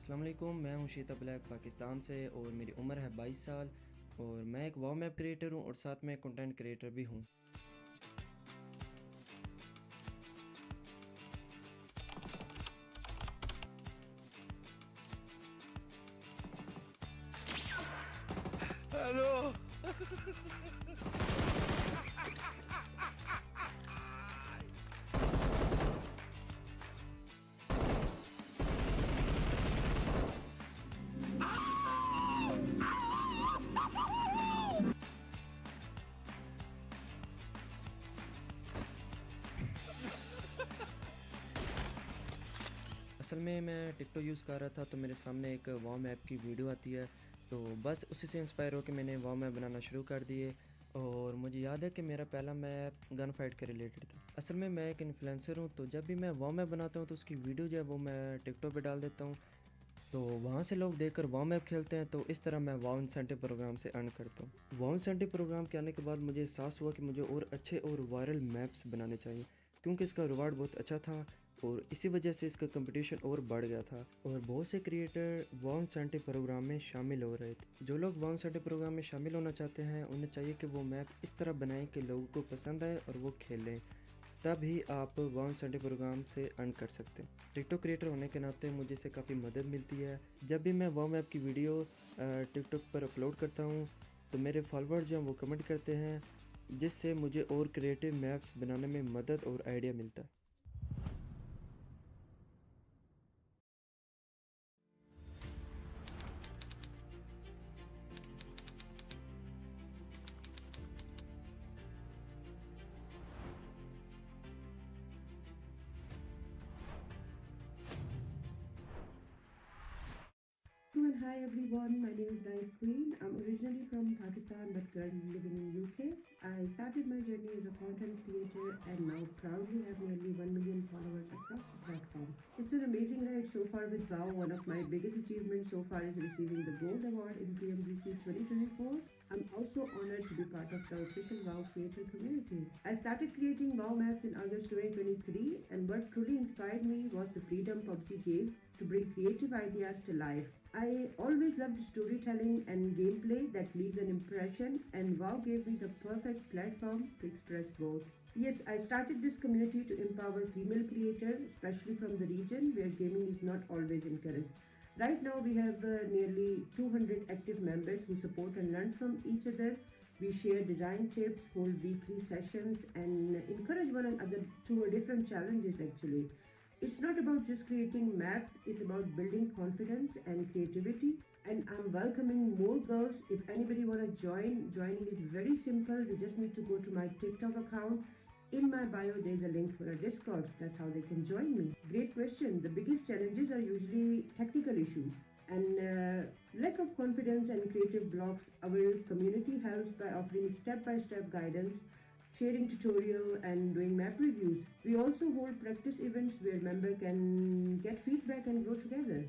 अस्सलाम वालेकुम, मैं हूं शीता ब्लैक पाकिस्तान से और मेरी उम्र है 22 साल और मैं एक वाव मैप क्रिएटर हूं और साथ में कंटेंट क्रिएटर भी हूं। हेलो। असल में मैं टिकटॉक यूज़ कर रहा था तो मेरे सामने एक वाव मैप की वीडियो आती है, तो बस उसी से इंस्पायर होकर मैंने वाव मैप बनाना शुरू कर दिए। और मुझे याद है कि मेरा पहला मैप गन फाइट के रिलेटेड था। असल में मैं एक इन्फ्लुएंसर हूँ, तो जब भी मैं वाव मैप बनाता हूँ तो उसकी वीडियो जो है वो मैं टिकटॉक पे डाल देता हूँ, तो वहाँ से लोग देखकर वाव मैप खेलते हैं। तो इस तरह मैं वाव इंसेंटिव प्रोग्राम से अर्न करता हूँ। वाव इंसेंटिव प्रोग्राम के आने के बाद मुझे एहसास हुआ कि मुझे और अच्छे और वायरल मैप्स बनाने चाहिए, क्योंकि इसका रिवार्ड बहुत अच्छा था और इसी वजह से इसका कंपटीशन और बढ़ गया था और बहुत से क्रिएटर वाव इंसेंटिव प्रोग्राम में शामिल हो रहे थे। जो लोग वाव इंसेंटिव प्रोग्राम में शामिल होना चाहते हैं उन्हें चाहिए कि वो मैप इस तरह बनाएं कि लोगों को पसंद आए और वो खेलें, तभी आप वाव इंसेंटिव प्रोग्राम से अर्न कर सकते हैं। टिकटॉक क्रिएटर होने के नाते मुझे इससे काफ़ी मदद मिलती है। जब भी मैं वाव मैप की वीडियो टिकटॉक पर अपलोड करता हूँ तो मेरे फॉलोअर जो हैं वो कमेंट करते हैं, जिससे मुझे और क्रिएटिव मैप्स बनाने में मदद और आइडिया मिलता है। Well, hi everyone, my name is Night Queen. I'm originally from Pakistan but currently living in UK. I started my journey as a content creator and now proudly have nearly 1 million followers across the platform. It's an amazing ride so far with WoW. One of my biggest achievements so far is receiving the Gold Award in PMGC 2024. I'm also honored to be part of the official WoW creator community. I started creating WoW maps in August 2023, and what truly inspired me was the freedom PUBG gave to bring creative ideas to life. I always loved storytelling and gameplay that leaves an impression, and WoW gave me the perfect platform to express both. Yes, I started this community to empower female creators, especially from the region where gaming is not always encouraged. Right now, we have nearly 200 active members who support and learn from each other. We share design tips, hold weekly sessions, and encourage one another through different challenges actually. It's not about just creating maps, it's about building confidence and creativity. And I'm welcoming more girls. If anybody want to join, joining is very simple. They just need to go to my TikTok account. In my bio, there's a link for a Discord. That's how they can join me. Great question. The biggest challenges are usually technical issues and lack of confidence and creative blocks. Our community helps by offering step-by-step guidance, sharing tutorial and doing map reviews. We also hold practice events where members can get feedback and grow together.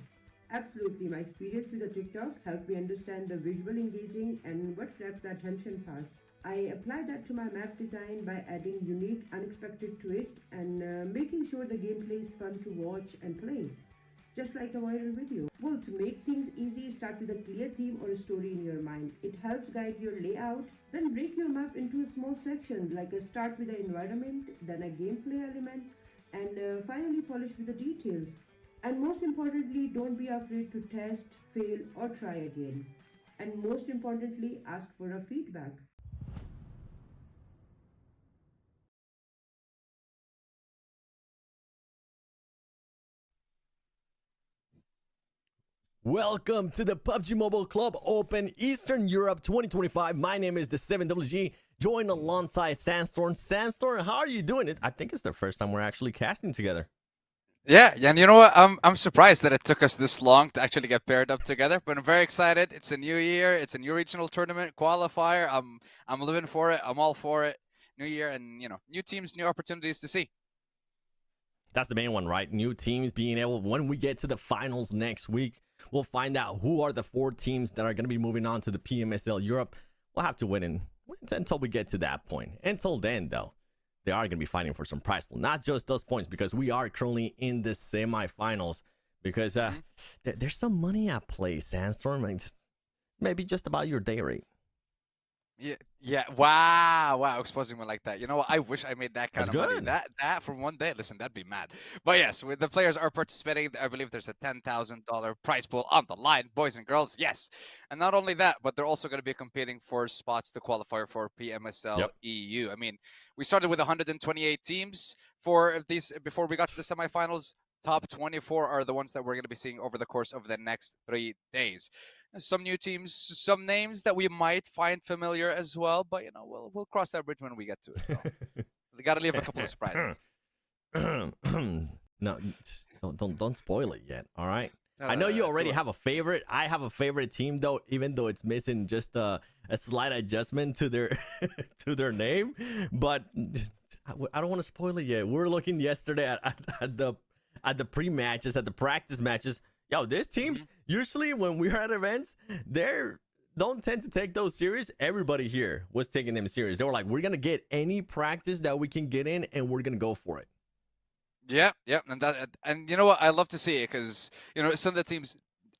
Absolutely, my experience with the TikTok helped me understand the visual engaging and what grabs the attention fast. I apply that to my map design by adding unique, unexpected twists and making sure the gameplay is fun to watch and play, just like a viral video. Well, to make things easy, start with a clear theme or a story in your mind. It helps guide your layout. Then break your map into a small section, like a start with the environment, then a gameplay element, and finally polish with the details. And most importantly, don't be afraid to test, fail, or try again. And most importantly, ask for a feedback. Welcome to the PUBG Mobile Club Open Eastern Europe 2025. My name is the 7WG, joined alongside Sandstorm. Sandstorm, how are you doing? I think it's the first time we're actually casting together. Yeah, and you know what? I'm surprised that it took us this long to actually get paired up together, but I'm very excited. It's a new year. It's a new regional tournament qualifier. I'm living for it. I'm all for it. New year and new teams, new opportunities to see. That's the main one, right? New teams being able, when we get to the finals next week, we'll find out who are the 4 teams that are going to be moving on to the PMSL Europe. We'll have to wait until we get to that point. Until then, though, they are going to be fighting for some prize pool. Not just those points, because we are currently in the semifinals because there's some money at play, Sandstorm. And maybe just about your day rate. Yeah. Wow. Exposing me like that. You know what? I wish I made that kind That's of money. good. That for one day. Listen, that'd be mad. But yes, with the players are participating. I believe there's a $10,000 prize pool on the line, boys and girls. Yes, and not only that, but they're also going to be competing for spots to qualify for PMSL EU. I mean, we started with 128 teams for these before we got to the semifinals. Top 24 are the ones that we're going to be seeing over the course of the next 3 days. Some new teams, some names that we might find familiar as well, but you know, we'll cross that bridge when we get to it. We got to leave a couple of surprises. No, don't spoil it yet. All right. I know you already have a favorite. I have a favorite team though, even though it's missing just a slight adjustment to their to their name. But I don't want to spoil it yet. We're looking yesterday at the pre-matches, at the practice matches. Yo, these teams usually when we're at events, they don't tend to take those serious. Everybody here was taking them serious. They were like, we're gonna get any practice that we can get in, and we're gonna go for it. Yeah, and you know what? I love to see it because you know some of the teams,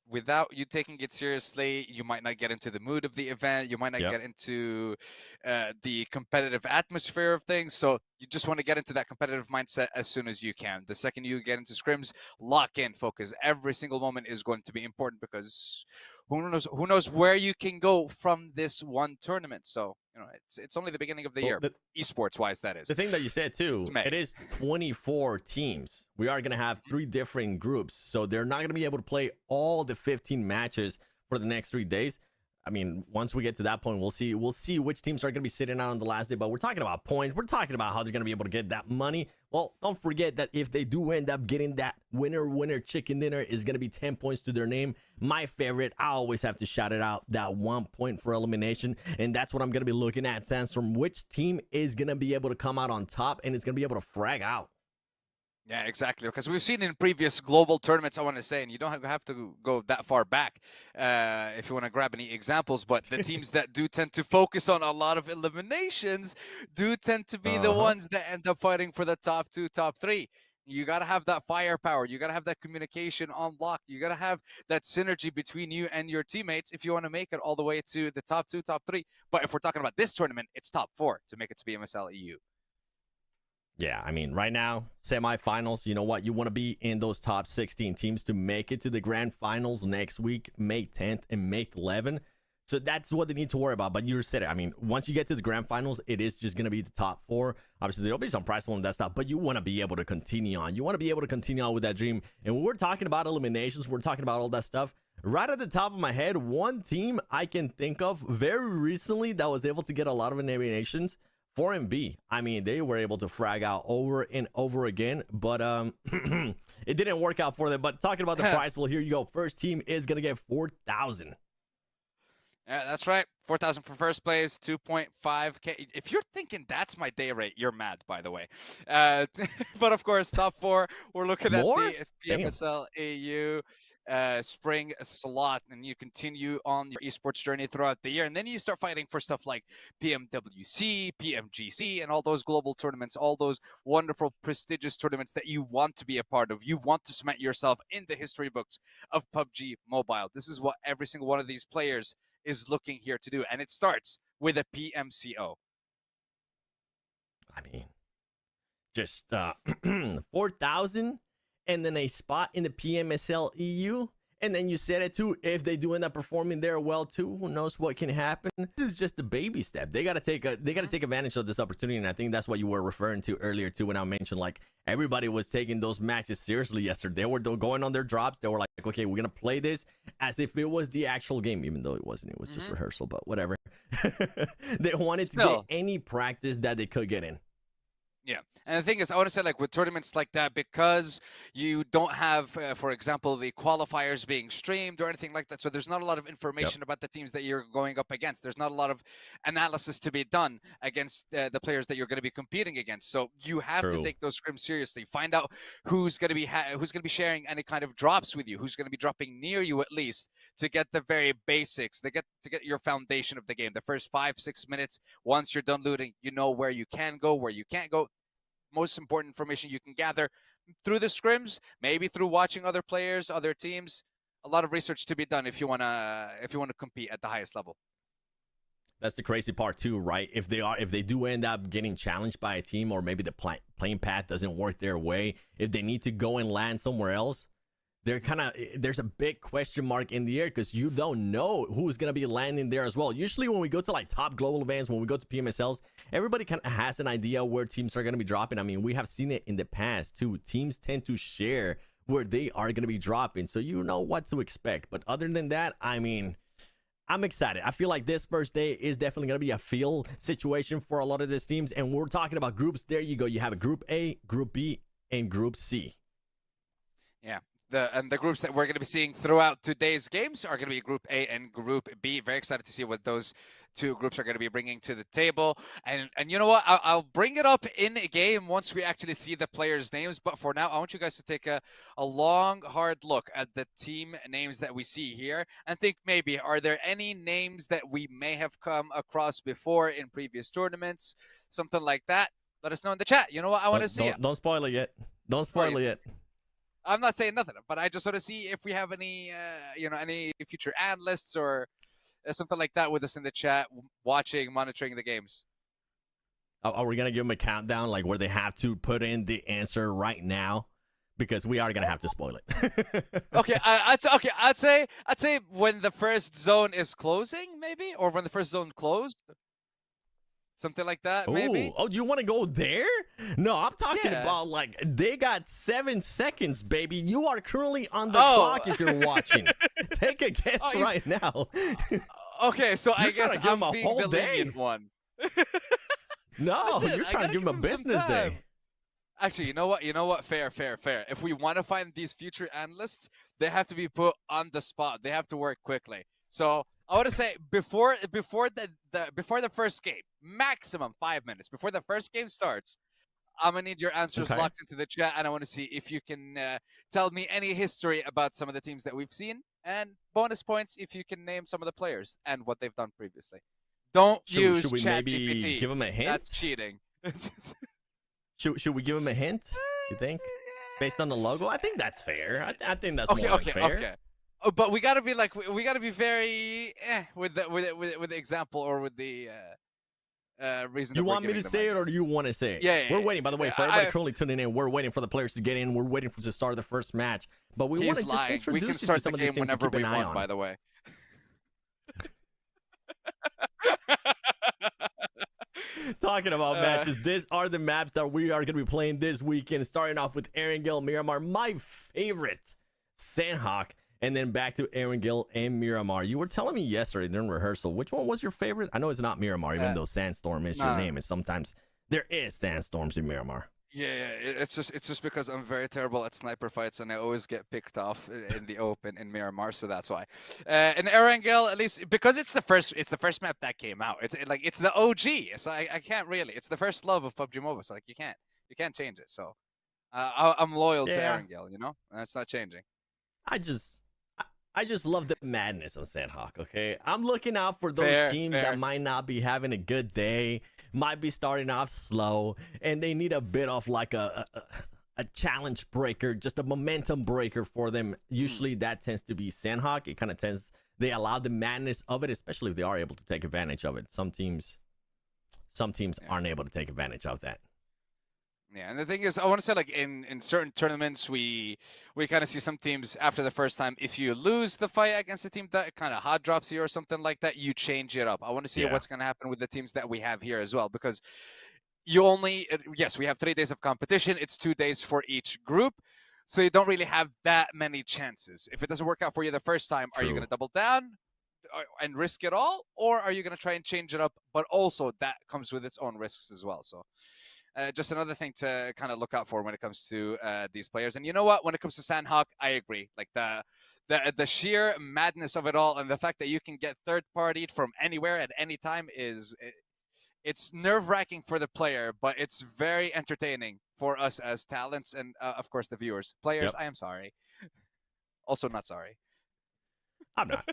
without you taking it seriously, you might not get into the mood of the event. You might not get into the competitive atmosphere of things. So you just want to get into that competitive mindset as soon as you can. The second you get into scrims, lock in, focus. Every single moment is going to be important because who knows where you can go from this one tournament. So you know it's only the beginning of the year, esports wise. That is the thing that you said too. It is 24 teams. We are going to have 3 different groups, so they're not going to be able to play all the 15 matches for the next 3 days. I mean, once we get to that point, we'll see which teams are going to be sitting out on the last day. But we're talking about points. We're talking about how they're going to be able to get that money. Well, don't forget that if they do end up getting that winner chicken dinner, is going to be 10 points to their name. My favorite, I always have to shout it out, that 1 point for elimination. And that's what I'm going to be looking at, Sandstorm. Which team is going to be able to come out on top and is going to be able to frag out? Yeah, exactly. Because we've seen in previous global tournaments, I want to say, and you don't have to go that far back if you want to grab any examples, but the teams that do tend to focus on a lot of eliminations do tend to be the ones that end up fighting for the top 2, top 3. You got to have that firepower. You got to have that communication on lock. You got to have that synergy between you and your teammates if you want to make it all the way to the top 2, top 3. But if we're talking about this tournament, it's top 4 to make it to PMSL EU. Yeah, I mean, right now, semifinals, you know what? You want to be in those top 16 teams to make it to the grand finals next week, May 10th and May 11th. So that's what they need to worry about. But you said it. I mean, once you get to the grand finals, it is just going to be the top 4. Obviously, there'll be some prize pool and that stuff, but you want to be able to continue on. You want to be able to continue on with that dream. And when we're talking about eliminations, we're talking about all that stuff. Right at the top of my head, one team I can think of very recently that was able to get a lot of eliminations, 4MB. I mean, they were able to frag out over and over again, but it didn't work out for them. But talking about the prize pool, here you go. First team is going to get 4,000. Yeah, that's right. 4,000 for first place, 2.5K. If you're thinking that's my day rate, you're mad, by the way. But of course, top 4, we're looking at the PMSL EU spring slot, and you continue on your esports journey throughout the year. And then you start fighting for stuff like PMWC, PMGC, and all those global tournaments, all those wonderful, prestigious tournaments that you want to be a part of. You want to cement yourself in the history books of PUBG Mobile. This is what every single one of these players is looking here to do, and it starts with a PMCO. I mean, just 4,000 and then a spot in the PMSL EU. And then you said it too, if they do end up performing there well too, who knows what can happen. This is just a baby step. They gotta take advantage of this opportunity, and I think that's what you were referring to earlier too when I mentioned like everybody was taking those matches seriously yesterday. They were going on their drops. They were like, okay, we're gonna play this as if it was the actual game, even though it wasn't. It was just rehearsal, but whatever. They wanted to get any practice that they could get in. Yeah, and the thing is, I want to say, like with tournaments like that, because you don't have, for example, the qualifiers being streamed or anything like that, so there's not a lot of information about the teams that you're going up against. There's not a lot of analysis to be done against the players that you're going to be competing against. So you have to take those scrims seriously. Find out who's going to be sharing any kind of drops with you, who's going to be dropping near you at least, to get the very basics, to get your foundation of the game. The first 5-6 minutes, once you're done looting, you know where you can go, where you can't go. Most important information you can gather, through the scrims, maybe through watching other players, other teams. A lot of research to be done if you wanna compete at the highest level. That's the crazy part too, right? If they do end up getting challenged by a team, or maybe the playing path doesn't work their way, if they need to go and land somewhere else, there's a big question mark in the air, because you don't know who's gonna be landing there as well. Usually when we go to like top global events, when we go to PMSLs, everybody kind of has an idea where teams are gonna be dropping. I mean, we have seen it in the past too. Teams tend to share where they are gonna be dropping, so you know what to expect. But other than that, I mean, I'm excited. I feel like this first day is definitely going to be a feel situation for a lot of these teams. And we're talking about groups. There you go. You have a Group A, Group B, and Group C. Yeah. The groups that we're going to be seeing throughout today's games are going to be Group A and Group B. Very excited to see what those two groups are going to be bringing to the table. And you know what? I'll bring it up in a game once we actually see the players' names. But for now, I want you guys to take a long, hard look at the team names that we see here and think maybe, are there any names that we may have come across before in previous tournaments? Something like that. Let us know in the chat. You know what? I want to see it. Don't spoil it yet. Don't spoil it yet. I'm not saying nothing, but I just want to see if we have any, any future analysts or something like that with us in the chat, watching, monitoring the games. Are we gonna give them a countdown, like where they have to put in the answer right now? Because we are gonna have to spoil it. Okay, I'd say when the first zone is closing, maybe, or when the first zone closed. Something like that, maybe. Oh, you want to go there? No, I'm talking about like they got 7 seconds, baby. You are currently on the clock if you're watching. Take a guess right now. Okay, so I guess I'm a being whole the day. lenient one. No, Listen, you're trying to give him a business day. Actually, you know what? Fair. If we want to find these future analysts, they have to be put on the spot. They have to work quickly. So I want to say before the first game, maximum 5 minutes before the first game starts, I'm gonna need your answers locked into the chat, and I want to see if you can tell me any history about some of the teams that we've seen, and bonus points if you can name some of the players and what they've done previously. Don't use should we maybe ChatGPT. give them a hint? That's cheating. Should we give them a hint? You think? Based on the logo, I think that's fair. I think that's fair. Okay. Oh, but we gotta be very with the example or with the reason. You want me to say it, or do you want to say it? Yeah. We're waiting. By the way, for everybody currently tuning in, we're waiting for the players to get in. We're waiting to start the first match. But we want to just introduce we can you start to some the of these game things to whenever keep we an eye want. on. By the way. Talking about matches, these are the maps that we are going to be playing this weekend. Starting off with Erangel, Miramar, my favorite, Sanhok, and then back to Erangel and Miramar. You were telling me yesterday during rehearsal, which one was your favorite? I know it's not Miramar, even though Sandstorm is your name, and sometimes there is Sandstorms in Miramar. Yeah, it's just because I'm very terrible at sniper fights, and I always get picked off in the open in Miramar, so that's why. In Erangel, at least because it's the first map that came out. It's the OG, so I can't really. It's the first love of PUBG Mobile, so like you can't change it. So I'm loyal to Erangel, and it's not changing. I just love the madness of Sanhok, okay? I'm looking out for those teams that might not be having a good day, might be starting off slow, and they need a bit of like a challenge breaker, just a momentum breaker for them. Usually that tends to be Sanhok. It kind of they allow the madness of it, especially if they are able to take advantage of it. Some teams aren't able to take advantage of that. Yeah, and the thing is, I want to say, like, in certain tournaments, we kind of see some teams after the first time, if you lose the fight against a team that kind of hot drops you or something like that, you change it up. I want to see what's going to happen with the teams that we have here as well, because you only, yes, we have 3 days of competition. It's 2 days for each group, so you don't really have that many chances. If it doesn't work out for you the first time, are you going to double down and risk it all, or are you going to try and change it up? But also, that comes with its own risks as well, so... just another thing to kind of look out for when it comes to these players. And you know what? When it comes to Sanhok, I agree. Like the sheer madness of it all, and the fact that you can get third-partied from anywhere at any time it's nerve-wracking for the player, but it's very entertaining for us as talents and, of course, the viewers. Players, I am sorry. Also not sorry. I'm not.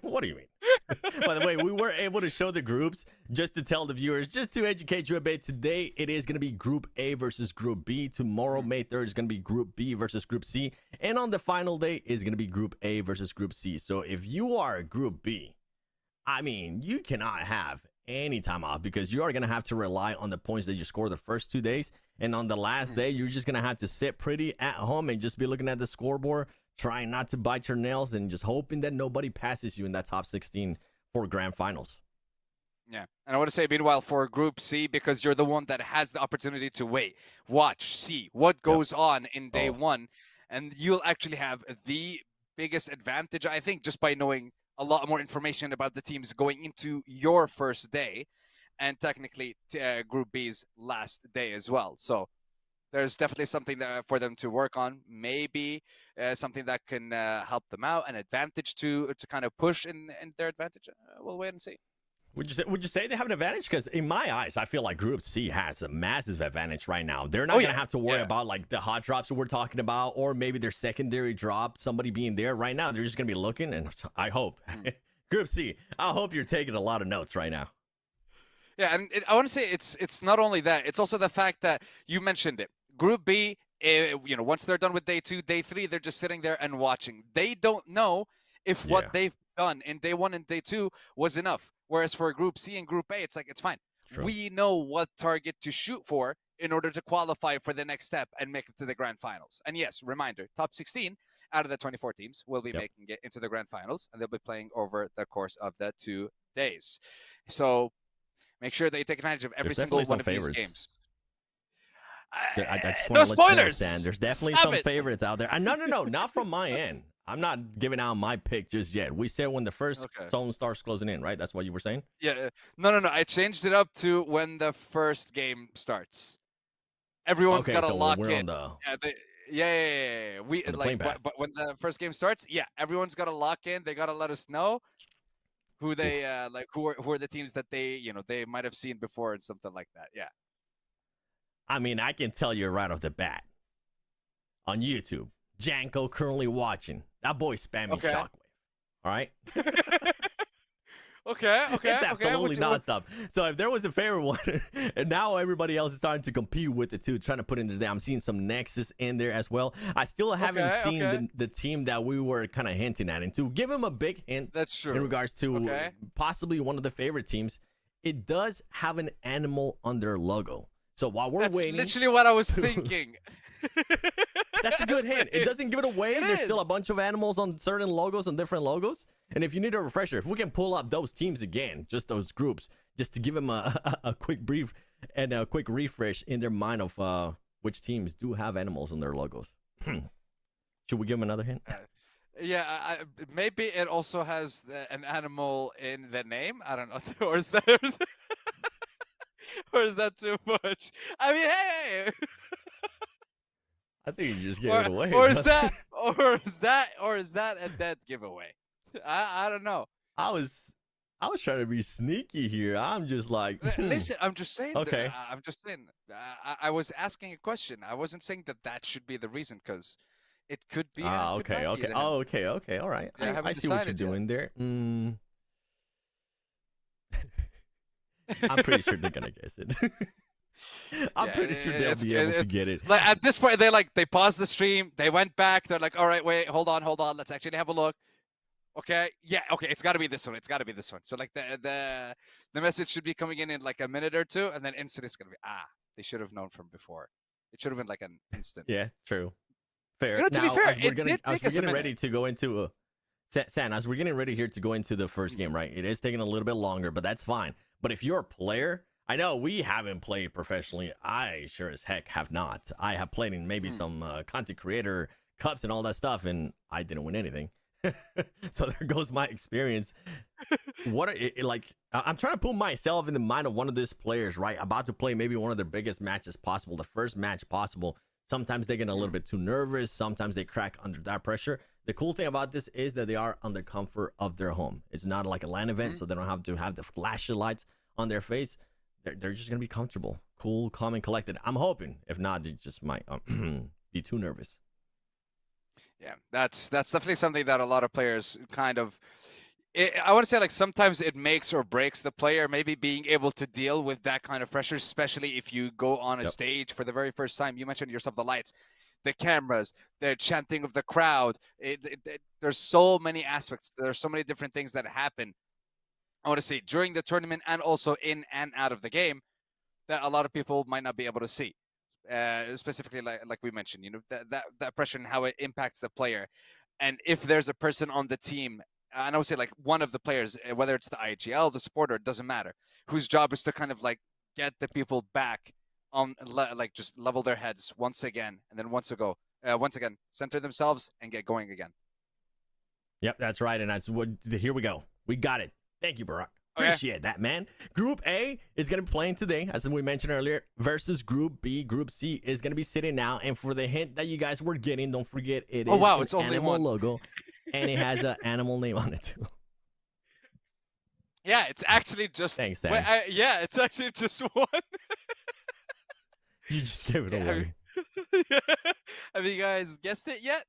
What do you mean? By the way, we were able to show the groups just to tell the viewers, just to educate you a bit. Today, it is going to be Group A versus Group B. Tomorrow, May 3rd, is going to be Group B versus Group C. And on the final day is going to be Group A versus Group C. So if you are Group B, I mean, you cannot have any time off because you are going to have to rely on the points that you score the first 2 days. And on the last day, you're just going to have to sit pretty at home and just be looking at the scoreboard, trying not to bite your nails and just hoping that nobody passes you in that top 16 for grand finals. Yeah, and I want to say, meanwhile, for Group C, because you're the one that has the opportunity to wait, watch, see what goes on in day one, and you'll actually have the biggest advantage, I think, just by knowing a lot more information about the teams going into your first day, and technically Group B's last day as well. So there's definitely something for them to work on. Maybe something that can help them out, an advantage to kind of push in their advantage. We'll wait and see. Would you say they have an advantage? Because in my eyes, I feel like Group C has a massive advantage right now. They're not going to have to worry about like the hot drops that we're talking about, or maybe their secondary drop, somebody being there right now. They're just going to be looking, and I hope. Group C, I hope you're taking a lot of notes right now. Yeah, and I want to say it's not only that. It's also the fact that you mentioned it. Group B, once they're done with day 2, day 3, they're just sitting there and watching. They don't know if what they've done in day 1 and day 2 was enough. Whereas for Group C and Group A, it's like, it's fine. True. We know what target to shoot for in order to qualify for the next step and make it to the grand finals. And yes, reminder, top 16 out of the 24 teams will be making it into the grand finals, and they'll be playing over the course of the 2 days. So make sure that you take advantage of every single one of these games. I just no spoilers. There's definitely some favorites out there. No, not from my end. I'm not giving out my pick just yet. We said when the first zone starts closing in, right? That's what you were saying? Yeah. No. I changed it up to when the first game starts. Everyone's got to lock in. We but when the first game starts, everyone's got to lock in. They got to let us know who they who are the teams that they might have seen before and something like that. Yeah. I mean, I can tell you right off the bat. On YouTube, Janko currently watching. That boy spamming Shockwave. All right? Okay. It's absolutely nonstop. So if there was a favorite one, and now everybody else is starting to compete with it too, trying to put it in there. I'm seeing some Nexus in there as well. I still haven't seen the team that we were kind of hinting at. And to give him a big hint, that's true, in regards to possibly one of the favorite teams, it does have an animal on their logo. So while we're waiting, that's literally what I was thinking. That's a good hint. It doesn't give it away. There's still a bunch of animals on certain logos and different logos. And if you need a refresher, if we can pull up those teams again, just those groups, just to give them a quick brief and a quick refresh in their mind of which teams do have animals on their logos. Should we give them another hint? Maybe it also has an animal in the name. I don't know. Or is that too much? I mean, hey. I think you just gave it away. Or is that a dead giveaway? I don't know. I was trying to be sneaky here. I'm just like, listen. I'm just saying. Okay. I'm just saying. I was asking a question. I wasn't saying that should be the reason, because it could be. Okay. All right. I see what you're doing there. I'm pretty sure they're gonna guess it. I'm pretty sure they'll be able to get it. Like at this point, they paused the stream. They went back. They're like, all right, wait, hold on. Let's actually have a look. Okay, it's got to be this one. So like the message should be coming in like a minute or two, and then instant is gonna be they should have known from before. It should have been like an instant. Yeah, true. Fair. You know, to be fair, as we're getting ready to go into San, as we're getting ready here to go into the first game, right? It is taking a little bit longer, but that's fine. But if you're a player, I know we haven't played professionally. I sure as heck have not. I have played in maybe some content creator cups and all that stuff, and I didn't win anything. So there goes my experience. I'm trying to put myself in the mind of one of these players, right? About to play maybe one of their biggest matches possible, the first match possible. Sometimes they get a little bit too nervous. Sometimes they crack under that pressure. The cool thing about this is that they are on the comfort of their home. It's not like a LAN event, so they don't have to have the flashy lights on their face. They're just going to be comfortable, cool, calm, and collected. I'm hoping. If not, they just might be too nervous. Yeah, that's definitely something that a lot of players kind of I want to say like sometimes it makes or breaks the player, maybe being able to deal with that kind of pressure, especially if you go on a stage for the very first time. You mentioned yourself the lights, the cameras, the chanting of the crowd. There's so many aspects. There's so many different things that happen. I want to say during the tournament and also in and out of the game that a lot of people might not be able to see. Specifically, like we mentioned, that pressure and how it impacts the player. And if there's a person on the team, and I would say like one of the players, whether it's the IGL, the supporter, it doesn't matter, whose job is to kind of like get the people back on, like just level their heads once again, and then once again, center themselves and get going again. Yep, that's right. And that's what, here we go. We got it. Thank you, Barack. Appreciate that, man. Group A is going to be playing today, as we mentioned earlier, versus Group B. Group C is going to be sitting now. And for the hint that you guys were getting, don't forget it is it's only animal one logo, and it has an animal name on it too. Yeah, it's actually just. Thanks, Sam. Yeah, it's actually just one. You just gave it away. Have you guys guessed it yet?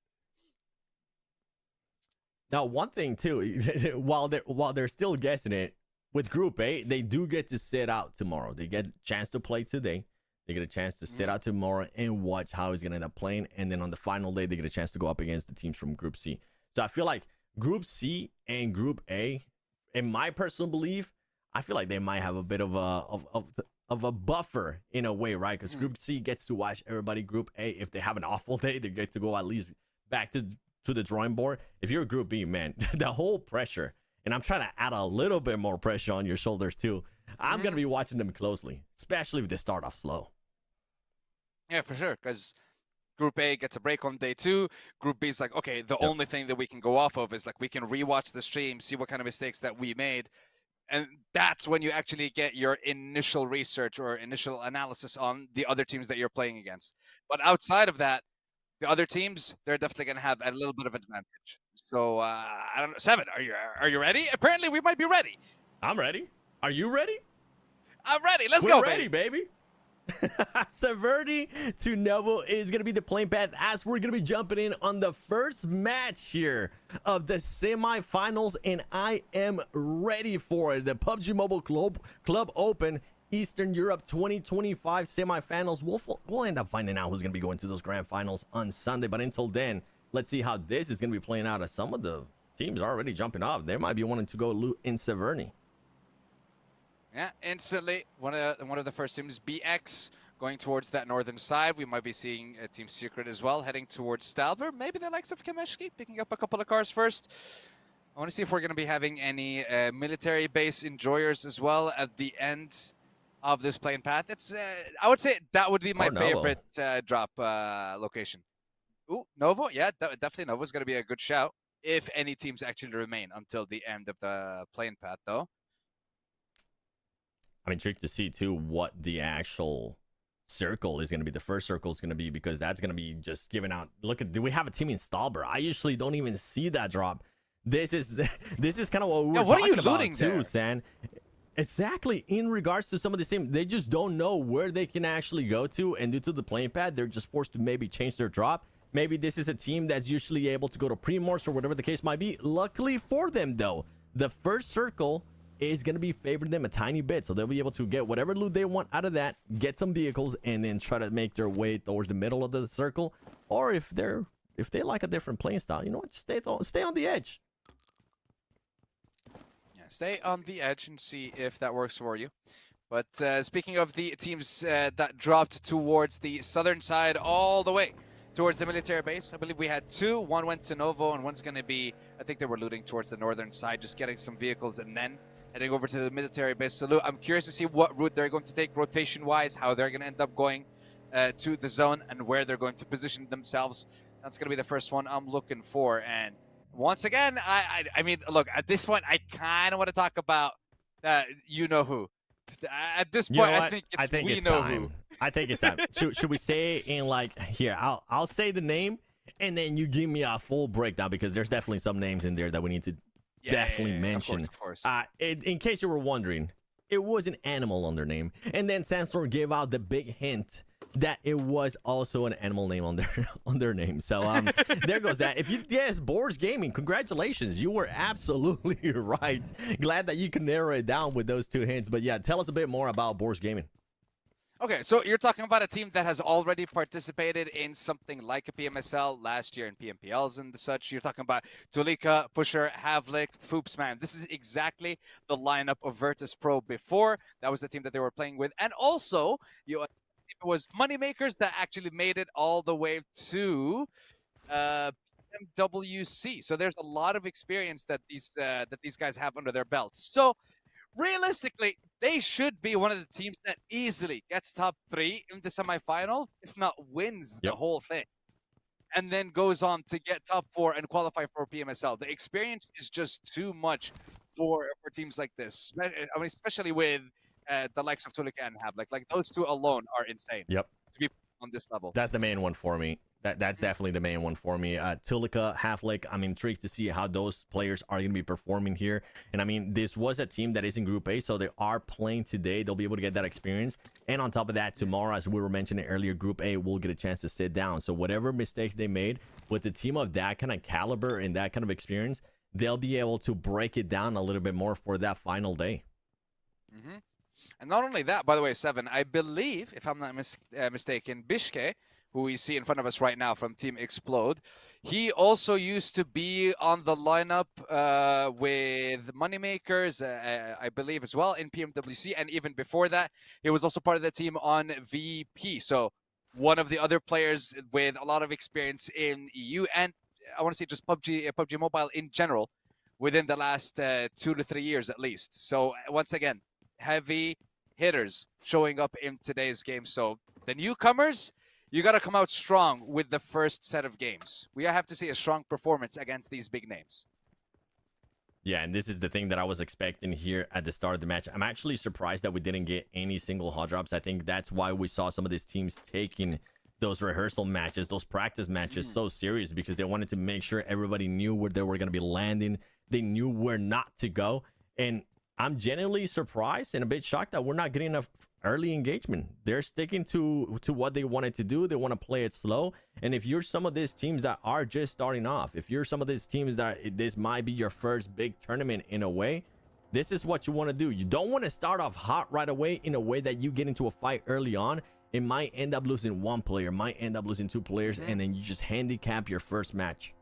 Now, one thing too, while they're still guessing it, with Group A, they do get to sit out tomorrow. They get a chance to play today. They get a chance to sit out tomorrow and watch how he's going to end up playing. And then on the final day, they get a chance to go up against the teams from Group C. So I feel like Group C and Group A, in my personal belief, I feel like they might have a bit of a buffer in a way, right? Because Group C gets to watch everybody. Group A, if they have an awful day, they get to go at least back to the drawing board. If you're Group B, man, the whole pressure, and I'm trying to add a little bit more pressure on your shoulders too. I'm going to be watching them closely, especially if they start off slow. Yeah, for sure, because Group A gets a break on day 2. Group B is like, okay, the only thing that we can go off of is like we can rewatch the stream, see what kind of mistakes that we made. And that's when you actually get your initial research or initial analysis on the other teams that you're playing against. But outside of that, the other teams, they're definitely going to have a little bit of advantage. So, I don't know. Seven, are you ready? Apparently, we might be ready. I'm ready. Are you ready? I'm ready. We're go, ready, baby. Severity to Novo is going to be the playing path as we're going to be jumping in on the first match here of the semifinals, and I am ready for it. The PUBG Mobile Club Open Eastern Europe 2025 semifinals. We'll end up finding out who's going to be going to those grand finals on Sunday, but until then, let's see how this is going to be playing out, as some of the teams are already jumping off. They might be wanting to go loot in Severny. Yeah, instantly, one of the first teams, BX, going towards that northern side. We might be seeing Team Secret as well, heading towards Stalber. Maybe the likes of Kameshki, picking up a couple of cars first. I want to see if we're going to be having any military base enjoyers as well at the end of this playing path. It's I would say that would be my favorite drop location. Ooh, Novo, yeah, definitely Novo's going to be a good shout if any teams actually remain until the end of the playing path, though. I'm intrigued to see too what the actual circle is going to be. The first circle is going to be, because that's going to be just giving out. Look at, do we have a team in Stalber? I usually don't even see that drop. This is kind of what we were talking about too, San. Exactly. In regards to some of the teams, they just don't know where they can actually go to, and due to the playing pad, they're just forced to maybe change their drop. Maybe this is a team that's usually able to go to Primors or whatever the case might be. Luckily for them, though, the first circle is going to be favoring them a tiny bit, so they'll be able to get whatever loot they want out of that, get some vehicles, and then try to make their way towards the middle of the circle. Or if they like a different playing style, you know what, stay on the edge. Yeah, stay on the edge and see if that works for you. But speaking of the teams that dropped towards the southern side all the way towards the military base, I believe we had two. One went to Novo, and one's going to be, I think they were looting towards the northern side, just getting some vehicles and then heading over to the military base to loot. I'm curious to see what route they're going to take rotation-wise, how they're going to end up going to the zone, and where they're going to position themselves. That's going to be the first one I'm looking for. And once again, I mean, look, at this point, I kind of want to talk about you-know-who. At this point, I think it's time. Who. I think it's time. Should we say in like, here, I'll say the name, and then you give me a full breakdown, because there's definitely some names in there that we need to definitely mention. Of course. In case you were wondering, it was an animal on their name. And then Sandstorm gave out the big hint that it was also an animal name on their name. So there goes that. If you guessed Boars Gaming, congratulations. You were absolutely right. Glad that you can narrow it down with those 2 hints. But yeah, tell us a bit more about Boars Gaming. Okay, so you're talking about a team that has already participated in something like a PMSL last year in PMPLs and such. You're talking about Tulika, Pusher, Havlik, Foopsman. This is exactly the lineup of Virtus Pro before. That was the team that they were playing with. And also, it was Moneymakers that actually made it all the way to MWC. So there's a lot of experience that these guys have under their belts. So realistically, they should be one of the teams that easily gets top 3 in the semifinals, if not wins the whole thing, and then goes on to get top 4 and qualify for PMSL. The experience is just too much for teams like this. I mean, especially with the likes of Tulika and Havlik. Like those two alone are insane. Yep. To be on this level. That's the main one for me. That's definitely the main one for me. Tulika, Havlik, I'm intrigued to see how those players are going to be performing here. And I mean, this was a team that is in Group A, so they are playing today. They'll be able to get that experience. And on top of that, tomorrow, as we were mentioning earlier, Group A will get a chance to sit down. So whatever mistakes they made with a team of that kind of caliber and that kind of experience, they'll be able to break it down a little bit more for that final day. Mm-hmm. And not only that, by the way, Seven, I believe, if I'm not mistaken, Bishke, who we see in front of us right now from Team Explode, he also used to be on the lineup with Moneymakers, I believe, as well in PMWC. And even before that, he was also part of the team on VP. So one of the other players with a lot of experience in EU and I want to say just PUBG Mobile in general within the last 2 to 3 years at least. So once again, heavy hitters showing up in today's game. So the newcomers, you got to come out strong with the first set of games. We have to see a strong performance against these big names. Yeah, and this is the thing that I was expecting here at the start of the match. I'm actually surprised that we didn't get any single hot drops. I think that's why we saw some of these teams taking those rehearsal matches, those practice matches so serious, because they wanted to make sure everybody knew where they were going to be landing. They knew where not to go. And I'm genuinely surprised and a bit shocked that we're not getting enough early engagement. They're sticking to what they wanted to do. They want to play it slow. And if you're some of these teams that are just starting off, if you're some of these teams that this might be your first big tournament in a way, this is what you want to do. You don't want to start off hot right away in a way that you get into a fight early on. It might end up losing one player, might end up losing 2 players, and then you just handicap your first match.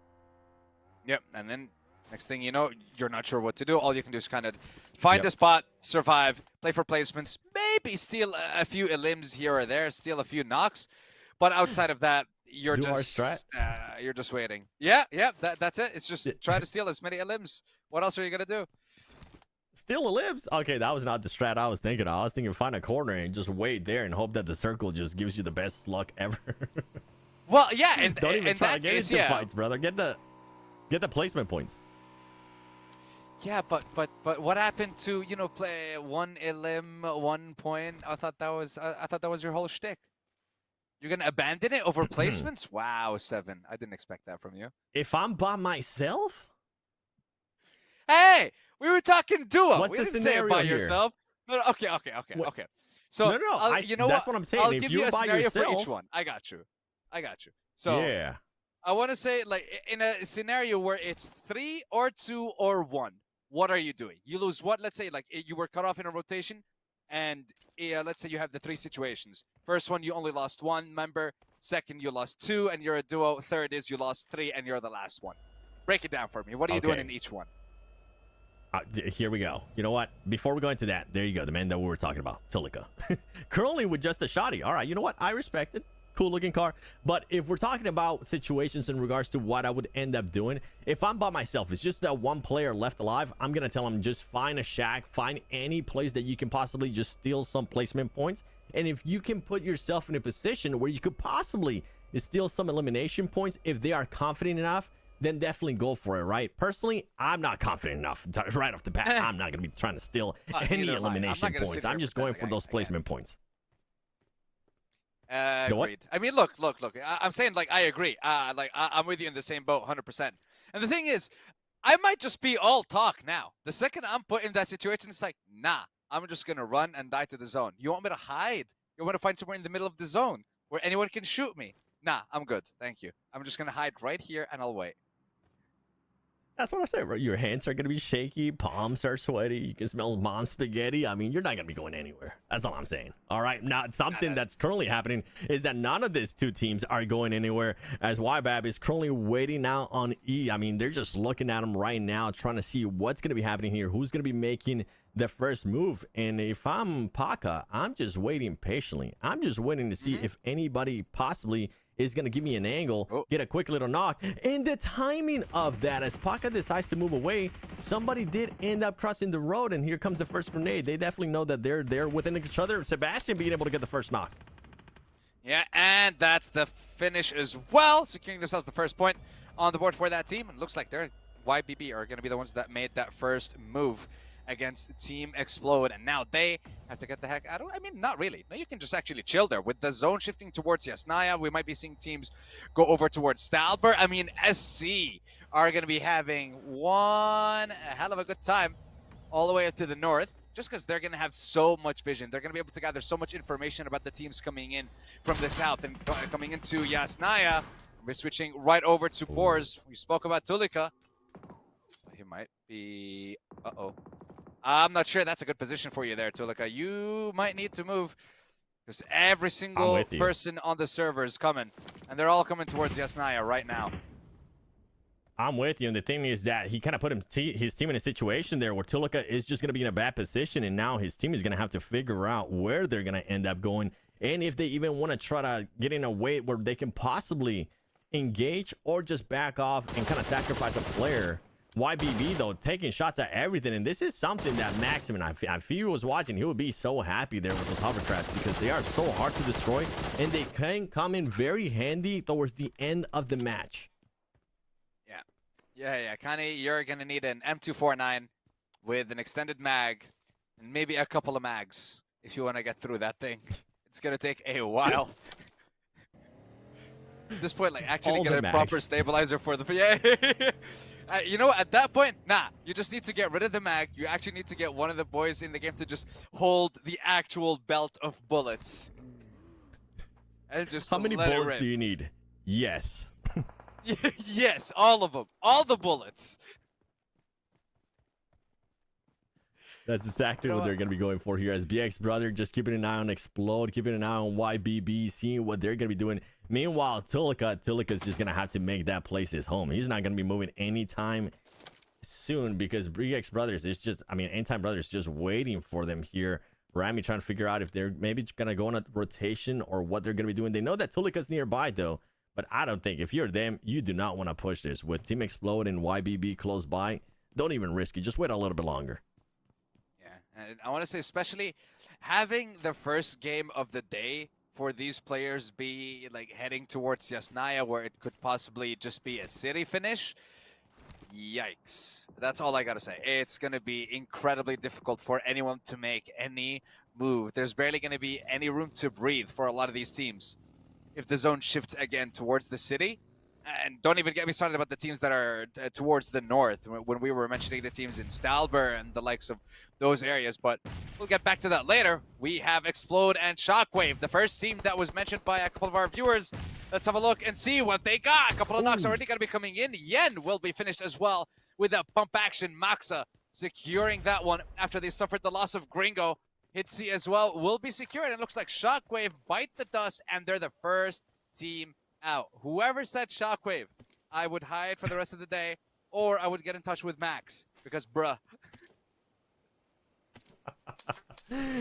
Yep, and then next thing you know, you're not sure what to do. All you can do is kind of find a spot, survive, play for placements, maybe steal a few elims here or there, steal a few knocks. But outside of that, you're just waiting. Yeah, that's it. It's just try to steal as many elims. What else are you going to do? Steal elims? Okay, that was not the strat I was thinking of. I was thinking find a corner and just wait there and hope that the circle just gives you the best luck ever. Well, yeah, and don't even try to get case, into fights, brother. Get the placement points. Yeah, but what happened to, you know, play 1 elim, 1 point? I thought that was your whole shtick. You're gonna abandon it over placements? Wow, Seven. I didn't expect that from you. If I'm by myself? Hey, we were talking duo. What's we the didn't say it by here? yourself. No, okay. So no. you know that's what? what I'm saying. I'll if give you're you a by scenario yourself, for each one. I got you. So yeah. I want to say, like, in a scenario where it's 3 or 2 or 1, what are you doing? You lose what? Let's say, like, you were cut off in a rotation, and let's say you have the 3 situations. First one, you only lost 1 member. Second, you lost 2, and you're a duo. Third is you lost 3, and you're the last one. Break it down for me. What are you doing in each one? Here we go. You know what? Before we go into that, there you go. The man that we were talking about, Tulika. Currently with just a shoddy. All right, you know what? I respect it. Cool looking car. But if we're talking about situations in regards to what I would end up doing, if I'm by myself, it's just that 1 player left alive, I'm going to tell him just find a shack, find any place that you can possibly just steal some placement points. And if you can put yourself in a position where you could possibly steal some elimination points, if they are confident enough, then definitely go for it, right? Personally, I'm not confident enough right off the bat. I'm not going to be trying to steal any elimination points. I'm just going for those placement points. Agreed. I mean, look. I'm saying, like, I agree. I'm with you in the same boat, 100%. And the thing is, I might just be all talk now. The second I'm put in that situation, it's like, nah, I'm just going to run and die to the zone. You want me to hide? You want me to find somewhere in the middle of the zone? where anyone can shoot me. Nah, I'm good. Thank you. I'm just gonna hide right here and I'll wait. That's what I said, right? Your hands are going to be shaky, palms are sweaty, you can smell mom's spaghetti. I mean, you're not going to be going anywhere. That's all I'm saying. All right, now something that's currently happening is that none of these two teams are going anywhere, as YBAB is currently waiting now on E. I mean, they're just looking at him right now, trying to see what's going to be happening here, who's going to be making the first move. And if I'm Paka, I'm just waiting patiently. I'm just waiting to see if anybody possibly is going to give me an angle, get a quick little knock. And the timing of that, as Paka decides to move away, somebody did end up crossing the road, and here comes the first grenade. They definitely know that they're there within each other. Sebastian being able to get the first knock. Yeah, and that's the finish as well, securing themselves the first point on the board for that team. And it looks like their YBB are going to be the ones that made that first move against Team Explode, and now they have to get the heck out of it. I mean, not really. No, you can just actually chill there. With the zone shifting towards Yasnaya, we might be seeing teams go over towards Stalber. I mean, SC are going to be having one hell of a good time all the way up to the north, just because they're going to have so much vision. They're going to be able to gather so much information about the teams coming in from the south and coming into Yasnaya. We're switching right over to Boars. We spoke about Tulika. He might be... Uh-oh. I'm not sure that's a good position for you there, Tulika. You might need to move, because every single person on the server is coming, and they're all coming towards Yasnaya right now. I'm with you, and the thing is that he kind of put his team in a situation there where Tulika is just going to be in a bad position, and now his team is going to have to figure out where they're going to end up going, and if they even want to try to get in a way where they can possibly engage or just back off and kind of sacrifice a player. YBB, though, taking shots at everything, and this is something that Maximum, if he was watching, he would be so happy there with those hover traps, because they are so hard to destroy, and they can come in very handy towards the end of the match. Yeah, Connie, you're going to need an M249 with an extended mag, and maybe a couple of mags if you want to get through that thing. It's going to take a while. At this point, like, actually get a proper stabilizer for the... Yeah. You know, at that point, nah, you just need to get rid of the mag. You actually need to get one of the boys in the game to just hold the actual belt of bullets. And just how many bullets do you need? Yes. Yes, all of them. All the bullets. That's exactly what they're going to be going for here, as BX Brother just keeping an eye on Explode, keeping an eye on YBB, seeing what they're going to be doing. Meanwhile, Tulika's just going to have to make that place his home. He's not going to be moving anytime soon, because BX Brothers is just, I mean, Anytime Brothers just waiting for them here. Rami trying to figure out if they're maybe going to go on a rotation or what they're going to be doing. They know that Tulika's nearby, though, but I don't think, if you're them, you do not want to push this. With Team Explode and YBB close by, don't even risk it. Just wait a little bit longer. And I want to say, especially having the first game of the day for these players be like heading towards Yasnaya, where it could possibly just be a city finish. Yikes. That's all I got to say. It's going to be incredibly difficult for anyone to make any move. There's barely going to be any room to breathe for a lot of these teams if the zone shifts again towards the city. And don't even get me started about the teams that are towards the north, when we were mentioning the teams in Stalber and the likes of those areas, but we'll get back to that later. We have Explode and Shockwave, the first team that was mentioned by a couple of our viewers. Let's have a look and see what they got. A couple of knocks already going to be coming in. Yen will be finished as well with a pump action. Maxa securing that one after they suffered the loss of Gringo. Hitsi as well will be secured. It looks like Shockwave bite the dust, and they're the first team out. Whoever said Shockwave, I would hide for the rest of the day, or I would get in touch with Max, because bruh.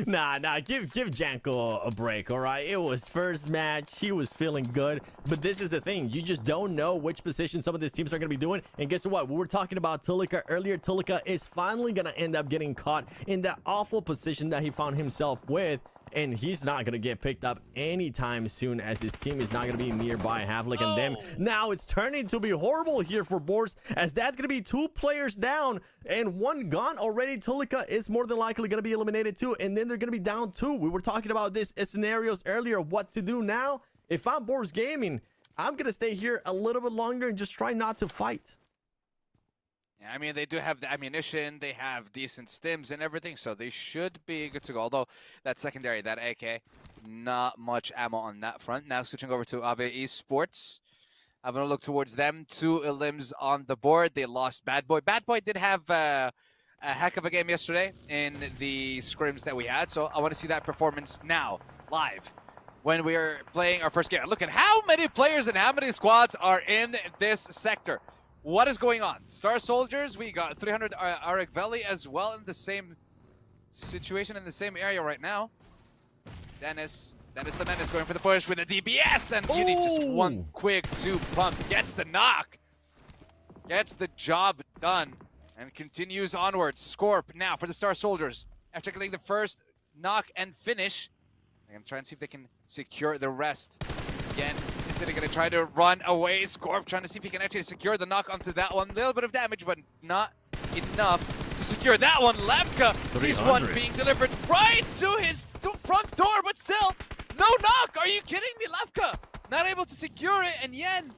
Nah, give Janko a break, all right? It was first match. He was feeling good. But this is the thing. You just don't know which position some of these teams are going to be doing. And guess what? We were talking about Tulika earlier. Tulika is finally going to end up getting caught in that awful position that he found himself with. And he's not going to get picked up anytime soon, as his team is not going to be nearby. Havlik and them. Now it's turning to be horrible here for Boars, as that's going to be 2 players down and 1 gone already. Tulika is more than likely going to be eliminated too, and then they're going to be down 2. We were talking about this scenarios earlier, what to do now. If I'm Boars Gaming, I'm going to stay here a little bit longer and just try not to fight. Yeah, I mean, they do have the ammunition, they have decent stims and everything, so they should be good to go. Although, that secondary, that AK, not much ammo on that front. Now switching over to Ave Esports. Having a look towards them. 2 elims on the board. They lost Bad Boy. Bad Boy did have a heck of a game yesterday in the scrims that we had, so I want to see that performance now, live, when we are playing our first game. Look at how many players and how many squads are in this sector. What is going on? Star Soldiers, we got 300 Erangel as well in the same situation, in the same area right now. Dennis the Menace going for the push with a DBS, and you need just one quick 2 pump. Gets the knock. Gets the job done and continues onwards. Scorp now for the Star Soldiers. After getting the first knock and finish, they're going to try and see if they can secure the rest. Again, instead of going to try to run away. Scorp trying to see if he can actually secure the knock onto that one. A little bit of damage, but not enough to secure that one. Levka sees one being delivered right to his front door, but still, no knock. Are you kidding me? Levka not able to secure it, and Yen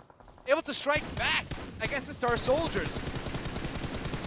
able to strike back against the Star Soldiers.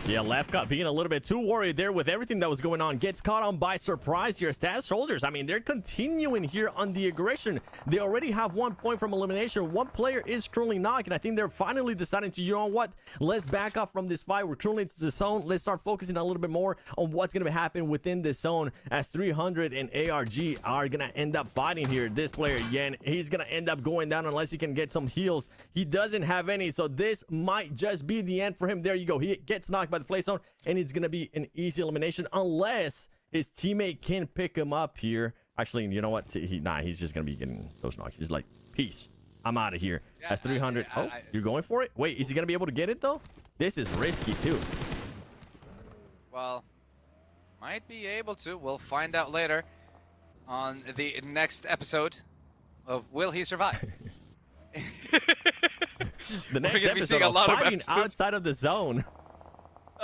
Yeah, Lefka being a little bit too worried there with everything that was going on. Gets caught on by surprise here. Star Soldiers, I mean, they're continuing here on the aggression. They already have 1 point from elimination. One player is currently knocked, and I think they're finally deciding to, you know what? Let's back up from this fight. We're currently into the zone. Let's start focusing a little bit more on what's going to happen within this zone, as 300 and ARG are going to end up fighting here. This player, Yen, he's going to end up going down unless he can get some heals. He doesn't have any, so this might just be the end for him. There you go. He gets knocked by the play zone, and it's gonna be an easy elimination unless his teammate can pick him up here. Actually, you know what? He's just gonna be getting those knocks. He's like, peace, I'm out of here. Yeah, that's 300. You're going for it? Wait, is he gonna be able to get it though? This is risky too. Well, might be able to. We'll find out later on the next episode of Will He Survive? The next episode of fighting outside of the zone.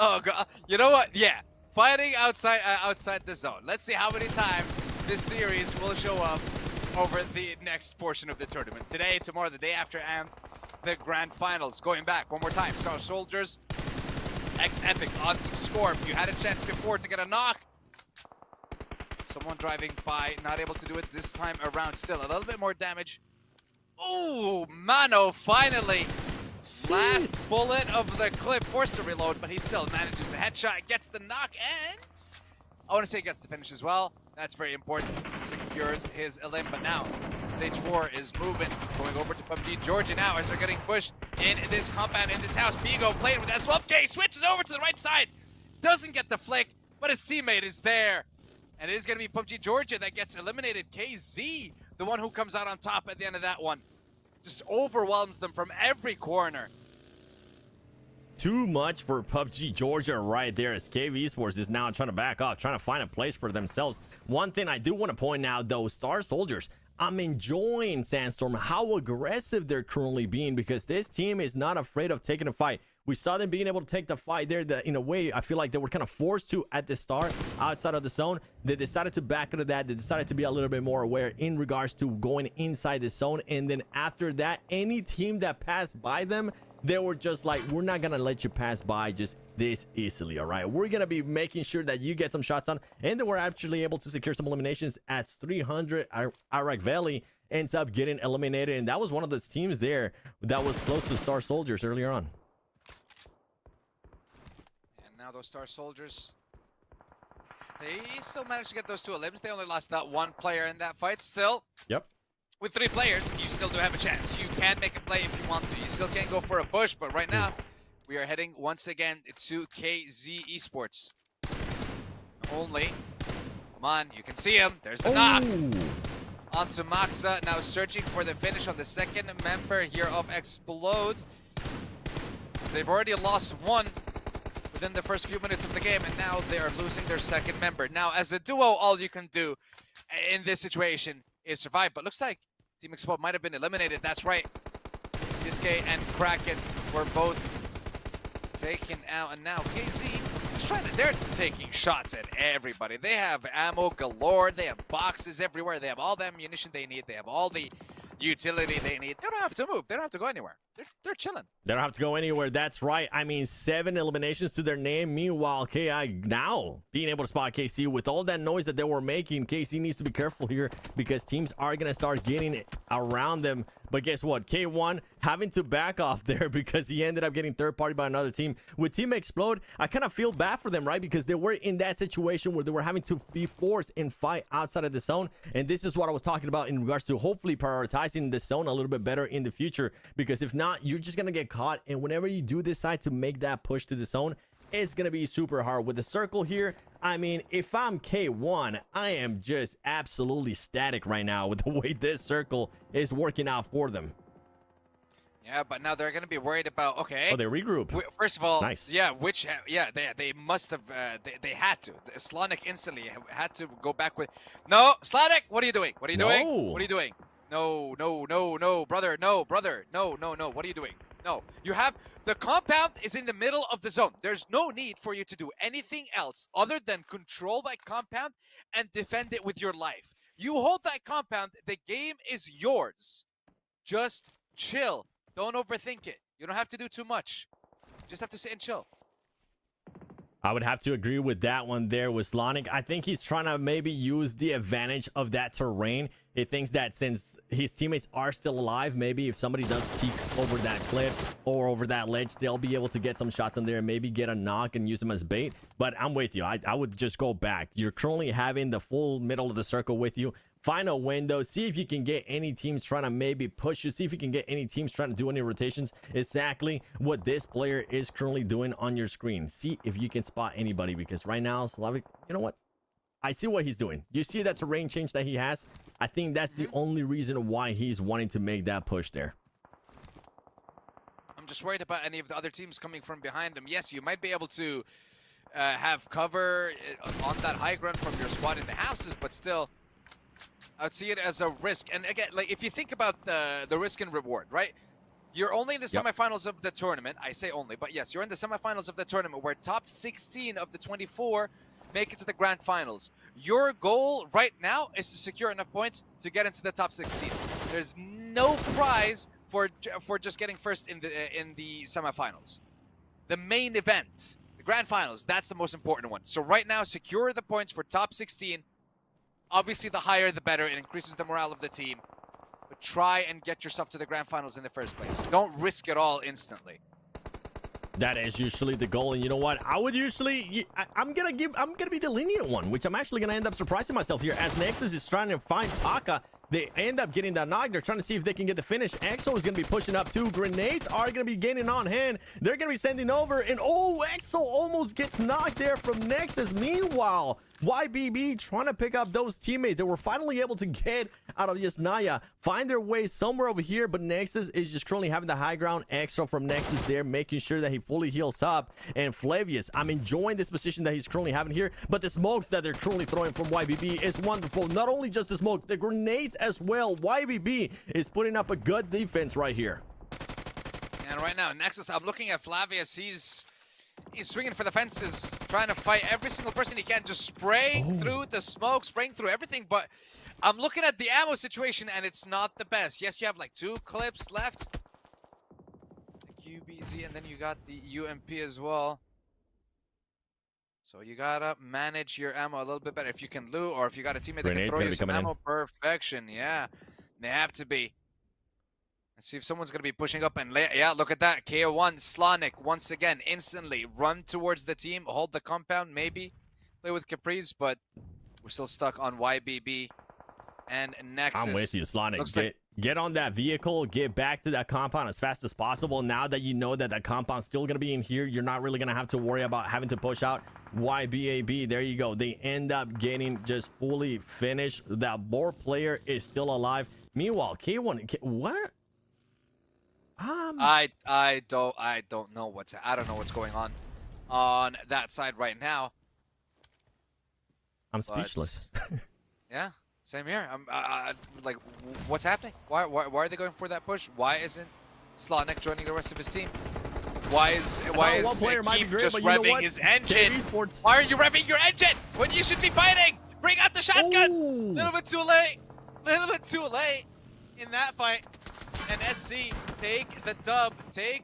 Oh god, you know what? Yeah, fighting outside the zone. Let's see how many times this series will show up over the next portion of the tournament. Today, tomorrow, the day after, and the grand finals. Going back one more time. Star Soldiers, X-Epic onto Scorp. You had a chance before to get a knock. Someone driving by, not able to do it this time around. Still a little bit more damage. Ooh, Mano finally. Last bullet of the clip, forced to reload, but he still manages the headshot, gets the knock, and I want to say gets the finish as well. That's very important. Secures his elim, but now stage 4 is moving, going over to PUBG Georgia now as they're getting pushed in this compound, in this house. Pigo playing with S12K, switches over to the right side, doesn't get the flick, but his teammate is there. And it is going to be PUBG Georgia that gets eliminated. KZ, the one who comes out on top at the end of that one. Just overwhelms them from every corner. Too much for PUBG Georgia right there, as KV Esports is now trying to back off, trying to find a place for themselves. One thing I do want to point out though, Star Soldiers, I'm enjoying Sandstorm, how aggressive they're currently being, because this team is not afraid of taking a fight. We saw them being able to take the fight there. In a way, I feel like they were kind of forced to at the start, outside of the zone. They decided to back out of that. They decided to be a little bit more aware in regards to going inside the zone. And then after that, any team that passed by them, they were just like, we're not going to let you pass by just this easily, all right? We're going to be making sure that you get some shots on. And then we're actually able to secure some eliminations as 300. Erangel ends up getting eliminated. And that was one of those teams there that was close to Star Soldiers earlier on. Now those Star Soldiers, they still managed to get those 2 elims. They only lost that 1 player in that fight. Still, yep. With 3 players, you still do have a chance. You can make a play if you want to. You still can't go for a push, but right now, we are heading once again to KZ Esports. Only, come on, you can see him. There's the knock. Onto Maxa, now searching for the finish on the second member here of Explode. They've already lost 1 within the first few minutes of the game, and now they are losing their second member. Now, as a duo, all you can do in this situation is survive, but looks like Team Explode might have been eliminated. That's right. Kiske and Kraken were both taken out, and now KZ is trying to, they're taking shots at everybody. They have ammo galore, they have boxes everywhere, they have all the ammunition they need, they have all the utility they need. They don't have to move, they don't have to go anywhere. they're chilling. They don't have to go anywhere. That's right. I mean, 7 eliminations to their name. Meanwhile, KI now being able to spot KC with all that noise that they were making. KC needs to be careful here because teams are going to start getting it around them. But guess what? K1 having to back off there because he ended up getting third party by another team. With Team Explode, I kind of feel bad for them, right? Because they were in that situation where they were having to be forced and fight outside of the zone. And this is what I was talking about in regards to hopefully prioritizing the zone a little bit better in the future. Because if not, you're just going to get caught. And whenever you do decide to make that push to the zone, it's going to be super hard. With the circle here, I mean, if I'm K1, I am just absolutely static right now with the way this circle is working out for them. Yeah, but now they're going to be worried about, okay. Oh, they regroup. First of all, nice. Yeah, they must have, they had to. Slanik instantly had to go back with, no, Slanik, what are you doing? What are you doing? What are you doing? No, brother, no, what are you doing? No, you have, the compound is in the middle of the zone. There's no need for you to do anything else other than control that compound and defend it with your life. You hold that compound, the game is yours. Just chill. Don't overthink it. You don't have to do too much. You just have to sit and chill. I would have to agree with that one there with Slanik. I think he's trying to maybe use the advantage of that terrain. He thinks that since his teammates are still alive, maybe if somebody does peek over that cliff or over that ledge, they'll be able to get some shots in there and maybe get a knock and use them as bait. But I'm with you. I would just go back. You're currently having the full middle of the circle with you. Find a window. See if you can get any teams trying to maybe push you. See if you can get any teams trying to do any rotations. Exactly what this player is currently doing on your screen. See if you can spot anybody, because right now, Slavic, you know what? I see what he's doing. You see that terrain change that he has? I think that's the only reason why he's wanting to make that push there. I'm just worried about any of the other teams coming from behind him. Yes, you might be able to have cover on that high ground from your spot in the houses, but still, I would see it as a risk. And again, like if you think about the risk and reward, right? You're only in the semifinals of the tournament. I say only, but yes, you're in the semifinals of the tournament where top 16 of the 24 make it to the grand finals. Your goal right now is to secure enough points to get into the top 16. There's no prize for just getting first in the semifinals. The main event, the grand finals, that's the most important one. So right now, secure the points for top 16. Obviously, the higher, the better. It increases the morale of the team. But try and get yourself to the grand finals in the first place. Don't risk it all instantly. That is usually the goal, and you know what? I would usually, I'm gonna be the lenient one, which I'm actually gonna end up surprising myself here as Nexus is trying to find Paka. They end up getting that knock. They're trying to see if they can get the finish. EXO is going to be pushing up too. Grenades are going to be getting on hand. They're going to be sending over. And oh, EXO almost gets knocked there from Nexus. Meanwhile, YBB trying to pick up those teammates. They were finally able to get out of Yasnaya, find their way somewhere over here. But Nexus is just currently having the high ground. EXO from Nexus there, making sure that he fully heals up. And Flavius, I'm enjoying this position that he's currently having here. But the smokes that they're currently throwing from YBB is wonderful. Not only just the smoke, the grenades as well. YBB is putting up a good defense right here. And right now, Nexus, I'm looking at Flavius. He's swinging for the fences, trying to fight every single person he can, just spraying through the smoke, spraying through everything. But I'm looking at the ammo situation, and it's not the best. Yes, you have like 2 clips left. The QBZ, and then you got the UMP as well. So you gotta manage your ammo a little bit better. If you can loot, or if you got a teammate that can throw you some ammo, perfection. Yeah, they have to be. Let's see if someone's gonna be pushing up and yeah, look at that. KO1 Slanik once again instantly run towards the team, hold the compound, maybe play with Caprice, but we're still stuck on YBB and Nexus. I'm with you, Slanik. Get on that vehicle, get back to that compound as fast as possible. Now that you know that that compound's still going to be in here, you're not really going to have to worry about having to push out YBAB. There you go. They end up getting just fully finished. That board player is still alive. Meanwhile, K1, what? I don't know what's going on that side right now. I'm speechless. Yeah. Same here. I'm like, what's happening? Why are they going for that push? Why isn't Slanik joining the rest of his team? Why is Keep just revving his engine? Why are you revving your engine when you should be fighting? Bring out the shotgun! A little bit too late. In that fight. And SC take the dub, take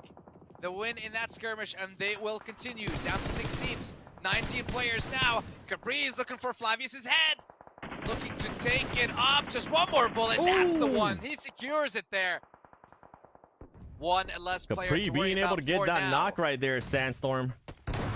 the win in that skirmish, and they will continue down to 6 teams. 19 players now. Capri is looking for Flavius's head. Looking to take it off. Just one more bullet. That's the one. He secures it there. One less player Capri to worry being able about to get for that now. knock right there, Sandstorm.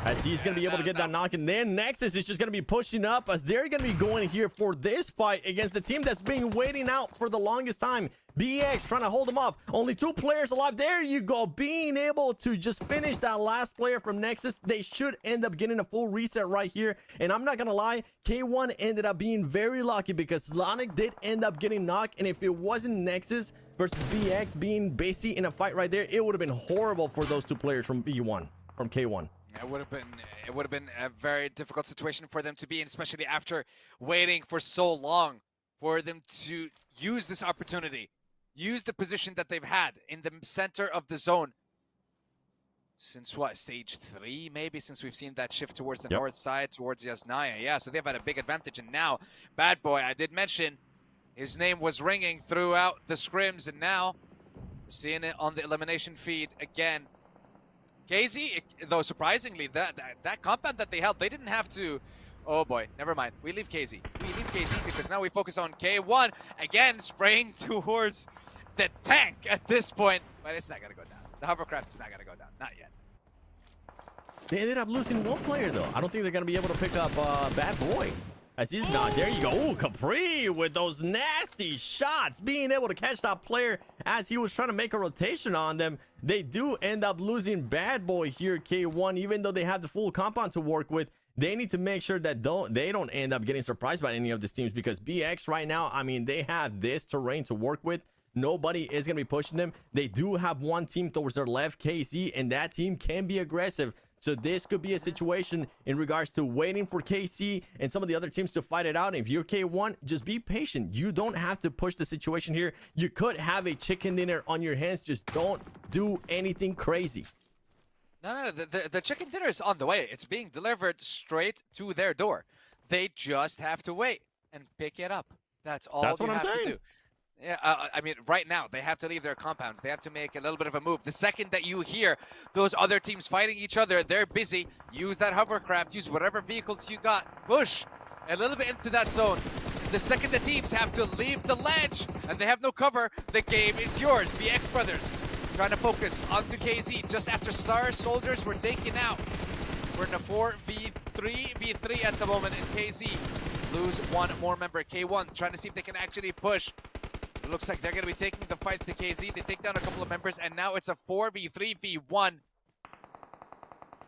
As he's going to be able to get that knock. And then Nexus is just going to be pushing up as they're going to be going here for this fight against the team that's been waiting out for the longest time. BX trying to hold them off. Only 2 players alive. There you go. Being able to just finish that last player from Nexus. They should end up getting a full reset right here. And I'm not going to lie. K1 ended up being very lucky because Sonic did end up getting knocked. And if it wasn't Nexus versus BX being basically in a fight right there, it would have been horrible for those 2 players from B1, from K1. It would have been a very difficult situation for them to be in, especially after waiting for so long for them to use this opportunity, use the position that they've had in the center of the zone. Since what, stage 3 maybe, since we've seen that shift towards the north side, towards Yasnaya. Yeah, so they've had a big advantage. And now, Bad Boy, I did mention, his name was ringing throughout the scrims, and now we're seeing it on the elimination feed again. KZ, though surprisingly, that compound that they held, they didn't have to. Oh boy, never mind. We leave KZ. We leave KZ because now we focus on K1. Again, spraying towards the tank at this point. But it's not going to go down. The hovercraft is not going to go down. Not yet. They ended up losing 1 player, though. I don't think they're going to be able to pick up Bad Boy. As he's not. There you go. Ooh, Capri with those nasty shots. Being able to catch that player as he was trying to make a rotation on them. They do end up losing Bad Boy here, K1. Even though they have the full compound to work with, they need to make sure that they don't end up getting surprised by any of these teams. Because BX right now, I mean, they have this terrain to work with. Nobody is going to be pushing them. They do have 1 team towards their left, KC, and that team can be aggressive. So this could be a situation in regards to waiting for KC and some of the other teams to fight it out. And if you're K1, just be patient. You don't have to push the situation here. You could have a chicken dinner on your hands. Just don't do anything crazy. No. The chicken dinner is on the way. It's being delivered straight to their door. They just have to wait and pick it up. That's all you have to do. Yeah, I mean, right now, they have to leave their compounds. They have to make a little bit of a move. The second that you hear those other teams fighting each other, they're busy. Use that hovercraft. Use whatever vehicles you got. Push a little bit into that zone. The second the teams have to leave the ledge and they have no cover, the game is yours. BX Brothers trying to focus onto KZ just after Star Soldiers were taken out. We're in a 4v3 at the moment, and KZ lose 1 more member. K1 trying to see if they can actually push. It looks like they're going to be taking the fight to KZ. They take down a couple of members, and now it's a 4v3v1.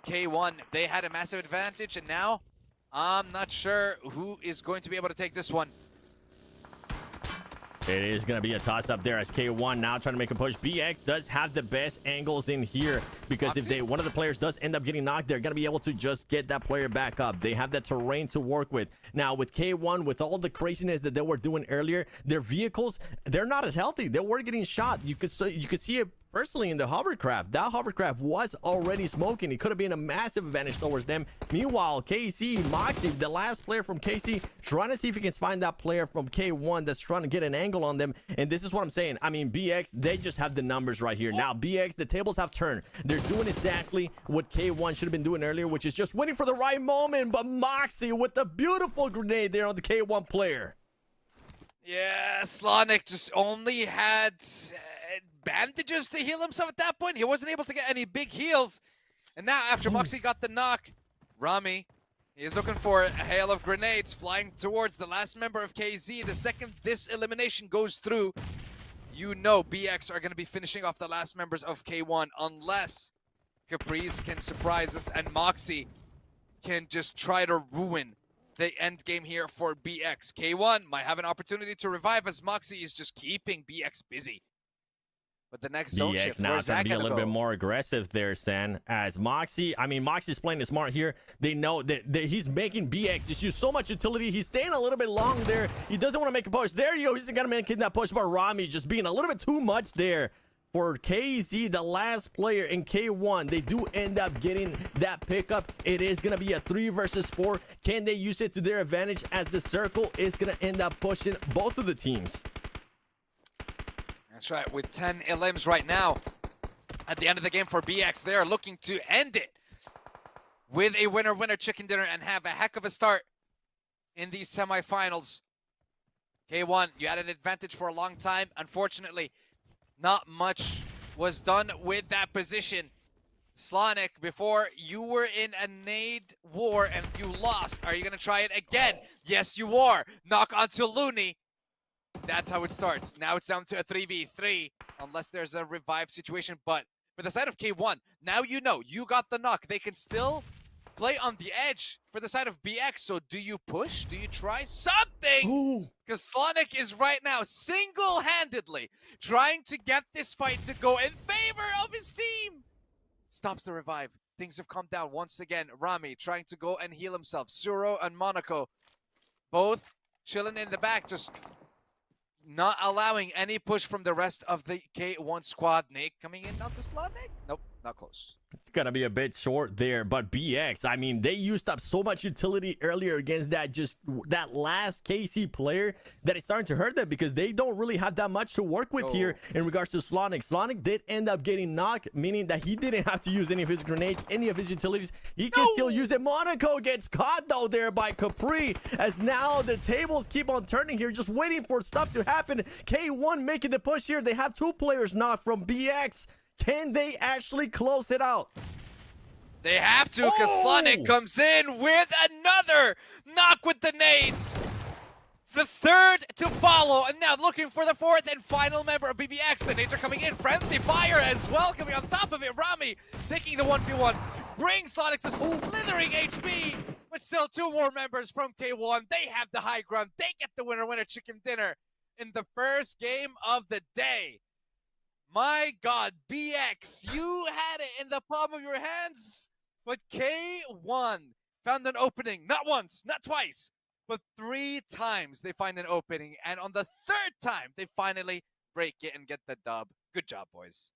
K1, they had a massive advantage, and now I'm not sure who is going to be able to take this one. It is going to be a toss-up there as K1 now trying to make a push. BX does have the best angles in here because if one of the players does end up getting knocked, they're going to be able to just get that player back up. They have that terrain to work with. Now, with K1, with all the craziness that they were doing earlier, their vehicles, they're not as healthy. They were getting shot. You could see it personally in the hovercraft. That hovercraft was already smoking. It could have been a massive advantage towards them. Meanwhile, KC, Moxie, the last player from KC, trying to see if he can find that player from K1 that's trying to get an angle on them. And this is what I'm saying. I mean, BX, they just have the numbers right here. Now, BX, the tables have turned. They're doing exactly what K1 should have been doing earlier, which is just waiting for the right moment. But Moxie with the beautiful grenade there on the K1 player. Yeah, Slonic just only had bandages to heal himself at that point. He wasn't able to get any big heals. And now after Moxie got the knock, Rami is looking for a hail of grenades flying towards the last member of KZ. The second this elimination goes through, you know BX are going to be finishing off the last members of K1 unless Caprice can surprise us and Moxie can just try to ruin the end game here for BX. K1 might have an opportunity to revive as Moxie is just keeping BX busy. But the next zone shift, now where's trying that to be a gonna little go? bit more aggressive there, San. As Moxie, I mean, Moxie's playing it smart here. They know that he's making BX just use so much utility. He's staying a little bit long there. He doesn't want to make a push. There you go. He's gonna make that push, but Rami just being a little bit too much there. For KZ, the last player in K1, they do end up getting that pickup. It is going to be a 3 versus 4. Can they use it to their advantage as the circle is going to end up pushing both of the teams? That's right, with 10 elims right now. At the end of the game for BX, they are looking to end it with a winner-winner chicken dinner and have a heck of a start in these semifinals. K1, you had an advantage for a long time. Unfortunately, not much was done with that position. Slonic, before you were in a nade war and you lost. Are you going to try it again? Yes, you are. Knock onto Looney. That's how it starts. Now it's down to a 3v3, unless there's a revive situation. But for the side of K1, now you know. You got the knock. They can still play on the edge for the side of BX. So do you push? Do you try something? Because Slonic is right now single-handedly trying to get this fight to go in favor of his team. Stops the revive. Things have calmed down once again. Rami trying to go and heal himself. Suro and Monaco both chilling in the back, just not allowing any push from the rest of the K1 squad. Nick coming in onto Slonic? Nope, not close. It's gonna be a bit short there, but BX, I mean, they used up so much utility earlier against that last KC player that it's starting to hurt them because they don't really have that much to work with here in regards to Slonic. Slonic did end up getting knocked, meaning that he didn't have to use any of his grenades, any of his utilities. He can still use it. Monaco gets caught though there by Capri, as now the tables keep on turning here, just waiting for stuff to happen. K1 making the push here. They have 2 players knocked from BX. Can they actually close it out? They have to, because Slonic comes in with another knock with the nades. The third to follow, and now looking for the 4th and final member of BBX. The nades are coming in. Friendly fire as well coming on top of it. Rami taking the 1v1. Brings Slonic to slithering HP. But still 2 more members from K1. They have the high ground. They get the winner-winner chicken dinner in the first game of the day. My God, BX, you had it in the palm of your hands, but K1 found an opening, not once, not twice, but 3 times they find an opening, and on the 3rd time, they finally break it and get the dub. Good job, boys.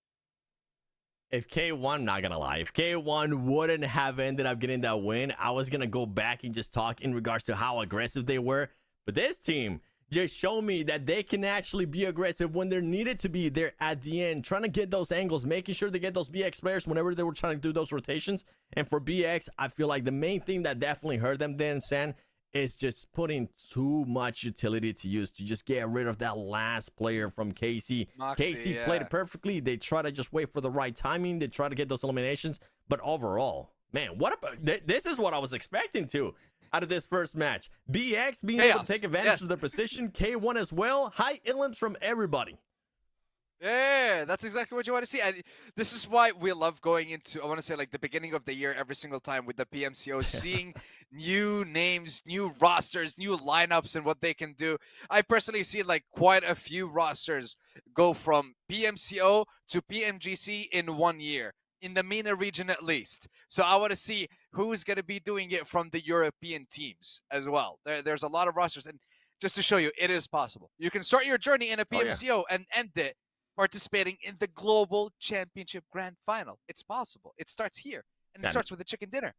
If K1, not gonna lie, if K1 wouldn't have ended up getting that win, I was gonna go back and just talk in regards to how aggressive they were, but this team just show me that they can actually be aggressive when they're needed to be there at the end, trying to get those angles, making sure they get those BX players whenever they were trying to do those rotations. And for BX, I feel like the main thing that definitely hurt them then, San, is just putting too much utility to use to just get rid of that last player from KC. KC played it perfectly. They try to just wait for the right timing. They try to get those eliminations. But overall, man, what about this is what I was expecting to out of this first match. BX being able to take advantage of the position. K1 as well. High elims from everybody. Yeah, that's exactly what you want to see. And this is why we love going into, I want to say, like the beginning of the year every single time with the PMCO, seeing new names, new rosters, new lineups, and what they can do. I personally see like quite a few rosters go from PMCO to PMGC in 1 year, in the MENA region at least. So I want to see who's going to be doing it from the European teams as well. There's a lot of rosters, and just to show you, it is possible. You can start your journey in a PMCO and end it participating in the Global Championship Grand Final. It's possible. It starts here, and it starts with a chicken dinner.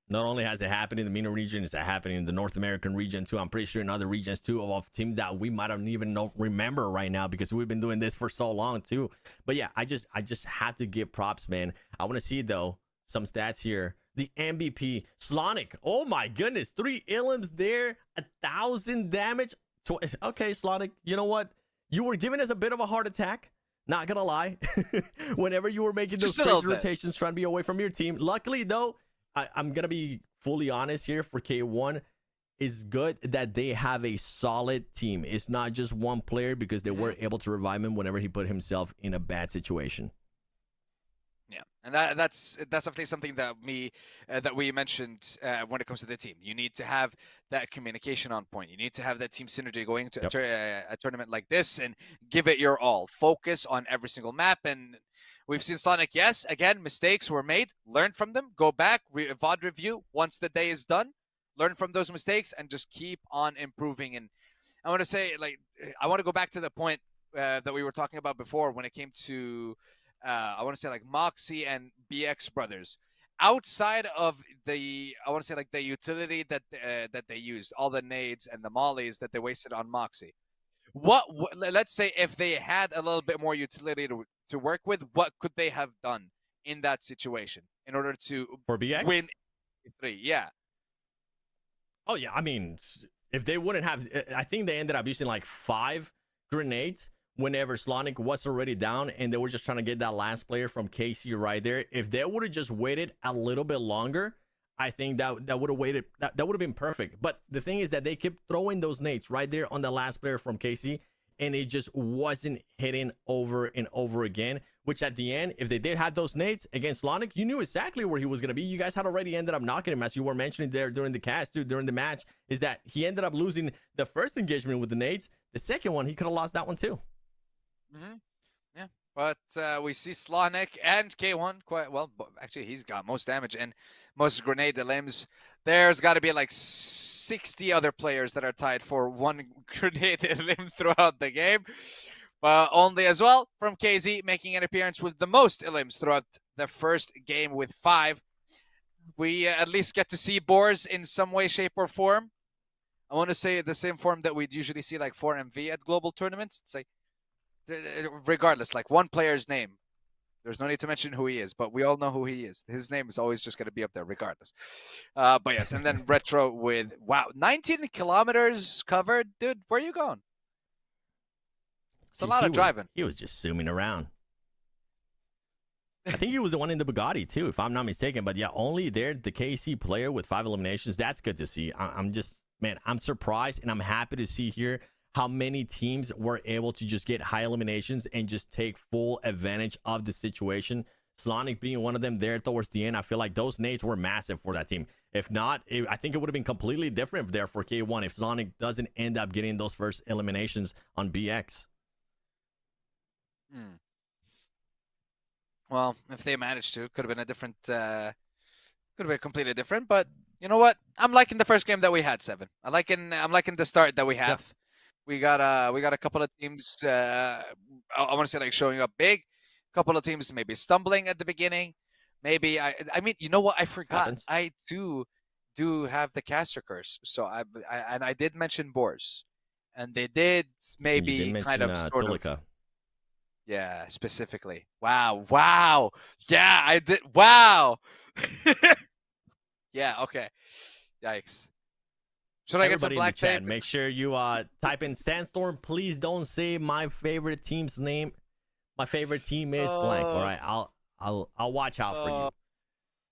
Not only has it happened in the MENA region, it's happening in the North American region too. I'm pretty sure in other regions too, of teams that we might not even remember right now because we've been doing this for so long too. But yeah, I just have to give props, man. I want to see though some stats here. The MVP Slonic. Oh my goodness, 3 elims there, 1,000 damage. Okay, Slonic, you know what? You were giving us a bit of a heart attack. Not gonna lie. Whenever you were making those crazy rotations, trying to be away from your team. Luckily though, I'm gonna be fully honest here for K1. It's good that they have a solid team. It's not just one player, because they were able to revive him whenever he put himself in a bad situation. Yeah, and that's definitely something that we mentioned when it comes to the team. You need to have that communication on point. You need to have that team synergy going to a tournament like this and give it your all. Focus on every single map. And we've seen Sonic, yes, again, mistakes were made. Learn from them. Go back, VOD review once the day is done. Learn from those mistakes and just keep on improving. And I want to say, like, I want to go back to the point that we were talking about before when it came to I want to say like Moxie and BX brothers. Outside of the, I want to say like the utility that they used, all the nades and the mollies that they wasted on Moxie. let's say if they had a little bit more utility to work with, what could they have done in that situation in order to For BX? win 3? Yeah. Oh, yeah. I mean, if they wouldn't have, I think they ended up using like 5 grenades whenever Slonic was already down, and they were just trying to get that last player from KC right there. If they would have just waited a little bit longer, I think that would have waited. That would have been perfect. But the thing is that they kept throwing those nades right there on the last player from KC, and it just wasn't hitting over and over again. Which at the end, if they did have those nades against Slonic, you knew exactly where he was gonna be. You guys had already ended up knocking him, as you were mentioning there during the cast, during the match. Is that he ended up losing the first engagement with the nades. The second one, he could have lost that one too. Mm-hmm. Yeah, but we see Slonic and K1 quite well. Actually, he's got most damage and most grenade limbs. There's got to be like 60 other players that are tied for 1 grenade limb throughout the game. But only as well from KZ making an appearance with the most limbs throughout the first game with 5. We at least get to see Boars in some way, shape, or form. I want to say the same form that we'd usually see like 4MV at global tournaments. It's like, regardless, like one player's name. There's no need to mention who he is, but we all know who he is. His name is always just going to be up there regardless. But yes, and then Retro with, wow, 19 kilometers covered. Dude, where are you going? It's a lot of driving. He was just zooming around. I think he was the one in the Bugatti too, if I'm not mistaken. But yeah, only there, the KC player with 5 eliminations. That's good to see. I'm just, man, I'm surprised, and I'm happy to see here how many teams were able to just get high eliminations and just take full advantage of the situation. Slonic being one of them there towards the end. I feel like those nades were massive for that team. If not, I think it would have been completely different there for K1 if Slonic doesn't end up getting those first eliminations on BX. Well, if they managed to, could have been a different, could have been completely different. But you know what? I'm liking the first game that we had, 7. I'm liking the start that we have. Yep. We got a couple of teams. I want to say like showing up big. A couple of teams maybe stumbling at the beginning. Maybe I mean, you know what? I forgot. Happens. I too do have the caster curse. So I did mention Boars, and they did maybe kind of sort of. Yeah, specifically. Wow. Yeah, I did. Wow. Yeah, okay. Yikes. Should I get some black tape? Make sure you type in Sandstorm. Please don't say my favorite team's name. My favorite team is blank. All right, I'll watch out for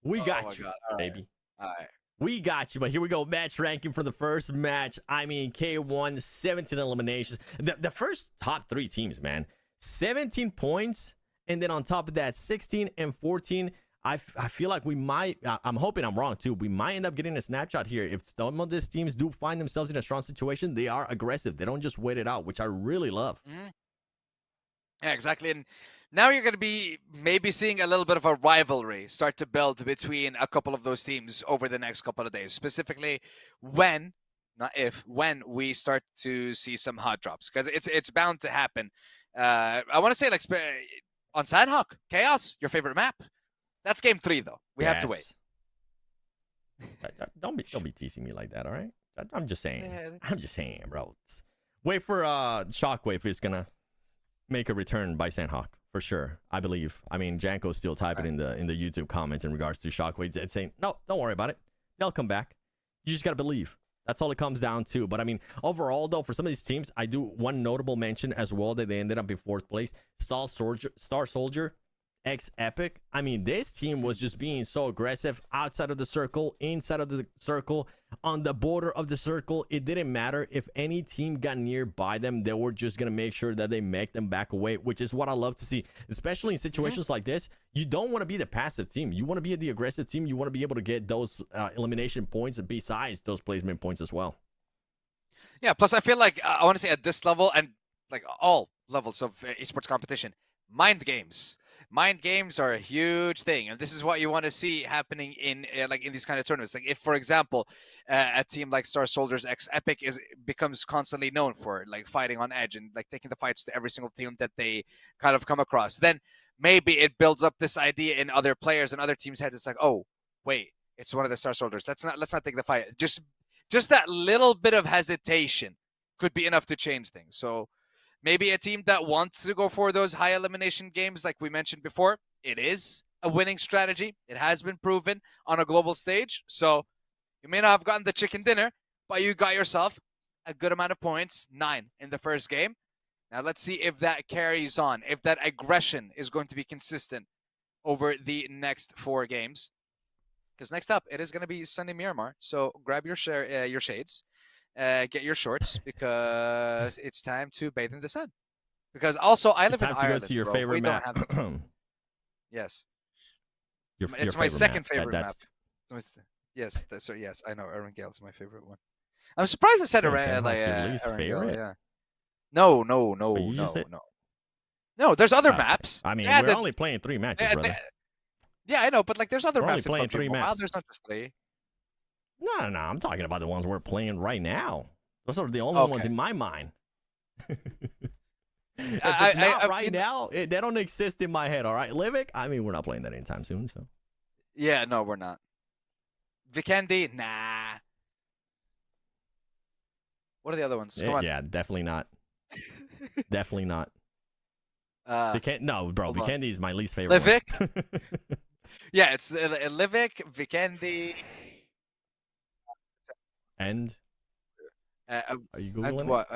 you. We got you, baby. All right. We got you, but here we go. Match ranking for the first match. I mean, K1, 17 eliminations. The first top 3 teams, man. 17 points, and then on top of that, 16 and 14. I feel like we might, I'm hoping I'm wrong too, we might end up getting a snapshot here. If some of these teams do find themselves in a strong situation, they are aggressive. They don't just wait it out, which I really love. Yeah, exactly. And now you're going to be maybe seeing a little bit of a rivalry start to build between a couple of those teams over the next couple of days, specifically when, not if, when we start to see some hot drops, because it's bound to happen. I want to say like on Sanhok, Chaos, your favorite map. That's game 3 though. We have to wait. Don't be teasing me like that, all right? I'm just saying. I'm just saying, bro. Wait for Shockwave is gonna make a return by Sanhok for sure. I believe. I mean, Janko's still typing in the YouTube comments in regards to Shockwave and saying, no, don't worry about it. They'll come back. You just gotta believe. That's all it comes down to. But I mean, overall, though, for some of these teams, I do one notable mention as well that they ended up in 4th place. Star Soldier, X Epic. I mean, this team was just being so aggressive outside of the circle, inside of the circle, on the border of the circle. It didn't matter if any team got nearby them. They were just going to make sure that they make them back away, which is what I love to see, especially in situations like this. You don't want to be the passive team. You want to be the aggressive team. You want to be able to get those elimination points besides those placement points as well. Yeah, plus I feel like I want to say at this level and like all levels of esports competition, mind games are a huge thing, and this is what you want to see happening in like in these kind of tournaments. Like if, for example, a team like Star Soldiers X Epic becomes constantly known for like fighting on edge and like taking the fights to every single team that they kind of come across, then maybe it builds up this idea in other players and other teams' heads. It's like, oh wait, it's one of the Star Soldiers. Let's not take the fight. Just that little bit of hesitation could be enough to change things. So maybe a team that wants to go for those high elimination games, like we mentioned before, it is a winning strategy. It has been proven on a global stage. So you may not have gotten the chicken dinner, but you got yourself a good amount of points, 9 in the first game. Now let's see if that carries on, if that aggression is going to be consistent over the next 4 games. Because next up, it is going to be sunny Miramar. So grab your shades, get your shorts, because it's time to bathe in the sun. Because also, I live in Ireland. Go to your bro. favorite we map. Don't have the yes. It's my second favorite map. Yes, yes, I know. Erangel is my favorite one. I'm surprised I said Erangel. Favorite? Yeah. No. No, there's other maps. I mean, yeah, we're only playing 3 matches, brother. Yeah, I know, but like, there's other we're maps only in playing 3 PUBG Mobile. maps. There's not just 3. No. I'm talking about the ones we're playing right now. Those are the only ones in my mind. Now, they don't exist in my head. All right, Livik. I mean, we're not playing that anytime soon. So. Yeah, no, we're not. Vikendi, nah. What are the other ones? Come on. Yeah, definitely not. Definitely not. No, bro. Hold on. Vikendi is my least favorite. Livik. Yeah, it's Livik, Vikendi. And are you googling and what?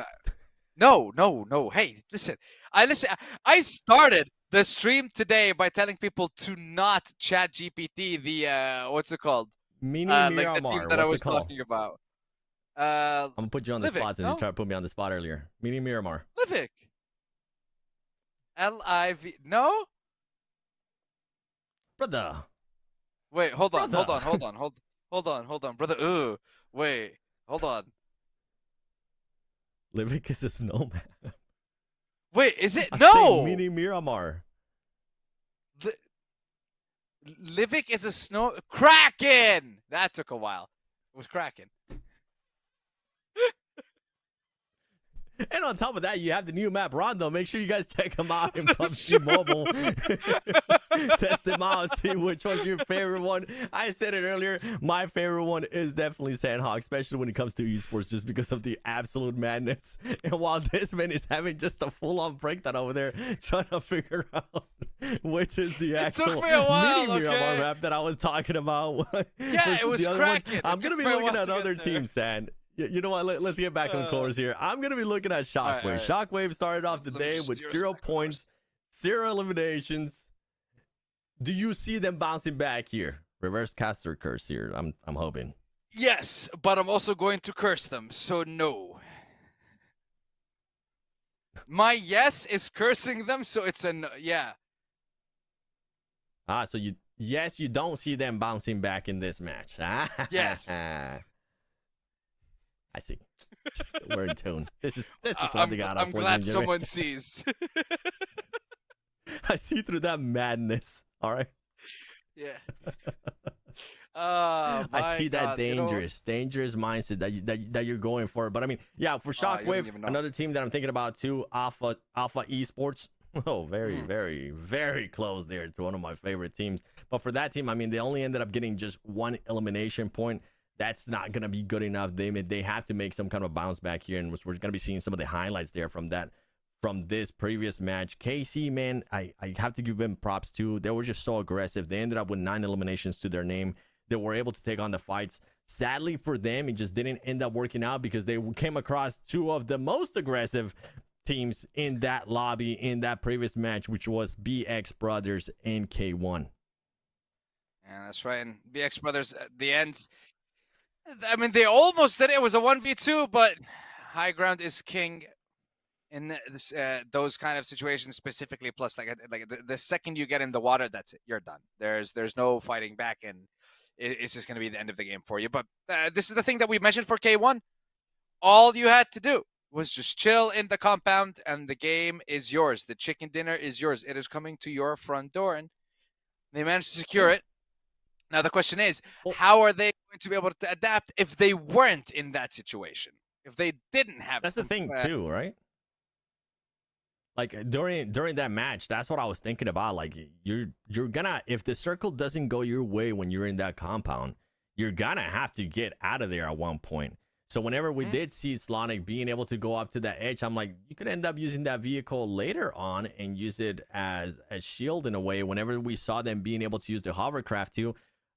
No. Hey, listen. I started the stream today by telling people to not chat GPT the what's it called? Mini like Miramar. the team that I was talking about. I'm gonna put you on the Livik, spot since you tried to put me on the spot earlier. Mini Miramar. Livik. L-I-V. No. Brother. Wait, hold on, brother. Ooh, wait, hold on. Livik is a snowman. Wait, is it? No. Mini Miramar. Livik is a snow Kraken. That took a while. It was Kraken. And on top of that, you have the new map Rondo. Make sure you guys check them out in PUBG Mobile. Test them out, see which one's your favorite one. I said it earlier. My favorite one is definitely Sanhok, especially when it comes to esports, just because of the absolute madness. And while this man is having just a full-on breakdown over there, trying to figure out which is the actual mini Miramar map that I was talking about. Yeah, it was Kraken. I'm going to be looking at other teams, San. You know what? Let's get back on course here. I'm going to be looking at Shockwave. Right. Shockwave started off the day with 0 points, 0 eliminations. Do you see them bouncing back here? Reverse caster curse here. I'm hoping. Yes, but I'm also going to curse them, so no. My yes is cursing them, so it's a no. Yeah. So you don't see them bouncing back in this match. Yes. I see. We're in tune. This is what they got us. I'm glad someone sees. I see through that madness. All right. Yeah. I see that dangerous mindset that you're going for. But I mean, yeah, for Shockwave, another team that I'm thinking about too, Alpha Esports. Oh, very, very, very close there to one of my favorite teams. But for that team, I mean, they only ended up getting just 1 elimination point. That's not going to be good enough. They have to make some kind of bounce back here, and we're going to be seeing some of the highlights there from this previous match. KC, man, I have to give them props too. They were just so aggressive. They ended up with 9 eliminations to their name. They were able to take on the fights. Sadly for them, it just didn't end up working out because they came across 2 of the most aggressive teams in that lobby in that previous match, which was BX Brothers and K1. Yeah, that's right. And BX Brothers at the end, I mean, they almost did it. It was a 1v2, but high ground is king in this, those kind of situations specifically. Plus, like the second you get in the water, that's it. You're done. There's no fighting back, and it's just going to be the end of the game for you. But this is the thing that we mentioned for K1. All you had to do was just chill in the compound, and the game is yours. The chicken dinner is yours. It is coming to your front door, and they managed to secure it. Now, the question is, how are they going to be able to adapt if they weren't in that situation? If they didn't have... That's the thing, too, right? Like, during that match, that's what I was thinking about. Like, you're gonna... If the circle doesn't go your way when you're in that compound, you're gonna have to get out of there at one point. So whenever we did see Slonic being able to go up to that edge, I'm like, you could end up using that vehicle later on and use it as a shield in a way. Whenever we saw them being able to use the hovercraft too,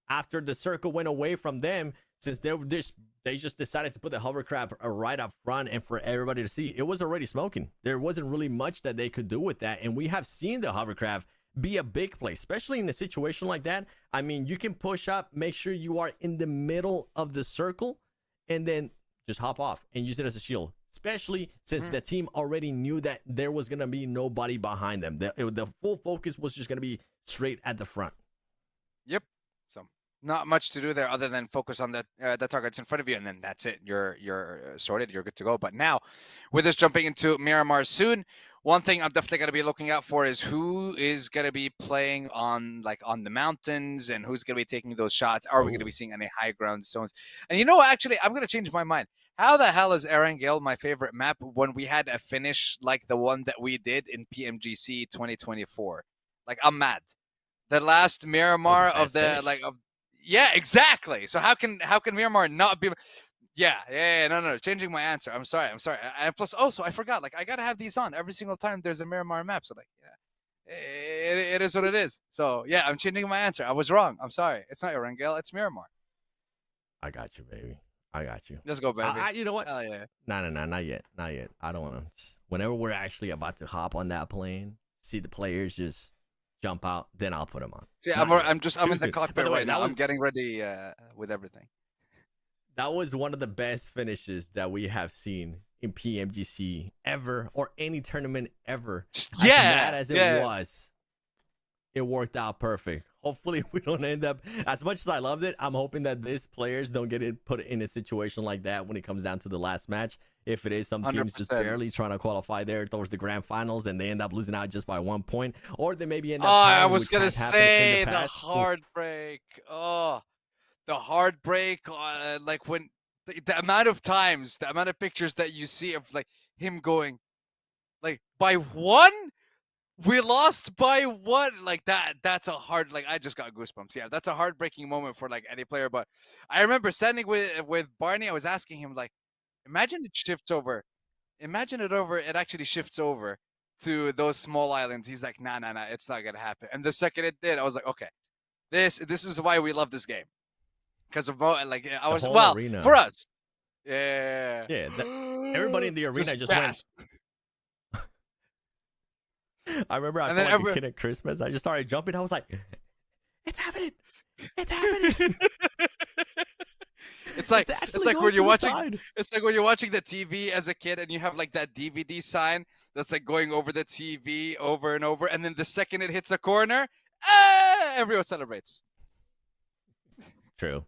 after the circle went away from them, since they just decided to put the hovercraft right up front and for everybody to see, it was already smoking. There wasn't really much that they could do with that. And we have seen the hovercraft be a big play, especially in a situation like that. I mean, you can push up, make sure you are in the middle of the circle, and then just hop off and use it as a shield, especially since the team already knew that there was going to be nobody behind them. The full focus was just going to be straight at the front. Yep. So not much to do there other than focus on the targets in front of you, and then that's it. You're sorted. You're good to go. But now, with us jumping into Miramar soon, one thing I'm definitely going to be looking out for is who is going to be playing on the mountains and who's going to be taking those shots. Are we going to be seeing any high ground zones? And you know what? Actually, I'm going to change my mind. How the hell is Erangel my favorite map when we had a finish like the one that we did in PMGC 2024? Like, I'm mad. The last Miramar of the yeah, exactly. So how can Miramar not be? Yeah, no, changing my answer. I'm sorry. And plus, also, I forgot. Like, I gotta have these on every single time there's a Miramar map. So, like, yeah, it is what it is. So, yeah, I'm changing my answer. I was wrong. I'm sorry. It's not Erangel. It's Miramar. I got you, baby. I got you. Let's go, baby. You know what? Hell yeah. No, not yet. I don't want to. Whenever we're actually about to hop on that plane, see the players just jump out, then I'll put them on. Yeah, I'm in the cockpit right now. I'm getting ready with everything. That was one of the best finishes that we have seen in PMGC ever, or any tournament ever. As bad as it was, it worked out perfect. Hopefully, we don't end up, as much as I loved it, I'm hoping that these players don't get put in a situation like that when it comes down to the last match. If it is some teams 100%. Just barely trying to qualify there towards the grand finals and they end up losing out just by 1 point, or they maybe end up I was going to say the heartbreak. The heartbreak, like when the amount of times, the amount of pictures that you see of like him going, like, by 1, we lost by 1, like that's a hard, like, I just got goosebumps. Yeah, that's a heartbreaking moment for like any player. But I remember standing with Barney, I was asking him, like, imagine it shifts over. Imagine it actually shifts over to those small islands. He's like, nah, it's not gonna happen. And the second it did, I was like, okay, this is why we love this game. Because of like I was arena. For us, yeah. Everybody in the arena just went. I remember I felt like a kid at Christmas. I just started jumping. I was like, "It's happening! It's happening!" It's like when you're watching. It's like when you're watching the TV as a kid, and you have like that DVD sign that's like going over the TV over and over, and then the second it hits a corner, everyone celebrates. True.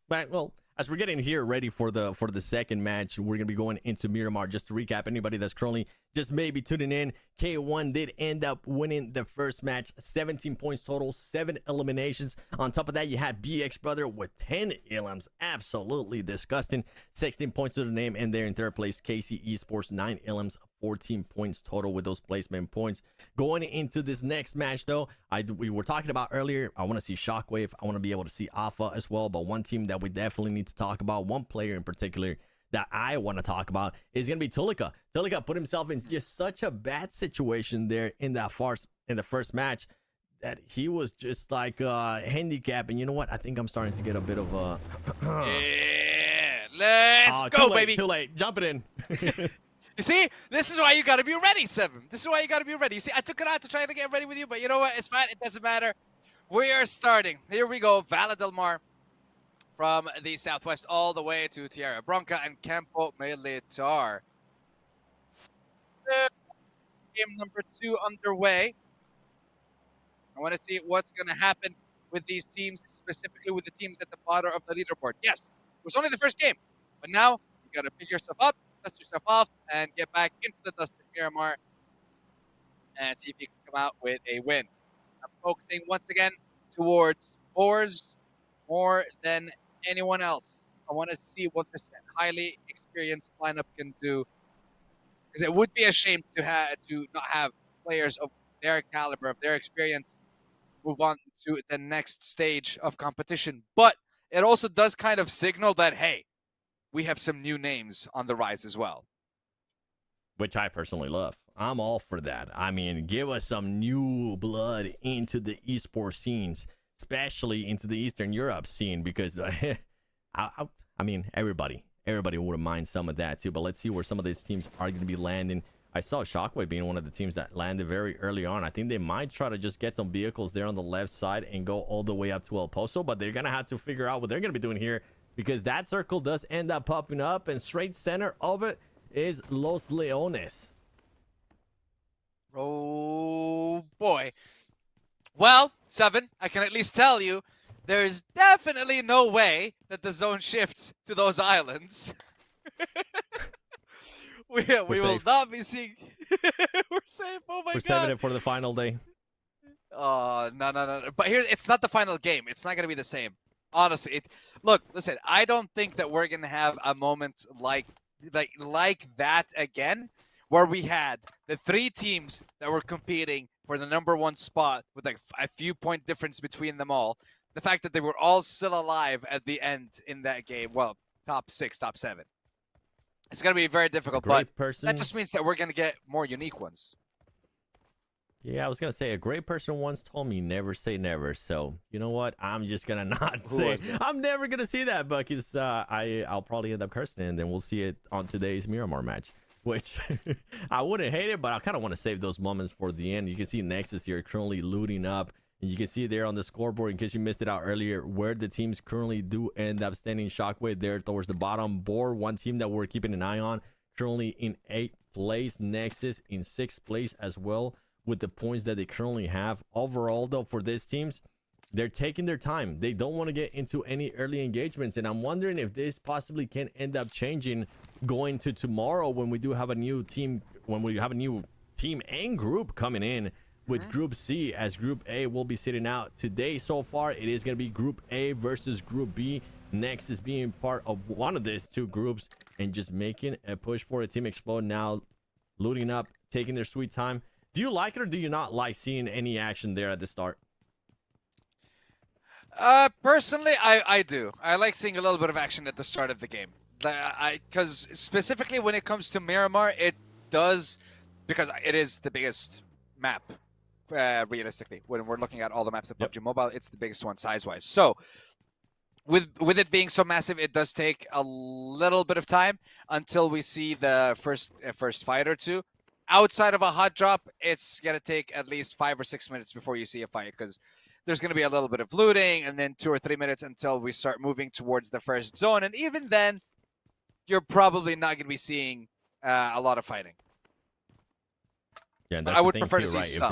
But, well, as we're getting here ready for the second match, we're going to be going into Miramar. Just to recap, anybody that's currently just maybe tuning in, K1 did end up winning the first match, 17 points total, 7 eliminations. On top of that, you had BX Brother with 10 elims. Absolutely disgusting. 16 points to the name, and there in third place, KC Esports, 9 elims, 14 points total with those placement points. Going into this next match, though, we were talking about earlier, I want to see Shockwave. I want to be able to see Alpha as well. But one team that we definitely need to talk about, one player in particular that I want to talk about, is going to be Tulika. Tulika put himself in just such a bad situation there in the first match that he was just like handicapped. And you know what? I think I'm starting to get a bit of a... Let's go, baby. Too late. Jump it in. You see, this is why you got to be ready, Seven. This is why you got to be ready. You see, I took it out to try to get ready with you, but you know what? It's fine. It doesn't matter. We are starting. Here we go. Valle del Mar from the southwest all the way to Tierra Bronca and Campo Militar. Game number 2 underway. I want to see what's going to happen with these teams, specifically with the teams at the bottom of the leaderboard. Yes, it was only the first game, but now you got to pick yourself up, dust yourself off, and get back into the dust of Miramar and see if you can come out with a win. I'm focusing once again towards Boars more than anyone else. I want to see what this highly experienced lineup can do, because it would be a shame to not have players of their caliber, of their experience, move on to the next stage of competition. But it also does kind of signal that, hey, we have some new names on the rise as well. Which I personally love. I'm all for that. I mean, give us some new blood into the esports scenes, especially into the Eastern Europe scene, because I mean, everybody wouldn't mind some of that too. But let's see where some of these teams are going to be landing. I saw Shockwave being one of the teams that landed very early on. I think they might try to just get some vehicles there on the left side and go all the way up to El Pozo, but they're going to have to figure out what they're going to be doing here, because that circle does end up popping up, and straight center of it is Los Leones. Oh boy. Well, Seven, I can at least tell you there's definitely no way that the zone shifts to those islands. we will not be seeing. We're safe. Oh my god. We're saving it for the final day. Oh no. But here, it's not the final game. It's not gonna be the same. Honestly, look, listen. I don't think that we're gonna have a moment like that again, where we had the 3 teams that were competing for the #1 spot with like a few point difference between them all. The fact that they were all still alive at the end in that game. Well, top 6, top 7. It's going to be very difficult, but that just means that we're going to get more unique ones. Yeah, I was going to say, a great person once told me never say never. So, you know what? I'm just going to not say it. I'm never going to see that, because I'll probably end up cursing, and then we'll see it on today's Miramar match, which I wouldn't hate it, but I kind of want to save those moments for the end. You can see Nexus here currently looting up, and you can see there on the scoreboard, in case you missed it out earlier, where the teams currently do end up standing. Shockwave there towards the bottom. Boar, one team that we're keeping an eye on, currently in 8th place. Nexus in 6th place as well, with the points that they currently have. Overall, though, for these teams, they're taking their time. They don't want to get into any early engagements, and I'm wondering if this possibly can end up changing going to tomorrow, when we do have a new team, and group coming in with Group C, as Group A will be sitting out today. So far, it is going to be Group A versus Group B. Nexus being part of one of these 2 groups and just making a push for it. Team Explode now looting up, taking their sweet time. Do you like it, or do you not like seeing any action there at the start? Personally, I do. I like seeing a little bit of action at the start of the game. Because specifically when it comes to Miramar, it does, because it is the biggest map, realistically. When we're looking at all the maps of PUBG Mobile, it's the biggest one size-wise. So, with it being so massive, it does take a little bit of time until we see the first fight or 2. Outside of a hot drop, it's going to take at least 5 or 6 minutes before you see a fight, because there's going to be a little bit of looting, and then 2 or 3 minutes until we start moving towards the first zone. And even then, you're probably not going to be seeing a lot of fighting. Yeah, that's I would the thing prefer too, to see right? some.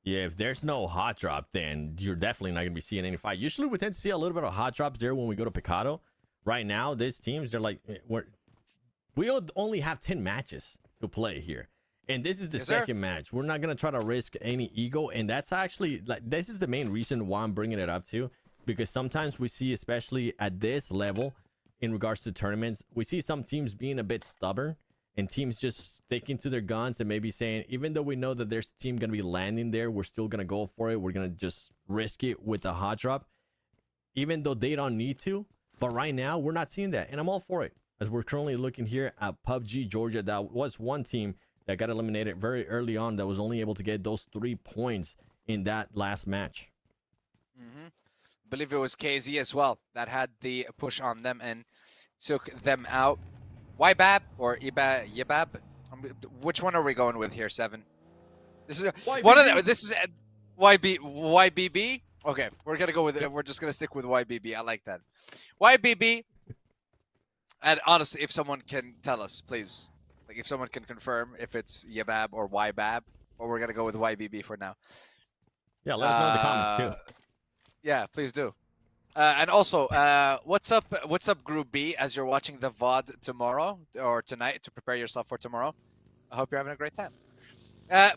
If there's no hot drop, then you're definitely not going to be seeing any fight. Usually we tend to see a little bit of hot drops there when we go to Picado. Right now, these teams, they're like, we only have 10 matches to play here. And this is the second match. We're not going to try to risk any ego. And that's actually, like, this is the main reason why I'm bringing it up too. Because sometimes we see, especially at this level, in regards to tournaments, we see some teams being a bit stubborn, and teams just sticking to their guns and maybe saying, even though we know that there's a team going to be landing there, we're still going to go for it. We're going to just risk it with a hot drop, even though they don't need to. But right now, we're not seeing that. And I'm all for it, as we're currently looking here at PUBG Georgia. That was one team that got eliminated very early on, that was only able to get those 3 points in that last match. I believe it was KZ as well that had the push on them and took them out. YBAB or Yabab? Which one are we going with here, Seven? This is one of the. This is YBB. Okay, we're gonna go with it. We're just gonna stick with YBB. I like that. YBB. And honestly, if someone can tell us, please, like if someone can confirm if it's Yabab or YBAB, or we're gonna go with YBB for now. Yeah, let us know in the comments too. Yeah, please do. And also, what's up, Group B, as you're watching the VOD tomorrow or tonight to prepare yourself for tomorrow. I hope you're having a great time.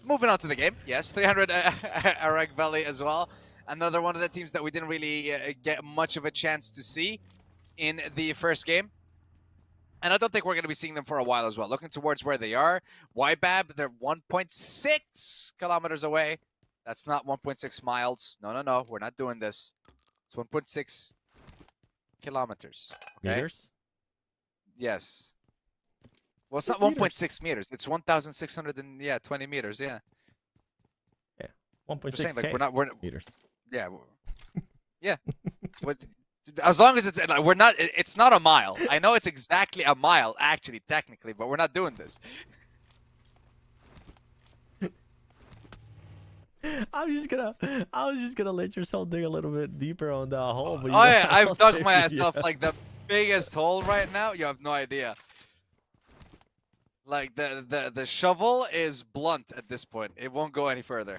Moving on to the game. Yes, 300 Erangel as well. Another one of the teams that we didn't really get much of a chance to see in the first game. And I don't think we're going to be seeing them for a while as well. Looking towards where they are. YBAB, they're 1.6 kilometers away. That's not 1.6 miles. No. We're not doing this. It's 1.6 kilometers. Okay? Meters? Yes. Well, it's not Meters. 1.6 meters. It's 1,620 meters. Yeah. Yeah. Just saying, 1.6K like we're meters. yeah, yeah. But as long as it's like we're not, it's not a mile. I know it's exactly a mile, actually, technically, but we're not doing this. I was just gonna let yourself dig a little bit deeper on that hole. But Oh yeah, I've dug myself like the biggest hole right now. You have no idea. Like the shovel is blunt at this point. It won't go any further.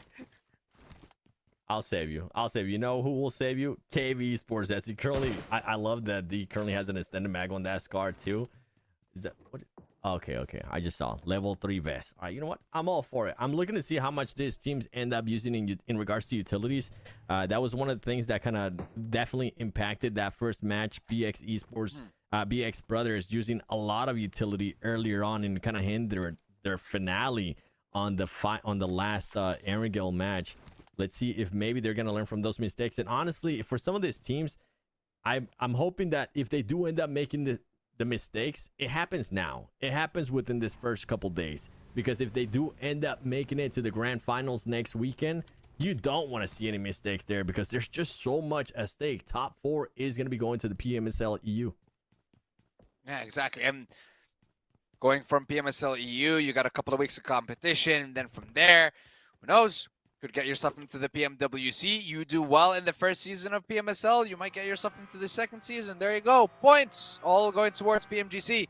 I'll save you. I'll save you. You know who will save you? KV Esports. As he currently, I love that he currently has an extended mag on that scar too. Is that what? Okay. I just saw level 3 vest. All right, you know what? I'm all for it. I'm looking to see how much these teams end up using in regards to utilities. That was one of the things that kind of definitely impacted that first match. BX Esports, BX Brothers using a lot of utility earlier on and kind of hindered their finale on the last Erangel match. Let's see if maybe they're gonna learn from those mistakes. And honestly, for some of these teams, I'm hoping that if they do end up making the mistakes, it happens now. It happens within this first couple days, because if they do end up making it to the grand finals next weekend, you don't want to see any mistakes there, because there's just so much at stake. Top 4 is going to be going to the PMSL EU. Yeah, exactly. And going from PMSL EU, you got a couple of weeks of competition. Then from there, who knows? Could get yourself into the PMWC. You do well in the first season of PMSL, you might get yourself into the second season. There you go. Points all going towards PMGC.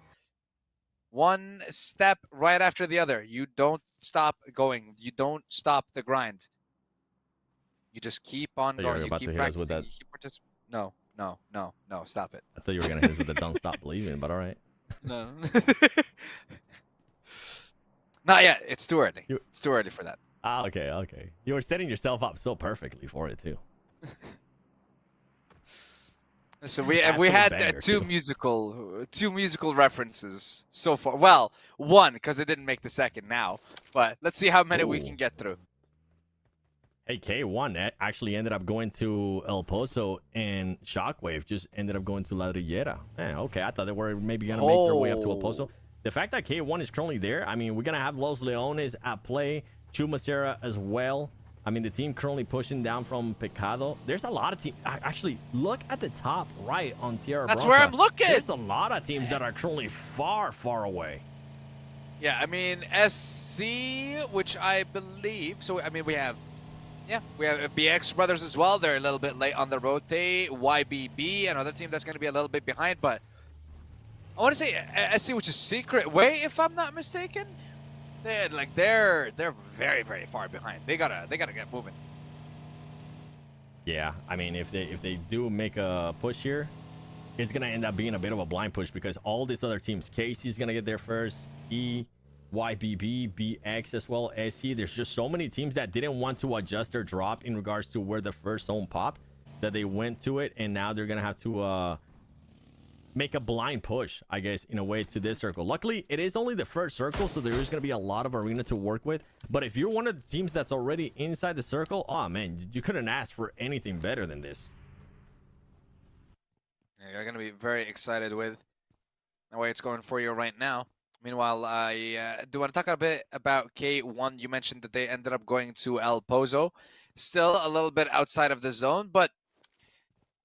One step right after the other. You don't stop going. You don't stop the grind. You just keep on going. You keep practicing. You keep participating. No. Stop it. I thought you were going to hit us with the don't stop believing, but all right. No. Not yet. It's too early. It's too early for that. Ah, okay. You were setting yourself up so perfectly for it too. So we had two musical references so far. Well, one because it didn't make the second now, but let's see how many we can get through. Hey, K1 actually ended up going to El Pozo, and Shockwave just ended up going to La Rillera. Okay, I thought they were maybe gonna make their way up to El Pozo. The fact that K1 is currently there, I mean, we're gonna have Los Leones at play. Chumacera as well. I mean, the team currently pushing down from Pecado. There's a lot of teams. Actually, look at the top right on Tierra That's Bronca. where I'm looking. There's a lot of teams that are currently far away. Yeah, I mean, SC, which I believe. So, I mean, we have BX Brothers as well. They're a little bit late on the rotate. YBB, another team that's going to be a little bit behind. But I want to say SC, which is Secret Way, if I'm not mistaken. They're very far behind. They gotta get moving. Yeah, I mean, if they do make a push here, it's gonna end up being a bit of a blind push, because all these other teams, Casey's gonna get there first, YBB, BX as well, SC. There's just so many teams that didn't want to adjust their drop in regards to where the first zone popped, that they went to it, and now they're gonna have to make a blind push, I guess, in a way, to this circle. Luckily, it is only the first circle, so there is going to be a lot of arena to work with. But if you're one of the teams that's already inside the circle, oh man, you couldn't ask for anything better than this. Yeah, you're going to be very excited with the way it's going for you right now. Meanwhile, I do want to talk a bit about K1. You mentioned that they ended up going to El Pozo. Still a little bit outside of the zone, but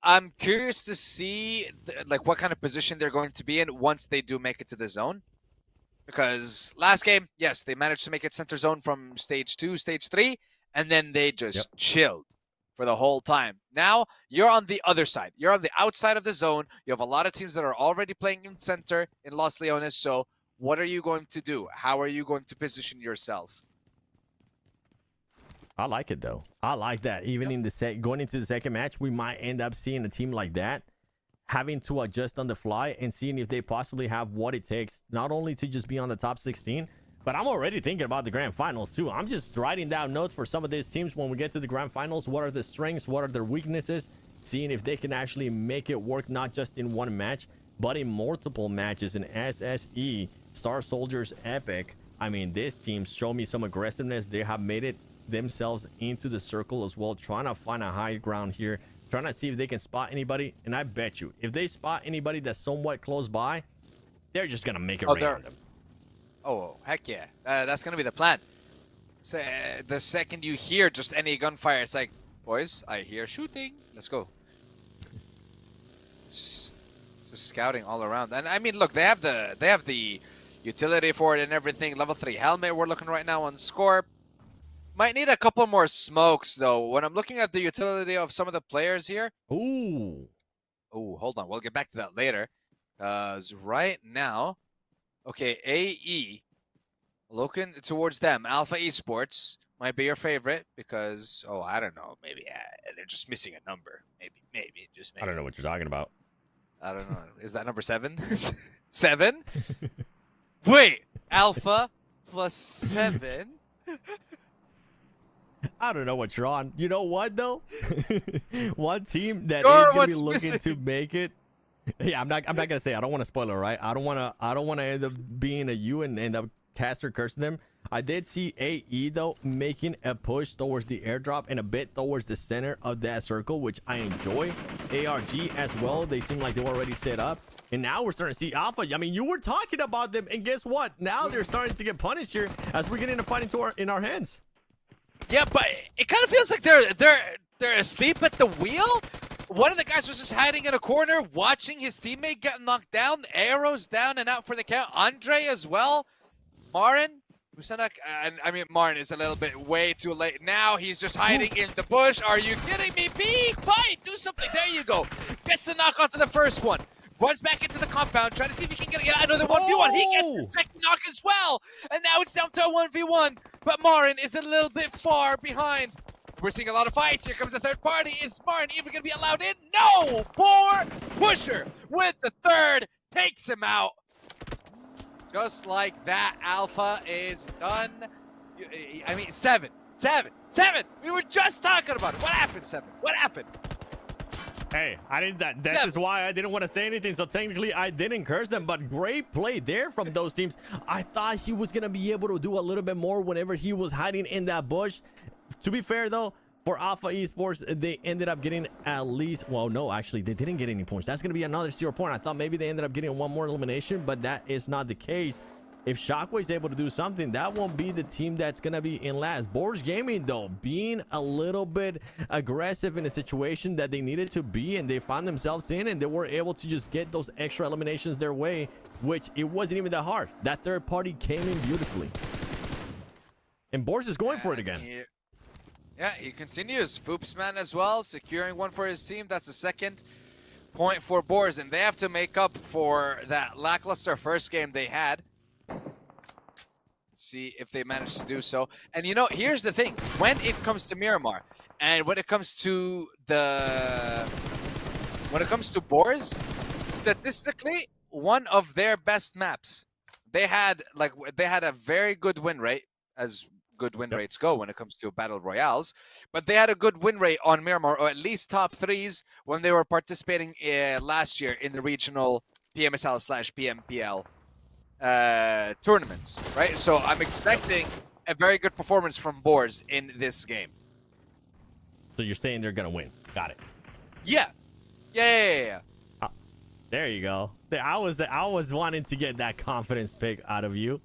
I'm curious to see what kind of position they're going to be in once they do make it to the zone. Because last game, yes, they managed to make it center zone from stage 2, stage 3, and then they just chilled for the whole time. Now, you're on the other side. You're on the outside of the zone. You have a lot of teams that are already playing in center in Los Leones. So what are you going to do? How are you going to position yourself? I like it though. I like that. Even in the going into the second match, we might end up seeing a team like that having to adjust on the fly and seeing if they possibly have what it takes, not only to just be on the top 16, but I'm already thinking about the grand finals too. I'm just writing down notes for some of these teams when we get to the grand finals. What are the strengths? What are their weaknesses? Seeing if they can actually make it work, not just in one match, but in multiple matches. In SSE, Star Soldiers Epic, I mean, this team show me some aggressiveness. They have made it themselves into the circle as well, trying to find a high ground here trying to see if they can spot anybody. And I bet you, if they spot anybody that's somewhat close by, they're just gonna make it rain on them. Oh, heck yeah. That's going to be the plan. So, the second you hear just any gunfire, it's like, boys, I hear shooting. Let's go. It's just scouting all around. And I mean, look, they have the utility for it and everything. Level 3 helmet we're looking right now on Scorp. Might need a couple more smokes, though. When I'm looking at the utility of some of the players here. Ooh, hold on. We'll get back to that later. Because right now, okay, AE, looking towards them. Alpha Esports might be your favorite because, oh, I don't know. Maybe they're just missing a number. Maybe, just maybe. I don't know what you're talking about. I don't know. Is that number 7? 7? Wait, Alpha plus 7? I don't know what you're on. You know what, though? One team that You're is going to be what's looking missing. to make it. Yeah, I'm not gonna say. I don't want to spoil it, right? I don't want to end up being a you and end up caster cursing them. I did see AE though making a push towards the airdrop and a bit towards the center of that circle, which I enjoy. ARG as well. They seem like they were already set up, and now we're starting to see Alpha. I mean, you were talking about them, and guess what? Now they're starting to get punished here as we're getting a fight in our hands. Yeah, but it kind of feels like they're asleep at the wheel. One of the guys was just hiding in a corner, watching his teammate get knocked down. Arrows down and out for the count. Andre as well. Marin, Sanhok, and I mean Marin is a little bit way too late. Now he's just hiding in the bush. Are you kidding me? B, fight, do something. There you go. Gets the knock onto the first one. Runs back into the compound, trying to see if he can get another 1v1. He gets the second knock as well. And now it's down to a 1v1. But Marin is a little bit far behind. We're seeing a lot of fights. Here comes the third party. Is Marin even going to be allowed in? No! Poor Pusher with the third. Takes him out. Just like that, Alpha is done. I mean, 7. We were just talking about it. What happened, 7? What happened? Hey, I didn't. That is why I didn't want to say anything. So technically, I didn't curse them. But great play there from those teams. I thought he was gonna be able to do a little bit more whenever he was hiding in that bush. To be fair, though, for Alpha Esports, they ended up getting at least. Well, no, actually, they didn't get any points. That's gonna be another 0 point. I thought maybe they ended up getting one more elimination, but that is not the case. If Shockwave's able to do something, that won't be the team that's going to be in last. Boars Gaming, though, being a little bit aggressive in a situation that they needed to be, and they found themselves in, and they were able to just get those extra eliminations their way, which it wasn't even that hard. That third party came in beautifully. And Boars is going for it again. Yeah, he continues. Foopsman as well, securing one for his team. That's the second point for Boars, and they have to make up for that lackluster first game they had. See if they manage to do so. And you know, here's the thing: when it comes to Miramar, and when it comes to Boars, statistically, one of their best maps. They had a very good win rate, as good win rates go when it comes to battle royales. But they had a good win rate on Miramar, or at least top 3s when they were participating last year in the regional PMSL/PMPL. Tournaments, right? So I'm expecting a very good performance from Boars in this game. So you're saying they're gonna win? Got it. Yeah. There you go. I was wanting to get that confidence pick out of you.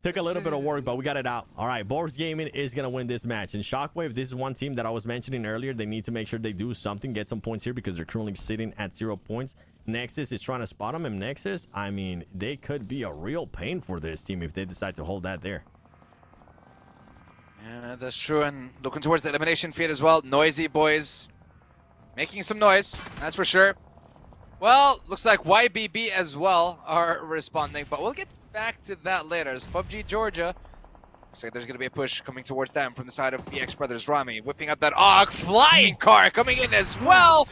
Took a little bit of work, but we got it out. All right, Boars Gaming is going to win this match. And Shockwave, this is one team that I was mentioning earlier. They need to make sure they do something, get some points here, because they're currently sitting at 0 points. Nexus is trying to spot them, and Nexus, I mean, they could be a real pain for this team if they decide to hold that there. Yeah, that's true. And looking towards the elimination feed as well. Noisy boys making some noise, that's for sure. Well, looks like YBB as well are responding, but we'll get back to that later. As PUBG Georgia, looks like there's going to be a push coming towards them from the side of BX Brothers. Rami whipping up that AUG flying car coming in as well.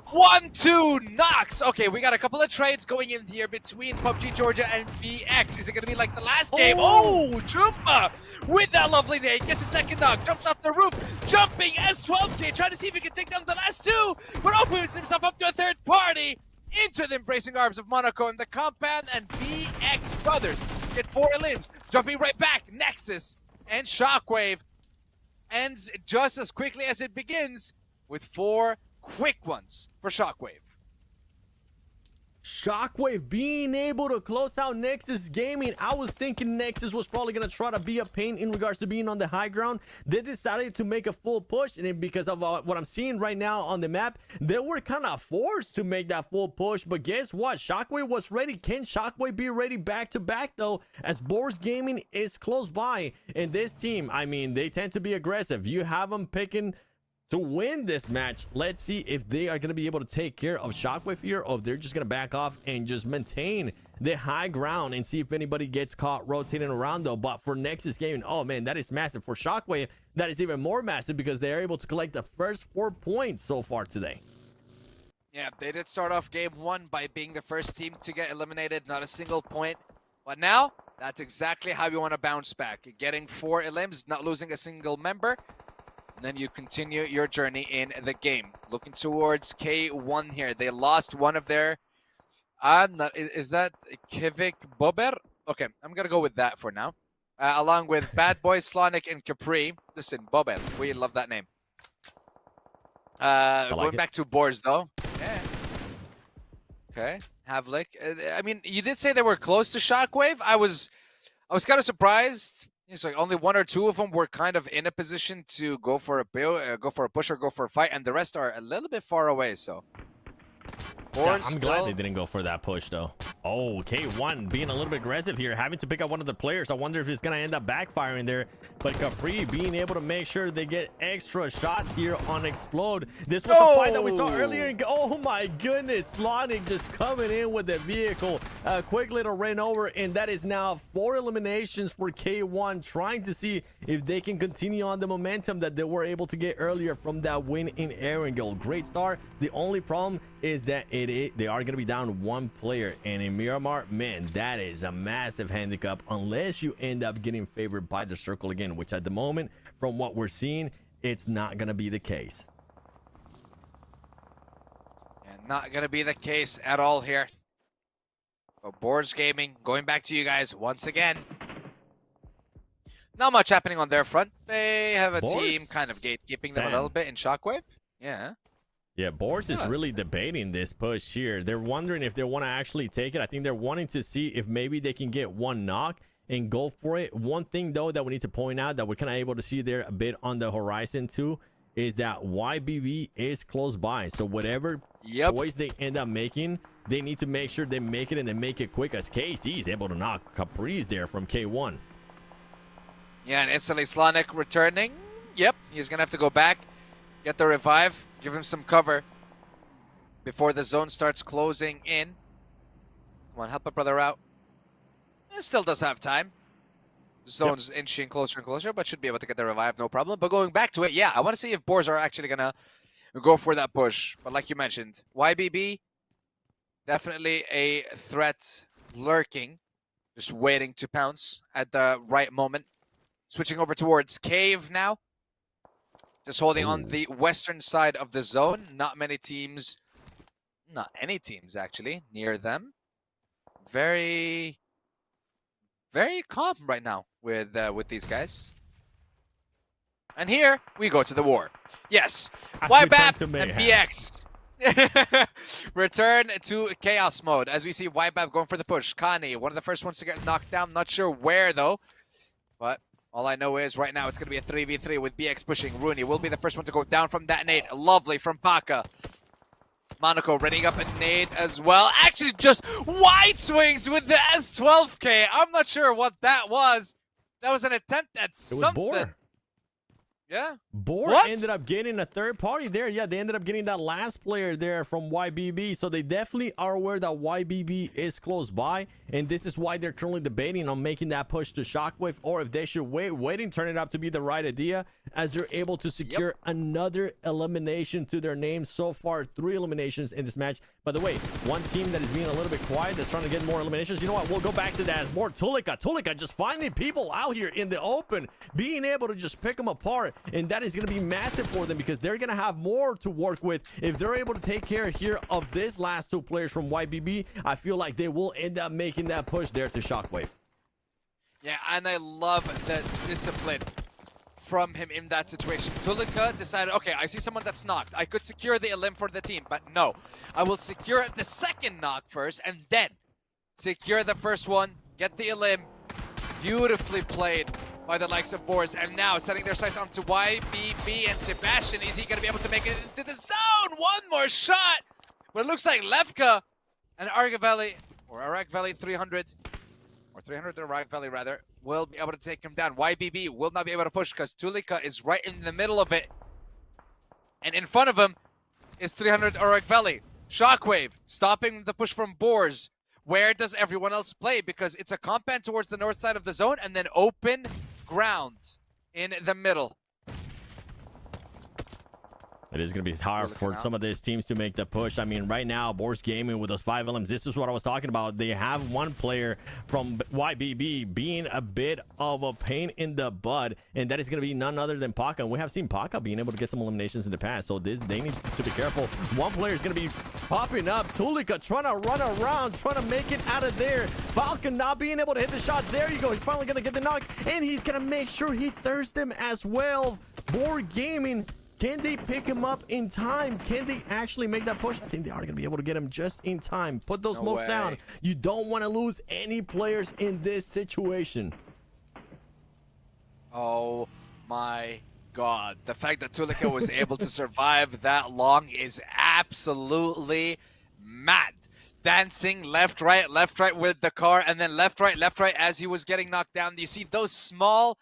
1-2 knocks. Okay, we got a couple of trades going in here between PUBG Georgia and BX. Is it going to be like the last game? Oh, Jumba with that lovely nade. Gets a second knock. Jumps off the roof. Jumping S12K. Trying to see if he can take down the last two. But opens himself up to a third party. Into the embracing arms of Monaco in the compound, and BX Brothers get 4 limbs. Jumping right back. Nexus and Shockwave ends just as quickly as it begins with 4 quick ones for Shockwave. Shockwave being able to close out Nexus Gaming. I was thinking Nexus was probably going to try to be a pain in regards to being on the high ground. They decided to make a full push, and because of what I'm seeing right now on the map, they were kind of forced to make that full push. But guess what? Shockwave was ready. Can Shockwave be ready back to back though, as Boars Gaming is close by? And this team, I mean, they tend to be aggressive. You have them picking to win this match. Let's see if they are going to be able to take care of Shockwave here, or if they're just going to back off and just maintain the high ground and see if anybody gets caught rotating around though. But for Nexus Gaming, oh man, that is massive. For Shockwave, that is even more massive because they are able to collect the first 4 points so far today. Yeah, they did start off game 1 by being the first team to get eliminated, not a single point. But now, that's exactly how you want to bounce back. Getting 4 elims, not losing a single member. And then you continue your journey in the game. Looking towards K1 here. They lost one of their... is that Kivik Bober? Okay, I'm going to go with that for now. Along with Bad Boy, Slonic, and Capri. Listen, Bober, we love that name. Going back to Boars, though. Yeah. Okay, Havlik. I mean, you did say they were close to Shockwave. I was kind of surprised. It's like only 1 or 2 of them were kind of in a position to go for a push or go for a fight, and the rest are a little bit far away. So, yeah, I'm glad they didn't go for that push though. Oh, K1 being a little bit aggressive here, having to pick up one of the players. I wonder if it's going to end up backfiring there. But Capri being able to make sure they get extra shots here on Explode. This was a fight that we saw earlier. And oh my goodness, Slonic just coming in with the vehicle. A quick little rain over, and that is now 4 eliminations for K1, trying to see if they can continue on the momentum that they were able to get earlier from that win in Erangel. Great start. The only problem is that they are going to be down 1 player, and in Miramar, man, that is a massive handicap unless you end up getting favored by the circle again, which at the moment, from what we're seeing, it's not going to be the case. And not going to be the case at all here. So Boars Gaming, going back to you guys once again. Not much happening on their front. They have a team kind of gatekeeping them a little bit in Shockwave. Yeah. Yeah, Boars is really debating this push here. They're wondering if they want to actually take it. I think they're wanting to see if maybe they can get 1 knock and go for it. One thing, though, that we need to point out that we're kind of able to see there a bit on the horizon, too, is that YBB is close by. So whatever choice they end up making, they need to make sure they make it and they make it quick, as KC is able to knock Caprice there from K1. Yeah, and instantly Slonic returning. Yep, he's going to have to go back, get the revive, give him some cover before the zone starts closing in. Come on, help a brother out. It still does have time. Zone's inching closer and closer, but should be able to get the revive, no problem. But going back to it, yeah, I want to see if Boars are actually going to go for that push. But like you mentioned, YBB, definitely a threat lurking, just waiting to pounce at the right moment. Switching over towards Cave now. Just holding on the western side of the zone. Not many teams, not any teams actually, near them. Very calm right now with these guys. And here we go to the war. Yes, YBAP and BX return to chaos mode as we see YBAP going for the push. Kani, one of the first ones to get knocked down. Not sure where though, but all I know is right now it's going to be a 3v3 with BX pushing. Rooney will be the first one to go down from that nade. Lovely from Paka. Monaco readying up a nade as well. Actually, just wide swings with the S12K. I'm not sure what that was. That was an attempt at something. Boar. Yeah. Boar ended up getting a third party there. Yeah, they ended up getting that last player there from YBB. So they definitely are aware that YBB is close by. And this is why they're currently debating on making that push to Shockwave, or if they should wait and turn it out to be the right idea, as they're able to secure another elimination to their name. So far, 3 eliminations in this match. By the way, one team that is being a little bit quiet, that's trying to get more eliminations. You know what? We'll go back to that as more Tulika. Tulika just finding people out here in the open, being able to just pick them apart. And that is going to be massive for them, because they're going to have more to work with. If they're able to take care here of this last 2 players from YBB, I feel like they will end up making that push there to Shockwave. Yeah, and I love the discipline from him in that situation. Tulika decided, okay, I see someone that's knocked. I could secure the elim for the team, but no. I will secure the second knock first, and then secure the first one, get the elim. Beautifully played by the likes of Boris, and now setting their sights onto YBB and Sebastian. Is he going to be able to make it into the zone? One more shot! But it looks like Levka and Erangel, or Erangel 300, or 300 Erangel rather, will be able to take him down. YBB will not be able to push because Tulika is right in the middle of it. And in front of him is 300 Erangel. Shockwave stopping the push from Boars. Where does everyone else play? Because it's a compound towards the north side of the zone and then open ground in the middle. It is going to be hard for some of these teams to make the push. I mean, right now, Boris Gaming with those 5 LMs, this is what I was talking about. They have one player from YBB being a bit of a pain in the butt, and that is going to be none other than Paka. And we have seen Paka being able to get some eliminations in the past, so they need to be careful. One player is going to be popping up. Tulika trying to run around, trying to make it out of there. Falcon not being able to hit the shot. There you go. He's finally going to get the knock, and he's going to make sure he thirsts them as well. Boris Gaming, can they pick him up in time? Can they actually make that push? I think they are going to be able to get him just in time. Put those smokes down. You don't want to lose any players in this situation. Oh my god. The fact that Tulika was able to survive that long is absolutely mad. Dancing left, right with the car, and then left, right as he was getting knocked down. You see those small,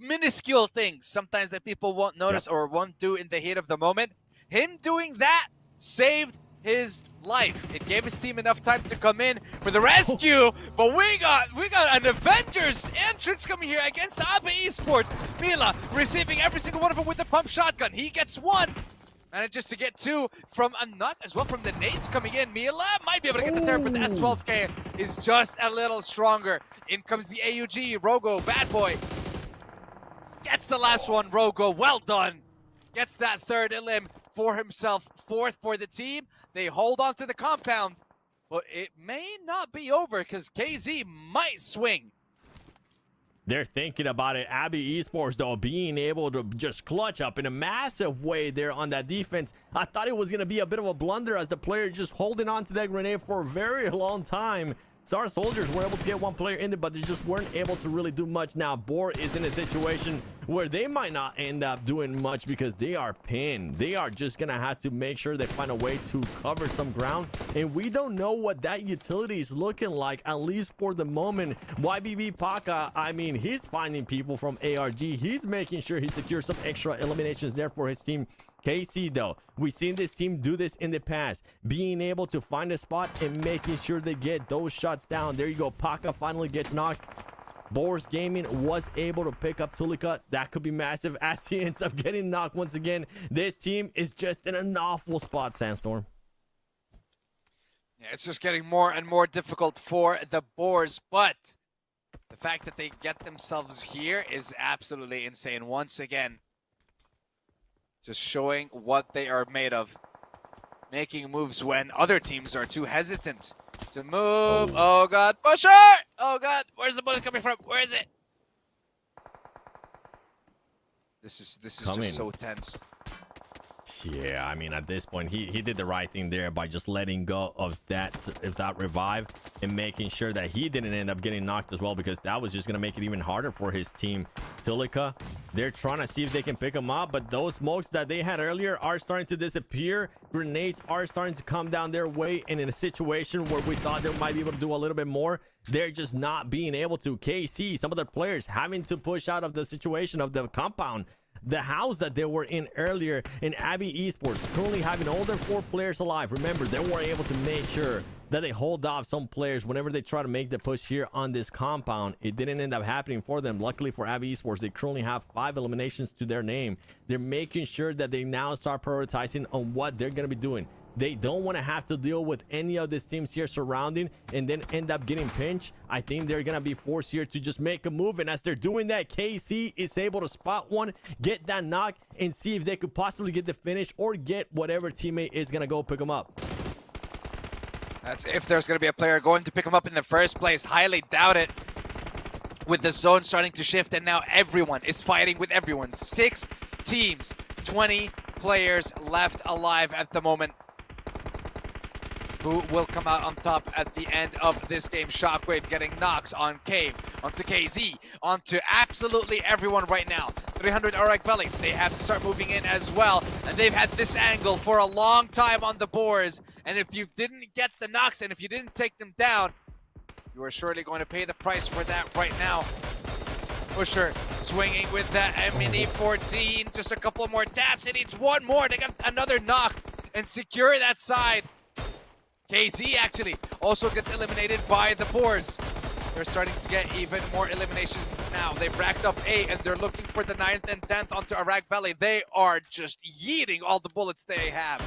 minuscule things sometimes that people won't notice or won't do in the heat of the moment. Him doing that saved his life. It gave his team enough time to come in for the rescue, but we got an Avengers entrance coming here against Abe Esports. Mila receiving every single one of them with the pump shotgun. He gets one. Manages to get two from a nut as well from the nades coming in. Mila might be able to get the third, but the S12K is just a little stronger. In comes the AUG, Rogo, bad boy. Gets the last one, Rogo, well done. Gets that third elim for himself, fourth for the team. They hold on to the compound, but it may not be over because KZ might swing. They're thinking about it. Abbey Esports, though, being able to just clutch up in a massive way there on that defense. I thought it was going to be a bit of a blunder as the player just holding on to that grenade for a very long time. Star Soldiers were able to get one player in there, but they just weren't able to really do much. Now, Boar is in a situation where they might not end up doing much because they are pinned. They are just going to have to make sure they find a way to cover some ground. And we don't know what that utility is looking like, at least for the moment. YBB Paka, I mean, he's finding people from ARG. He's making sure he secures some extra eliminations there for his team. KC, though, we've seen this team do this in the past, being able to find a spot and making sure they get those shots down. There you go. Paka finally gets knocked. Boris Gaming was able to pick up Tulika. That could be massive as he ends up getting knocked once again. This team is just in an awful spot, Sandstorm. Yeah, it's just getting more and more difficult for the Boars, but the fact that they get themselves here is absolutely insane. Once again, just showing what they are made of. Making moves when other teams are too hesitant to move. Oh god, pusher! Oh god, where's the bullet coming from? Where is it? This is just so tense. Yeah, I mean, at this point, he did the right thing there by just letting go of that revive and making sure that he didn't end up getting knocked as well, because that was just going to make it even harder for his team. Tulika, they're trying to see if they can pick him up, but those smokes that they had earlier are starting to disappear. Grenades are starting to come down their way, and in a situation where we thought they might be able to do a little bit more, they're just not being able to. KC, some of the players having to push out of the situation of the compound, the house that they were in earlier. In Abbey Esports currently having all their 4 players alive. Remember, they were able to make sure that they hold off some players whenever they try to make the push here on this compound. It didn't end up happening for them. Luckily for Abbey Esports, they currently have 5 eliminations to their name. They're making sure that they now start prioritizing on what they're going to be doing. They don't want to have to deal with any of these teams here surrounding and then end up getting pinched. I think they're going to be forced here to just make a move. And as they're doing that, KC is able to spot one, get that knock, and see if they could possibly get the finish or get whatever teammate is going to go pick them up. That's if there's going to be a player going to pick him up in the first place. Highly doubt it. with the zone starting to shift, and now everyone is fighting with everyone. 6 teams, 20 players left alive at the moment. Who will come out on top at the end of this game? Shockwave getting knocks on Cave, onto KZ, onto absolutely everyone right now. 300 Arak Belly, they have to start moving in as well, and they've had this angle for a long time on the boards, and if you didn't get the knocks and if you didn't take them down, you are surely going to pay the price for that right now. Pusher swinging with that Mini 14, just a couple more taps, it needs one more to get another knock and secure that side. KZ actually also gets eliminated by the boars. They're starting to get even more eliminations now. They've racked up 8 and they're looking for the 9th and 10th onto Arak Belly. They are just yeeting all the bullets they have.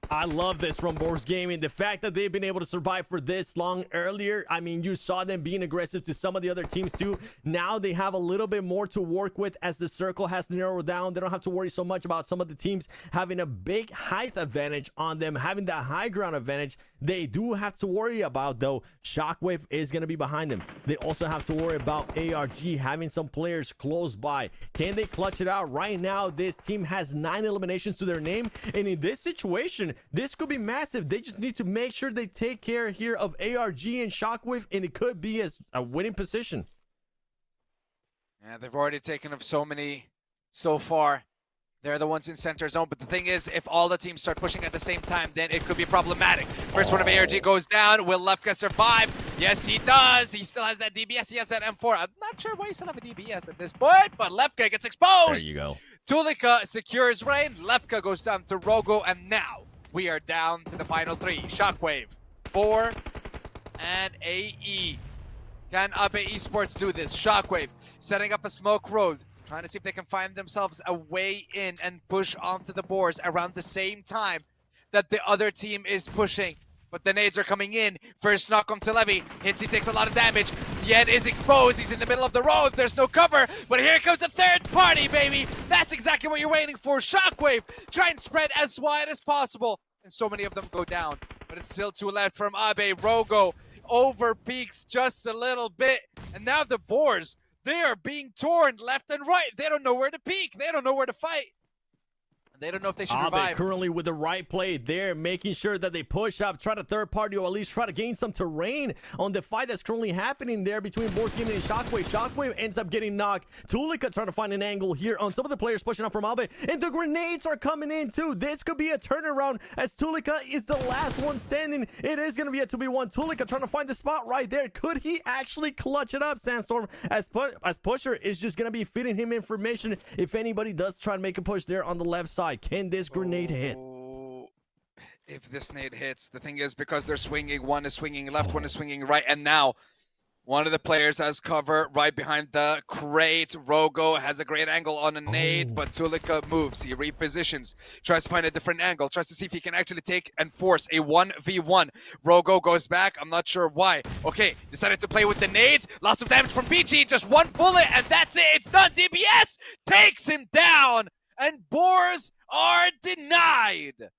I love this from Boars Gaming. The fact that they've been able to survive for this long earlier. I mean, you saw them being aggressive to some of the other teams too. Now they have a little bit more to work with as the circle has narrowed down. They don't have to worry so much about some of the teams having a big height advantage on them, having that high ground advantage. They do have to worry about, though, Shockwave is going to be behind them. They also have to worry about ARG having some players close by. Can they clutch it out? Right now, this team has 9 eliminations to their name. And in this situation, this could be massive. They just need to make sure they take care here of ARG and Shockwave, and it could be a winning position. Yeah, they've already taken of so many so far. They're the ones in center zone, but the thing is, if all the teams start pushing at the same time, then it could be problematic. First one of ARG goes down. Will Lefka survive? Yes, he does. He still has that DBS. He has that M4. I'm not sure why he still have a DBS at this point, but Lefka gets exposed. There you go. Tulika secures Rain. Lefka goes down to Rogo, and now we are down to the final 3. Shockwave, 4, and AE. Can Abe Esports do this? Shockwave setting up a smoke road, trying to see if they can find themselves a way in and push onto the boards around the same time that the other team is pushing. But the nades are coming in. First knock on to Levy. Hitsy takes a lot of damage. Yet is exposed. He's in the middle of the road. There's no cover. But here comes a third party, baby. That's exactly what you're waiting for. Shockwave. Try and spread as wide as possible. And so many of them go down. But it's still 2 left from Abe. Rogo over peaks just a little bit. And now the boars, they are being torn left and right. They don't know where to peek. They don't know where to fight. They don't know if they should revive. Currently with the right play there, making sure that they push up, try to third party, or at least try to gain some terrain on the fight that's currently happening there between Boars Gaming and Shockwave. Shockwave ends up getting knocked. Tulika trying to find an angle here on some of the players pushing up from Abe, and the grenades are coming in too. This could be a turnaround as Tulika is the last one standing. It is going to be a 2v1. Tulika trying to find the spot right there. Could he actually clutch it up, Sandstorm, as Pusher is just going to be feeding him information if anybody does try to make a push there on the left side. Can this grenade hit? If this nade hits, the thing is, because they're swinging, one is swinging left, one is swinging right, and now one of the players has cover right behind the crate. Rogo has a great angle on a nade, but Tulika moves. He repositions, tries to find a different angle, tries to see if he can actually take and force a 1v1. Rogo goes back. I'm not sure why. Okay, decided to play with the nades. Lots of damage from PG. Just one bullet, and that's it. It's done. DBS takes him down, and Boars are denied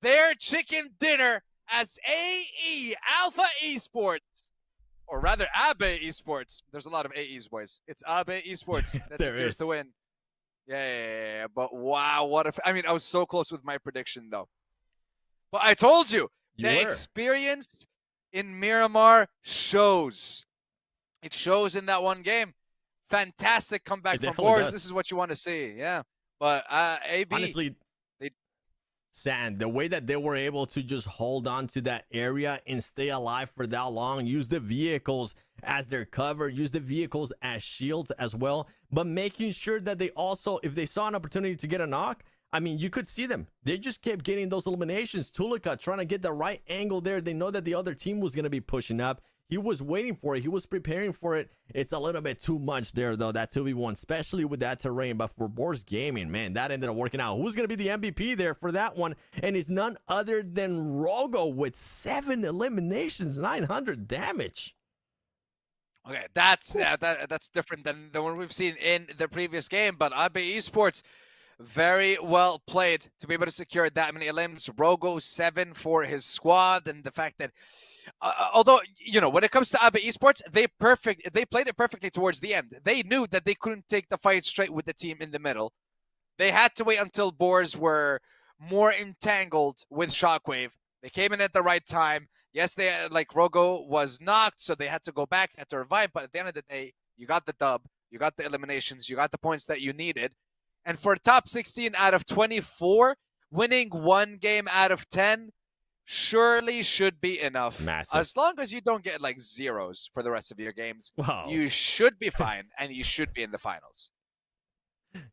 their chicken dinner as AE Alpha Esports, or rather Abe Esports. There's a lot of AEs, boys. It's Abe Esports that secures the win. Yeah, but wow, what if? I mean, I was so close with my prediction though. But I told you, the experience in Miramar shows. It shows in that one game. Fantastic comeback from Boars. This is what you want to see. Yeah. But AB, honestly, Sand, the way that they were able to just hold on to that area and stay alive for that long, use the vehicles as their cover, use the vehicles as shields as well, but making sure that they also, if they saw an opportunity to get a knock, I mean, you could see them. They just kept getting those eliminations. Tulika trying to get the right angle there. They know that the other team was going to be pushing up. He was waiting for it. He was preparing for it. It's a little bit too much there, though, that 2v1, especially with that terrain. But for Boars Gaming, man, that ended up working out. Who's going to be the MVP there for that one? And it's none other than Rogo with 7 eliminations, 900 damage. Okay, that's different than the one we've seen in the previous game. But Abe Esports, very well played to be able to secure that many elims. Rogo 7 for his squad, and the fact that Although, you know, when it comes to Abe Esports, they played it perfectly towards the end. They knew that they couldn't take the fight straight with the team in the middle. They had to wait until boars were more entangled with Shockwave. They came in at the right time. Yes, they like Rogo was knocked, so they had to go back, had to revive. But at the end of the day, you got the dub, you got the eliminations, you got the points that you needed. And for top 16 out of 24, winning 1 game out of 10 surely should be enough. Massive. As long as you don't get like zeros for the rest of your games, Wow. you should be fine, and you should be in the finals.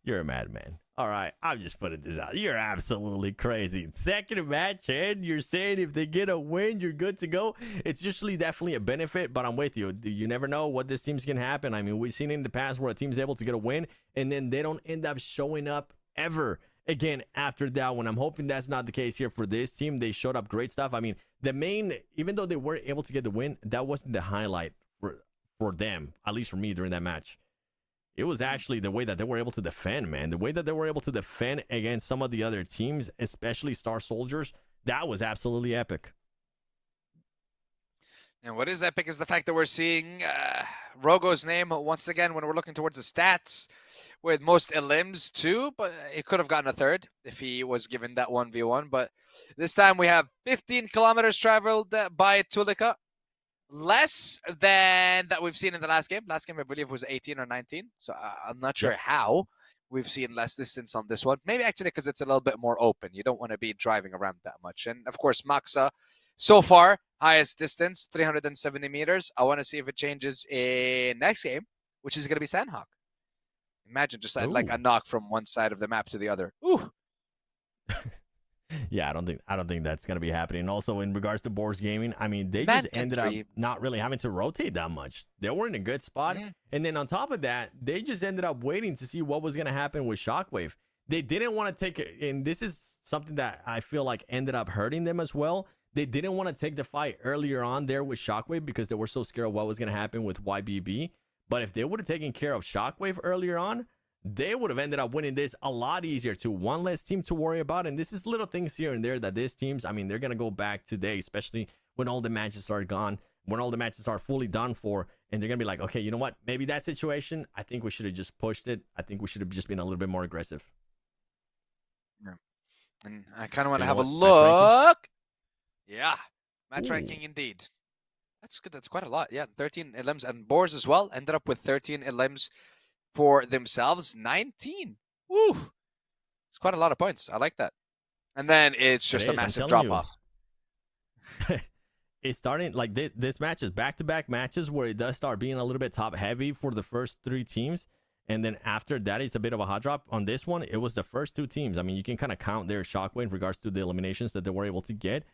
You're a madman. All right, I'm just putting this out. You're absolutely crazy. Second match, and you're saying if they get a win, you're good to go. It's usually definitely a benefit, but I'm with you. You never know what this team's can happen. I mean, we've seen in the past where a team's able to get a win, and then they don't end up showing up ever again after that one. I'm hoping that's not the case here for this team. They showed up great stuff. I mean, the main, even though they weren't able to get the win, that wasn't the highlight for them, at least for me during that match. It was actually the way that they were able to defend, man. The way that they were able to defend against some of the other teams, especially Star Soldiers, that was absolutely epic. And what is epic is the fact that we're seeing Rogo's name once again when we're looking towards the stats with most elims too, but he could have gotten a third if he was given that 1v1. But this time we have 15 kilometers traveled by Tulika. Less than that we've seen in the last game. Last game, I believe, was 18 or 19. So I'm not sure how we've seen less distance on this one. Maybe actually because it's a little bit more open. You don't want to be driving around that much. And, of course, Maxa, so far, highest distance, 370 meters. I want to see if it changes in next game, which is going to be Sanhok. Imagine just like a knock from one side of the map to the other. Ooh. Yeah, I don't think that's gonna be happening. Also, in regards to Boars Gaming, I mean, they just ended up not really having to rotate that much. They were in a good spot, and then on top of that, they just ended up waiting to see what was gonna happen with Shockwave. They didn't want to take it, and this is something that I feel like ended up hurting them as well. They didn't want to take the fight earlier on there with Shockwave because they were so scared of what was gonna happen with YBB. But if they would have taken care of Shockwave earlier on, they would have ended up winning this a lot easier too. One less team to worry about. And this is little things here and there that these teams, I mean, they're going to go back today, especially when all the matches are gone, when all the matches are fully done for. And they're going to be like, okay, you know what? Maybe that situation, I think we should have just pushed it. I think we should have just been a little bit more aggressive. Yeah. And I kind of want to have a look. Yeah. Match ranking indeed. That's good. That's quite a lot. Yeah. 13 elims and Boars as well. Ended up with 13 elims for themselves. 19. Woo! It's quite a lot of points. I like that. And then it's just a massive drop off. It's starting like this match is back-to-back matches where it does start being a little bit top heavy for the first 3 teams. And then after that, it's a bit of a hot drop. On this one, it was the first 2 teams. I mean, you can kind of count their Shockwave in regards to the eliminations that they were able to get.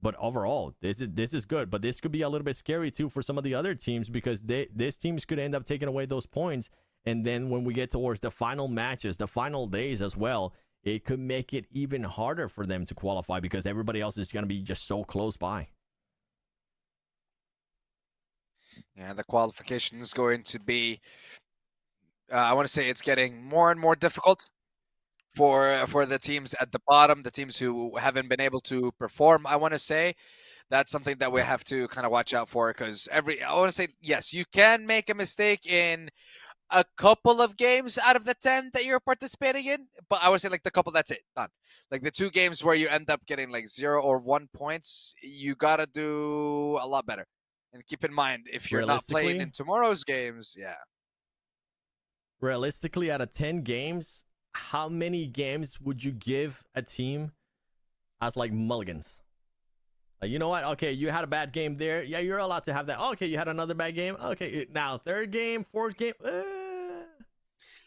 But overall, this is good. But this could be a little bit scary too for some of the other teams because these teams could end up taking away those points. And then when we get towards the final matches, the final days as well, it could make it even harder for them to qualify because everybody else is going to be just so close by. Yeah, the qualification is going to be, I want to say it's getting more and more difficult for the teams at the bottom, the teams who haven't been able to perform, I want to say. That's something that we have to kind of watch out for because I want to say, yes, you can make a mistake in a couple of games out of the 10 that you're participating in, but I would say like the couple, that's it, done. Like the 2 games where you end up getting like 0 or 1 points, you got to do a lot better. And keep in mind, if you're not playing in tomorrow's games, yeah. Realistically, out of 10 games, how many games would you give a team as like mulligans? Like, you know what? Okay, you had a bad game there. Yeah, you're allowed to have that. Okay, you had another bad game. Okay, now 3rd game, 4th game.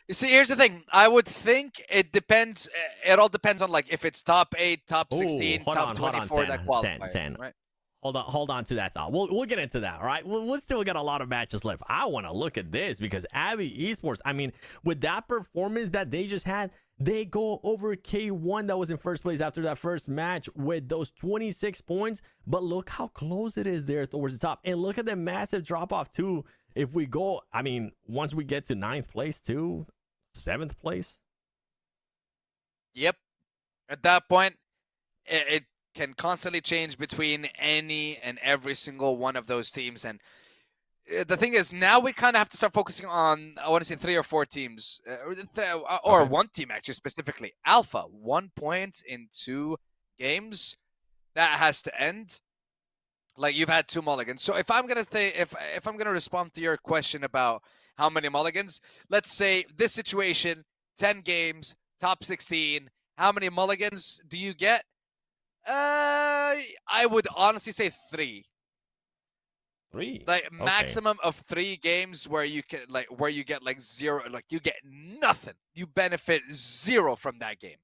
You see, here's the thing. I would think it depends. It all depends on like if it's top 8, top 16, top 24 that qualify. Right? Hold on to that thought. We'll get into that, all right? We'll still got a lot of matches left. I want to look at this because Abe Esports, I mean, with that performance that they just had, they go over K1 that was in first place after that first match with those 26 points. But look how close it is there towards the top. And look at the massive drop-off, too. If we go, I mean, once we get to 9th place, too, 7th place. Yep. At that point, it can constantly change between any and every single one of those teams. And the thing is, now we kind of have to start focusing on, I want to say 3 or 4 teams, or Okay. one team actually specifically. Alpha, 1 point in 2 games. That has to end. Like, you've had 2 mulligans. So if I'm gonna say, if I'm gonna respond to your question about how many mulligans, let's say this situation, 10 games, top 16. How many mulligans do you get? I would honestly say 3. 3. Like Okay. maximum of 3 games where you can where you get like 0, like you get nothing. You benefit 0 from that game.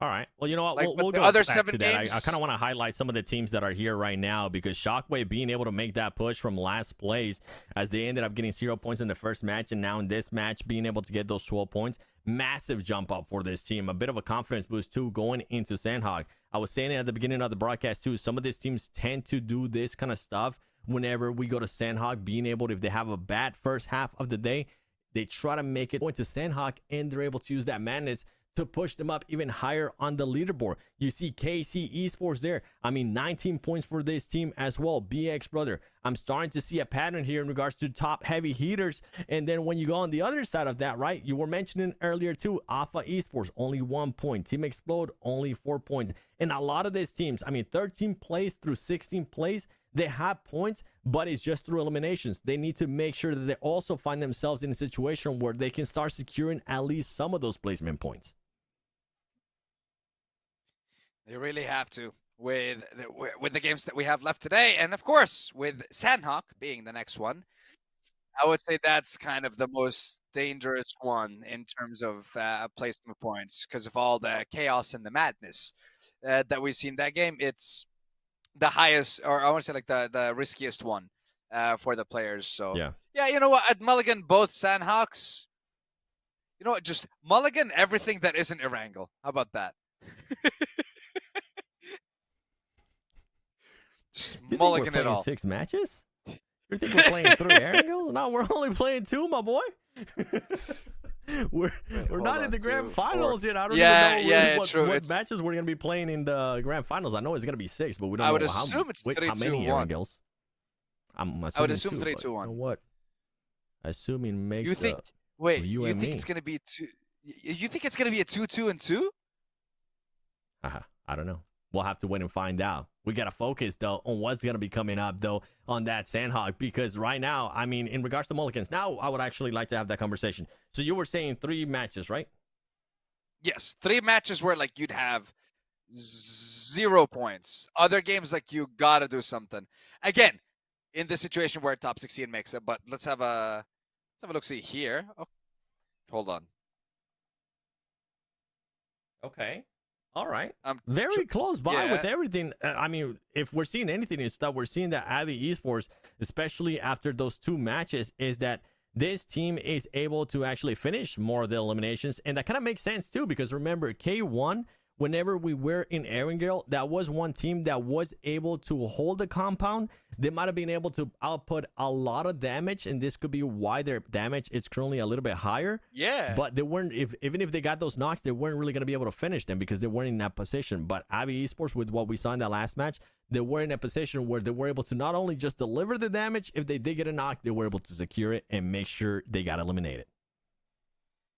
All right. Well, you know what? Like, we'll but the go other back 7 to that. I games. kind of want to highlight some of the teams that are here right now because Shockwave being able to make that push from last place as they ended up getting 0 points in the first match, and now in this match being able to get those 12 points, massive jump up for this team. A bit of a confidence boost too going into Sanhok. I was saying it at the beginning of the broadcast too. Some of these teams tend to do this kind of stuff whenever we go to Sanhok, being able to, if they have a bad first half of the day, they try to make it going to Sanhok, and they're able to use that madness to push them up even higher on the leaderboard. You see KC Esports there. I mean, 19 points for this team as well. BX brother. I'm starting to see a pattern here in regards to top heavy heaters. And then when you go on the other side of that, right, you were mentioning earlier too, Alpha Esports, only 1 point. Team Explode, only 4 points. And a lot of these teams, I mean, 13 plays through 16 plays, they have points, but it's just through eliminations. They need to make sure that they also find themselves in a situation where they can start securing at least some of those placement points. They really have to with the games that we have left today, and of course with Sanhok being the next one. I would say that's kind of the most dangerous one in terms of placement points because of all the chaos and the madness that we see in that game. It's the highest, or I want to say like the riskiest one for the players. So yeah, you know what? I'd mulligan both Sanhoks. You know what? Just mulligan everything that isn't Erangel. How about that? Just you mulligan think we're it playing all. 6 matches? You think we're playing 3 Erangel? No, we're only playing 2, my boy. we're not in the grand finals yet. I don't even know what matches we're gonna be playing in the grand finals. I know it's gonna be 6, but we don't know. I would assume it's 3-2-1. How many Erangels? I would assume 3-2-1. You know what? Assuming makes. You think? Wait, you think it's gonna be 2? You think it's gonna be a 2-2-2? I don't know. We'll have to wait and find out. We got to focus, though, on what's going to be coming up, though, on that Sanhok. Because right now, I mean, in regards to mulligans, now I would actually like to have that conversation. So you were saying 3 matches, right? Yes, 3 matches where, like, you'd have 0 points. Other games, like, you got to do something. Again, in the situation where top 16 makes it. But let's have a look-see here. Oh, hold on. Okay. All right. Very close by with everything. I mean, if we're seeing anything, is that we're seeing that Avi Esports, especially after those 2 matches, is that this team is able to actually finish more of the eliminations. And that kind of makes sense, too, because remember, K1, whenever we were in Erangel, that was one team that was able to hold the compound. They might have been able to output a lot of damage, and this could be why their damage is currently a little bit higher. Yeah. But they weren't, even if they got those knocks, they weren't really going to be able to finish them because they weren't in that position. But Avi Esports, with what we saw in that last match, they were in a position where they were able to not only just deliver the damage, if they did get a knock, they were able to secure it and make sure they got eliminated.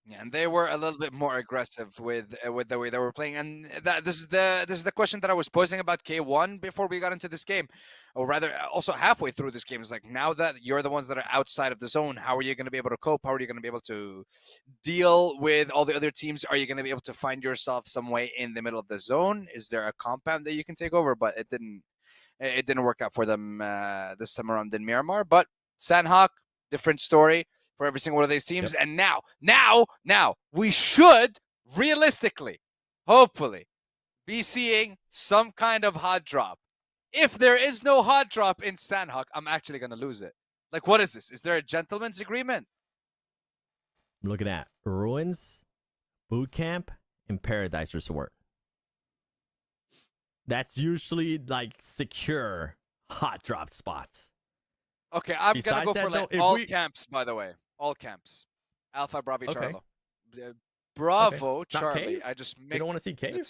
Yeah, and they were a little bit more aggressive with the way they were playing, and this is the question that I was posing about K1 before we got into this game, or rather, also halfway through this game. Is like, now that you're the ones that are outside of the zone, how are you going to be able to cope? How are you going to be able to deal with all the other teams? Are you going to be able to find yourself some way in the middle of the zone? Is there a compound that you can take over? But it didn't work out for them this time around in Miramar. But Sanhok, different story for every single one of these teams. Yep. And now we should realistically, hopefully, be seeing some kind of hot drop. If there is no hot drop in Sanhok, I'm actually going to lose it. Like, what is this? Is there a gentleman's agreement? I'm looking at Ruins, Boot Camp, and Paradise Resort. That's usually like secure hot drop spots. Okay, I'm going to go for like all camps, by the way. All camps. Alpha, Bravo, Charlie. Bravo, Charlie. I just make you don't want to see Cave?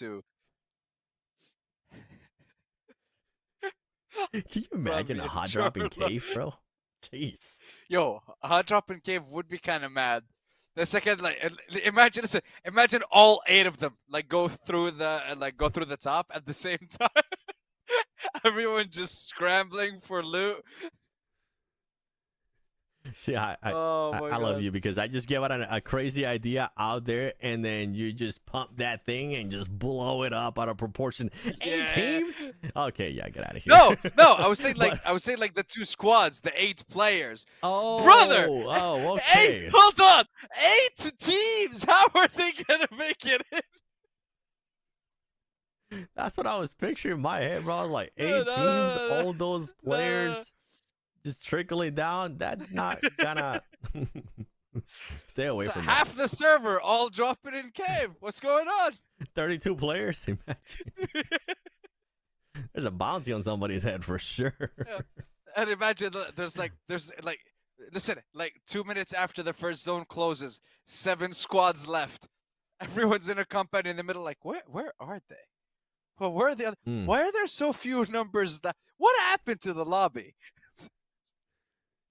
Can you imagine a hot drop in cave, bro? Jeez. Yo, a hot drop in cave would be kind of mad. The second, like, imagine, listen, imagine all 8 of them like go through the top at the same time. Everyone just scrambling for loot. See, I God. love you because I just give out a crazy idea out there, and then you just pump that thing and just blow it up out of proportion. 8 teams? Okay, yeah, get out of here. No, I was saying like the 2 squads, the 8 players. Oh, brother. Oh, okay. 8. Hold on, 8 teams. How are they gonna make it in? That's what I was picturing in my head, bro. I was like 8 teams, all those players. Just trickling down, that's not gonna stay away from half that. the server all dropping in cave. What's going on? 32 players, imagine. There's a bounty on somebody's head for sure. Yeah. And imagine there's listen, like 2 minutes after the first zone closes, 7 squads left. Everyone's in a compound in the middle, like where are they? Well, where are the other? Why are there so few numbers? What happened to the lobby?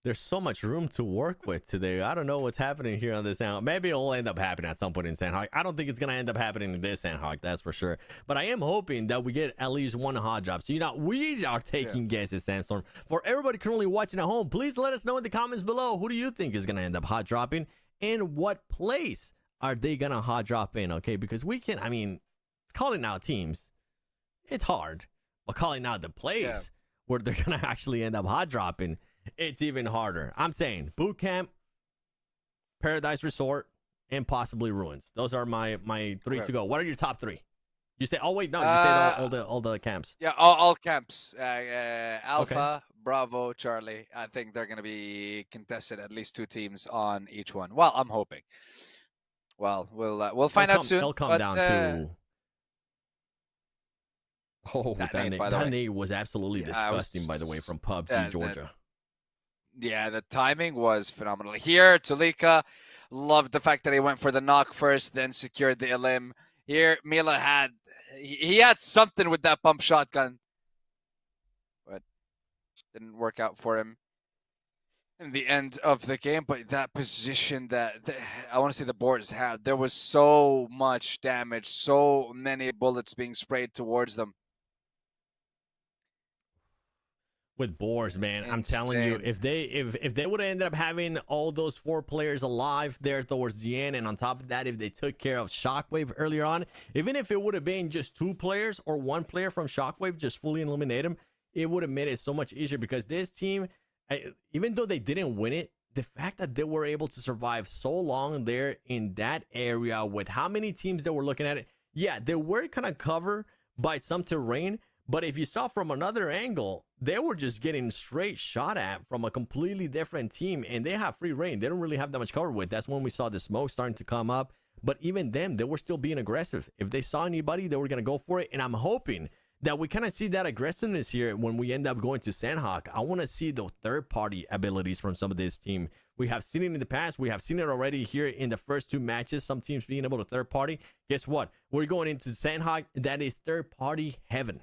There's so much room to work with today. I don't know what's happening here on this Sanhok. Maybe it'll end up happening at some point in Sanhok. I don't think it's going to end up happening in this Sanhok, that's for sure. But I am hoping that we get at least 1 hot drop. So, we are taking guesses, Sandstorm. For everybody currently watching at home, please let us know in the comments below. Who do you think is going to end up hot dropping? And what place are they going to hot drop in? Okay, because we can, calling out teams, it's hard. But calling out the place where they're going to actually end up hot dropping, it's even harder. I'm saying boot camp, Paradise Resort, and possibly Ruins. Those are my 3 to go. What are your top 3? You say? Oh wait, no. You say all the camps. Yeah, all camps. Alpha, Bravo, Charlie. I think they're gonna be contested. At least 2 teams on each one. Well, I'm hoping. Well, we'll find out soon. It'll come down to. Oh, that nade was absolutely disgusting, by the way, from Pubg, Georgia. Yeah, the timing was phenomenal. Here, Tulika loved the fact that he went for the knock first, then secured the elim. Here, Mila had something with that pump shotgun, but didn't work out for him in the end of the game. But that position that I want to say the boards had, there was so much damage, so many bullets being sprayed towards them. With Boars, man, insane. I'm telling you, if they would have ended up having all those 4 players alive there towards the end, and on top of that, if they took care of Shockwave earlier on, even if it would have been just 2 players or 1 player from Shockwave, just fully eliminate him, it would have made it so much easier. Because this team, even though they didn't win it, the fact that they were able to survive so long there in that area with how many teams that were looking at it, yeah, they were kind of covered by some terrain. But if you saw from another angle, they were just getting straight shot at from a completely different team, and they have free reign. They don't really have that much cover with. That's when we saw the smoke starting to come up. But even them, they were still being aggressive. If they saw anybody, they were going to go for it. And I'm hoping that we kind of see that aggressiveness here when we end up going to Sanhok. I want to see the third-party abilities from some of this team. We have seen it in the past. We have seen it already here in the first 2 matches. Some teams being able to third-party. Guess what? We're going into Sanhok. That is third-party heaven.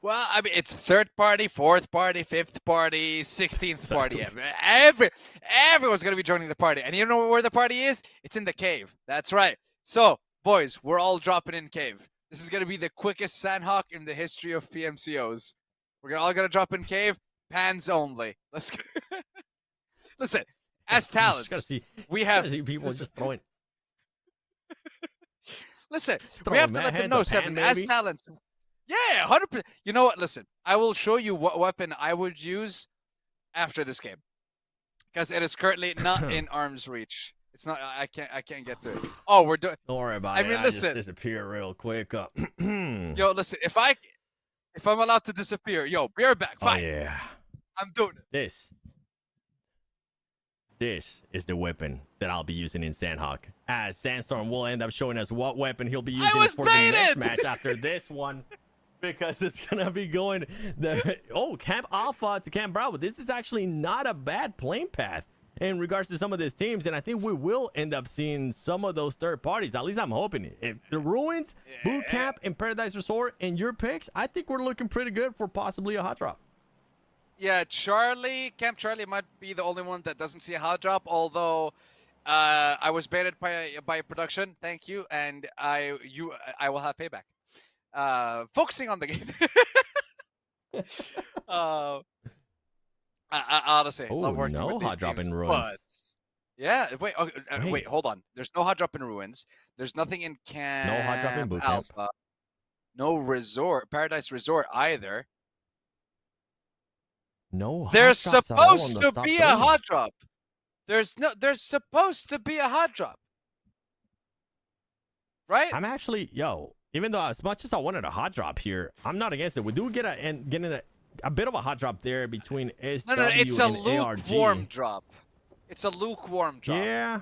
Well, it's 3rd party, 4th party, 5th party, 16th party. Everyone's going to be joining the party. And you know where the party is? It's in the cave. That's right. So, boys, we're all dropping in cave. This is going to be the quickest Sanhok in the history of PMCOs. We're all going to drop in cave, pans only. Let's go. Listen, as talents, we have people just throwing. Listen, we have to let them know, Seven, as talents. Yeah, 100%. You know what? Listen, I will show you what weapon I would use after this game, because it is currently not in arm's reach. It's not. I can't get to it. Oh, we're doing. Don't worry about it. I mean, listen. Just disappear real quick. Yo, listen. If I'm allowed to disappear, yo, be right back. Fine. Oh, yeah. I'm doing it. This is the weapon that I'll be using in Sanhok. As Sandstorm will end up showing us what weapon he'll be using for the next match after this one. Because it's gonna be going Camp Alpha to Camp Bravo. This is actually not a bad playing path. in regards to some of these teams, and I think we will end up seeing some of those third parties. At least I'm hoping it. If the Ruins, Boot Camp, and Paradise Resort and your picks, I think we're looking pretty good for possibly a hot drop. Yeah, Camp Charlie might be the only one that doesn't see a hot drop, although I was baited by production. Thank you, and I will have payback. Focusing on the game. I honestly love working with these hot drop teams, in Ruins. but yeah, wait, Wait. wait, hold on. There's no hot drop in Ruins. There's nothing in Camp No hot drop in Boot Camp. Alpha. No Paradise Resort either. No hot There's drops at all on supposed the to top be three. a hot drop. There's supposed to be a hot drop. Right? I'm actually, even though as much as I wanted a hot drop here, I'm not against it. We do get getting a bit of a hot drop there between SW No, it's a and lukewarm ARG. drop. It's a lukewarm drop. Yeah.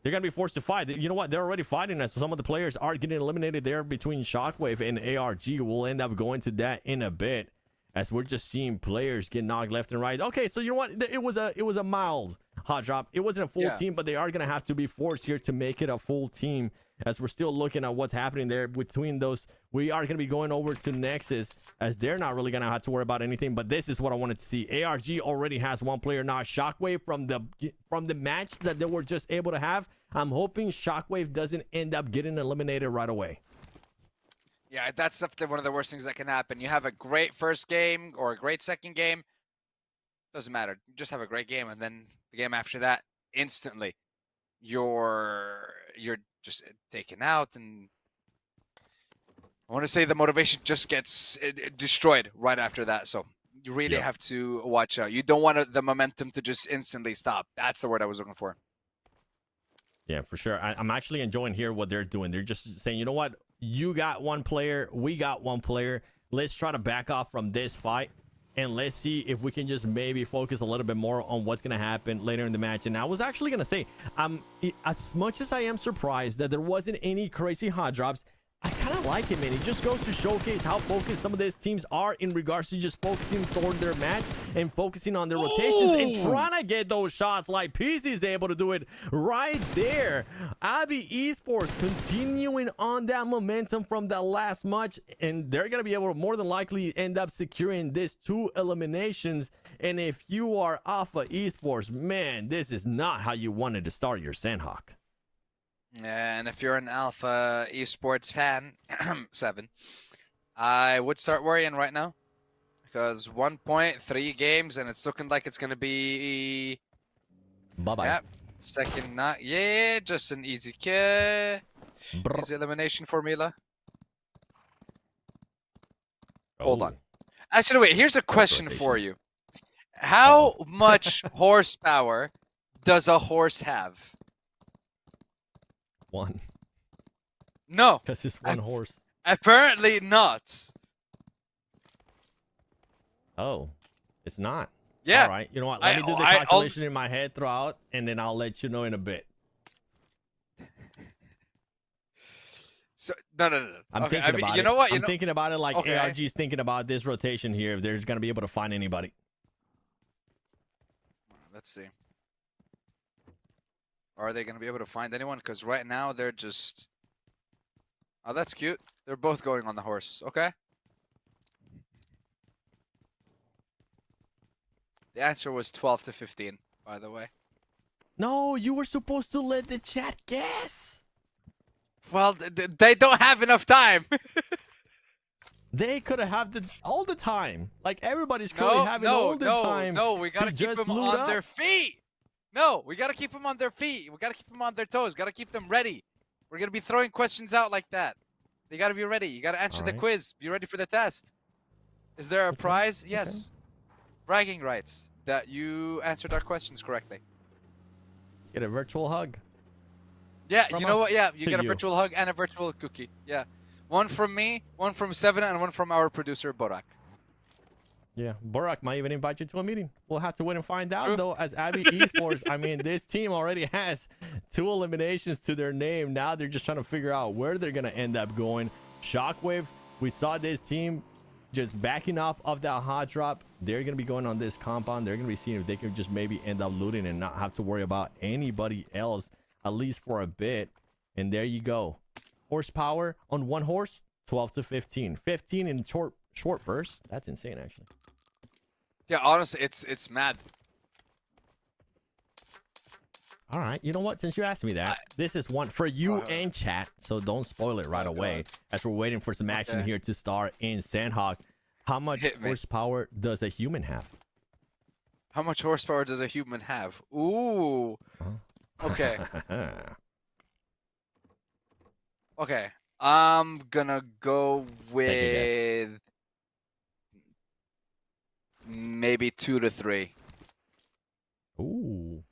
They're going to be forced to fight. You know what? They're already fighting us. So some of the players are getting eliminated there between Shockwave and ARG. We'll end up going to that in a bit, as we're just seeing players get knocked left and right. Okay, so you know what? It was a mild hot drop. It wasn't a full team, but they are going to have to be forced here to make it a full team, as we're still looking at what's happening there between those. We are going to be going over to Nexus, as they're not really going to have to worry about anything. But this is what I wanted to see. ARG already has one player now. Shockwave from the match that they were just able to have. I'm hoping Shockwave doesn't end up getting eliminated right away. Yeah, that's definitely one of the worst things that can happen. You have a great first game or a great second game. Doesn't matter. You just have a great game, and then the game after that, instantly, you're just taken out, and I want to say the motivation just gets destroyed right after that. So you really have to watch out. You don't want the momentum to just instantly stop. That's the word I was looking for. Yeah, for sure. I'm actually enjoying here what they're doing. They're just saying, you know what? You got one player. We got one player. Let's try to back off from this fight, and let's see if we can just maybe focus a little bit more on what's going to happen later in the match. And I was actually going to say, as much as I am surprised that there wasn't any crazy hot drops, I kind of like it, man. It just goes to showcase how focused some of these teams are in regards to just focusing toward their match and focusing on their rotations and trying to get those shots like PC is able to do it right there. Abby Esports continuing on that momentum from that last match, and they're going to be able to more than likely end up securing these 2 eliminations. And if you are Alpha Esports, man, this is not how you wanted to start your Sanhok. And if you're an Alpha Esports fan, 7, I would start worrying right now, because 1.3 games, and it's looking like it's going to be... Bye-bye. Yep. Second, not... Yeah, just an easy kill. Easy elimination formula. Hold on. Actually, wait, here's a question for you. How much horsepower does a horse have? 1. No. Because it's one horse. Apparently not. Oh, it's not. Yeah. All right. You know what? Let me do the calculation in my head throughout, and then I'll let you know in a bit. So no. I'm okay, thinking about it. You know what? I'm thinking about it like Okay. ARG is thinking about this rotation here. If they're going to be able to find anybody. Let's see. Are they going to be able to find anyone? Because right now they're just... Oh, that's cute. They're both going on the horse. Okay. The answer was 12 to 15, by the way. No, you were supposed to let the chat guess. Well, they don't have enough time. They could have all the time. Like everybody's currently having all the time. No, we got to keep just them loot on up. their feet. No, we got to keep them on their feet. We got to keep them on their toes. Got to keep them ready. We're going to be throwing questions out like that. They got to be ready. You got to answer the quiz. Be ready for the test. Is there a prize? Yes. Bragging rights that you answered our questions correctly. Get a virtual hug. Yeah, From you know us what? Yeah, you to get a you. virtual hug and a virtual cookie. Yeah. One from me, one from 7, and one from our producer, Borak. Yeah, Borak might even invite you to a meeting. We'll have to wait and find out, True. though, as Abby Esports. I mean, this team already has 2 eliminations to their name. Now they're just trying to figure out where they're going to end up going. Shockwave, we saw this team just backing off of that hot drop. They're going to be going on this compound. They're going to be seeing if they can just maybe end up looting and not have to worry about anybody else, at least for a bit. And there you go. Horsepower on one horse, 12 to 15. 15 in short bursts. That's insane, actually. Yeah, honestly, it's mad. All right, you know what? Since you asked me that, this is one for you and chat, so don't spoil it right away. As we're waiting for some action here to start in Sanhok. How much horsepower does a human have? How much horsepower does a human have? Ooh. Okay. Okay. I'm gonna go with maybe 2 to 3. Ooh.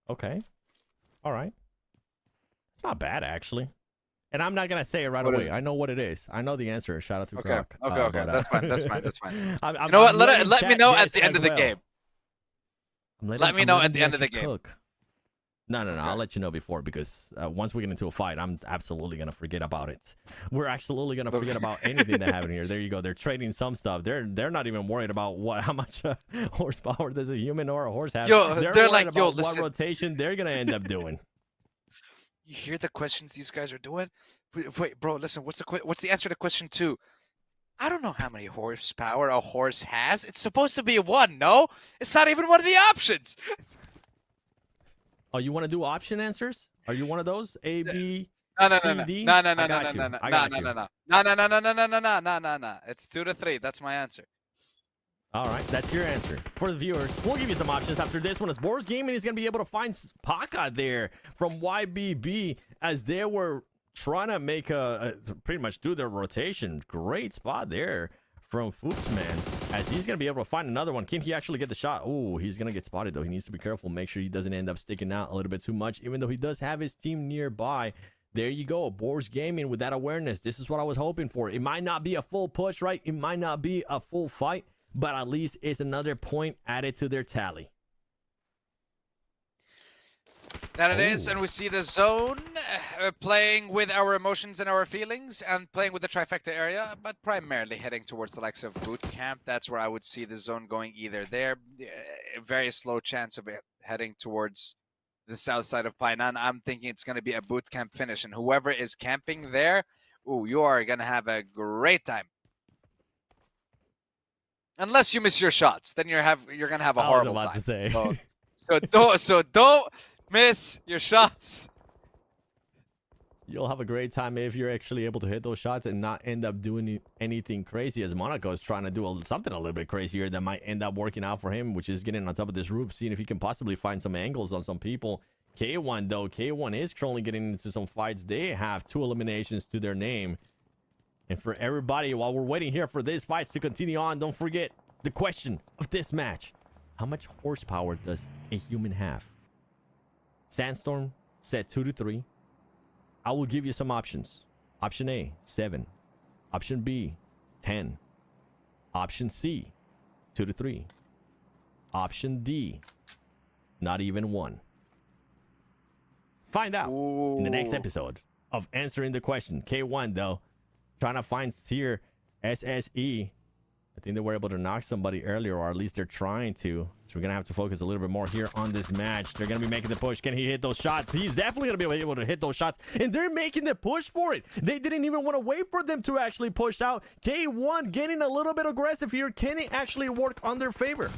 Okay. All right. It's not bad, actually. And I'm not going to say it right away. I know what it is. I know the answer. Shout out to Croc. Okay. That's fine. That's fine. You know what? Let me know at the end of the game. Let me know at the end of the game. No. I'll let you know before, because once we get into a fight, I'm absolutely going to forget about it. We're absolutely going to forget about anything that happened here. There you go. They're trading some stuff. They're not even worried about how much horsepower does a human or a horse have. They're like, about what rotation they're going to end up doing. You hear the questions these guys are doing? Wait, bro, listen. What's the answer to question 2? I don't know how many horsepower a horse has. It's supposed to be 1, no? It's not even one of the options. Oh, you want to do option answers? Are you one of those? A, B, C, D? No. It's 2 to 3. That's my answer. All right, that's your answer. For the viewers, we'll give you some options after this one. As Boris Gaming is going to be able to find Paka there from YBB as they were trying to make pretty much do their rotation. Great spot there from Fuchsman, as he's going to be able to find another one. Can he actually get the shot? Oh, he's going to get spotted, though. He needs to be careful. Make sure he doesn't end up sticking out a little bit too much, even though he does have his team nearby. There you go. Boris Gaming with that awareness. This is what I was hoping for. It might not be a full push, right? It might not be a full fight, but at least it's another point added to their tally. That it is, and we see the zone playing with our emotions and our feelings and playing with the trifecta area, but primarily heading towards the likes of boot camp. That's where I would see the zone going either there. A very slow chance of it heading towards the south side of Painan. I'm thinking it's going to be a boot camp finish, and whoever is camping there, ooh, you are going to have a great time. Unless you miss your shots, then you're going to have a horrible time. To say. So don't miss your shots. You'll have a great time if you're actually able to hit those shots and not end up doing anything crazy, as Monaco is trying to do something a little bit crazier that might end up working out for him, which is getting on top of this roof, seeing if he can possibly find some angles on some people. K1, though, K1 is currently getting into some fights. They have 2 eliminations to their name. And for everybody, while we're waiting here for these fights to continue on, don't forget the question of this match. How much horsepower does a human have? Sandstorm said 2 to 3. I will give you some options. Option A, 7. Option B, 10. Option C, 2 to 3. Option D, not even 1. Find out in the next episode of Answering the Question. K1, though, trying to find here SSE. I think they were able to knock somebody earlier, or at least they're trying to. So we're going to have to focus a little bit more here on this match. They're going to be making the push. Can he hit those shots? He's definitely going to be able to hit those shots. And they're making the push for it. They didn't even want to wait for them to actually push out. K1 getting a little bit aggressive here. Can it actually work on their favor?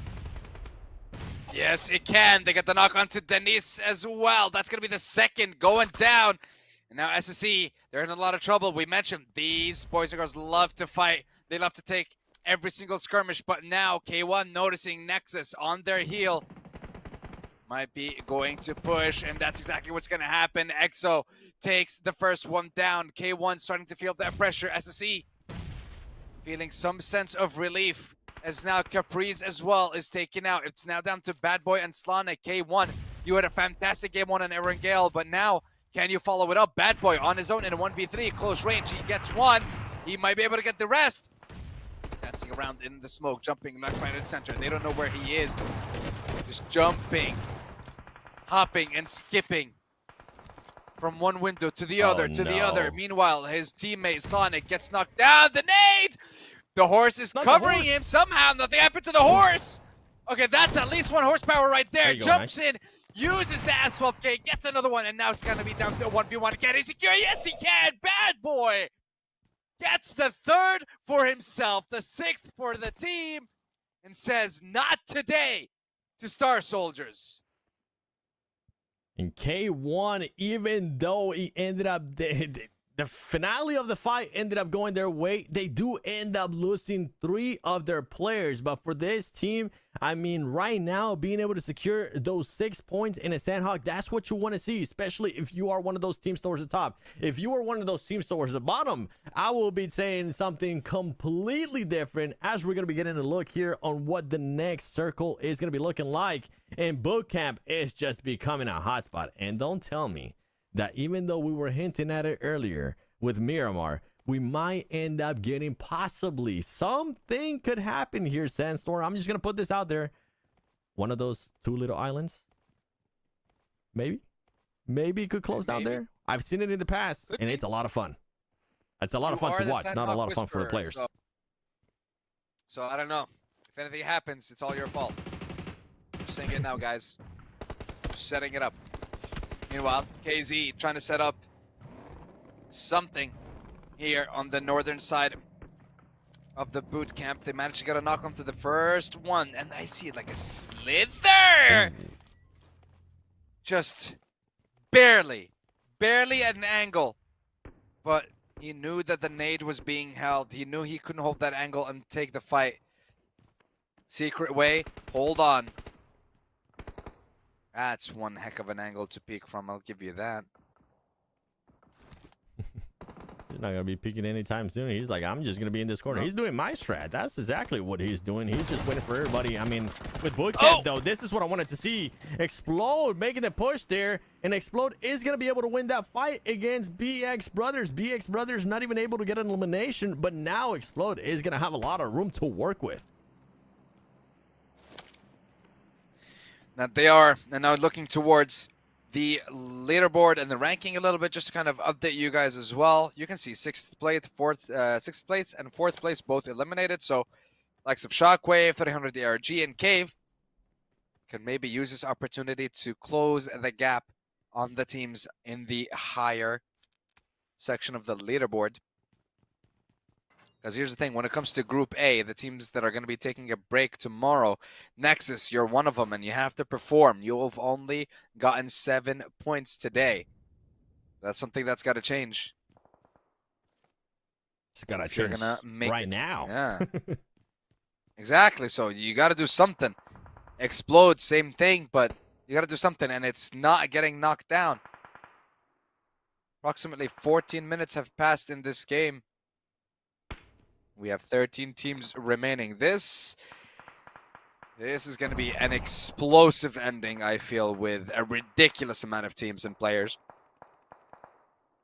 Yes, it can. They get the knock onto Denise as well. That's going to be the second going down. And now SSE, they're in a lot of trouble. We mentioned these boys and girls love to fight. They love to take every single skirmish, but now K1 noticing Nexus on their heel might be going to push, and that's exactly what's going to happen. EXO takes the first one down. K1 starting to feel that pressure. SSE feeling some sense of relief as now Caprice as well is taken out. It's now down to Bad Boy and Slane. K1, you had a fantastic game on Erangel, but now can you follow it up? Bad Boy on his own in a 1v3, close range. He gets one. He might be able to get the rest. Dancing around in the smoke, jumping left, right, and center. They don't know where he is. Just jumping, hopping, and skipping from one window to the other, to the other. Meanwhile, his teammate Slane gets knocked down. The nade! The horse is Not the covering horse. him somehow. Nothing happened to the horse. Okay, that's at least 1 horsepower right there. There you go, Jumps in, uses the asphalt gate, gets another one, and now it's gonna be down to a 1v1. Can he secure? Yes, he can. Bad boy gets the 3rd for himself, the 6th for the team, and says, "Not today," to Star Soldiers. And K1, even though he ended up the finale of the fight ended up going their way, they do end up losing 3 of their players. But for this team, I mean, right now, being able to secure those 6 points in a Sanhok, that's what you want to see, especially if you are one of those teams towards the top. If you are one of those teams towards the bottom, I will be saying something completely different, as we're going to be getting a look here on what the next circle is going to be looking like. And boot camp is just becoming a hotspot. And don't tell me that even though we were hinting at it earlier with Miramar, we might end up getting possibly something could happen here, Sandstorm. I'm just going to put this out there. One of those 2 little islands. Maybe it could close down there. I've seen it in the past, and it's a lot of fun. It's a lot of fun to watch, not a lot of fun for the players. So I don't know. If anything happens, it's all your fault. Just saying it now, guys. Just setting it up. Meanwhile, KZ trying to set up something here on the northern side of the boot camp. They managed to get a knock onto the first one, and I see it like a slither. Just barely at an angle, but he knew that the nade was being held. He knew he couldn't hold that angle and take the fight. Secret way, hold on. That's one heck of an angle to peek from, I'll give you that. He's not going to be peeking anytime soon. He's like, I'm just going to be in this corner. He's doing my strat. That's exactly what he's doing. He's just waiting for everybody. I mean, with bootcamp, though, this is what I wanted to see. Explode, making the push there. And Explode is going to be able to win that fight against BX Brothers. BX Brothers not even able to get an elimination, but now Explode is going to have a lot of room to work with. Now they are now looking towards the leaderboard and the ranking a little bit, just to kind of update you guys as well. You can see 6th place, 6th place, and 4th place both eliminated. So, likes of Shockwave, 300 ARG, and Cave can maybe use this opportunity to close the gap on the teams in the higher section of the leaderboard. Because here's the thing, when it comes to Group A, the teams that are going to be taking a break tomorrow, Nexus, you're one of them, and you have to perform. You've only gotten 7 points today. That's something that's got to change. It's got to change right now. Yeah. Exactly, so you got to do something. Explode, same thing, but you got to do something, and it's not getting knocked down. Approximately 14 minutes have passed in this game. We have 13 teams remaining. This is going to be an explosive ending, I feel, with a ridiculous amount of teams and players.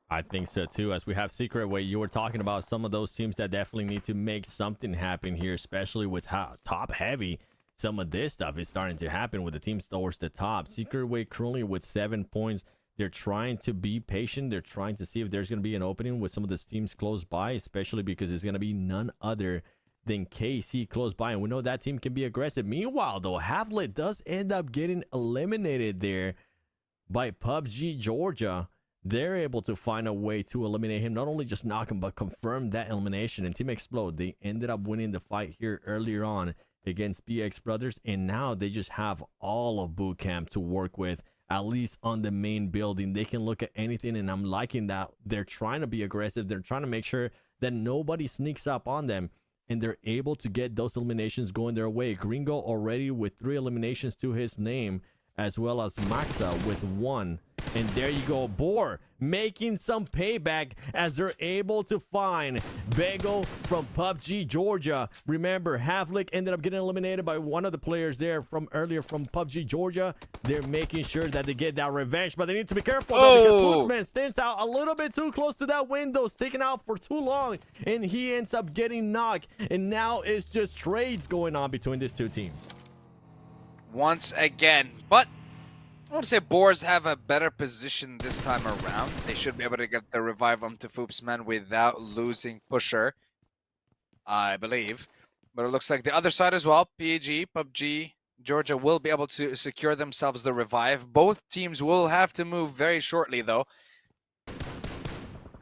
I think so, too. As we have Secret Way, you were talking about some of those teams that definitely need to make something happen here, especially with how top-heavy some of this stuff is starting to happen with the teams towards the top. Secret Way currently with 7 points. They're trying to be patient. They're trying to see if there's going to be an opening with some of these teams close by, especially because it's going to be none other than KC close by. And we know that team can be aggressive. Meanwhile, though, Havlet does end up getting eliminated there by PUBG Georgia. They're able to find a way to eliminate him, not only just knock him, but confirm that elimination. And Team Explode, they ended up winning the fight here earlier on against BX Brothers. And now they just have all of boot camp to work with. At least on the main building, they can look at anything, and I'm liking that they're trying to be aggressive. They're trying to make sure that nobody sneaks up on them, and they're able to get those eliminations going their way. Gringo already with 3 eliminations to his name, as well as Maxa with 1. And there you go, Boar making some payback as they're able to find Bego from PUBG Georgia. Remember, Havlik ended up getting eliminated by one of the players there from earlier from PUBG Georgia. They're making sure that they get that revenge, but they need to be careful because Footman stands out a little bit too close to that window, sticking out for too long, and he ends up getting knocked. And now it's just trades going on between these two teams. Once again, but I want to say Boars have a better position this time around. They should be able to get the revive onto Foopsman without losing Pusher. I believe. But it looks like the other side as well, PUBG, Georgia will be able to secure themselves the revive. Both teams will have to move very shortly, though,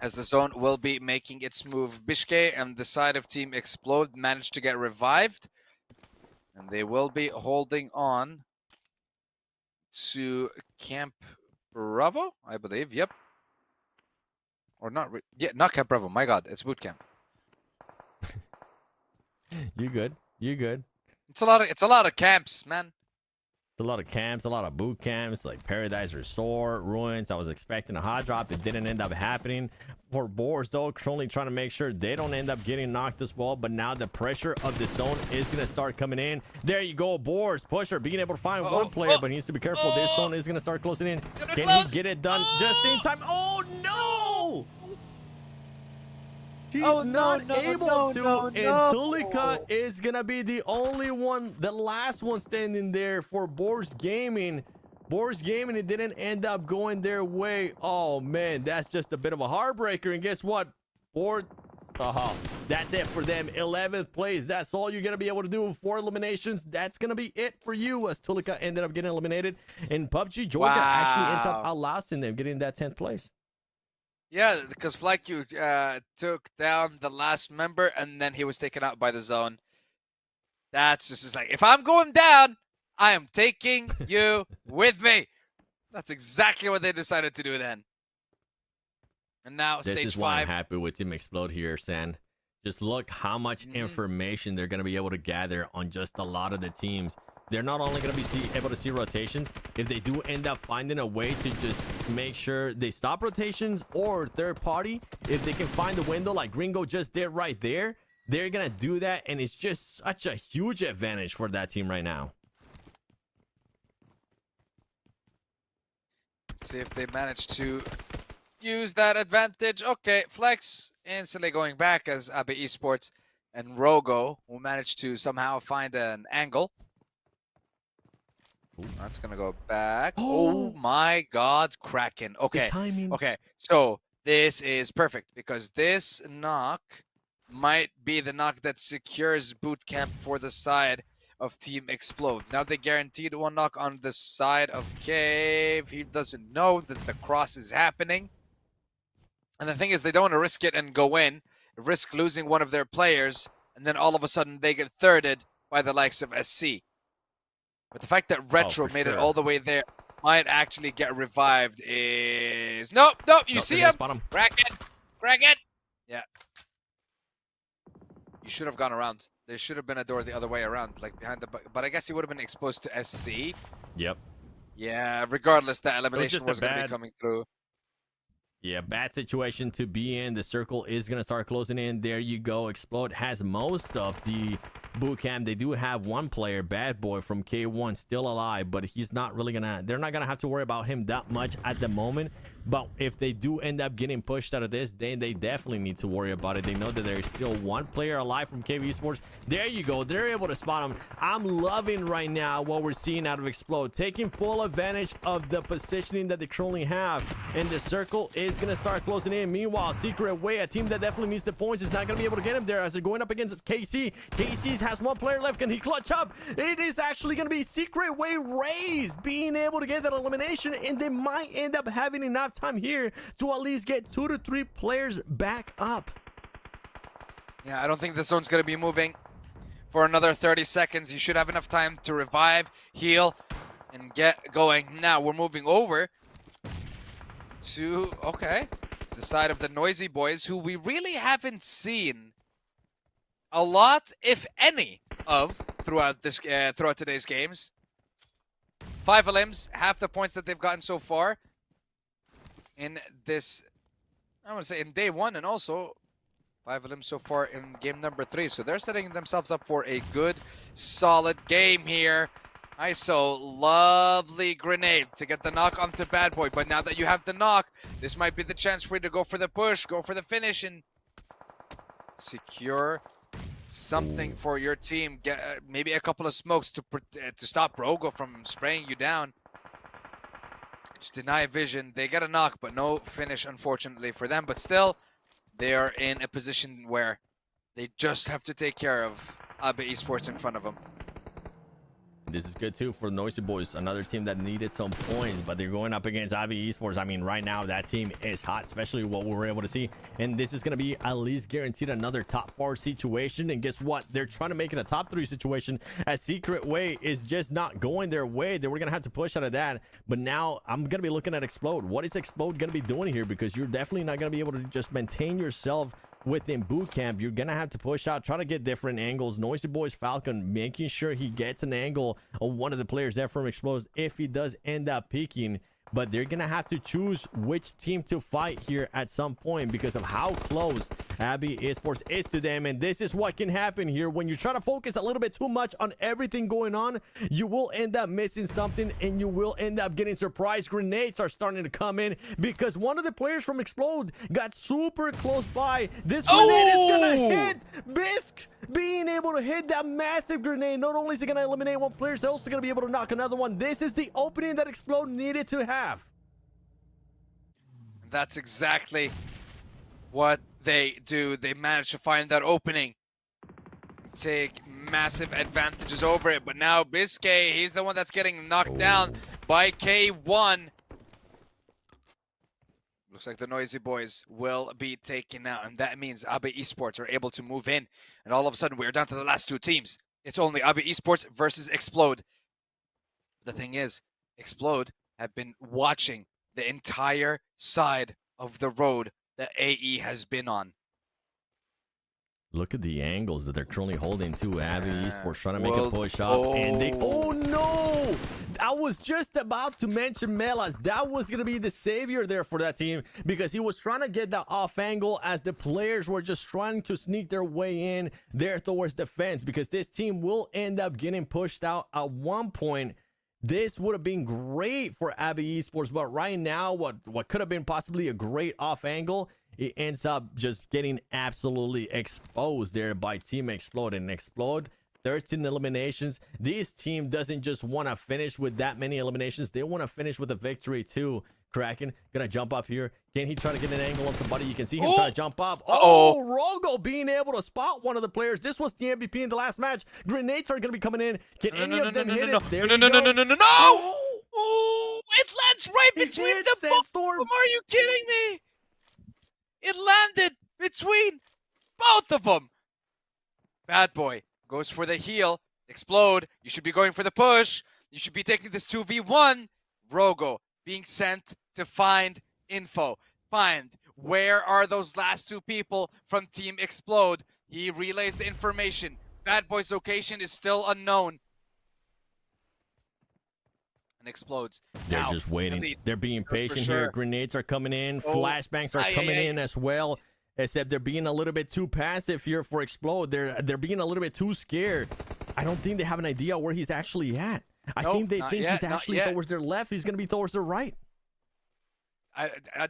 as the zone will be making its move. Bishke and the side of Team Explode managed to get revived, and they will be holding on to Camp Bravo, I believe. Yep. Or not. Yeah, not Camp Bravo. My God, it's boot camp. You good? You good? It's a lot of camps, man. It's a lot of camps, a lot of boot camps, like Paradise Resort, Ruins. I was expecting a hot drop. It didn't end up happening. For Boars, though, currently trying to make sure they don't end up getting knocked as well. But now the pressure of the zone is going to start coming in. There you go, Boars. Pusher being able to find one player, but he needs to be careful. This zone is going to start closing in. Can he get it done just in time? Oh, no! He's not able to, and Tulika is gonna be the only one, the last one standing there for Boars Gaming. Boars Gaming, it didn't end up going their way. Oh man, that's just a bit of a heartbreaker. And guess what? That's it for them. 11th place. That's all you're gonna be able to do. 4 eliminations. That's gonna be it for you, as Tulika ended up getting eliminated. And PUBG Georgia actually ends up outlasting them, getting that 10th place. Yeah, because FlyQ took down the last member, and then he was taken out by the zone. That's just like, if I'm going down, I am taking you with me. That's exactly what they decided to do then. And now this stage is why 5. I'm happy with Team Explode here, San. Just look how much information they're going to be able to gather on just a lot of the teams. They're not only going to be able to see rotations, if they do end up finding a way to just make sure they stop rotations or third party, if they can find a window like Gringo just did right there, they're going to do that. And it's just such a huge advantage for that team right now. Let's see if they manage to use that advantage. Okay, Flex instantly going back as Abe Esports, and Rogo, who managed to somehow find an angle. Ooh, that's gonna go back. Oh my God, Kraken. Okay, okay. So this is perfect because this knock might be the knock that secures boot camp for the side of Team Explode. Now they guaranteed one knock on the side of Cave. He doesn't know that the cross is happening. And the thing is, they don't want to risk it and go in, risk losing one of their players, and then all of a sudden they get thirded by the likes of SC. But the fact that Retro made it all the way there, might actually get revived is... Nope, you see him! Kraken! Yeah. You should have gone around. There should have been a door the other way around, like behind the... But I guess he would have been exposed to SC. Yep. Yeah, regardless, that elimination was going to be coming through. Yeah, bad situation to be in. The circle is going to start closing in. There you go. Explode has most of the boot camp. They do have one player, Bad Boy from K1, still alive, but he's not really going to... They're not going to have to worry about him that much at the moment. But if they do end up getting pushed out of this, then they definitely need to worry about it. They know that there's still one player alive from KV Esports. There you go. They're able to spot him. I'm loving right now what we're seeing out of Explode, taking full advantage of the positioning that they currently have. And the circle is going to start closing in. Meanwhile, Secret Way, a team that definitely needs the points, is not going to be able to get him there as they're going up against KC. KC has one player left. Can he clutch up? It is actually going to be Secret Way Rays being able to get that elimination, and they might end up having enough time here to at least get 2 to 3 players back up. Yeah, I don't think the zone's going to be moving for another 30 seconds. You should have enough time to revive, heal, and get going. Now we're moving over to, the side of the Noisy Boys, who we really haven't seen a lot, if any, of throughout today's games. 5 elims, half the points that they've gotten so far in this, I want to say in day 1, and also 5 elims so far in game number 3. So they're setting themselves up for a good, solid game here. ISO, lovely grenade to get the knock onto Bad Boy. But now that you have the knock, this might be the chance for you to go for the push, go for the finish, and secure something for your team. Get maybe a couple of smokes to stop Rogo from spraying you down. Just deny vision. They get a knock, but no finish, unfortunately for them. But still, they are in a position where They just have to take care of Abe Esports in front of them. This is good too for Noisy Boys, another team that needed some points, but they're going up against Abe Esports. I mean, right now that team is hot, especially what we were able to see. And this is going to be at least guaranteed another top 4 situation. And guess what? They're trying to make it a top 3 situation, as Secret Way is just not going their way. They were going to have to push out of that. But now I'm going to be looking at Explode. What is Explode going to be doing here? Because you're definitely not going to be able to just maintain yourself within boot camp. You're gonna have to push out, try to get different angles. Noisy Boys Falcon making sure he gets an angle on one of the players there from Explode if he does end up peeking. But they're gonna have to choose which team to fight here at some point because of how close Abe Esports is to them. And this is what can happen here when you try to focus a little bit too much on everything going on. You will end up missing something, and you will end up getting surprised. Grenades are starting to come in because one of the players from Explode got super close by. This grenade is gonna hit Bisc. Being able to hit that massive grenade, not only is it gonna eliminate one player, it's also gonna be able to knock another one. This is the opening that Explode needed to have. That's exactly what they do. They manage to find that opening, take massive advantages over it. But now Biscay, he's the one that's getting knocked down by K1. Looks like the Noisy Boys will be taken out, and that means Abe Esports are able to move in. And all of a sudden, we're down to the last 2 teams. It's only Abe Esports versus Explode. The thing is, Explode have been watching the entire side of the road that AE has been on. Look at the angles that they're currently holding to Abe Esports, trying to make a push up, and they, oh no! I was just about to mention Melas. That was going to be the savior there for that team because he was trying to get that off angle as the players were just trying to sneak their way in there towards the fence, because this team will end up getting pushed out at one point. This would have been great for Abe Esports, but right now, what could have been possibly a great off angle, it ends up just getting absolutely exposed there by Team Explode. And Explode, 13 eliminations. This team doesn't just want to finish with that many eliminations. They want to finish with a victory too. Kraken gonna jump up here. Can he try to get an angle on somebody? You can see him trying to jump up. Oh, Rogo being able to spot one of the players. This was the MVP in the last match. Grenades are gonna be coming in. Can any of them hit it? There you go. No! Oh, it lands right between the both of them. Are you kidding me? It landed between both of them. Bad Boy goes for the heal. Explode. You should be going for the push. You should be taking this 2v1. Rogo being sent to find info. Find where are those last 2 people from Team Explode. He relays the information. Bad Boy's location is still unknown. And Explodes. They're now, just waiting. They're being patient here. Grenades are coming in. Flashbangs are coming in as well. Except they're being a little bit too passive here for Explode. They're being a little bit too scared. I don't think they have an idea where he's actually at. I think they think he's actually towards their left. He's going to be towards their right.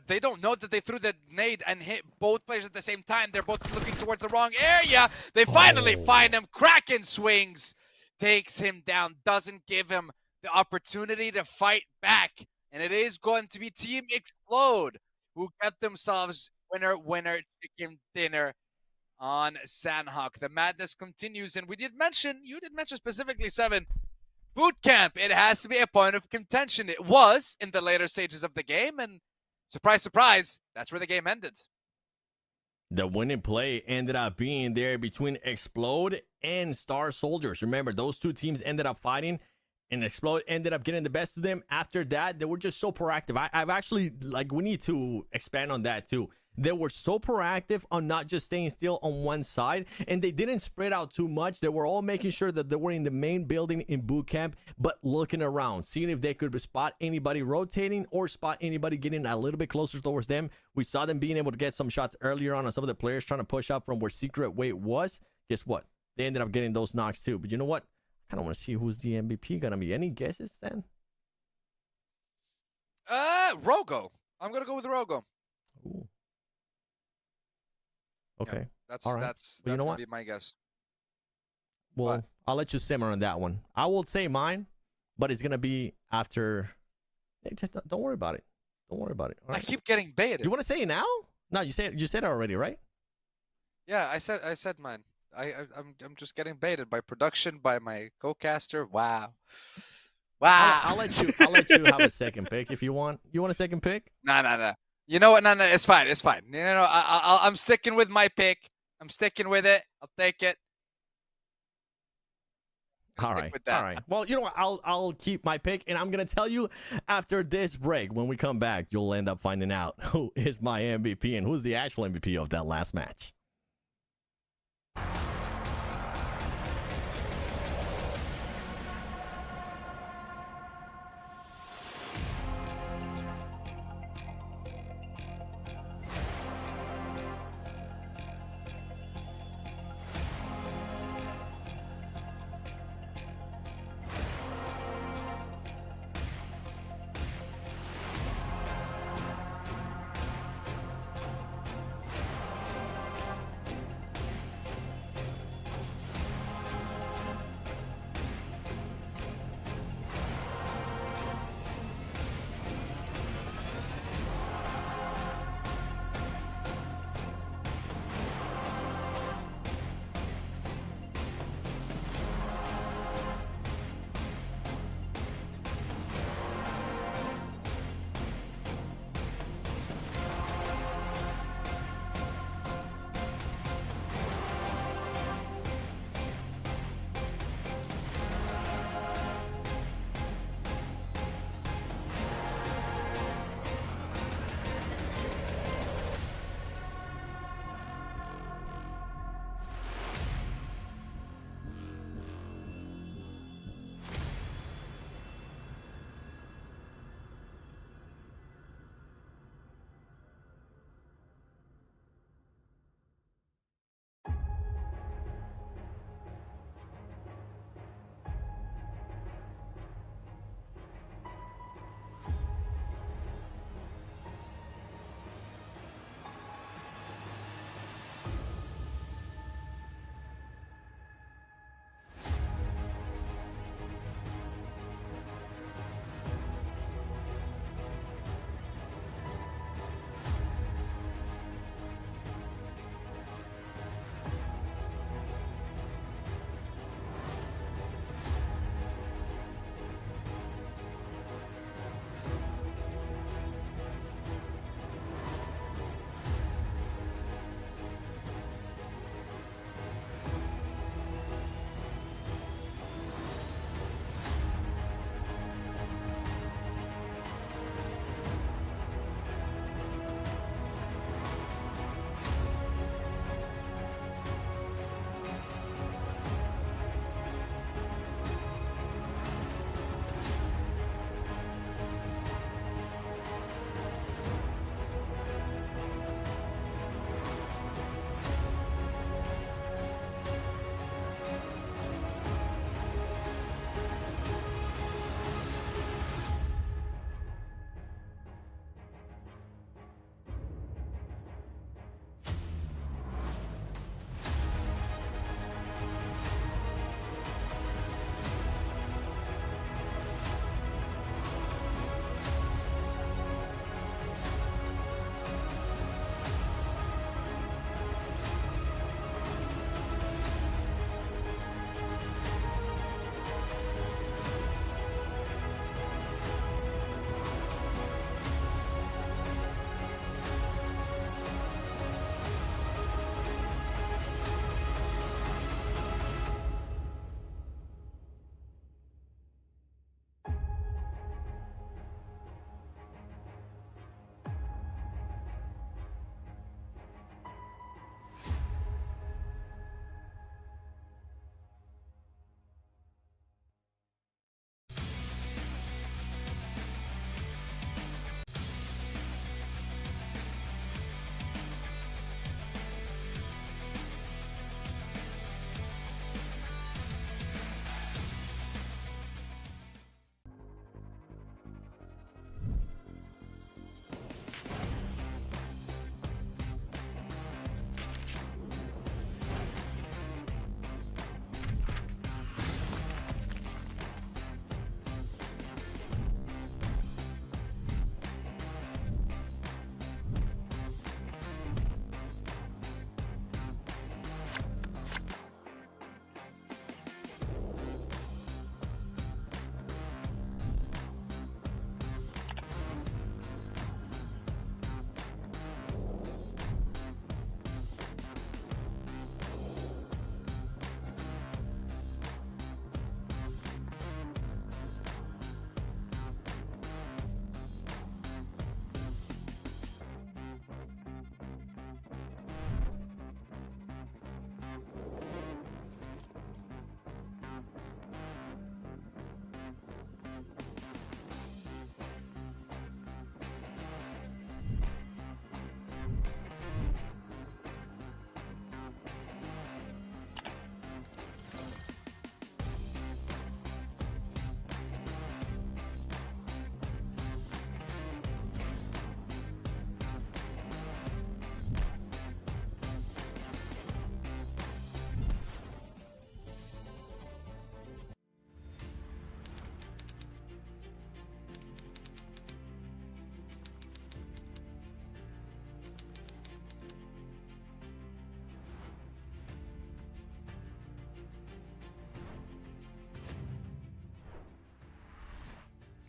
They don't know that they threw the nade and hit both players at the same time. They're both looking towards the wrong area. They finally find him. Kraken swings, takes him down, doesn't give him the opportunity to fight back. And it is going to be Team Explode who get themselves winner chicken dinner on Sanhok. The madness continues, and you did mention specifically, Seven, boot camp. It has to be a point of contention. It was in the later stages of the game, and surprise, surprise, that's where the game ended. The winning play ended up being there between Explode and Star Soldiers. Remember, those 2 teams ended up fighting, and Explode ended up getting the best of them. After that, they were just so proactive. I've actually, we need to expand on that too. They were so proactive on not just staying still on one side, and they didn't spread out too much. They were all making sure that they were in the main building in boot camp, but looking around, seeing if they could spot anybody rotating or spot anybody getting a little bit closer towards them. We saw them being able to get some shots earlier on some of the players trying to push up from where Secret Way was. Guess what? They ended up getting those knocks too. But you know what? I kind of want to see who's the MVP gonna be. Any guesses, Stan? Rogo. I'm gonna go with Rogo. Ooh. Okay. Yeah, that's all right. That's you know gonna what? be my guess. Well, What? I'll let you simmer on that one. I will say mine, but it's gonna be after. Hey, just don't worry about it. Don't worry about it. All I right? keep getting baited. You want to say it now? No, you said it already, right? Yeah, I said mine. I'm just getting baited by production, by my co-caster. Wow. Wow. I'll let you have a second pick if you want. You want a second pick? No. You know what? No, it's fine. It's fine. I'm sticking with my pick. I'm sticking with it. I'll take it. I'll All stick right. with that. All right. Well, you know what? I'll keep my pick, and I'm gonna tell you after this break. When we come back, you'll end up finding out who is my MVP and who's the actual MVP of that last match.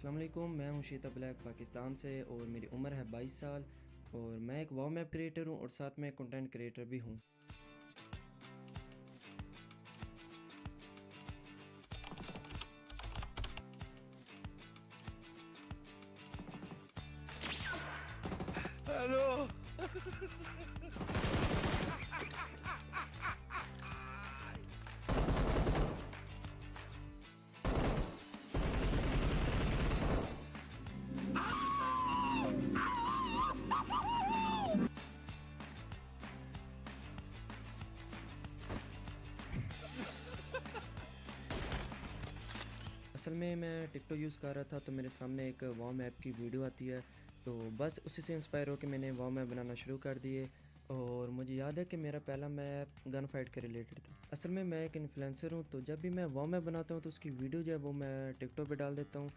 अस्सलाम वालेकुम, मैं हूं शीता black Pakistan से और मेरी उम्र है 22 साल और मैं एक वाव मैप क्रिएटर हूं और साथ में कंटेंट क्रिएटर भी हूं। Hello. असल में मैं टिकटॉक यूज़ कर रहा था तो मेरे सामने एक वाव मैप की वीडियो आती है, तो बस उसी से इंस्पायर होकर मैंने वाव मैप बनाना शुरू कर दिए। और मुझे याद है कि मेरा पहला मैप गन फाइट के रिलेटेड था। असल में मैं एक इन्फ्लुएंसर हूँ, तो जब भी मैं वाव मैप बनाता हूँ तो उसकी वीडियो जो है वो मैं टिकटॉक पे डाल देता हूँ,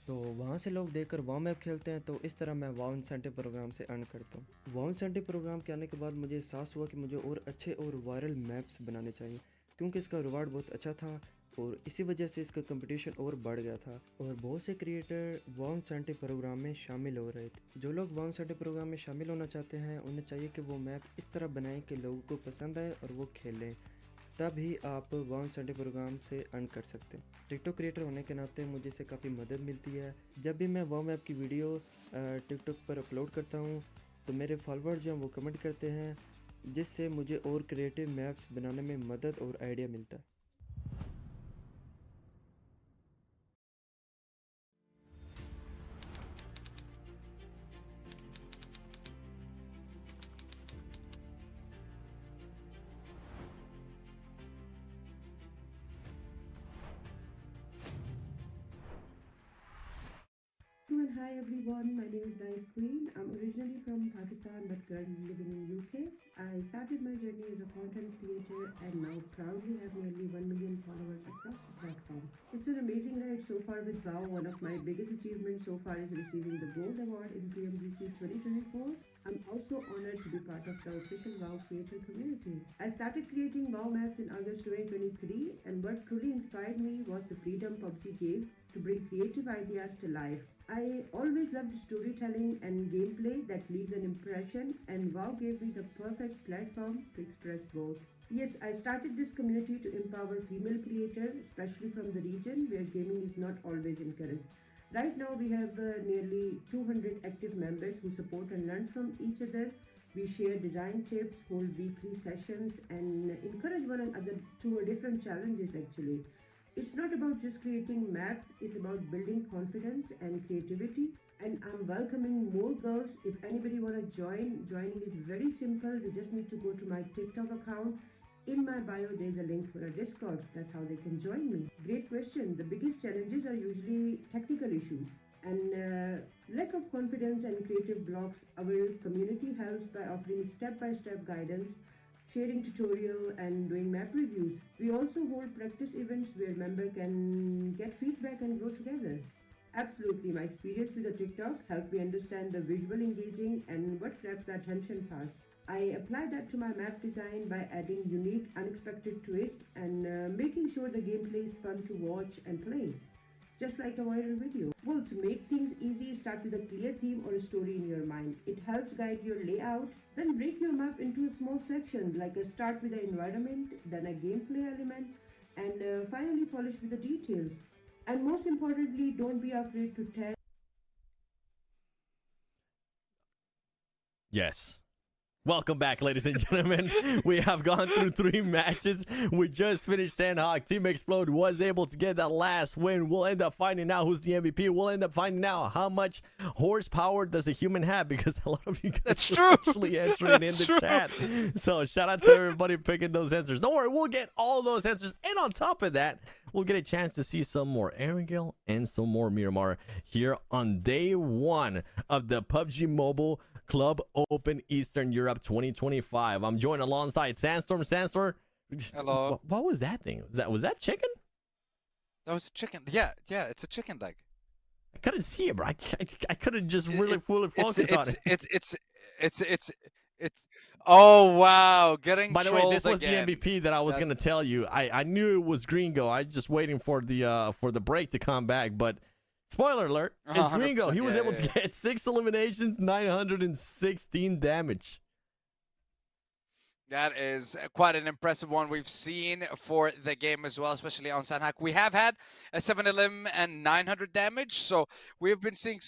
तो वहाँ से लोग देखकर वाव मैप खेलते हैं। तो इस तरह मैं वाव इंसेंटिव प्रोग्राम से अर्न करता हूँ। वाव इंसेंटिव प्रोग्राम के आने के बाद मुझे एहसास हुआ कि मुझे और अच्छे और वायरल मैप्स बनाने चाहिए, क्योंकि इसका रिवार्ड बहुत अच्छा था और इसी वजह से इसका कंपटीशन और बढ़ गया था और बहुत से क्रिएटर वाव इंसेंटिव प्रोग्राम में शामिल हो रहे थे। जो लोग वाव इंसेंटिव प्रोग्राम में शामिल होना चाहते हैं उन्हें चाहिए कि वो मैप इस तरह बनाएं कि लोगों को पसंद आए और वो खेलें, तभी आप वाव इंसेंटिव प्रोग्राम से अर्न कर सकते हैं। टिकटॉक क्रिएटर होने के नाते मुझे इससे काफ़ी मदद मिलती है। जब भी मैं वाव मैप की वीडियो टिकटॉक पर अपलोड करता हूँ तो मेरे फॉलोअर जो हैं वो कमेंट करते हैं, जिससे मुझे और क्रिएटिव मैप्स बनाने में मदद और आइडिया मिलता है। And hi everyone, my name is Diane Queen. I'm originally from Pakistan but currently living in UK. I started my journey as a content creator and now proudly have nearly 1 million followers across the platform. It's an amazing ride so far with WoW. One of my biggest achievements so far is receiving the Gold Award in PMGC 2024. I'm also honored to be part of the official WoW creator community. I started creating WoW maps in August 2023 and what truly inspired me was the freedom PUBG gave to bring creative ideas to life. I always loved storytelling and gameplay that leaves an impression, and WoW gave me the perfect platform to express both. Yes, I started this community to empower female creators, especially from the region where gaming is not always encouraged. Right now we have nearly 200 active members who support and learn from each other. We share design tips, hold weekly sessions, and encourage one another through different challenges actually. It's not about just creating maps, it's about building confidence and creativity. And I'm welcoming more girls. If anybody want to join, joining is very simple. They just need to go to my TikTok account. In my bio, there's a link for a Discord. That's how they can join me. Great question. The biggest challenges are usually technical issues and lack of confidence and creative blocks. Our community helps by offering step-by-step guidance, sharing tutorial and doing map reviews. We also hold practice events where members can get feedback and grow together. Absolutely, my experience with the TikTok helped me understand the visual engaging and what grabs the attention fast. I applied that to my map design by adding unique, unexpected twists and making sure the gameplay is fun to watch and play, just like a viral video. Well, to make things easy, start with a clear theme or a story in your mind. It helps guide your layout. Then break your map into a small section, like a start with the environment, then a gameplay element, and finally polish with the details. And most importantly, don't be afraid to test. Yes. Welcome back, ladies and gentlemen. We have gone through 3 matches. We just finished Sanhok. Team Explode was able to get that last win. We'll end up finding out who's the MVP. We'll end up finding out how much horsepower does a human have, because a lot of you guys are actually answering in the chat. So shout out to everybody picking those answers. Don't worry, we'll get all those answers. And on top of that, we'll get a chance to see some more Erangel and some more Miramar here on day 1 of the PUBG Mobile Club Open Eastern Europe 2025. I'm joined alongside Sandstorm. Sandstorm, Hello. what was that thing? Was that chicken? That was a chicken. Yeah, it's a chicken leg. I couldn't see it, bro. I couldn't just really fully focus on it. It's. Oh wow, getting. By the way, this was again. the MVP that I was gonna tell you. I knew it was Gringo. I was just waiting for the break to come back, but Spoiler alert, it's Gringo. 100%, He was yeah, able yeah, to yeah. get 6 eliminations, 916 damage. That is quite an impressive one we've seen for the game as well, especially on Sanhok. We have had a 7 elim and 900 damage, so we've been seeing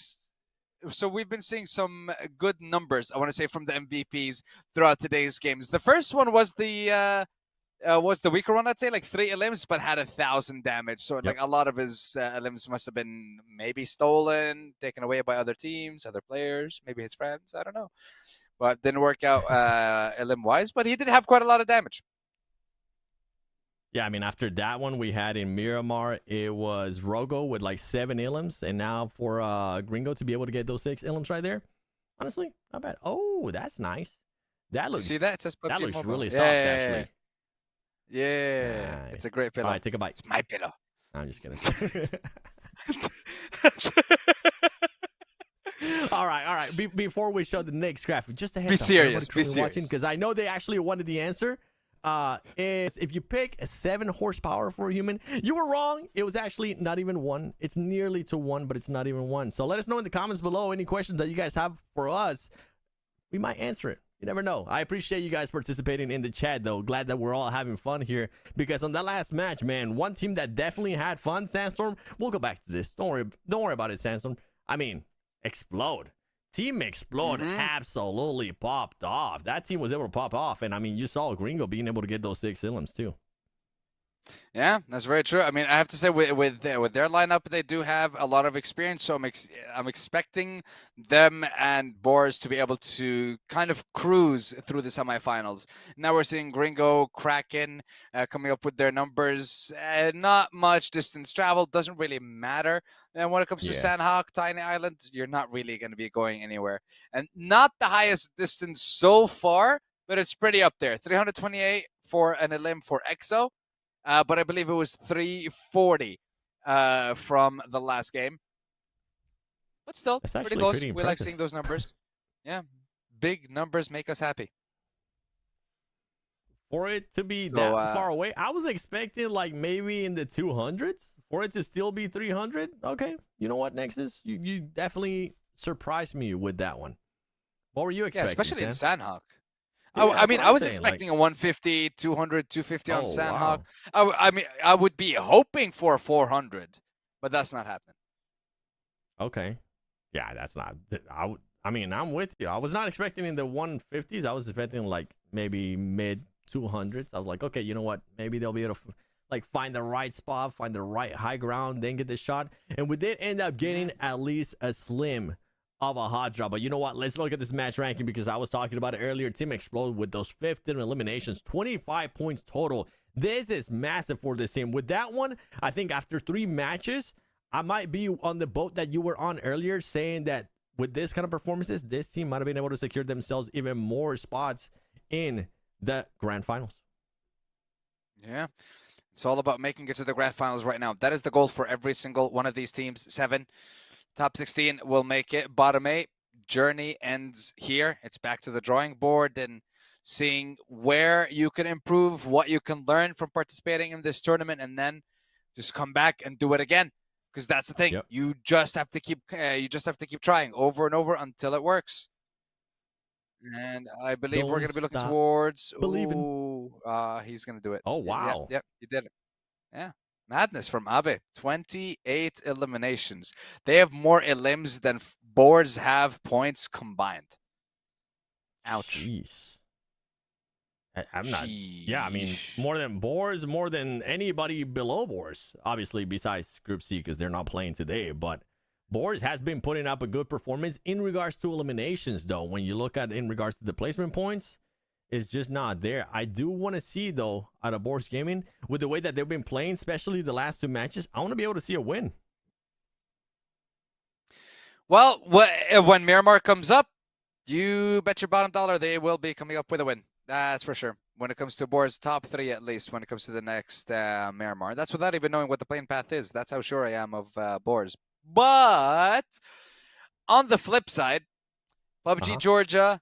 some good numbers, I want to say, from the MVPs throughout today's games. The first one was the weaker one, I'd say, like 3 elims, but had 1,000 damage. So like a lot of his elims must have been maybe stolen, taken away by other teams, other players, maybe his friends. I don't know, but didn't work out elim wise. But he did have quite a lot of damage. Yeah, I mean, after that one we had in Miramar, it was Rogo with like 7 elims, and now for Gringo to be able to get those 6 elims right there, honestly, not bad. Oh, that's nice. That looks. See that? It says PUBG that looks Mobile. really soft, actually. Yeah, Nice. it's a great pillow. All right, take a bite. It's my pillow. I'm just kidding. all right. Before we show the next graphic, just a heads Be up, serious. everybody Be currently watching, serious. because I know they actually wanted the answer. Is if you pick a 7 horsepower for a human, you were wrong. It was actually not even 1. It's nearly to 1, but it's not even 1. So let us know in the comments below any questions that you guys have for us. We might answer it. You never know. I appreciate you guys participating in the chat, though. Glad that we're all having fun here, because on that last match, man, one team that definitely had fun, Sandstorm. We'll go back to this. Don't worry about it, Sandstorm. I mean, Explode. Team Explode absolutely popped off. That team was able to pop off, and I mean, you saw Gringo being able to get those 6 elims too. Yeah, that's very true. I mean, I have to say, with their lineup, they do have a lot of experience. So I'm expecting them and Boris to be able to kind of cruise through the semifinals. Now we're seeing Gringo, Kraken coming up with their numbers. Not much distance travel, doesn't really matter. And when it comes to Sanhok, Tiny Island, you're not really going to be going anywhere. And not the highest distance so far, but it's pretty up there. 328 for an elim for EXO. But I believe it was 340 from the last game. But still, pretty close. We like seeing those numbers. Yeah, big numbers make us happy. For it to be that far away, I was expecting like maybe in the 200s. For it to still be 300, okay. You know what, Nexus? You definitely surprised me with that one. What were you expecting? Yeah, especially Sam? in Sanhok. Yeah, I mean, I was saying, expecting a 150, 200, 250 on Sanhok. Wow. I mean, I would be hoping for 400, but that's not happening. Okay. Yeah, that's not. I mean, I'm with you. I was not expecting in the 150s. I was expecting like maybe mid 200s. I was like, okay, you know what? Maybe they'll be able to like find the right spot, find the right high ground, then get the shot. And we did end up getting at least a slim of a hot drop. But you know what? Let's look at this match ranking, because I was talking about it earlier. Team Explode with those 15 eliminations, 25 points total. This is massive for this team. With that one, I think after 3 matches, I might be on the boat that you were on earlier, saying that with this kind of performances, this team might have been able to secure themselves even more spots in the grand finals. Yeah. It's all about making it to the grand finals right now. That is the goal for every single one of these teams. 7. Top 16 will make it. Bottom 8, journey ends here. It's back to the drawing board and seeing where you can improve, what you can learn from participating in this tournament, and then just come back and do it again. Because that's the thing. Yep. You just have to keep trying over and over until it works. And I believe we're going to be looking towards. He's going to do it. Oh, wow. Yep, he did it. Yeah. Madness from Abe. 28 eliminations. They have more elims than boards have points combined. Ouch. Jeez. I'm not. Yeah, I mean, more than boars, more than anybody below boars, obviously, besides Group C, because they're not playing today. But boars has been putting up a good performance in regards to eliminations, though. When you look at in regards to the placement points, it's just not there. I do want to see, though, out of Boars Gaming, with the way that they've been playing, especially the last 2 matches, I want to be able to see a win. Well, when Miramar comes up, you bet your bottom dollar they will be coming up with a win. That's for sure. When it comes to boards, top 3 at least when it comes to the next Miramar. That's without even knowing what the playing path is. That's how sure I am of boards. But on the flip side, PUBG Georgia,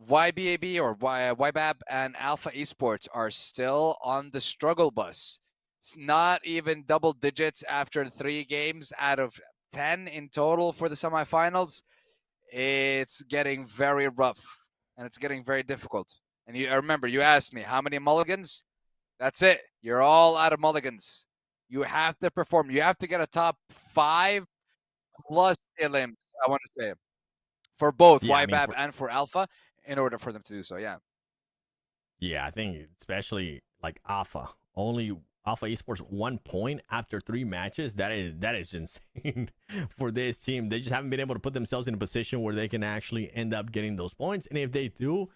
YBAB or YBAB and Alpha Esports are still on the struggle bus. It's not even double digits after 3 games out of 10 in total for the semifinals. It's getting very rough and it's getting very difficult. And I remember you asked me how many mulligans. That's it. You're all out of mulligans. You have to perform. You have to get a top 5 plus elims, I want to say, for both YBAB and for Alpha in order for them to do so. Yeah. Yeah, I think especially like Alpha Esports 1 point after 3 matches. That is insane for this team. They just haven't been able to put themselves in a position where they can actually end up getting those points. And if they do,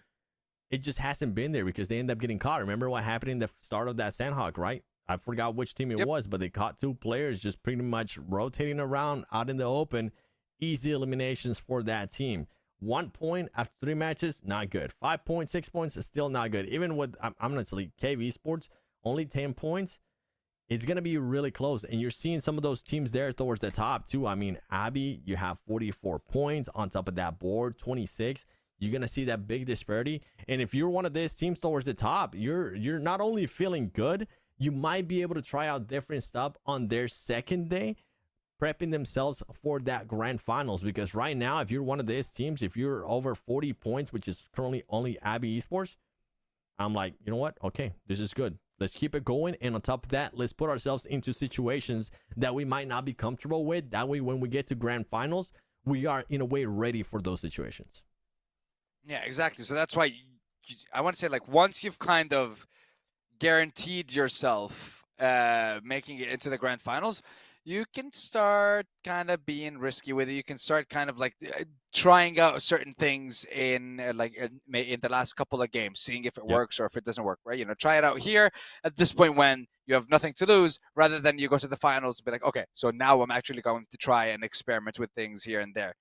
it just hasn't been there because they end up getting caught. Remember what happened in the start of that Sanhok, right? I forgot which team it was, but they caught 2 players just pretty much rotating around out in the open. Easy eliminations for that team. 1 point after 3 matches, not good. 5 points, 6 points is still not good. Even with, I'm honestly, KV Sports, only 10 points. It's going to be really close. And you're seeing some of those teams there towards the top, too. I mean, Abby, you have 44 points on top of that board, 26. You're going to see that big disparity. And if you're one of these teams towards the top, you're not only feeling good, you might be able to try out different stuff on their second day, prepping themselves for that grand finals. Because right now, if you're one of these teams, if you're over 40 points, which is currently only Abby Esports, I'm like, you know what? Okay, this is good. Let's keep it going. And on top of that, let's put ourselves into situations that we might not be comfortable with. That way, when we get to grand finals, we are in a way ready for those situations. Yeah, exactly. So that's why I want to say, like, once you've kind of guaranteed yourself making it into the grand finals, you can start kind of being risky with it. You can start kind of like trying out certain things in the last couple of games, seeing if it works or if it doesn't work, right? You know, try it out here at this point when you have nothing to lose, rather than you go to the finals and be like, okay, so now I'm actually going to try and experiment with things here and there.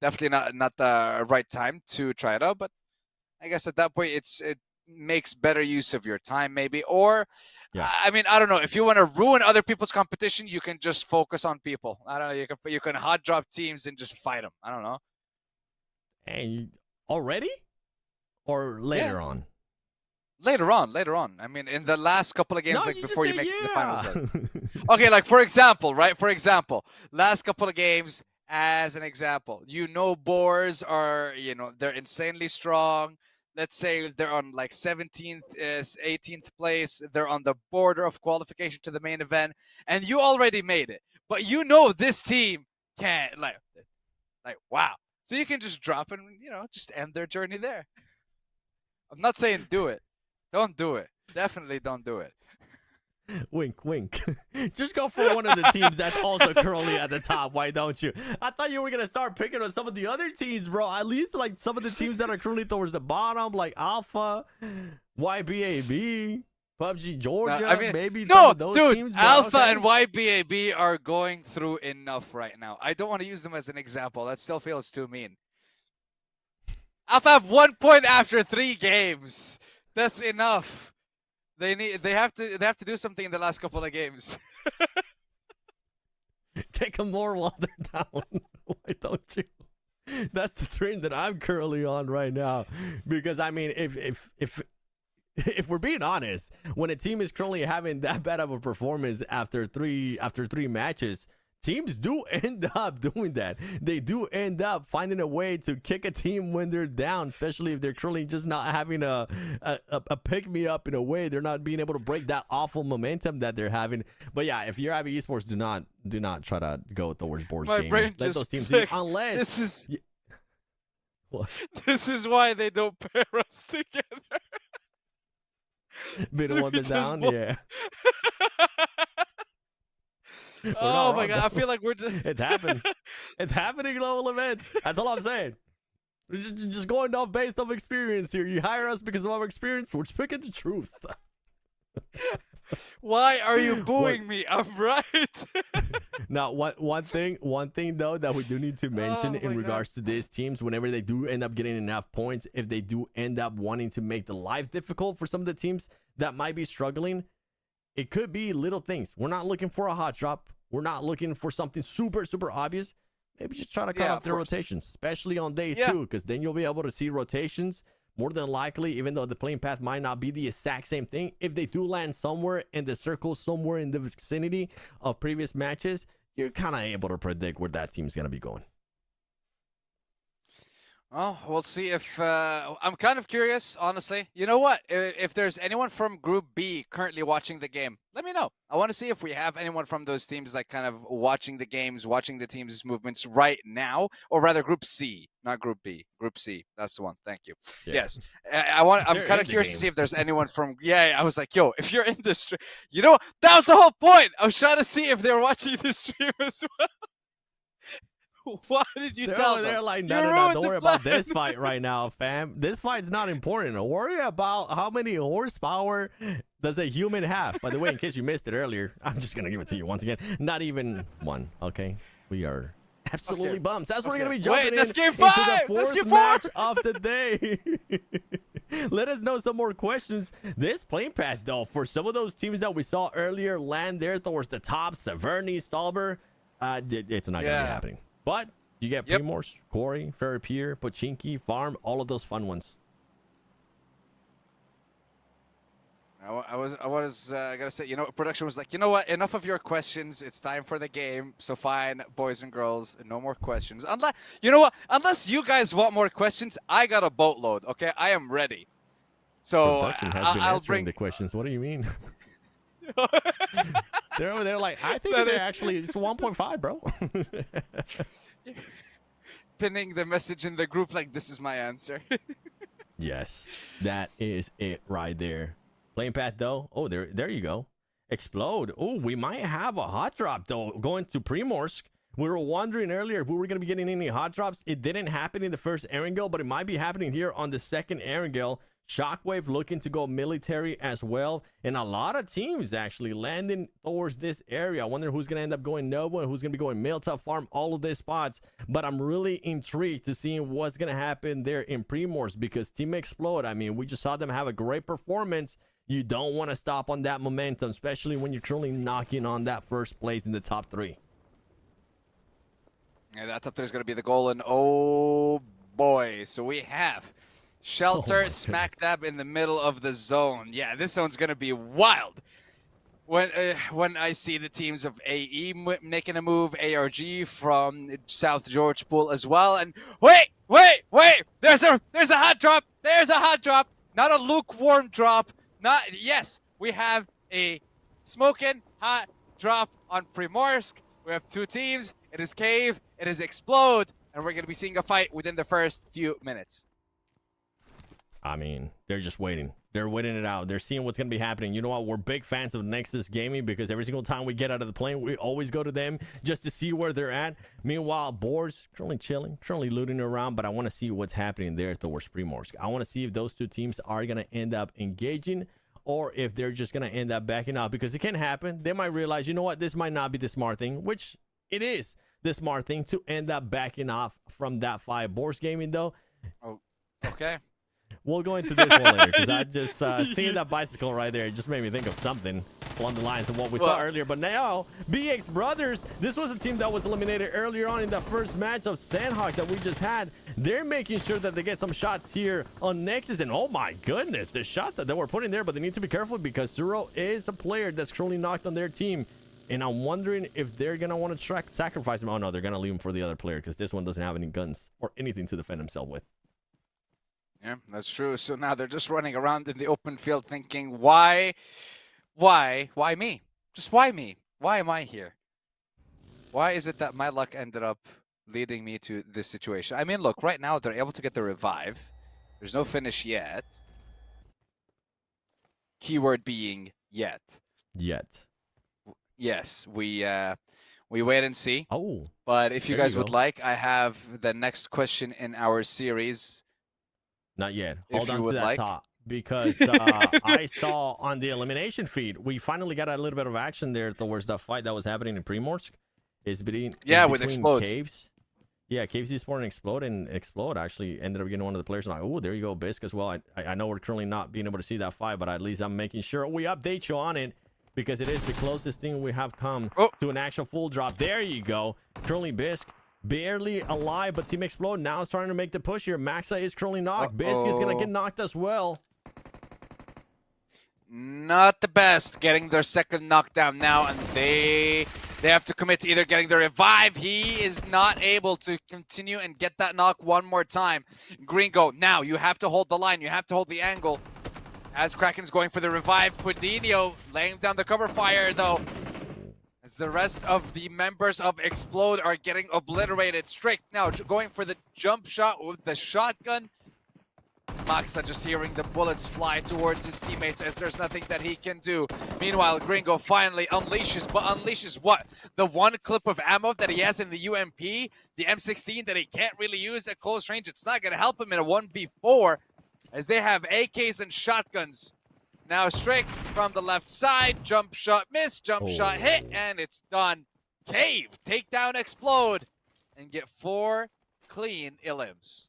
Definitely not the right time to try it out, but I guess at that point it makes better use of your time, maybe. Or I mean, I don't know, if you want to ruin other people's competition, you can just focus on people. I don't know, you can hot drop teams and just fight them. I don't know. And already or later on? Later on. I mean, in the last couple of games, before you make it to the finals. Okay, like for example, last couple of games, as an example, boars are, they're insanely strong. Let's say they're on like 17th, 18th place. They're on the border of qualification to the main event, and you already made it. But this team can't, like wow. So you can just drop and, just end their journey there. I'm not saying do it. Don't do it. Definitely don't do it. Wink, wink. Just go for one of the teams that's also currently at the top. Why don't you? I thought you were going to start picking on some of the other teams, bro. At least like some of the teams that are currently towards the bottom, like Alpha, YBAB, PUBG Georgia, maybe some of those teams. Bro. Alpha and YBAB are going through enough right now. I don't want to use them as an example. That still feels too mean. Alpha have 1 point after 3 games. That's enough. They have to do something in the last couple of games. Kick them more while they're down. Why don't you? That's the train that I'm currently on right now. Because I mean, if we're being honest, when a team is currently having that bad of a performance after three matches, teams do end up doing that. They do end up finding a way to kick a team when they're down, especially if they're currently just not having a pick-me-up in a way. They're not being able to break that awful momentum that they're having. But yeah, if you're Abby Esports, do not try to go towards boards game. Brain Let just those teams clicked. Unless this is what? This is why they don't pair us together. Bit while they're down, yeah. Oh my god, I feel like we're just... It's happening. It's happening, global events. That's all I'm saying. We're just going off based off experience here. You hire us because of our experience. We're speaking the truth. Why are you booing me? I'm right. Now, one thing though that we do need to mention in regards to these teams, whenever they do end up getting enough points, if they do end up wanting to make the life difficult for some of the teams that might be struggling, it could be little things. We're not looking for a hot drop. We're not looking for something super, super obvious. Maybe just try to cut off their rotations, especially on day 2, because then you'll be able to see rotations. More than likely, even though the playing path might not be the exact same thing, if they do land somewhere in the circle, somewhere in the vicinity of previous matches, you're kind of able to predict where that team's going to be going. Oh, we'll see if I'm kind of curious, honestly. You know what? If there's anyone from Group B currently watching the game, let me know. I want to see if we have anyone from those teams like kind of watching the games, watching the team's movements right now, or rather Group C, not Group B. Group C. That's the one. Thank you. Yeah. Yes, I'm kind of curious to see if there's anyone from. Yeah, I was like, yo, if you're in the stream, you know, that was the whole point. I was trying to see if they're watching the stream as well. Why did you tell them? They're like, no, don't worry about this fight right now, fam. This fight's not important. Worry about how many horsepower does a human have. By the way, in case you missed it earlier, I'm just going to give it to you once again. Not even one, okay? We are absolutely bums. That's what we're going to be jumping that's game into 5! the fourth That's game 4! match of the day. Let us know some more questions. This playing path, though, for some of those teams that we saw earlier land there towards the top, Severny, Stalber, it's not going to be happening. But you get Primors, Quarry, Ferropier, Pochinki, Farm, all of those fun ones. I was gonna say, you know, production was like, you know what? Enough of your questions. It's time for the game. So fine, boys and girls, no more questions. Unless, you know what? Unless you guys want more questions, I got a boatload. Okay, I am ready. So Production has been I'll answering bring the questions. What do you mean? They're over there like, I think they're actually it's 1.5, bro. Pinning the message in the group like, this is my answer. Yes, that is it right there. Playing path though. Oh, there you go. Explode. Oh, we might have a hot drop though going to Primorsk. We were wondering earlier if we were going to be getting any hot drops. It didn't happen in the first Erangel, but it might be happening here on the second Erangel. Shockwave looking to go military as well, and a lot of teams actually landing towards this area. I wonder who's going to end up going Nova and who's going to be going Milltop Farm, all of these spots. But I'm really intrigued to see what's going to happen there in Primors, because Team Explode, I mean, we just saw them have a great performance. You don't want to stop on that momentum, especially when you're currently knocking on that first place in the top 3. Yeah, that top 3 is going to be the goal, and oh boy, so we have Shelter smack dab in the middle of the zone. Yeah, this zone's going to be wild. When I see the teams of AE making a move, ARG from South George Pool as well. And wait! There's a hot drop. There's a hot drop. Not a lukewarm drop. Yes, we have a smoking hot drop on Primorsk. We have 2 teams. It is Cave. It is Explode. And we're going to be seeing a fight within the first few minutes. I mean, they're just waiting. They're waiting it out. They're seeing what's going to be happening. You know what? We're big fans of Nexus Gaming because every single time we get out of the plane, we always go to them just to see where they're at. Meanwhile, Boars currently chilling, currently looting around, but I want to see what's happening there towards Primorsk. I want to see if those 2 teams are going to end up engaging or if they're just going to end up backing out, because it can happen. They might realize, you know what? This might not be the smart thing, which it is the smart thing to end up backing off from that fight. Boars Gaming, though. Oh, okay. We'll go into this one later, because I just seeing that bicycle right there, it just made me think of something along the lines of what we saw earlier. But now, BX Brothers, this was a team that was eliminated earlier on in the first match of Sanhok that we just had. They're making sure that they get some shots here on Nexus, and oh my goodness, the shots that they were putting there, but they need to be careful because Zuro is a player that's currently knocked on their team. And I'm wondering if they're going to want to sacrifice him. Oh no, they're going to leave him for the other player because this one doesn't have any guns or anything to defend himself with. Yeah, that's true. So now they're just running around in the open field thinking, why me? Just why me? Why am I here? Why is it that my luck ended up leading me to this situation? I mean, look, right now they're able to get the revive. There's no finish yet. Keyword being yet. Yet. Yes, we wait and see. Oh. But if you guys would like, I have the next question in our series. Not yet. Hold on to that like. thought, because I saw on the elimination feed, we finally got a little bit of action there towards the fight that was happening in Primorsk. It's between with Explode. Caves. Yeah, Caves Esport and Explode, Explode actually ended up getting one of the players. And like, oh, there you go, Bisc as well. I know we're currently not being able to see that fight, but at least I'm making sure we update you on it, because it is the closest thing we have come to an actual full drop. There you go. Currently Bisc barely alive, but Team Explode now is trying to make the push here. Maxa is currently knocked. Bisc is going to get knocked as well. Not the best, getting their second knockdown now, and they They have to commit to either getting the revive. He is not able to continue and get that knock one more time. Gringo, now you have to hold the line. You have to hold the angle. As Kraken's going for the revive, Pudinho laying down the cover fire though. As the rest of the members of Explode are getting obliterated. Strick now going for the jump shot with the shotgun. Maxa just hearing the bullets fly towards his teammates as there's nothing that he can do. Meanwhile, Gringo finally unleashes, but unleashes what? The one clip of ammo that he has in the UMP, the M16 that he can't really use at close range. It's not going to help him in a 1v4 as they have AKs and shotguns. Now Strick from the left side, jump shot miss, jump shot hit, and it's done. Cave, take down Explode, and get 4 clean illims.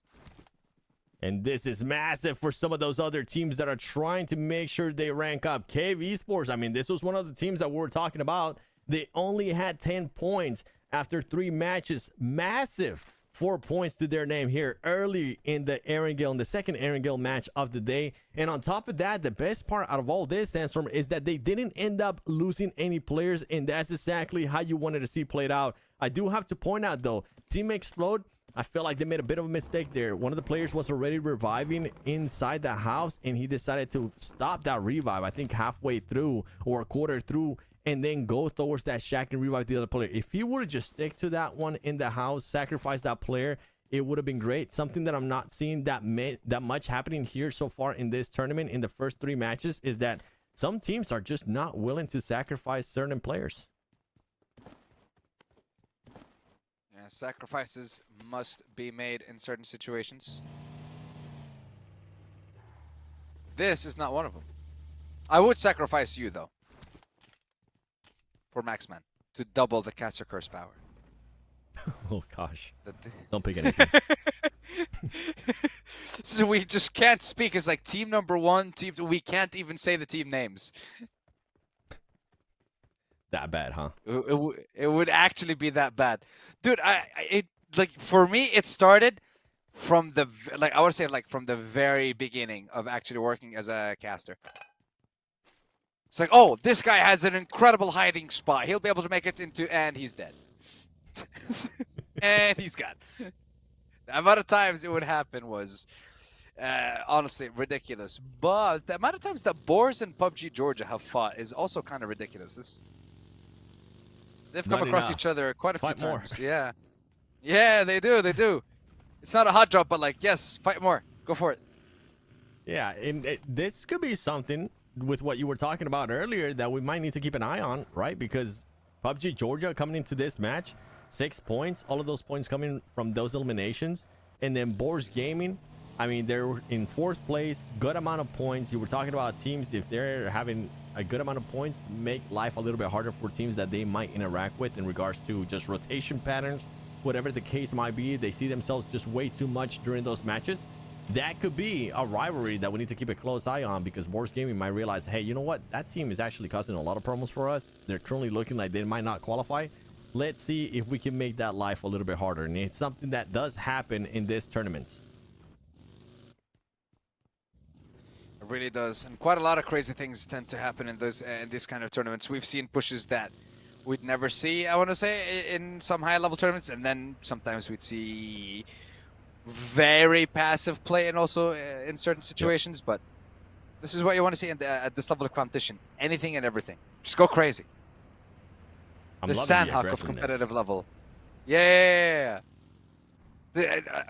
And this is massive for some of those other teams that are trying to make sure they rank up. Cave Esports, I mean, this was one of the teams that we were talking about. They only had 10 points after 3 matches. Massive 4 points to their name here early in the Erangel, in the second Erangel match of the day. And on top of that, the best part out of all this, Sandstorm, is that they didn't end up losing any players, and that's exactly how you wanted to see played out. I do have to point out, though, Team Explode, I feel like they made a bit of a mistake there. One of the players was already reviving inside the house, and he decided to stop that revive, I think halfway through or a quarter through, and then go towards that shack and revive the other player. If he would have just stick to that one in the house, sacrifice that player, it would have been great. Something that I'm not seeing that much happening here so far in this tournament in the first 3 matches is that some teams are just not willing to sacrifice certain players. Yeah, sacrifices must be made in certain situations. This is not one of them. I would sacrifice you, though, for Maxman, to double the caster curse power. Oh, gosh. Don't pick anything. So we just can't speak as like team number 1, team. We can't even say the team names. That bad, huh? It would actually be that bad, dude. Like for me, it started from the I would say like from the very beginning of actually working as a caster. It's like, oh, this guy has an incredible hiding spot. He'll be able to make it into, and he's dead. And he's gone. The amount of times it would happen was honestly ridiculous. But the amount of times that Boars and PUBG Georgia have fought is also kind of ridiculous. They've come across each other quite a few times. Yeah. Yeah, they do. They do. It's not a hot drop, but like, yes, fight more. Go for it. Yeah, and this could be something with what you were talking about earlier that we might need to keep an eye on, right? Because PUBG Georgia coming into this match, 6 points, all of those points coming from those eliminations. And then Boars Gaming, I mean, they're in 4th place, good amount of points. You were talking about teams, if they're having a good amount of points, make life a little bit harder for teams that they might interact with in regards to just rotation patterns, whatever the case might be. They see themselves just way too much during those matches. That could be a rivalry that we need to keep a close eye on, because Boars Gaming might realize, hey, you know what? That team is actually causing a lot of problems for us. They're currently looking like they might not qualify. Let's see if we can make that life a little bit harder. And it's something that does happen in this tournament. It really does, and quite a lot of crazy things tend to happen in these kind of tournaments. We've seen pushes that we'd never see, I want to say, in some high-level tournaments, and then sometimes we'd see very passive play, and also in certain situations. But this is what you want to see at this level of competition: anything and everything. Just go crazy. The Sanhok of competitive level. Yeah.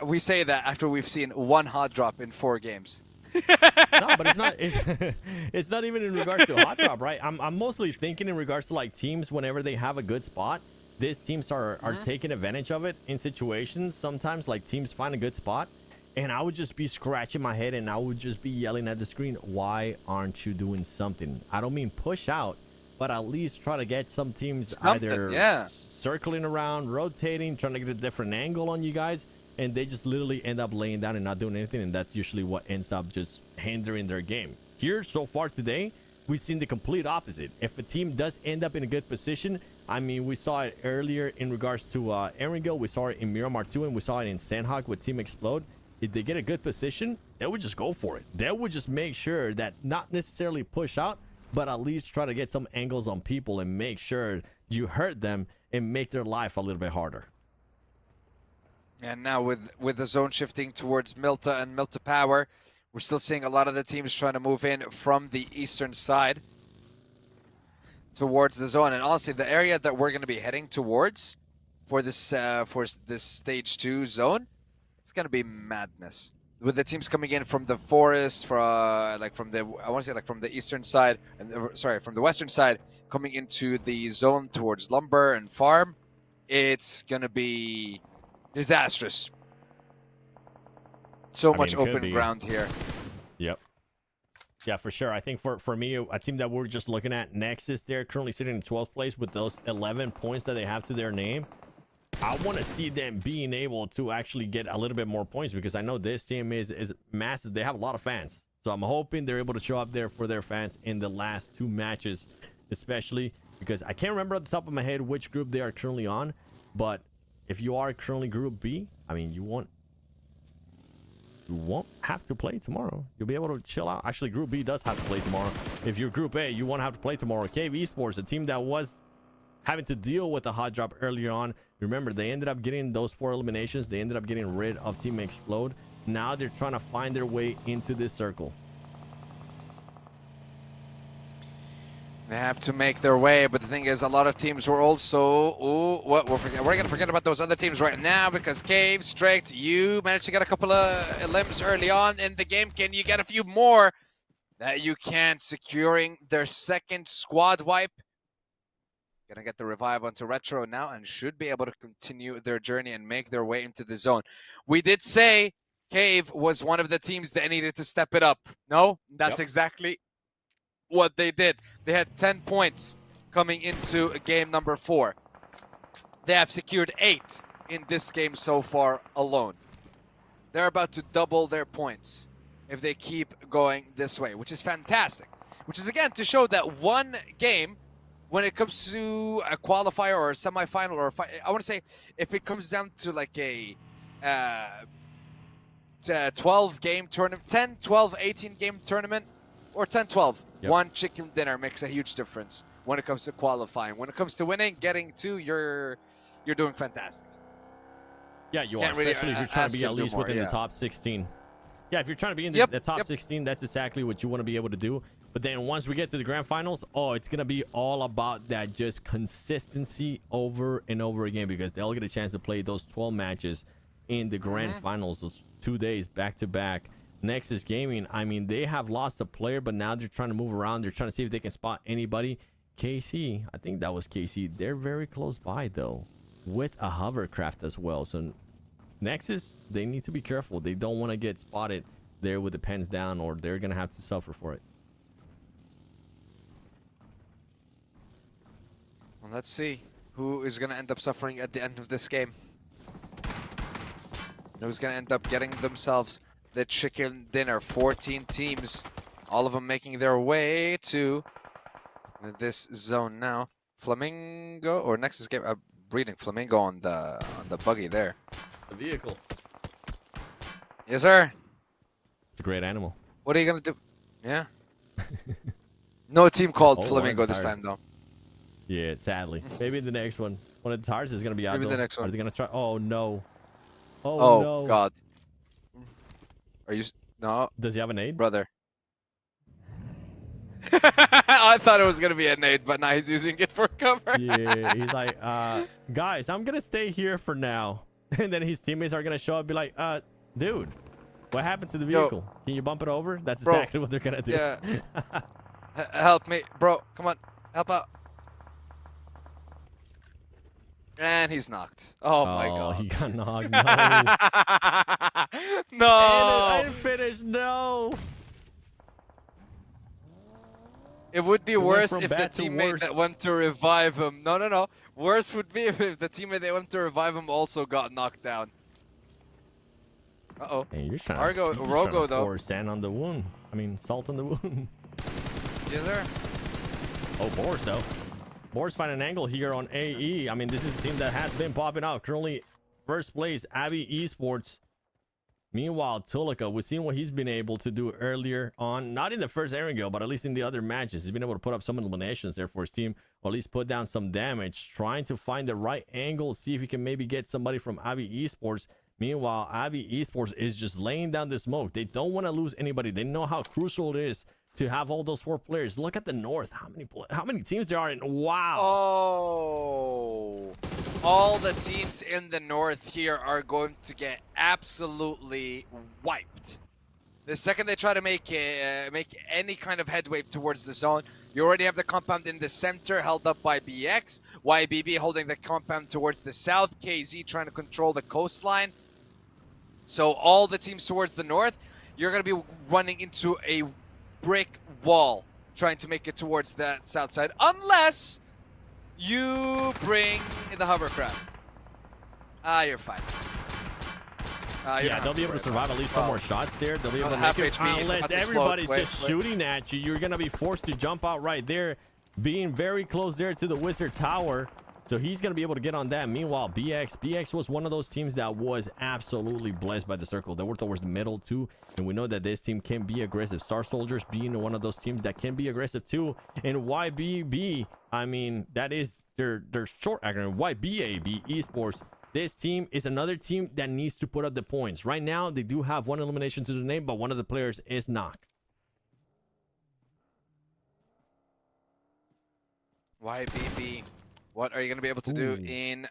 We say that after we've seen 1 hot drop in 4 games. No, but it's not. It's not even in regards to a hot drop, right? I'm mostly thinking in regards to like teams whenever they have a good spot. These teams are taking advantage of it in situations. Sometimes like teams find a good spot, and I would just be scratching my head and I would just be yelling at the screen, "Why aren't you doing something?" I don't mean push out, but at least try to get some teams either circling around, rotating, trying to get a different angle on you guys. And they just literally end up laying down and not doing anything, and that's usually what ends up just hindering their game. Here, so far today, we've seen the complete opposite. If a team does end up in a good position, I mean, we saw it earlier in regards to Erangel, we saw it in Miramar 2, and we saw it in Sanhok with Team Explode. If they get a good position, they would just go for it. They would just make sure that not necessarily push out, but at least try to get some angles on people and make sure you hurt them and make their life a little bit harder. And now with the zone shifting towards Milta and Milta Power, we're still seeing a lot of the teams trying to move in from the eastern side towards the zone. And honestly, the area that we're going to be heading towards for this stage 2 zone, it's going to be madness. With the teams coming in from the forest, from the eastern side, and from the western side, coming into the zone towards lumber and farm, it's going to be disastrous. So much open ground here. Yep. Yeah, for sure. I think for me, a team that we're just looking at, Nexus, they're currently sitting in 12th place with those 11 points that they have to their name. I want to see them being able to actually get a little bit more points, because I know this team is massive. They have a lot of fans. So I'm hoping they're able to show up there for their fans in the last 2 matches, especially because I can't remember at the top of my head which group they are currently on. But if you are currently Group B, I mean, you won't have to play tomorrow. You'll be able to chill out. Actually, Group B does have to play tomorrow. If you're Group A, you won't have to play tomorrow. Cave Esports, a team that was having to deal with a hot drop earlier on. Remember, they ended up getting those 4 eliminations. They ended up getting rid of Team Explode. Now they're trying to find their way into this circle. They have to make their way, but the thing is, a lot of teams were also... we're going to forget about those other teams right now, because Cave, Strict, you managed to get a couple of limbs early on in the game. Can you get a few more? That you can, securing their second squad wipe. Gonna get the revive onto Retro now and should be able to continue their journey and make their way into the zone. We did say Cave was one of the teams that needed to step it up. No, that's exactly what they did. They had 10 points coming into game number 4. They have secured 8 in this game so far alone. They're about to double their points if they keep going this way, which is fantastic. Which is, again, to show that one game, when it comes to a qualifier or a semi-final, or I want to say, if it comes down to like a 12-game tournament, 10, 12, 18-game tournament, or 10, 12, one chicken dinner makes a huge difference when it comes to qualifying. When it comes to winning, getting to, you're doing fantastic. Yeah, you are, especially if you're trying to be at least within the top 16. Yeah, if you're trying to be in the top 16, that's exactly what you want to be able to do. But then once we get to the grand finals, it's going to be all about that just consistency over and over again, because they'll get a chance to play those 12 matches in the grand finals, those 2 days back to back. Nexus Gaming, I mean, they have lost a player, but now they're trying to move around. They're trying to see if they can spot anybody. KC, I think that was KC. They're very close by, though, with a hovercraft as well. So Nexus, they need to be careful. They don't want to get spotted there with the pens down, or they're going to have to suffer for it. Well, let's see who is going to end up suffering at the end of this game. Who's going to end up getting themselves the chicken dinner. 14 teams, all of them making their way to this zone now. Flamingo or Nexus game breeding Flamingo on the buggy there. The vehicle. Yes, sir. It's a great animal. What are you gonna do? Yeah. No team called Flamingo this time though. Yeah, sadly. Maybe the next one. One of the tires is gonna be out. Maybe the next one. Are they gonna try? Oh no. Oh no. God. Are you? No. Does he have a nade? Brother. I thought it was gonna be a nade, but now he's using it for cover. Yeah, he's like, guys, I'm gonna stay here for now. And then his teammates are gonna show up and be like, dude, what happened to the vehicle? Can you bump it over? That's exactly what they're gonna do. Yeah. Help me, bro. Come on, help out. And he's knocked. Oh my God. He got knocked. No. No. I didn't finish. No. It would be worse if the teammate that went to revive him. No. Worse would be if the teammate that went to revive him also got knocked down. Uh-oh. Hey, you're trying to Rogo, though. Pour sand on the wound. I mean, salt on the wound. Yes, sir. Oh, Boris, though. Boris find an angle here on AE. I mean, this is a team that has been popping out. Currently, first place, Abby Esports. Meanwhile, Tulika, we've seen what he's been able to do earlier on, not in the first Erangel, but at least in the other matches. He's been able to put up some eliminations there for his team, or at least put down some damage, trying to find the right angle, see if he can maybe get somebody from Abby Esports. Meanwhile, Abby Esports is just laying down the smoke. They don't want to lose anybody. They know how crucial it is to have all those 4 players. Look at the North. How many teams there are in? Wow. Oh, all the teams in the North here are going to get absolutely wiped. The second they try to make any kind of headway towards the zone, you already have the compound in the center held up by BX, YBB holding the compound towards the south, KZ trying to control the coastline. So all the teams towards the north, you're going to be running into a brick wall trying to make it towards that south side, unless you bring the hovercraft. You're fine. Yeah, they'll be able to survive at least some more shots there. They'll be able to make it, unless everybody's just shooting at you. You're going to be forced to jump out right there, being very close there to the Wizard Tower. So he's going to be able to get on that. Meanwhile, BX was one of those teams that was absolutely blessed by the circle. They were towards the middle too, and we know that this team can be aggressive. Star Soldiers being one of those teams that can be aggressive too. And YBB, I mean, that is their short acronym, YBAB Esports. This team is another team that needs to put up the points. Right now, they do have 1 elimination to the name, but one of the players is Knock. YBB, what are you going to be able to do in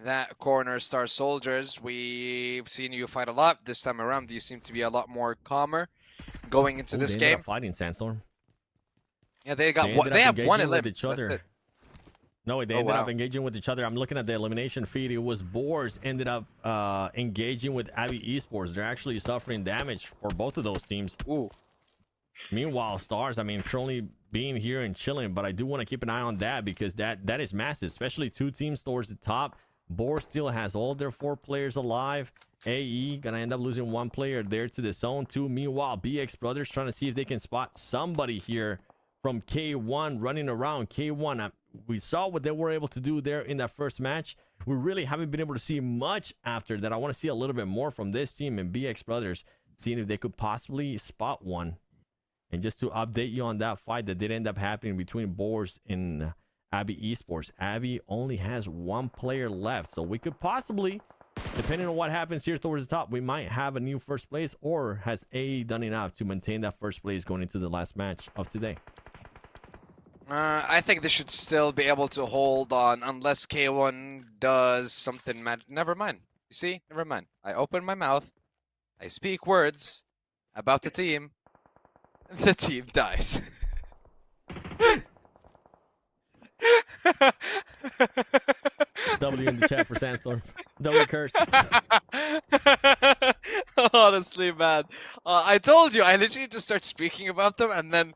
that corner, Star Soldiers? We've seen you fight a lot this time around. You seem to be a lot more calmer going into this game. Fighting Sandstorm. Yeah, they have 1 elimination. Each other. No, they ended up engaging with each other. I'm looking at the elimination feed. It was Boars ended up engaging with Abby Esports. They're actually suffering damage for both of those teams. Ooh. Meanwhile, Stars, I mean, currently being here and chilling, but I do want to keep an eye on that because that is massive, especially 2 teams towards the top. Boars still has all their 4 players alive. AE gonna end up losing 1 player there to the zone 2. Meanwhile, BX Brothers trying to see if they can spot somebody here from K1 running around. K1, we saw what they were able to do there in that first match. We really haven't been able to see much after that. I want to see a little bit more from this team and BX Brothers, seeing if they could possibly spot one. And just to update you on that fight that did end up happening between Boars and Abby Esports. Abby only has 1 player left, so we could possibly, depending on what happens here towards the top, we might have a new first place, or has AE done enough to maintain that first place going into the last match of today? I think they should still be able to hold on unless K1 does something mad. Never mind. You see? Never mind. I open my mouth. I speak words about the team. The team dies. W in the chat for Sandstorm. W curse. Honestly, man. I told you. I literally just start speaking about them and then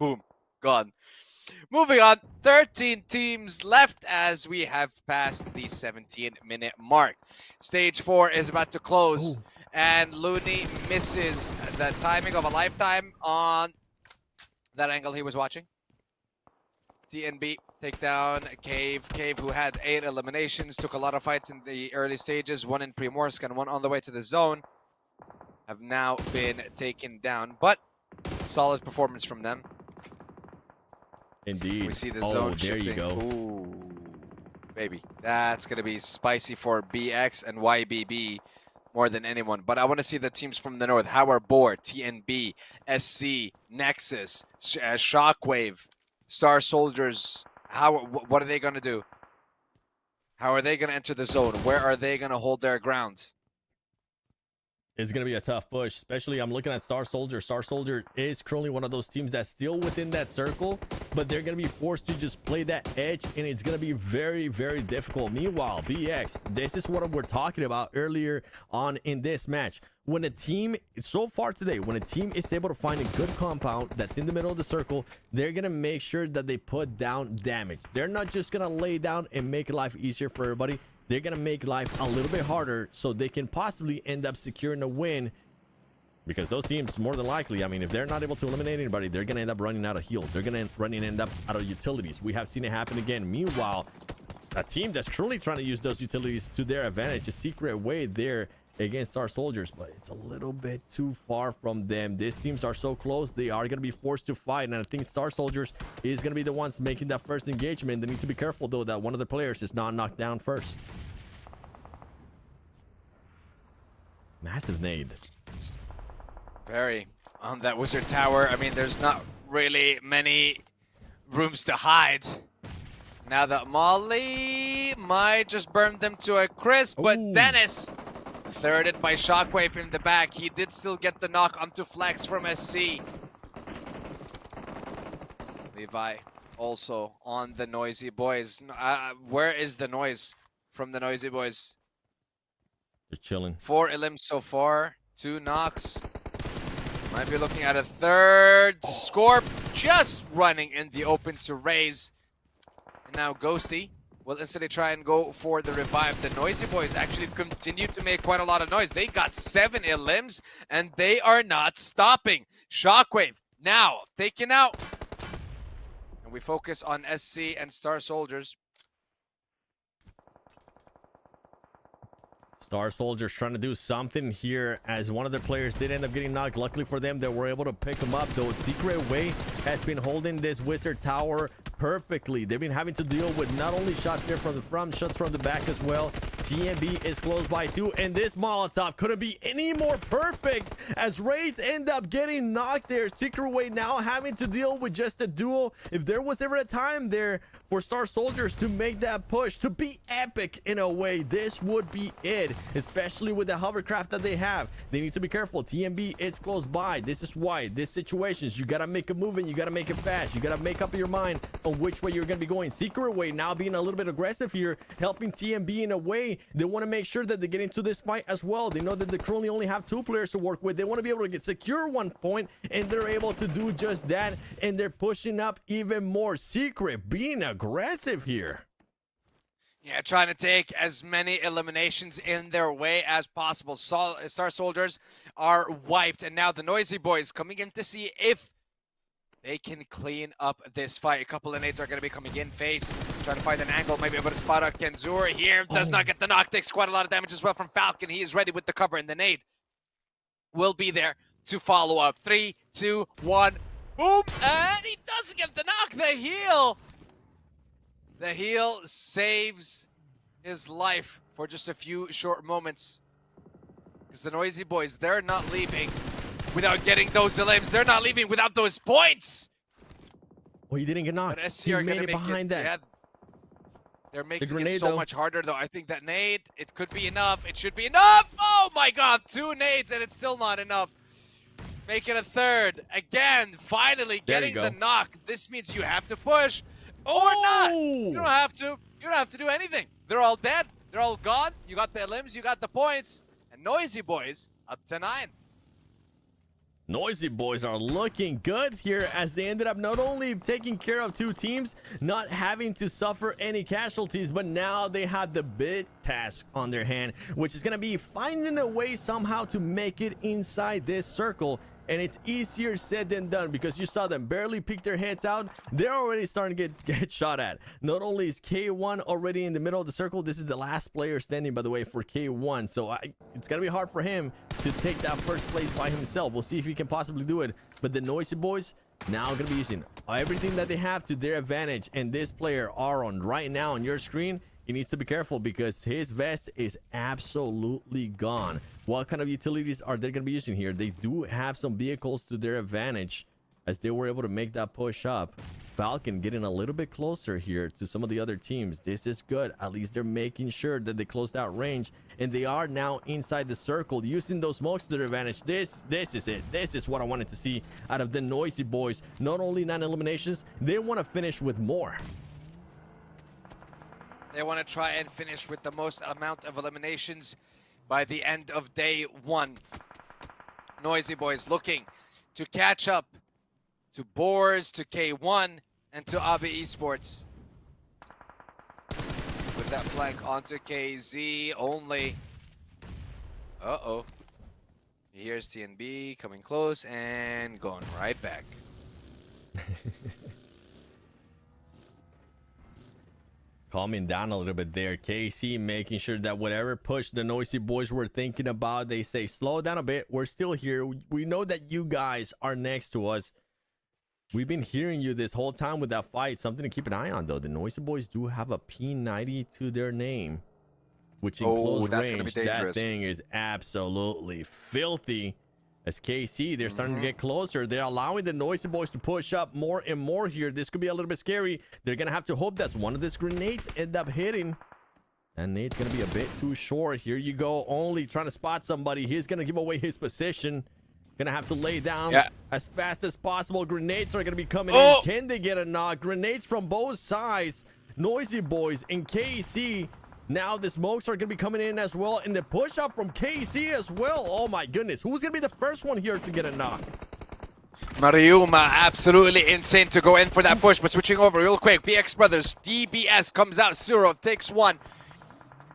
boom. Gone. Moving on, 13 teams left as we have passed the 17-minute mark. Stage 4 is about to close, and Looney misses the timing of a lifetime on that angle he was watching. TNB take down Cave. Cave, who had 8 eliminations, took a lot of fights in the early stages, 1 in Primorsk and 1 on the way to the zone, have now been taken down, but solid performance from them. Indeed. We see the zone there shifting. You go. Ooh, baby. That's going to be spicy for BX and YBB more than anyone. But I want to see the teams from the north. How are Boar, TNB, SC, Nexus, Shockwave, Star Soldiers? What are they going to do? How are they going to enter the zone? Where are they going to hold their ground? It's going to be a tough push, especially I'm looking at Star Soldier. Star Soldier is currently one of those teams that's still within that circle, but they're going to be forced to just play that edge, and it's going to be very, very difficult. Meanwhile, BX, this is what we're talking about earlier on in this match. When a team, so far today, when a team is able to find a good compound that's in the middle of the circle, they're going to make sure that they put down damage. They're not just going to lay down and make life easier for everybody. They're going to make life a little bit harder so they can possibly end up securing a win, because those teams, more than likely, I mean, if they're not able to eliminate anybody, they're going to end up running out of heals. They're going to end up out of utilities. We have seen it happen again. Meanwhile, a team that's truly trying to use those utilities to their advantage, a secret way there against Star Soldiers, but it's a little bit too far from them. These teams are so close, they are going to be forced to fight, and I think Star Soldiers is going to be the ones making that first engagement. They need to be careful though that one of the players is not knocked down first. Massive nade. Very on that wizard tower. I mean, there's not really many rooms to hide. Now that Molly might just burn them to a crisp, but Ooh. Dennis, thirded by Shockwave in the back. He did still get the knock onto Flex from SC. Levi also on the Noisy Boys. Where is the noise from the Noisy Boys? Just chilling. 4 elims so far, 2 knocks. Might be looking at a third. Scorp just running in the open to raise. And now Ghosty will instantly try and go for the revive. The Noisy Boys actually continue to make quite a lot of noise. They got 7 elims and they are not stopping. Shockwave now taken out. And we focus on SC and Star Soldiers. Star Soldiers trying to do something here as one of their players did end up getting knocked. Luckily for them, they were able to pick him up, though. Secret Way has been holding this Wizard Tower perfectly. They've been having to deal with not only shots here from the front, shots from the back as well. TMB is close by too, and this Molotov couldn't be any more perfect as Raids end up getting knocked there. Secret Way now having to deal with just a duo. If there was ever a time there for Star Soldiers to make that push, to be epic in a way, this would be it, especially with the hovercraft that they have. They need to be careful. TMB is close by. This is why these situations, you gotta make a move and you gotta make it fast. You gotta make up your mind on which way you're gonna be going. Secret Way now being a little bit aggressive here, helping TMB in a way. They want to make sure that they get into this fight as well. They know that they currently only have 2 players to work with. They want to be able to secure 1 point, and they're able to do just that, and they're pushing up even more. Secret being aggressive here. Yeah, trying to take as many eliminations in their way as possible. Star Soldiers are wiped, and now the Noisy Boys coming in to see if they can clean up this fight. A couple of nades are going to be coming in. Face trying to find an angle, maybe able to spot out Kenzur here. Does not get the knock. Takes quite a lot of damage as well from Falcon. He is ready with the cover, and the nade will be there to follow up. 3, 2, 1. Boom! And he doesn't get the knock. The heal. The heal saves his life for just a few short moments. Because the Noisy Boys, they're not leaving without getting those elims. They're not leaving without those points. Well, he didn't get knocked. But SC he are made gonna it make behind that. Yeah, they're making grenade, it so though. much harder, though. I think that nade, it could be enough. It should be enough. Oh my God, 2 nades, and it's still not enough. Make it a third. Again, finally There you getting go. the knock. This means you have to push or not. You don't have to. You don't have to do anything. They're all dead. They're all gone. You got the elims. You got the points. And Noisy Boys up to 9. Noisy Boys are looking good here as they ended up not only taking care of 2 teams, not having to suffer any casualties, but now they have the big task on their hand, which is going to be finding a way somehow to make it inside this circle. And it's easier said than done because you saw them barely peek their heads out. They're already starting to get shot at. Not only is K1 already in the middle of the circle, this is the last player standing, by the way, for K1. So it's going to be hard for him to take that first place by himself. We'll see if he can possibly do it. But the Noisy Boys now going to be using everything that they have to their advantage. And this player, Aaron, right now on your screen, he needs to be careful because his vest is absolutely gone. What kind of utilities are they going to be using here? They do have some vehicles to their advantage as they were able to make that push up. Falcon getting a little bit closer here to some of the other teams. This is good. At least they're making sure that they closed out range, and they are now inside the circle using those smokes to their advantage. This is it. This is what I wanted to see out of the Noisy Boys. Not only 9 eliminations, they want to finish with more. They want to try and finish with the most amount of eliminations by the end of day 1. Noisy Boys looking to catch up to Boars, to K1, and to Abe Esports. With that flank onto KZ only. Uh-oh. Here's TNB coming close and going right back. calming down a little bit there. KC making sure that whatever push the Noisy Boys were thinking about, they say, slow down a bit. We're still here. We know that you guys are next to us. We've been hearing you this whole time with that fight. Something to keep an eye on, though. The Noisy Boys do have a P90 to their name, which in close that's range, gonna be dangerous. that thing is absolutely filthy. As KC, they're starting to get closer. They're allowing the Noisy Boys to push up more and more here. This could be a little bit scary. They're going to have to hope that one of these grenades end up hitting. And Nate's going to be a bit too short. Here you go. Only trying to spot somebody. He's going to give away his position. Going to have to lay down as fast as possible. Grenades are going to be coming in. Can they get a knock? Grenades from both sides. Noisy Boys and KC. Now the smokes are going to be coming in as well. And the push up from KC as well. Oh my goodness. Who's going to be the first one here to get a knock? Mariuma, absolutely insane to go in for that push. But switching over real quick. BX Brothers, DBS comes out. Zero takes one.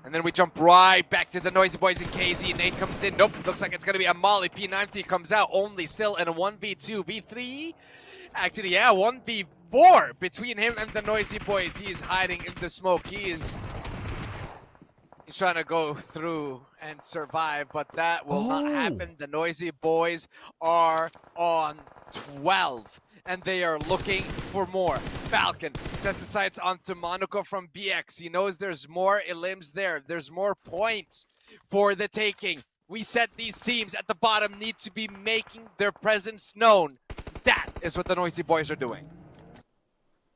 And then we jump right back to the Noisy Boys and KZ. Nate comes in. Nope. Looks like it's going to be a Molly. P90 comes out. Only still in a 1v2. V3. Actually, yeah, 1v4 between him and the Noisy Boys. He is hiding in the smoke. He's trying to go through and survive, but that will not happen. The Noisy Boys are on 12, and they are looking for more. Falcon sets the sights onto Monaco from BX. He knows there's more elims there. There's more points for the taking. We said these teams at the bottom need to be making their presence known. That is what the Noisy Boys are doing.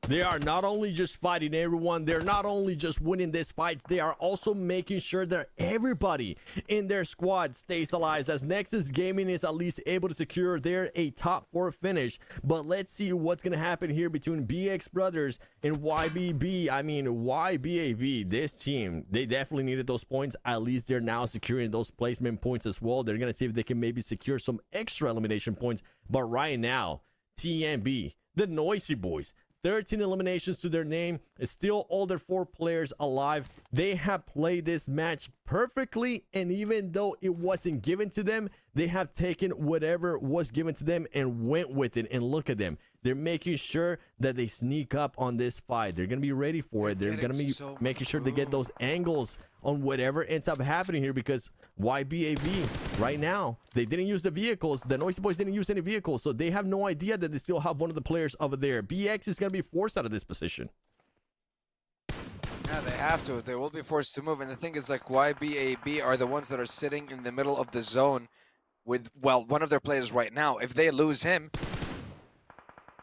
They are not only just fighting everyone, they're not only just winning this fight, they are also making sure that everybody in their squad stays alive, as Nexus Gaming is at least able to secure their top 4 finish. But let's see what's going to happen here between BX Brothers and YBB. I mean, YBAB, this team, they definitely needed those points. At least they're now securing those placement points as well. They're going to see if they can maybe secure some extra elimination points. But right now, TMB, the Noisy Boys, 13 eliminations to their name, is still all their 4 players alive. They have played this match perfectly, and even though it wasn't given to them, they have taken whatever was given to them and went with it. And look at them. They're making sure that they sneak up on this fight. They're going to be ready for it. They're going to be making sure they get those angles on whatever ends up happening here, because YBAB right now, they didn't use the vehicles. The Noisy Boys didn't use any vehicles, so they have no idea that they still have one of the players over there. BX is going to be forced out of this position. Yeah, they have to. They will be forced to move. And the thing is, like, YBAB are the ones that are sitting in the middle of the zone with, well, one of their players right now. If they lose him,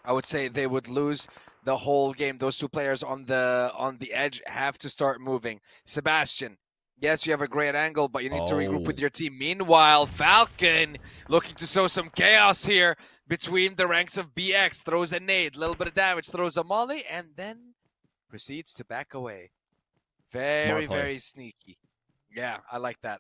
I would say they would lose the whole game. Those 2 players on the edge have to start moving. Sebastian, yes, you have a great angle, but you need to regroup with your team. Meanwhile, Falcon looking to sow some chaos here between the ranks of BX. Throws a nade, little bit of damage, throws a molly, and then proceeds to back away. Very, very sneaky. Yeah, I like that.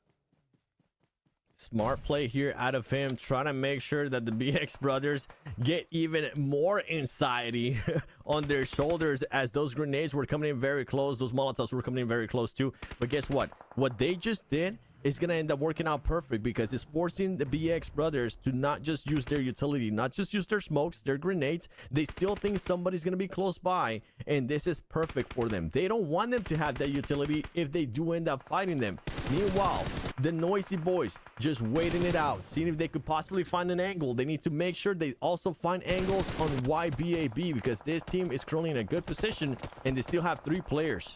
Smart play here out of him, trying to make sure that the BX Brothers get even more anxiety on their shoulders, as those grenades were coming in very close. Those Molotovs were coming in very close too. But guess what? What they just did is going to end up working out perfect, because it's forcing the BX Brothers to not just use their utility, not just use their smokes, their grenades. They still think somebody's going to be close by, and this is perfect for them. They don't want them to have that utility if they do end up fighting them. Meanwhile, the Noisy Boys just waiting it out, seeing if they could possibly find an angle. They need to make sure they also find angles on YBAB, because this team is currently in a good position, and they still have 3 players.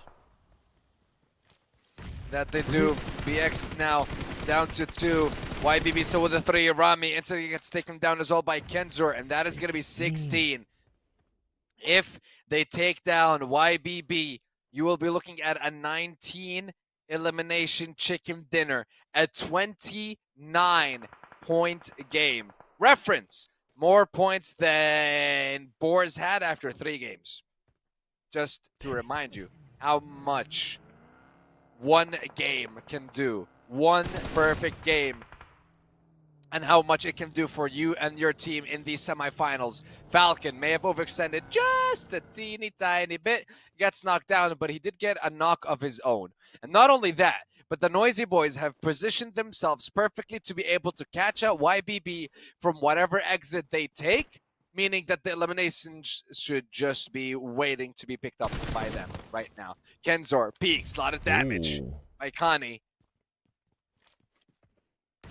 That they do. BX now down to 2. YBB still with the 3. Rami instantly gets taken down as well by Kenzor, and that is going to be 16. If they take down YBB, you will be looking at a 19 elimination chicken dinner, a 29-point game. Reference, more points than Boars had after 3 games. Just to remind you how much one game can do. One perfect game, and how much it can do for you and your team in these semifinals. Falcon may have overextended just a teeny tiny bit, gets knocked down, but he did get a knock of his own. And not only that, but the Noisy Boys have positioned themselves perfectly to be able to catch out YBB from whatever exit they take meaning that the eliminations should just be waiting to be picked up by them right now. Kenzor peaks, a lot of damage Ooh. by Connie.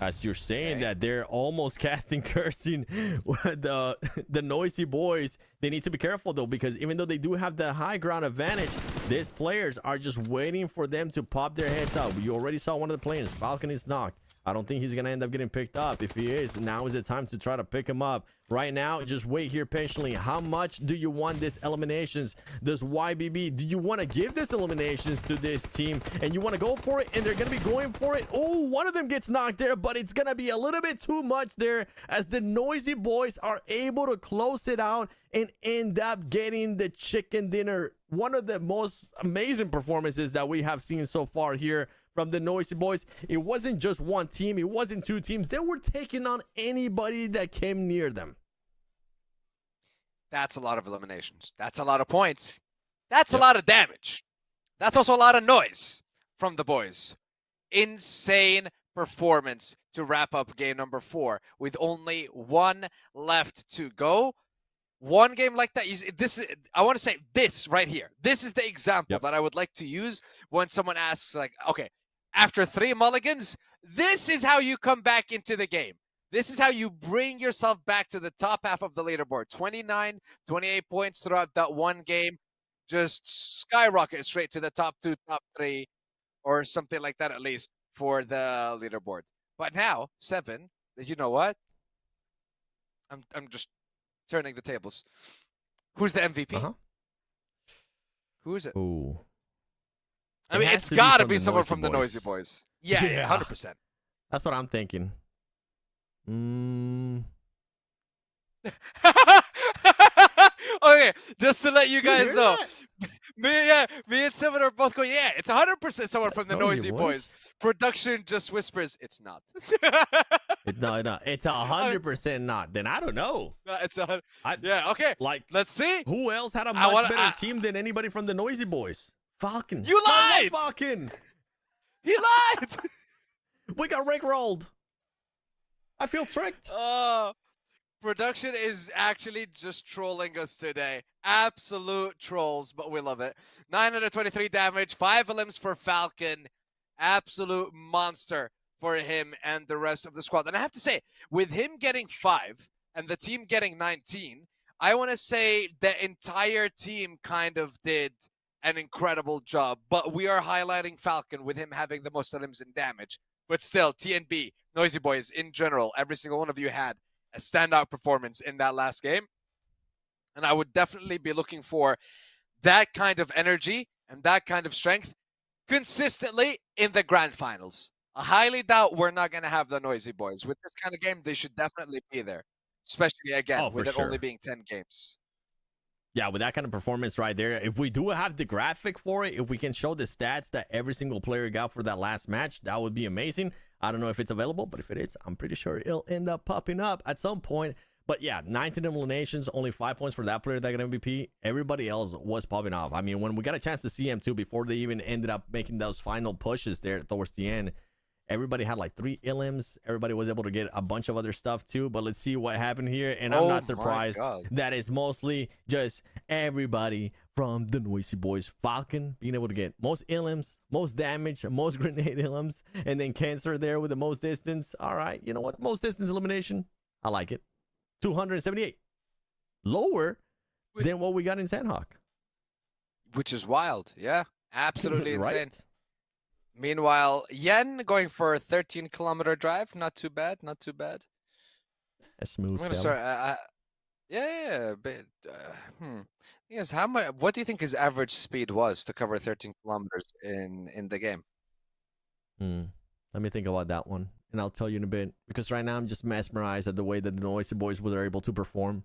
As you're saying Okay. that they're almost casting cursing the noisy boys. They need to be careful though, because even though they do have the high ground advantage, these players are just waiting for them to pop their heads up. You already saw one of the players. Falcon is knocked. I don't think he's gonna end up getting picked up. If he is, now is the time to try to pick him up. Right now, just wait here patiently. How much do you want this eliminations? Does YBB, do you want to give this eliminations to this team and you want to go for it, and they're gonna be going for it? Oh, one of them gets knocked there, but it's gonna be a little bit too much there, as the noisy boys are able to close it out and end up getting the chicken dinner. One of the most amazing performances that we have seen so far here from the noisy boys. It wasn't just one team, it wasn't two teams. They were taking on anybody that came near them. That's a lot of eliminations. That's a lot of points. That's a lot of damage. That's also a lot of noise from the boys. Insane performance to wrap up game number 4 with only one left to go. One game like that, I want to say this right here. This is the example that I would like to use when someone asks, like, okay, after 3 mulligans, this is how you come back into the game. This is how you bring yourself back to the top half of the leaderboard. 29, 28 points throughout that one game. Just skyrocket straight to the top 2, top 3, or something like that at least for the leaderboard. But now, 7, you know what? I'm just turning the tables. Who's the MVP? Who is it? Ooh. I mean, it's got to be someone from the Noisy Boys. Yeah, 100%. That's what I'm thinking. Okay, just to let you guys know, me and Simon are both going, yeah, it's 100% someone from the Noisy Boys. Production just whispers, it's not. No, it's 100% not. Then I don't know. No, it's yeah, okay. Like, let's see. Who else had a much better team than anybody from the Noisy Boys? Falcon. You lied! Falcon! He lied! We got rickrolled. I feel tricked. Production is actually just trolling us today. Absolute trolls, but we love it. 923 damage, 5 elims for Falcon. Absolute monster for him and the rest of the squad. And I have to say, with him getting 5 and the team getting 19, I want to say the entire team kind of did an incredible job. But we are highlighting Falcon with him having the most elims and damage. But still, TNB, Noisy Boys in general, every single one of you had a standout performance in that last game. And I would definitely be looking for that kind of energy and that kind of strength consistently in the grand finals. I highly doubt we're not going to have the Noisy Boys. With this kind of game, they should definitely be there. Especially, again, with it only being 10 games. Yeah, with that kind of performance right there, if we do have the graphic for it, if we can show the stats that every single player got for that last match, that would be amazing. I don't know if it's available, but if it is, I'm pretty sure it'll end up popping up at some point. But yeah, 19 eliminations, only 5 points for that player that got MVP. Everybody else was popping off. I mean, when we got a chance to see them too, before they even ended up making those final pushes there towards the end, everybody had like 3 elims. Everybody was able to get a bunch of other stuff too. But let's see what happened here. And I'm not surprised that it's mostly just everybody from the Noisy Boys. Falcon being able to get most elims, most damage, most grenade elims, and then Cancer there with the most distance. All right, you know what? Most distance elimination. I like it. 278. Lower than what we got in Sanhok. Which is wild. Yeah, absolutely insane. Right? Meanwhile, Yen going for a 13-kilometer drive. Not too bad. Not too bad. A smooth I'm gonna start. But yes, how much? What do you think his average speed was to cover 13 kilometers in the game? Let me think about that one, and I'll tell you in a bit. Because right now I'm just mesmerized at the way that the Noisy Boys were able to perform.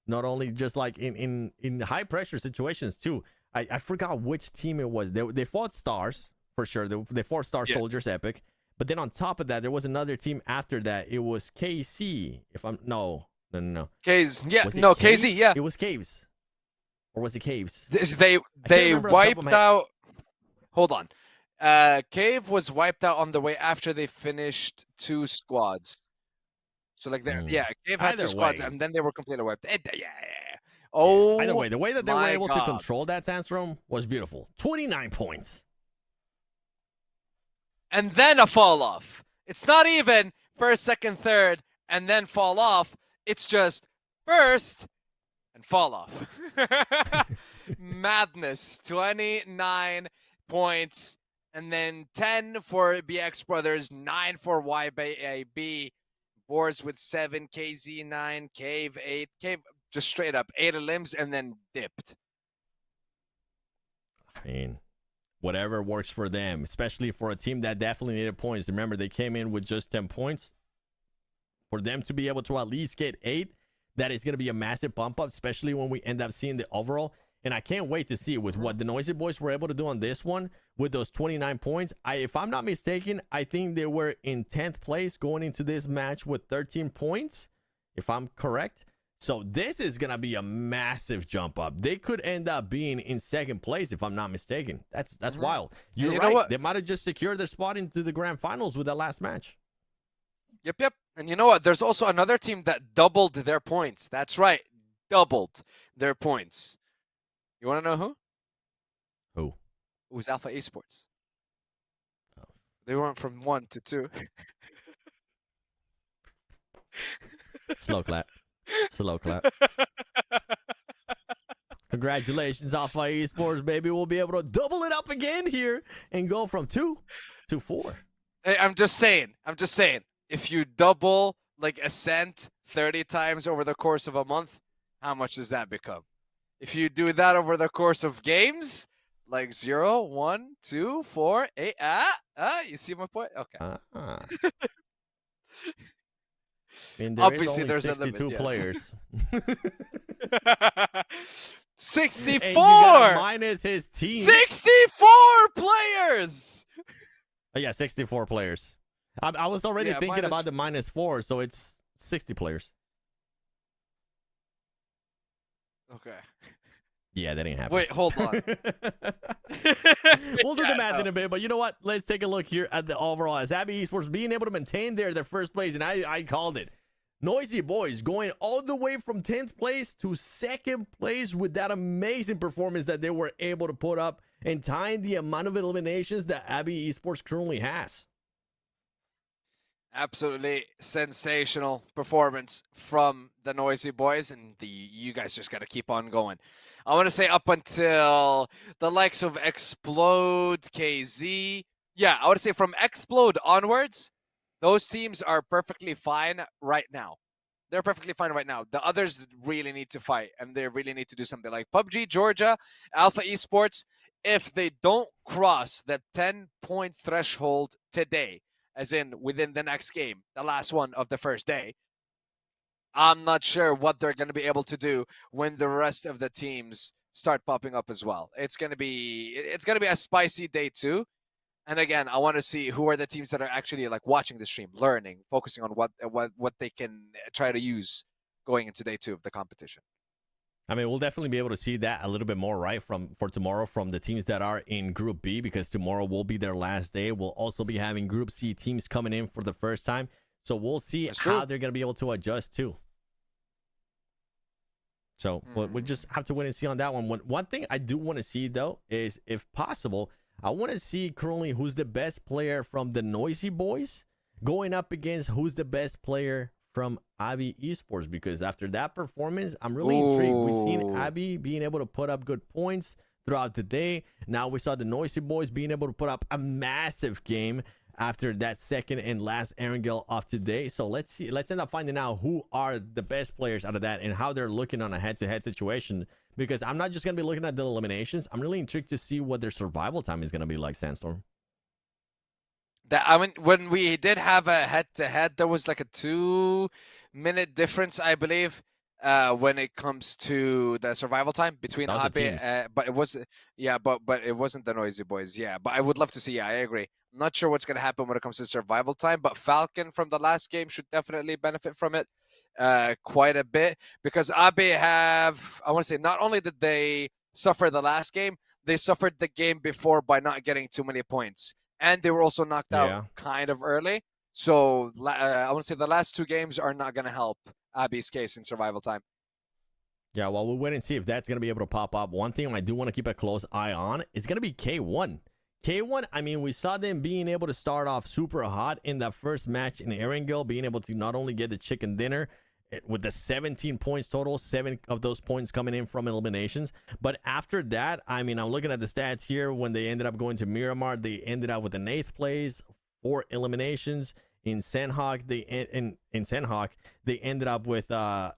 Not only just like in high pressure situations too. I forgot which team it was. They fought Stars for sure. They fought Star Soldiers Epic. But then on top of that, there was another team after that. It was KC. If I'm no. Caves, yeah, no, KZ, yeah. It was Caves, or was it Caves? They wiped out. Hold on, Cave was wiped out on the way after they finished 2 squads. So like, Mm. yeah, Cave had Either two squads, way. and then they were completely wiped. Yeah. Oh, Oh, either way, the way that they were my able to God. control that Sandstorm was beautiful. 29 points. And then a fall off. It's not even first, second, third, and then fall off. It's just first and fall off. Madness. 29 points. And then 10 for BX Brothers, 9 for YBAB. Boards with 7, KZ 9, Cave 8. Cave just straight up 8 limbs and then dipped. I mean, whatever works for them, especially for a team that definitely needed points. Remember, they came in with just 10 points. For them to be able to at least get 8, that is going to be a massive bump up, especially when we end up seeing the overall. And I can't wait to see with what the Noisy Boys were able to do on this one with those 29 points. If I'm not mistaken, I think they were in 10th place going into this match with 13 points, if I'm correct. So this is going to be a massive jump up. They could end up being in 2nd place, if I'm not mistaken. That's wild. You're right. They might have just secured their spot into the grand finals with that last match. Yep. And you know what? There's also another team that doubled their points. That's right. Doubled their points. You want to know who? Who? It was Alpha Esports. Oh. They went from 1 to 2. Slow clap. Slow clap. Congratulations, Alpha Esports, baby. We'll be able to double it up again here and go from 2 to 4. Hey, I'm just saying. If you double like Ascent 30 times over the course of a month, how much does that become? If you do that over the course of games, like 0, 1, 2, 4, 8, you see my point? Okay. I mean, Obviously, there's there's only 62 a limit, players. 64! And you gotta minus his team. 64 players! Oh, yeah, 64 players. I was already thinking about the -4, so it's 60 players. Okay. Yeah, that ain't happening. Wait, hold on. We'll do the math in a bit, but you know what? Let's take a look here at the overall. As Abby Esports being able to maintain their first place, and I called it. Noisy Boys going all the way from 10th place to 2nd place with that amazing performance that they were able to put up and tying the amount of eliminations that Abby Esports currently has. Absolutely sensational performance from the Noisy Boys, and you guys just got to keep on going. I want to say up until the likes of Explode, KZ. Yeah, I would say from Explode onwards, those teams are perfectly fine right now. They're perfectly fine right now. The others really need to fight, and they really need to do something like PUBG, Georgia, Alpha Esports. If they don't cross the 10-point threshold today, as in within the next game, the last one of the first day, I'm not sure what they're going to be able to do when the rest of the teams start popping up as well. It's going to be a spicy day too. And again, I want to see who are the teams that are actually like watching the stream, learning, focusing on what they can try to use going into day 2 of the competition. I mean, we'll definitely be able to see that a little bit more, right, for tomorrow from the teams that are in Group B, because tomorrow will be their last day. We'll also be having Group C teams coming in for the first time. So we'll see how they're going to be able to adjust too. So we'll just have to wait and see on that one. One thing I do want to see, though, is if possible, I want to see currently who's the best player from the Noisy Boys going up against who's the best player from Abby Esports, because after that performance, I'm really intrigued. We've seen Abby being able to put up good points throughout the day. Now we saw the Noisy Boys being able to put up a massive game after that second and last Erangel of today. So let's see. Let's end up finding out who are the best players out of that and how they're looking on a head-to-head situation, because I'm not just going to be looking at the eliminations. I'm really intrigued to see what their survival time is going to be like, Sandstorm. I mean, when we did have a head-to-head, there was like a 2-minute difference, I believe, when it comes to the survival time between Abe, but it was but it wasn't the Noisy Boys. Yeah, but I would love to see. Yeah, I agree. I'm not sure what's going to happen when it comes to survival time, but Falcon from the last game should definitely benefit from it quite a bit, because Abe have, I want to say, not only did they suffer the last game, they suffered the game before by not getting too many points. And they were also knocked out kind of early. So I want to say the last 2 games are not going to help Abby's case in survival time. Yeah, well, we'll wait and see if that's going to be able to pop up. One thing I do want to keep a close eye on is going to be K1. K1, I mean, we saw them being able to start off super hot in that first match in Erangel, being able to not only get the chicken dinner with the 17 points total, 7 of those points coming in from eliminations. But after that, I mean, I'm looking at the stats here. When they ended up going to Miramar, they ended up with an 8th place, 4 eliminations. In Sanhok, they ended up with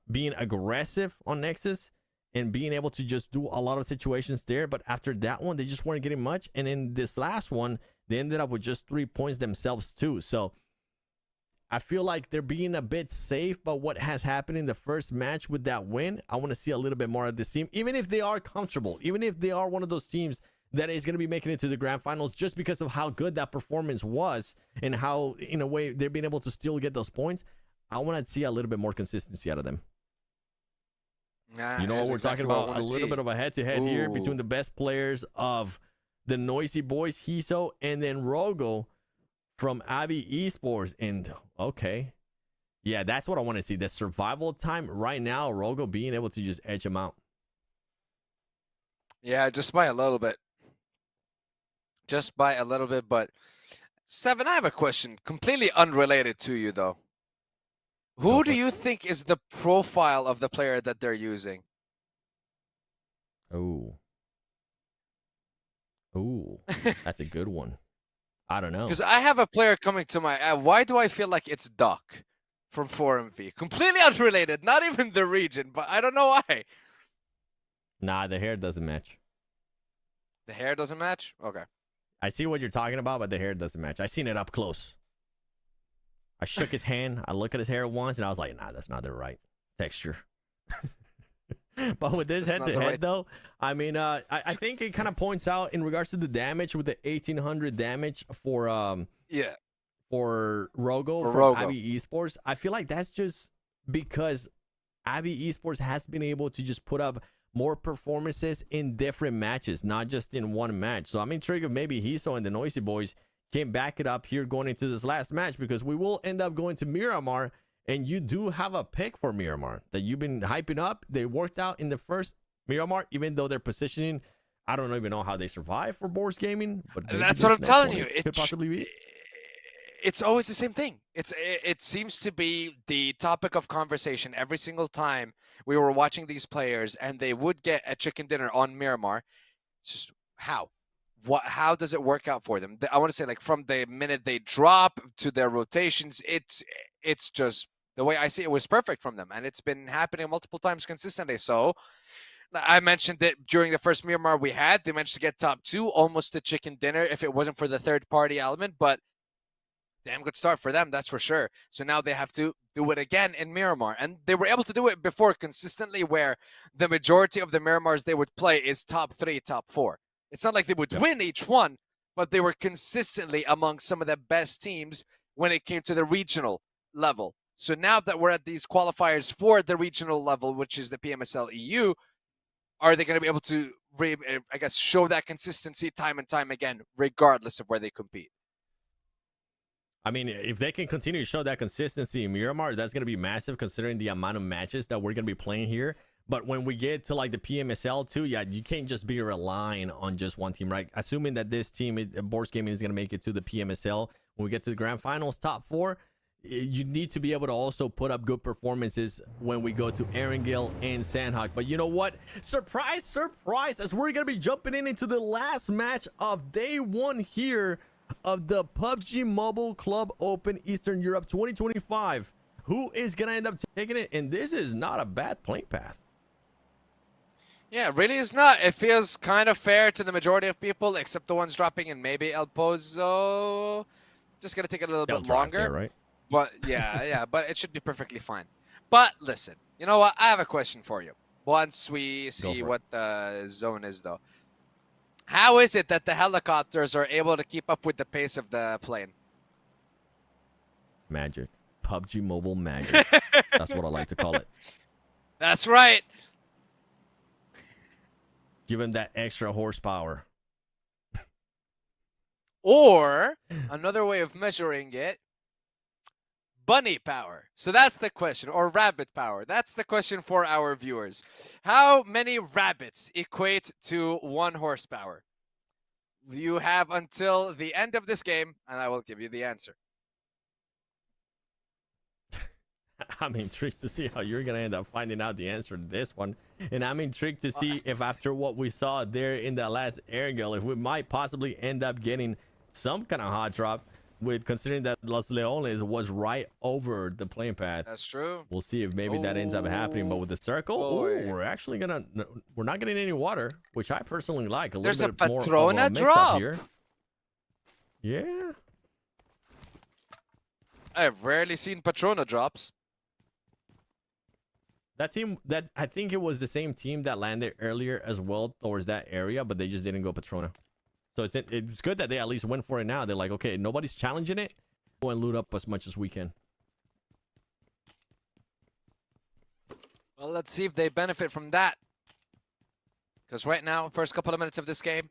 being aggressive on Nexus and being able to just do a lot of situations there. But after that one, they just weren't getting much. And in this last one, they ended up with just 3 points themselves too. So I feel like they're being a bit safe. But what has happened in the first match with that win, I want to see a little bit more of this team. Even if they are comfortable, even if they are one of those teams that is going to be making it to the grand finals just because of how good that performance was and how, in a way, they're being able to still get those points. I want to see a little bit more consistency out of them. You know what we're talking about? A little bit of a head-to-head here between the best players of the Noisy Boys, Hiso, and then Rogo from Abby Esports. And, okay. Yeah, that's what I want to see. The survival time right now, Rogo being able to just edge him out. Yeah, just by a little bit. Just by a little bit, but Seven, I have a question, completely unrelated to you though. Who do you think is the profile of the player that they're using? Oh, that's a good one. I don't know. Because I have a player coming to my. Why do I feel like it's Duck from 4MV? Completely unrelated, not even the region, but I don't know why. Nah, the hair doesn't match. The hair doesn't match? Okay. I see what you're talking about, but the hair doesn't match. I seen it up close. I shook his hand. I looked at his hair once, and I was like, nah, that's not the right texture. But with this head-to-head, though, I mean, I think it kind of points out in regards to the damage with the 1,800 damage for Rogo from Abby Esports. I feel like that's just because Abby Esports has been able to just put up more performances in different matches, not just in one match. So I'm intrigued if maybe Hiso and the Noisy Boys can back it up here going into this last match, because we will end up going to Miramar, and you do have a pick for Miramar that you've been hyping up. They worked out in the first Miramar, even though their positioning, I don't even know how they survive for Boars Gaming. But that's what I'm telling you. It could possibly be. It's always the same thing. It seems to be the topic of conversation every single time we were watching these players, and they would get a chicken dinner on Miramar. It's just how does it work out for them? I want to say, like, from the minute they drop to their rotations, it's just the way I see it was perfect from them, and it's been happening multiple times consistently. So I mentioned that during the first Miramar we had, they managed to get top 2, almost a chicken dinner if it wasn't for the third party element, but damn good start for them, that's for sure. So now they have to do it again in Miramar. And they were able to do it before consistently, where the majority of the Miramars they would play is top 3, top 4. It's not like they would win each one, but they were consistently among some of the best teams when it came to the regional level. So now that we're at these qualifiers for the regional level, which is the PMSL EU, are they going to be able to, I guess, show that consistency time and time again, regardless of where they compete? I mean, if they can continue to show that consistency in Miramar, that's going to be massive considering the amount of matches that we're going to be playing here. But when we get to like the PMSL too, yeah, you can't just be relying on just one team, right? Assuming that this team, Boars Gaming, is going to make it to the PMSL, when we get to the grand finals, top 4, you need to be able to also put up good performances when we go to Erangel and Sanhok. But you know what? Surprise, surprise, as we're going to be jumping into the last match of day 1 here of the PUBG Mobile Club Open Eastern Europe 2025. Who is going to end up taking it? And this is not a bad playing path. Yeah, it really is not. It feels kind of fair to the majority of people, except the ones dropping in maybe El Pozo. Just going to take it a little bit longer. There, right? But yeah, but it should be perfectly fine. But listen, you know what? I have a question for you. Once we see what the zone is, though. How is it that the helicopters are able to keep up with the pace of the plane? Magic. PUBG Mobile magic. That's what I like to call it. That's right. Given that extra horsepower. Or, another way of measuring it, bunny power. So that's the question, or rabbit power. That's the question for our viewers. How many rabbits equate to 1 horsepower? You have until the end of this game, and I will give you the answer. I'm intrigued to see how you're going to end up finding out the answer to this one. And I'm intrigued to see if after what we saw there in that last Erangel, if we might possibly end up getting some kind of hot drop, with considering that Los Leones was right over the playing path. That's true. We'll see if maybe that ends up happening. But with the circle, we're actually we're not getting any water, which I personally like. There's a little bit more Patrona of a drop here. Yeah. I've rarely seen Patrona drops. That team, that I think it was the same team that landed earlier as well towards that area, but they just didn't go Patrona. So it's good that they at least went for it now. They're like, okay, nobody's challenging it. Go and loot up as much as we can. Well, let's see if they benefit from that. Because right now, first couple of minutes of this game,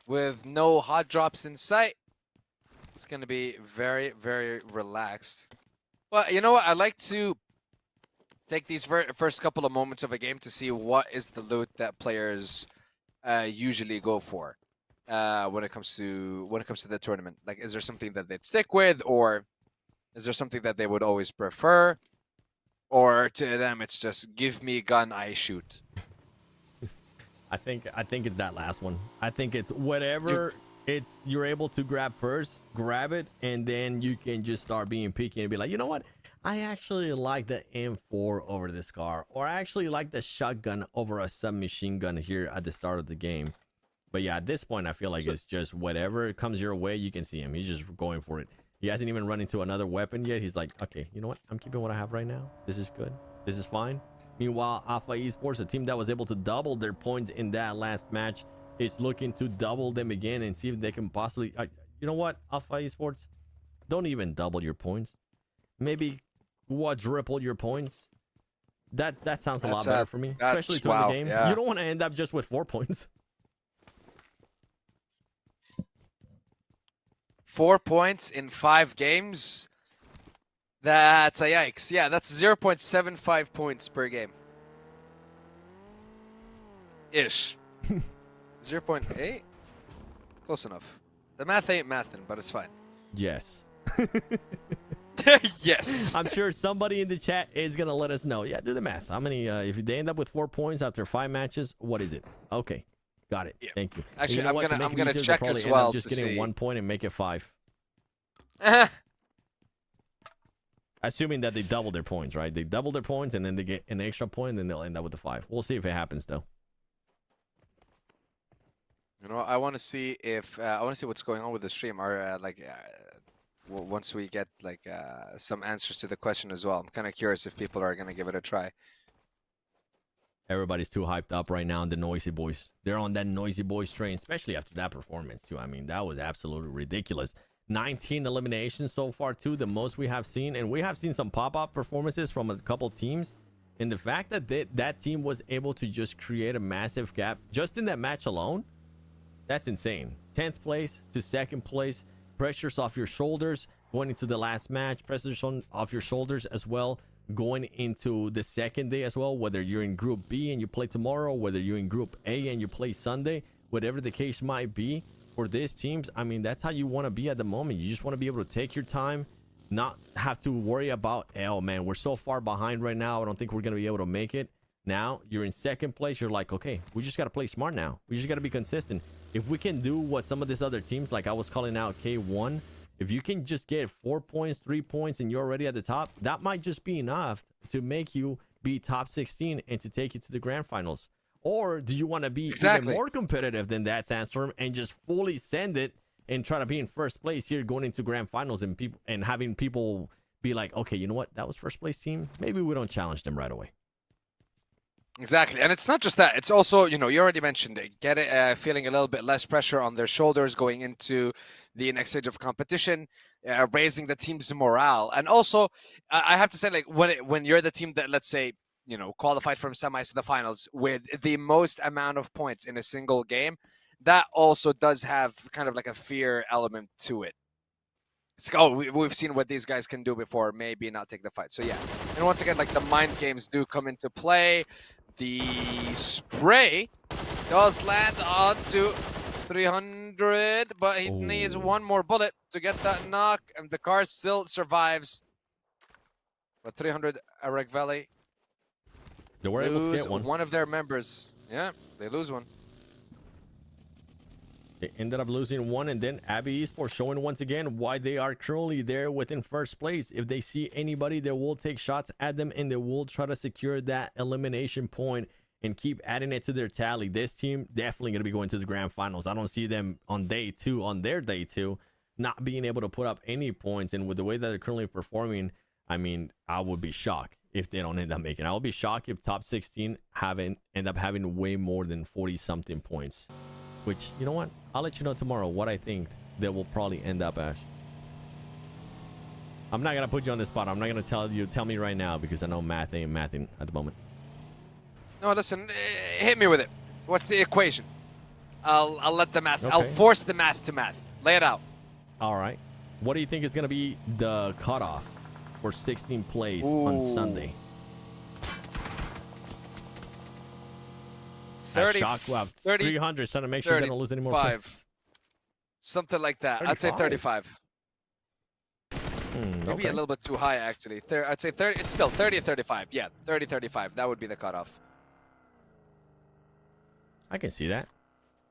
with no hot drops in sight, it's going to be very, very relaxed. But you know what? I like to take these first couple of moments of a game to see what is the loot that players usually go for. When it comes to the tournament, like, is there something that they'd stick with, or is there something that they would always prefer, or to them it's just give me a gun, I shoot? I think it's that last one. I think it's whatever you're able to grab first, grab it, and then you can just start being picky and be like, you know what? I actually like the M4 over this car, or I actually like the shotgun over a submachine gun here at the start of the game. But yeah, at this point, I feel like it's just whatever comes your way. You can see him. He's just going for it. He hasn't even run into another weapon yet. He's like, okay, you know what? I'm keeping what I have right now. This is good. This is fine. Meanwhile, Alpha Esports, a team that was able to double their points in that last match, is looking to double them again and see if they can possibly... you know what, Alpha Esports? Don't even double your points. Maybe quadruple your points. That sounds a lot better for me. Especially to the game. Yeah. You don't want to end up just with 4 points. 4 points in 5 games. That's a yikes. Yeah, that's 0.75 points per game. Ish. 0.8? Close enough. The math ain't mathin', but it's fine. Yes. Yes. I'm sure somebody in the chat is going to let us know. Yeah, do the math. How many, if they end up with 4 points after 5 matches, what is it? Okay. Got it. Yeah. Thank you. Actually, you know I'm gonna check as well. Just to getting see. 1 point and make it 5. Assuming that they double their points, right? They double their points and then they get an extra point, and then they'll end up with the 5. We'll see if it happens, though. You know, I want to see if what's going on with the stream. Or once we get some answers to the question as well. I'm kind of curious if people are gonna give it a try. Everybody's too hyped up right now on the Noisy Boys. They're on that Noisy Boys train, especially after that performance, too. I mean, that was absolutely ridiculous. 19 eliminations so far, too, the most we have seen. And we have seen some pop-up performances from a couple teams. And the fact that that team was able to just create a massive gap just in that match alone, that's insane. 10th place to 2nd place. Pressures off your shoulders going into the last match. Pressures off your shoulders as well going into the second day as well, whether you're in Group B and you play tomorrow, whether you're in Group A and you play Sunday, whatever the case might be for these teams. I mean, that's how you want to be at the moment. You just want to be able to take your time, not have to worry about, oh man, we're so far behind right now, I don't think we're going to be able to make it. Now you're in 2nd place. You're like, okay, we just got to play smart now. We just got to be consistent. If we can do what some of these other teams, like I was calling out K1, if you can just get 4 points, 3 points, and you're already at the top, that might just be enough to make you be top 16 and to take you to the grand finals. Or do you want to be even more competitive than that, Sandstorm, and just fully send it and try to be in 1st place here going into grand finals and having people be like, okay, you know what? That was 1st place team. Maybe we don't challenge them right away. Exactly. And it's not just that. It's also, you already mentioned it, feeling a little bit less pressure on their shoulders going into the next stage of competition, raising the team's morale. And also, I have to say, like, when you're the team that, let's say, qualified from semis to the finals with the most amount of points in a single game, that also does have kind of like a fear element to it. It's like, oh, we've seen what these guys can do before, maybe not take the fight. So yeah, and once again, like the mind games do come into play. The spray does land onto 300, but he needs one more bullet to get that knock, and the car still survives. But 300 Erangel Valley They were able to lose get one. one of their members. Yeah, they lose one. They ended up losing one, and then Abby Esports showing once again why they are currently there within first place. If they see anybody, they will take shots at them, and they will try to secure that elimination point and keep adding it to their tally. This team definitely going to be going to the grand finals. I don't see them on their day two, not being able to put up any points. And with the way that they're currently performing, I mean, I would be shocked if they don't end up making. I would be shocked if top 16 end up having way more than 40-something points. Which, you know what? I'll let you know tomorrow what I think they will probably end up as. I'm not going to put you on the spot. I'm not going to tell me right now, because I know math ain't mathing at the moment. No, listen, hit me with it. What's the equation? I'll let the math. Okay. I'll force the math to math. Lay it out. All right. What do you think is going to be the cutoff for 16th place on Sunday? 30, Shock, well, 30, 300, so to make sure they don't lose any more points. Something like that. I'd say 35. Maybe Okay. a little bit too high, actually. I'd say 30. It's still 30 or 35. Yeah, 30, 35. That would be the cutoff. I can see that.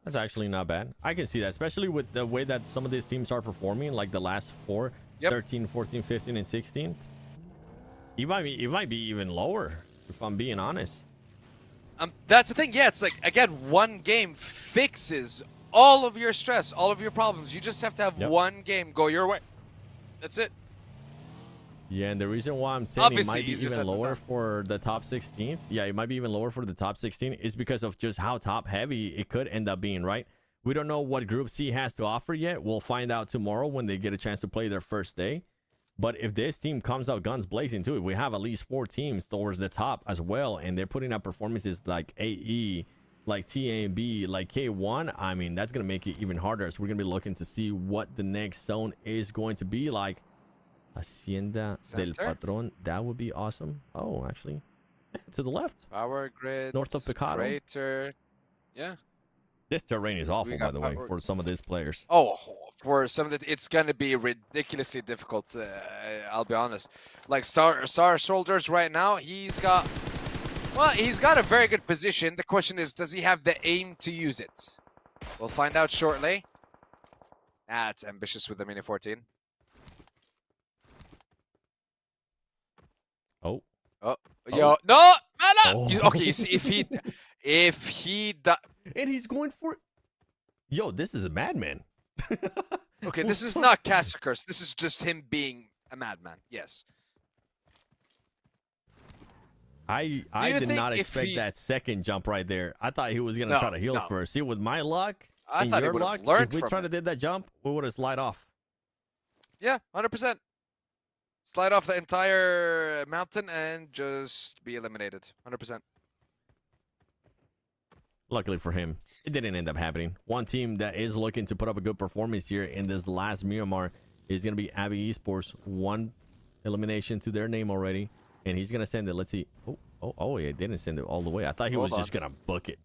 That's actually not bad. I can see that, especially with the way that some of these teams are performing, like the last four, 13, 14, 15, and 16. It might be even lower, if I'm being honest. That's the thing. Yeah, it's like, again, one game fixes all of your stress, all of your problems. You just have to have one game go your way. That's it. Yeah, and the reason why I'm saying Obviously, it might be easier even said than lower done. for the top 16. Yeah, it might be even lower for the top 16 is because of just how top heavy it could end up being, right? We don't know what Group C has to offer yet. We'll find out tomorrow when they get a chance to play their first day. But if this team comes out guns blazing too, we have at least 4 teams towards the top as well, and they're putting up performances like AE, like TAB, like K1. I mean, that's going to make it even harder. So we're going to be looking to see what the next zone is going to be like. Hacienda del Patron. That would be awesome. Oh, actually, to the left. Power grid. North of Picado. Crater. Yeah. This terrain is awful, We by got the way, power- for some of these players. Oh, for some of the, it's going to be ridiculously difficult. I'll be honest. Like Star Soldiers right now, he's got a very good position. The question is, does he have the aim to use it? We'll find out shortly. It's ambitious with the Mini 14. Oh. Yo, no, man, Oh. okay, you see, if he And he's going for it. Yo, this is a madman. okay, this is not Caster Curse. This is just him being a madman. Yes. I you did think not if expect he- that second jump right there. I thought he was gonna try to heal no. first. See, with my luck, I and thought he your would've luck, learned if we from tried to it. did that jump, we would have slide off. Yeah, 100%. Slide off the entire mountain and just be eliminated. 100%. Luckily for him, it didn't end up happening. One team that is looking to put up a good performance here in this last Miramar is going to be Abby Esports. 1 elimination to their name already, and he's going to send it. Let's see. Oh, he didn't send it all the way. I thought he was just going to book it.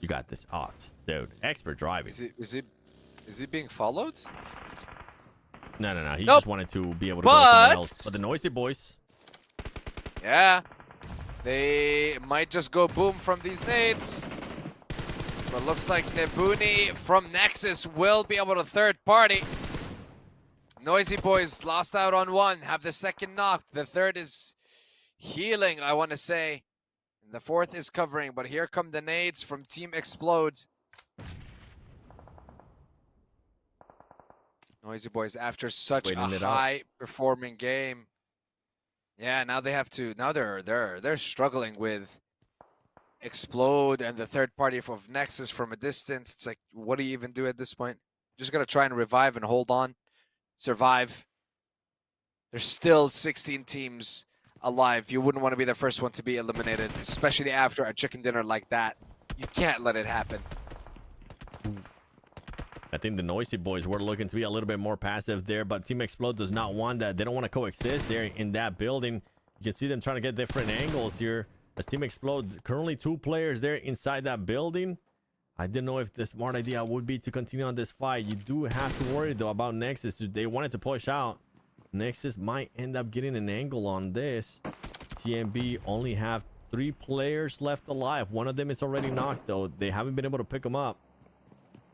You got this. Oh, dude, expert driving. Is he being followed? No. He Nope. just wanted to be able to go somewhere else. But the Noisy Boys. Yeah. They might just go boom from these nades. But looks like Nebuni from Nexus will be able to third party. Noisy Boys lost out on 1, have the second knock. The third is healing, I want to say. And the fourth is covering, but here come the nades from Team Explodes. Noisy Boys after such Waiting a it out. high performing game. Yeah, now they have to. Now they're struggling with Explode and the third party of Nexus from a distance. It's like, what do you even do at this point? Just gotta try and revive and hold on, survive. There's still 16 teams alive. You wouldn't want to be the first one to be eliminated, especially after a chicken dinner like that. You can't let it happen. I think the Noisy Boys were looking to be a little bit more passive there, but Team Explode does not want that. They don't want to coexist there in that building. You can see them trying to get different angles here. As Team Explode, currently 2 players there inside that building. I didn't know if the smart idea would be to continue on this fight. You do have to worry, though, about Nexus. They wanted to push out. Nexus might end up getting an angle on this. TMB only have 3 players left alive. One of them is already knocked, though. They haven't been able to pick them up.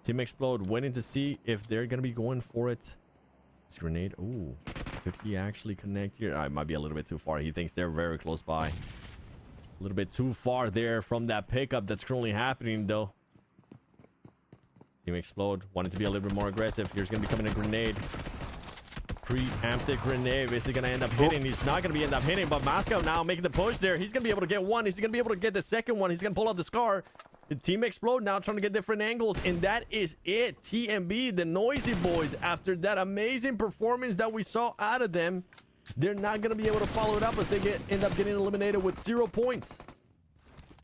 Team Explode waiting to see if they're going to be going for it. This grenade. Ooh. Could he actually connect here? It might be a little bit too far. He thinks they're very close by. A little bit too far there from that pickup that's currently happening, though. Team Explode wanted to be a little bit more aggressive. Here's going to be coming a grenade. Preemptive grenade. Is he going to end up hitting? He's not going to end up hitting, but Moscow now making the push there. He's going to be able to get one. He's going to be able to get the second one. He's going to pull out the Scar. The Team Explode now trying to get different angles, and that is it. TMB, the Noisy Boys, after that amazing performance that we saw out of them, they're not going to be able to follow it up as they end up getting eliminated with 0 points.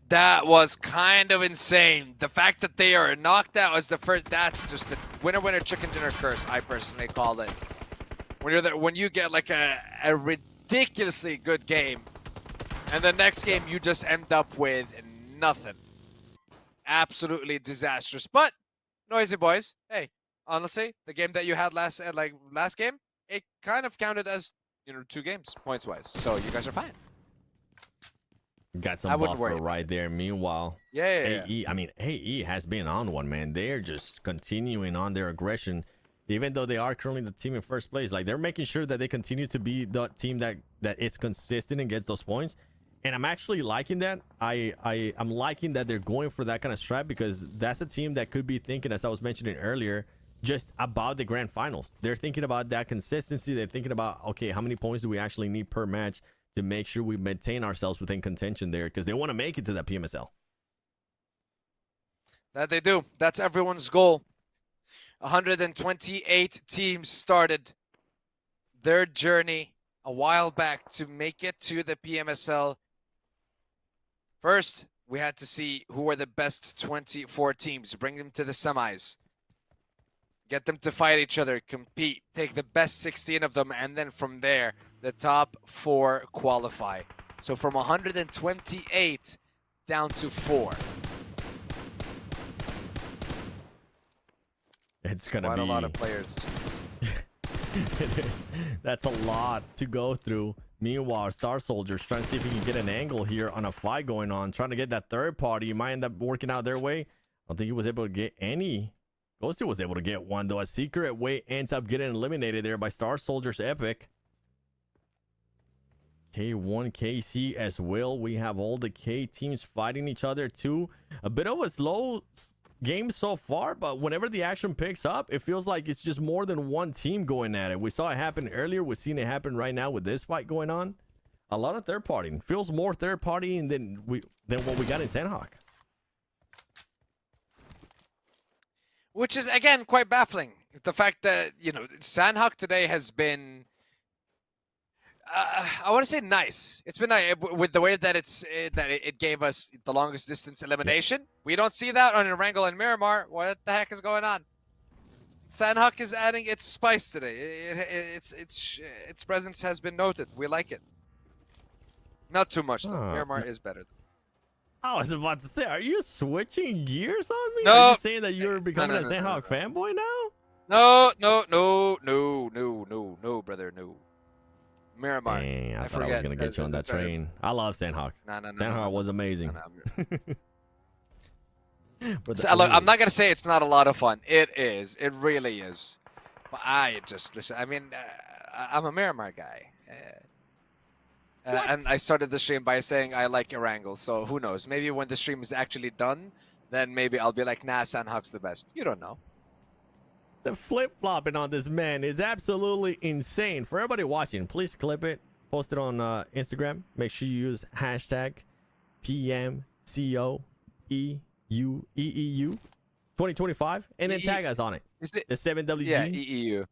That was kind of insane. The fact that they are knocked out as the first, that's just the winner chicken dinner curse, I personally call it. When you're there, when you get like a ridiculously good game, and the next game you just end up with nothing. Absolutely disastrous. But Noisy Boys, hey, honestly, the game that you had last game, it kind of counted as, 2 games points wise. So you guys are fine. Got some buffer right there. Meanwhile, yeah. AE, I mean, AE has been on one, man. They're just continuing on their aggression, even though they are currently the team in first place. Like, they're making sure that they continue to be the team that is consistent and gets those points. And I'm actually liking that. I'm liking that they're going for that kind of strat, because that's a team that could be thinking, as I was mentioning earlier, just about the grand finals. They're thinking about that consistency. They're thinking about, okay, how many points do we actually need per match to make sure we maintain ourselves within contention there, because they want to make it to that PMSL. That they do. That's everyone's goal. 128 teams started their journey a while back to make it to the PMSL. First, we had to see who were the best 24 teams, bring them to the semis, get them to fight each other, compete, take the best 16 of them, and then from there, the top 4 qualify. So from 128 down to 4. It's going to be quite a lot of players. It is. That's a lot to go through. Meanwhile, Star Soldier's trying to see if he can get an angle here on a fight going on, trying to get that third party. He might end up working out their way. I don't think he was able to get any. Ghosty was able to get one, though. A Secret Way ends up getting eliminated there by Star Soldier's Epic. K1 KC as well. We have all the K teams fighting each other too. A bit of a slow game so far, but whenever the action picks up, it feels like it's just more than one team going at it. We saw it happen earlier. We're seeing it happen right now with this fight going on. A lot of third party. Feels more third party than what we got in Sanhok. Which is, again, quite baffling. The fact that, Sanhok today has been, I want to say nice. It's been nice with the way that it gave us the longest distance elimination. Yeah. We don't see that on Erangel and Miramar. What the heck is going on? Sanhok is adding its spice today. Its presence has been noted. We like it. Not too much, though. Miramar is better. I was about to say, are you switching gears on me? No. Are you saying that you're becoming a Sanhok fanboy now? No, brother, no. Miramar. Dang, I thought I was going to get you on that train. I love Sanhok. Sanhok was amazing. So, look, I'm not going to say it's not a lot of fun. It is. It really is. But listen, I mean, I'm a Miramar guy. And I started the stream by saying I like Erangel, so who knows? Maybe when the stream is actually done, then maybe I'll be like, nah, Sanhok's the best. You don't know. The flip-flopping on this man is absolutely insane. For everybody watching, please clip it, post it on Instagram. Make sure you use hashtag PMCO EEU 2025, and then tag us on it. Is it the 7WG? Yeah, EEU.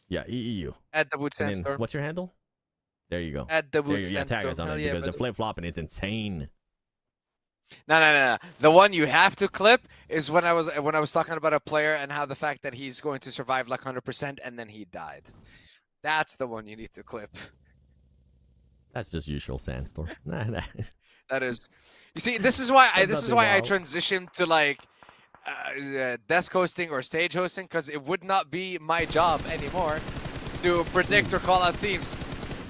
Yeah, EEU. At the Wood Sandstorm. What's your handle? There you go. At the Wood Sandstorm. Yeah, tag us on it, because the flip-flopping is insane. No. The one you have to clip is when I was talking about a player and how the fact that he's going to survive like 100% and then he died. That's the one you need to clip. That's just usual Sandstorm. Nah. That is. You see, this is why I Nothing transitioned to like desk hosting or stage hosting, because it would not be my job anymore to predict or call out teams.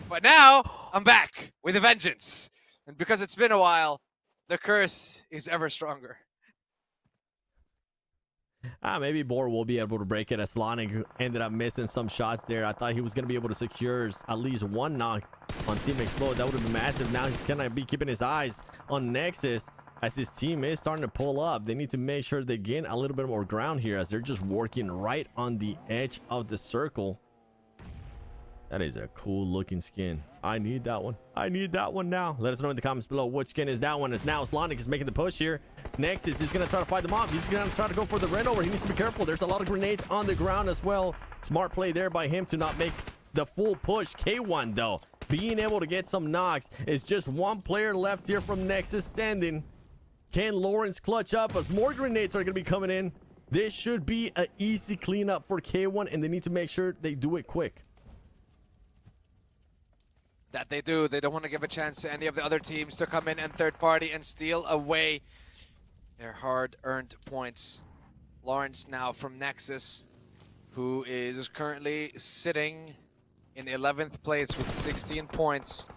But now I'm back with a vengeance, and because it's been a while, the curse is ever stronger. Maybe Boar will be able to break it, as Slonic ended up missing some shots there. I thought he was going to be able to secure at least one knock on Team Explode. That would have been massive. Now he's going to be keeping his eyes on Nexus, as his team is starting to pull up. They need to make sure they gain a little bit more ground here, as they're just working right on the edge of the circle. That is a cool looking skin. I need that one. I need that one now. Let us know in the comments below what skin is that one. As now Slonic is making the push here. Nexus is going to try to fight them off. He's going to try to go for the red over. He needs to be careful. There's a lot of grenades on the ground as well. Smart play there by him to not make the full push. K1 though, being able to get some knocks. It's just one player left here from Nexus standing. Can Lawrence clutch up as more grenades are going to be coming in? This should be an easy cleanup for K1, and they need to make sure they do it quick. That they do. They don't want to give a chance to any of the other teams to come in and third party and steal away their hard-earned points. Lawrence now from Nexus, who is currently sitting in 11th place with 16 points.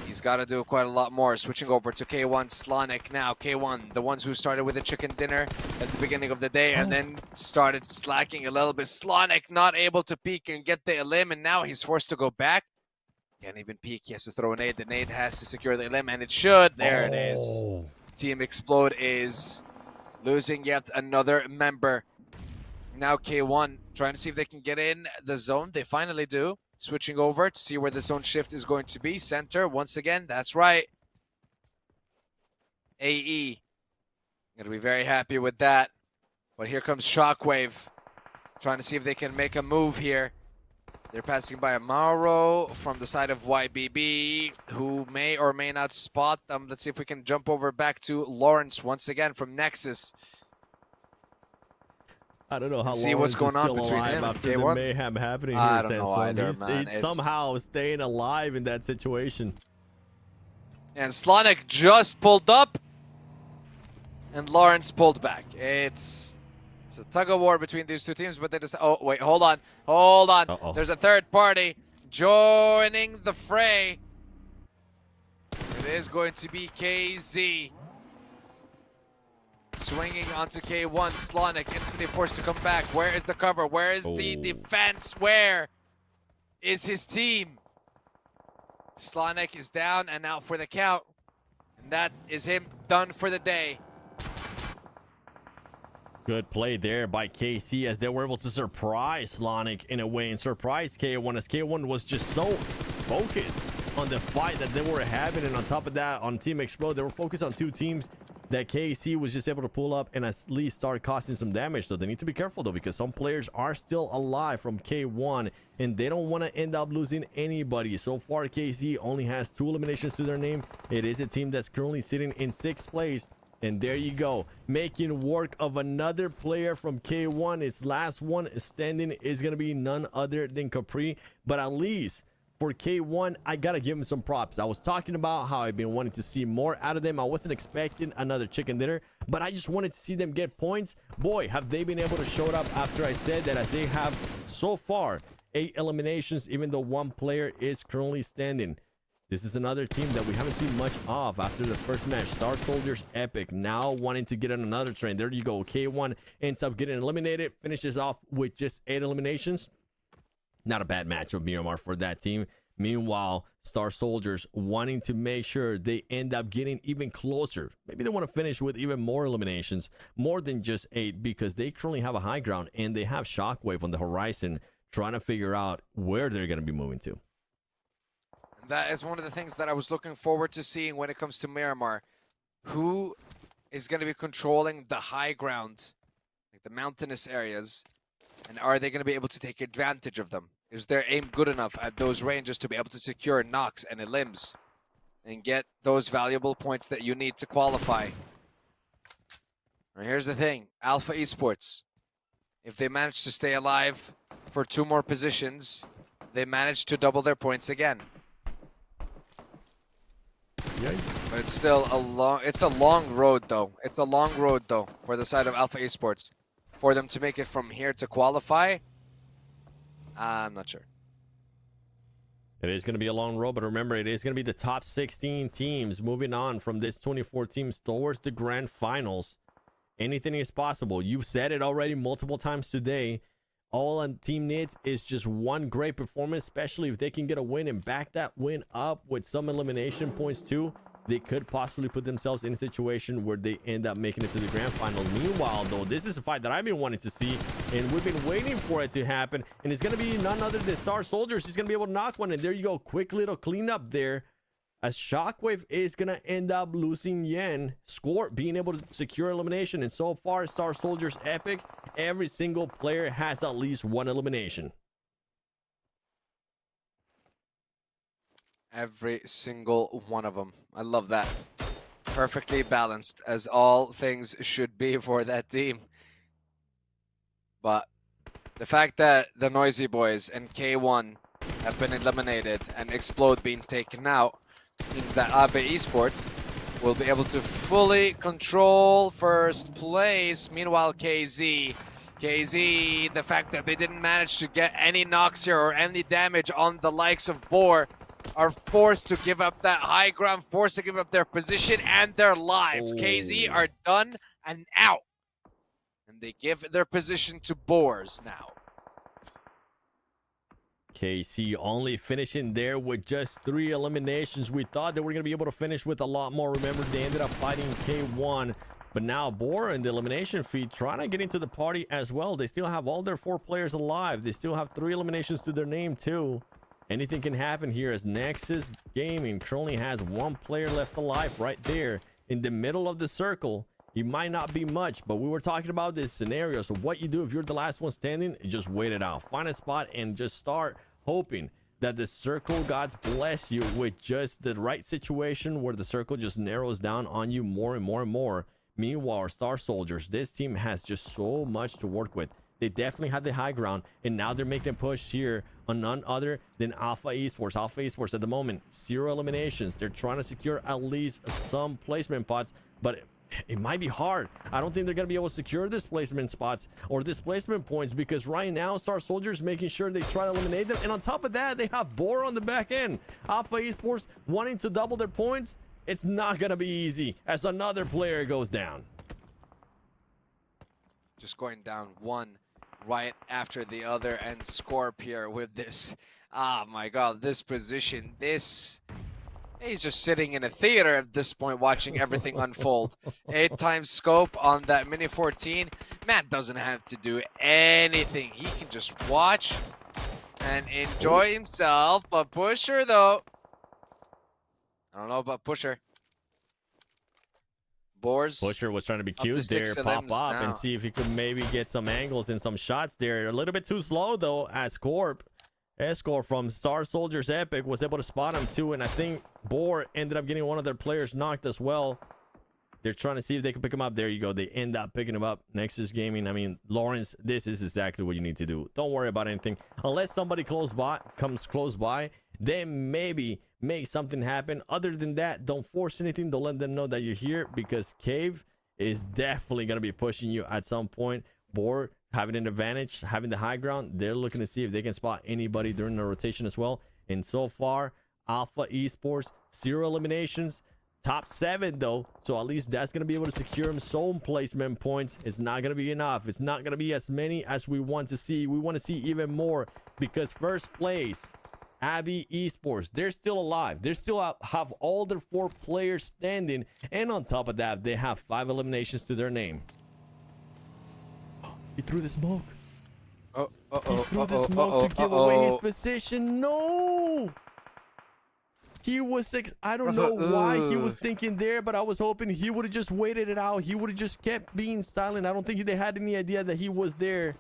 He's got to do quite a lot more. Switching over to K1 Slonic now. K1, the ones who started with a chicken dinner at the beginning of the day and then started slacking a little bit. Slonic not able to peek and get the elim, and now he's forced to go back. Can't even peek. He has to throw a nade. The nade has to secure the elim, and it should. There it is. Team Explode is losing yet another member. Now K1 trying to see if they can get in the zone. They finally do. Switching over to see where the zone shift is going to be. Center once again. That's right. AE. Gonna be very happy with that. But here comes Shockwave. Trying to see if they can make a move here. They're passing by a Mauro from the side of YBB, who may or may not spot them. Let's see if we can jump over back to Lawrence once again from Nexus. I don't know how see what's going on between him and after K1. the mayhem happening here. I don't know either, he's man. somehow staying alive in that situation. And Slonic just pulled up, and Lawrence pulled back. It's a tug of war between these two teams, but they just... Oh, wait, hold on. Hold on. There's a third party joining the fray. It is going to be KZ. Swinging onto K1. Slonic instantly forced to come back. Where is the cover? Where is the defense? Where is his team? Slonic is down and out for the count. And that is him done for the day. Good play there by KC, as they were able to surprise Slonic in a way and surprise K1, as K1 was just so focused on the fight that they were having. And on top of that, on Team Explode, they were focused on two teams that KC was just able to pull up and at least start causing some damage. So they need to be careful though, because some players are still alive from K1 and they don't want to end up losing anybody. So far, KC only has 2 eliminations to their name. It is a team that's currently sitting in 6th place. And there you go, making work of another player from K1. His last one standing is going to be none other than Capri. But at least for K1, I got to give him some props. I was talking about how I've been wanting to see more out of them. I wasn't expecting another chicken dinner, but I just wanted to see them get points. Boy, have they been able to show it up after I said that, as they have so far 8 eliminations, even though 1 player is currently standing. This is another team that we haven't seen much of after the first match. Star Soldiers Epic now wanting to get on another train. There you go. K1 ends up getting eliminated. Finishes off with just 8 eliminations. Not a bad match of Miramar for that team. Meanwhile, Star Soldiers wanting to make sure they end up getting even closer. Maybe they want to finish with even more eliminations. More than just 8, because they currently have a high ground. And they have Shockwave on the horizon trying to figure out where they're going to be moving to. That is one of the things that I was looking forward to seeing when it comes to Miramar. Who is going to be controlling the high ground, like the mountainous areas, and are they going to be able to take advantage of them? Is their aim good enough at those ranges to be able to secure knocks and elims? and get those valuable points that you need to qualify. Now, here's the thing, Alpha Esports, if they manage to stay alive for 2 more positions, they manage to double their points again. Yikes. But it's still a long road though. It's a long road though for the side of Alpha Esports. For them to make it from here to qualify, I'm not sure. It is going to be a long road, but remember, it is going to be the top 16 teams moving on from this 24 teams towards the grand finals. Anything is possible. You've said it already multiple times today. All a team needs is just one great performance, especially if they can get a win and back that win up with some elimination points too. They could possibly put themselves in a situation where they end up making it to the grand final. Meanwhile, though, this is a fight that I've been wanting to see, and we've been waiting for it to happen. And it's going to be none other than Star Soldiers. He's going to be able to knock one, and there you go. Quick little cleanup there, as Shockwave is going to end up losing Yen. Score being able to secure elimination, and so far, Star Soldiers Epic, every single player has at least one elimination. Every single one of them. I love that. Perfectly balanced, as all things should be for that team. But the fact that the Noisy Boys and K1 have been eliminated and Explode being taken out means that Abe Esports will be able to fully control first place. Meanwhile, KZ, the fact that they didn't manage to get any knocks here or any damage on the likes of Boar, are forced to give up that high ground, forced to give up their position and their lives. KZ are done and out. And they give their position to Boars now. KC only finishing there with just 3 eliminations. We thought they were going to be able to finish with a lot more. Remember, they ended up fighting K1. But now Boar in the elimination feed trying to get into the party as well. They still have all their 4 players alive. They still have 3 eliminations to their name too. Anything can happen here as Nexus Gaming currently has 1 player left alive right there in the middle of the circle. He might not be much, but we were talking about this scenario. So what you do if you're the last one standing, just wait it out. Find a spot and just start hoping that the circle gods bless you with just the right situation where the circle just narrows down on you more and more and more. Meanwhile, our Star Soldiers, this team has just so much to work with. They definitely had the high ground, and now they're making a push here on none other than Alpha Esports. Alpha Esports at the moment, 0 eliminations. They're trying to secure at least some placement pots, but it might be hard. I don't think they're going to be able to secure displacement spots or displacement points, because right now Star Soldiers making sure they try to eliminate them, and on top of that, they have Boar on the back end. Alpha Esports wanting to double their points. It's not going to be easy as another player goes down. Just going down one right after the other, and Scorp here with this. Oh my god, this position, this... He's just sitting in a theater at this point watching everything unfold. 8 times scope on that Mini 14. Matt doesn't have to do anything. He can just watch and enjoy himself. But Pusher, though... I don't know about Pusher. Boars. Pusher was trying to be cute there, pop up and see if he could maybe get some angles and some shots there. A little bit too slow though, as Scorp. Escort from Star Soldiers Epic was able to spot him too, and I think Boar ended up getting one of their players knocked as well. They're trying to see if they can pick him up. There you go. They end up picking him up. Nexus Gaming. I mean, Lawrence, this is exactly what you need to do. Don't worry about anything. Unless somebody comes close by, then maybe make something happen. Other than that, don't force anything. Don't let them know that you're here, because Cave is definitely going to be pushing you at some point. Boar having an advantage, having the high ground. They're looking to see if they can spot anybody during the rotation as well. And so far, Alpha Esports, 0 eliminations. Top 7 though, so at least that's going to be able to secure him some placement points. It's not going to be enough. It's not going to be as many as we want to see. We want to see even more, because first place, Abby Esports, they're still alive. They still have all their 4 players standing, and on top of that, they have 5 eliminations to their name. He threw the smoke. He threw the smoke to give away his position. No! He was I don't know why he was thinking there, but I was hoping he would have just waited it out. He would have just kept being silent. I don't think they had any idea that he was there.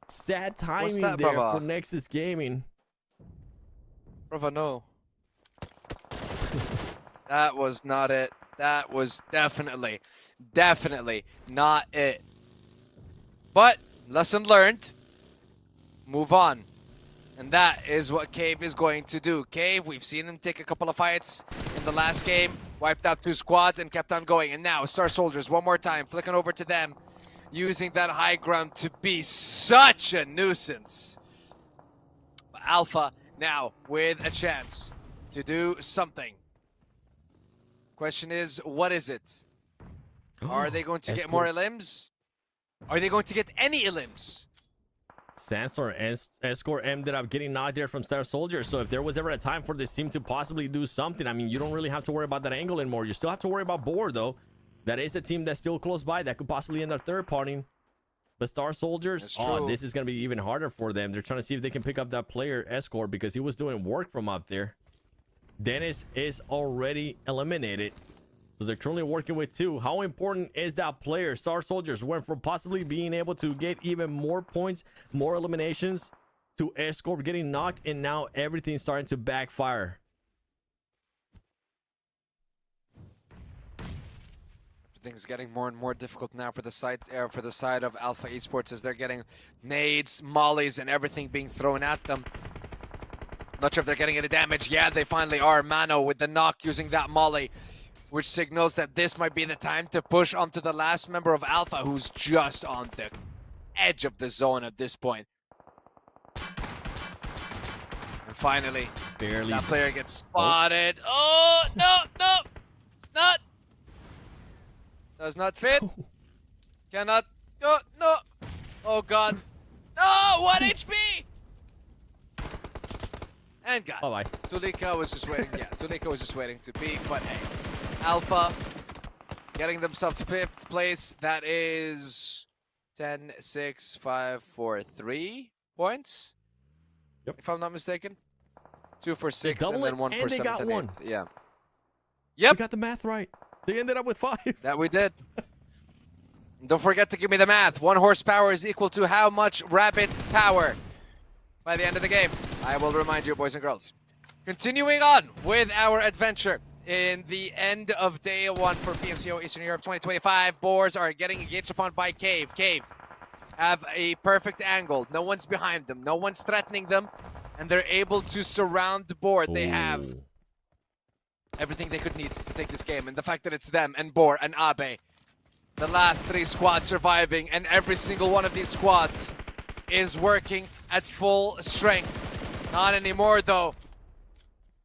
Sad timing there for Nexus Gaming. Brother, no. That was not it. That was definitely not it. But lesson learned. Move on. And that is what Cave is going to do. Cave, we've seen him take a couple of fights in the last game, wiped out 2 squads and kept on going. And now Star Soldiers, one more time, flicking over to them, using that high ground to be such a nuisance. Alpha now with a chance to do something. Question is, what is it? Are they going to get more elims? Are they going to get any elims? Sandstorm and Escort ended up getting knocked there from Star Soldier. So if there was ever a time for this team to possibly do something, I mean, you don't really have to worry about that angle anymore. You still have to worry about Boar, though. That is a team that's still close by that could possibly end up third partying. But Star Soldiers, oh, this is going to be even harder for them. They're trying to see if they can pick up that player, Escort, because he was doing work from up there. Dennis is already eliminated. So they're currently working with 2. How important is that player? Star Soldiers went from possibly being able to get even more points, more eliminations, to Escort getting knocked, and now everything's starting to backfire. Everything's getting more and more difficult now for the side of Alpha Esports as they're getting nades, mollies, and everything being thrown at them. Not sure if they're getting any damage. Yeah, they finally are. Mano with the knock using that molly, which signals that this might be the time to push onto the last member of Alpha, who's just on the edge of the zone at this point. And finally, barely. That player gets spotted. Oh, no, not. Does not fit. Cannot. No. Oh, God. No, 1 HP. And got Bye-bye. Tulika was just waiting. Yeah, Tulika was just waiting to peek, but hey. Alpha getting themselves 5th place. That is 10, 6, 5, 4, 3 points. Yep. If I'm not mistaken. 2 for 6 and then then 1 for 7 got and 1. 8. Yeah. Yep. You got the math right. They ended up with 5. That we did. Don't forget to give me the math. 1 horsepower is equal to how much rabbit power? By the end of the game, I will remind you, boys and girls. Continuing on with our adventure. In the end of day 1 for PMCO Eastern Europe 2025, Boars are getting engaged upon by Cave. Cave have a perfect angle. No one's behind them. No one's threatening them. And they're able to surround the board. They have everything they could need to take this game. And the fact that it's them and Boar and Abe, the last 3 squads surviving, and every single one of these squads is working at full strength. Not anymore, though.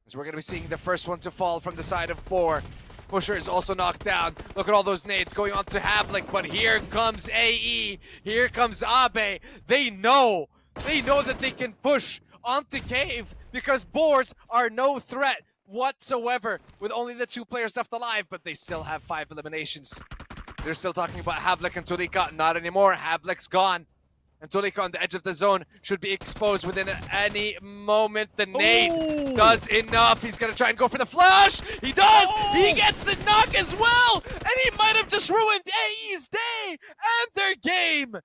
As we're going to be seeing the first one to fall from the side of Boar. Pusher is also knocked down. Look at all those nades going on to Havlik, but here comes AE. Here comes Abe. They know that they can push onto Cave because Boars are no threat whatsoever with only the 2 players left alive, but they still have 5 eliminations. They're still talking about Havlik and Tulika. Not anymore. Havlik's gone. And Tulika on the edge of the zone should be exposed within any moment. The nade does enough. He's going to try and go for the flash. He does. He gets the knock as well. And he might have just ruined AE's day and their game.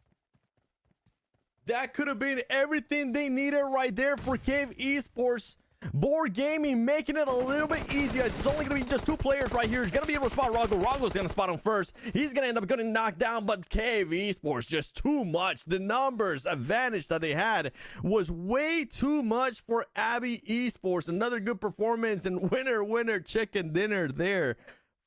That could have been everything they needed right there for Cave Esports. Board Gaming making it a little bit easier. It's only going to be just 2 players right here. He's going to be able to spot Rago. Rago's going to spot him first. He's going to end up getting knocked down, but Cave Esports, just too much. The numbers advantage that they had was way too much for Abby Esports. Another good performance and winner chicken dinner there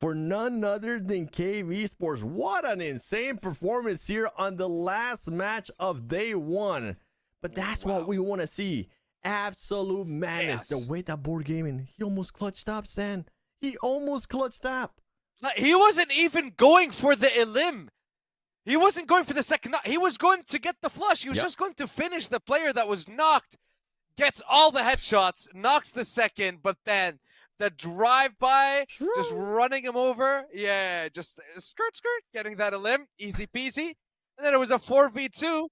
for none other than Cave Esports. What an insane performance here on the last match of day 1. But that's what we want to see. Absolute madness. The way that Board Gaming, he almost clutched up, San. He almost clutched up. He wasn't even going for the elim. He wasn't going for the second knock. He was going to get the flush. He was just going to finish the player that was knocked. Gets all the headshots, knocks the second, but then the drive-by, just running him over. Yeah, just skirt, getting that elim. Easy peasy. And then it was a 4v2.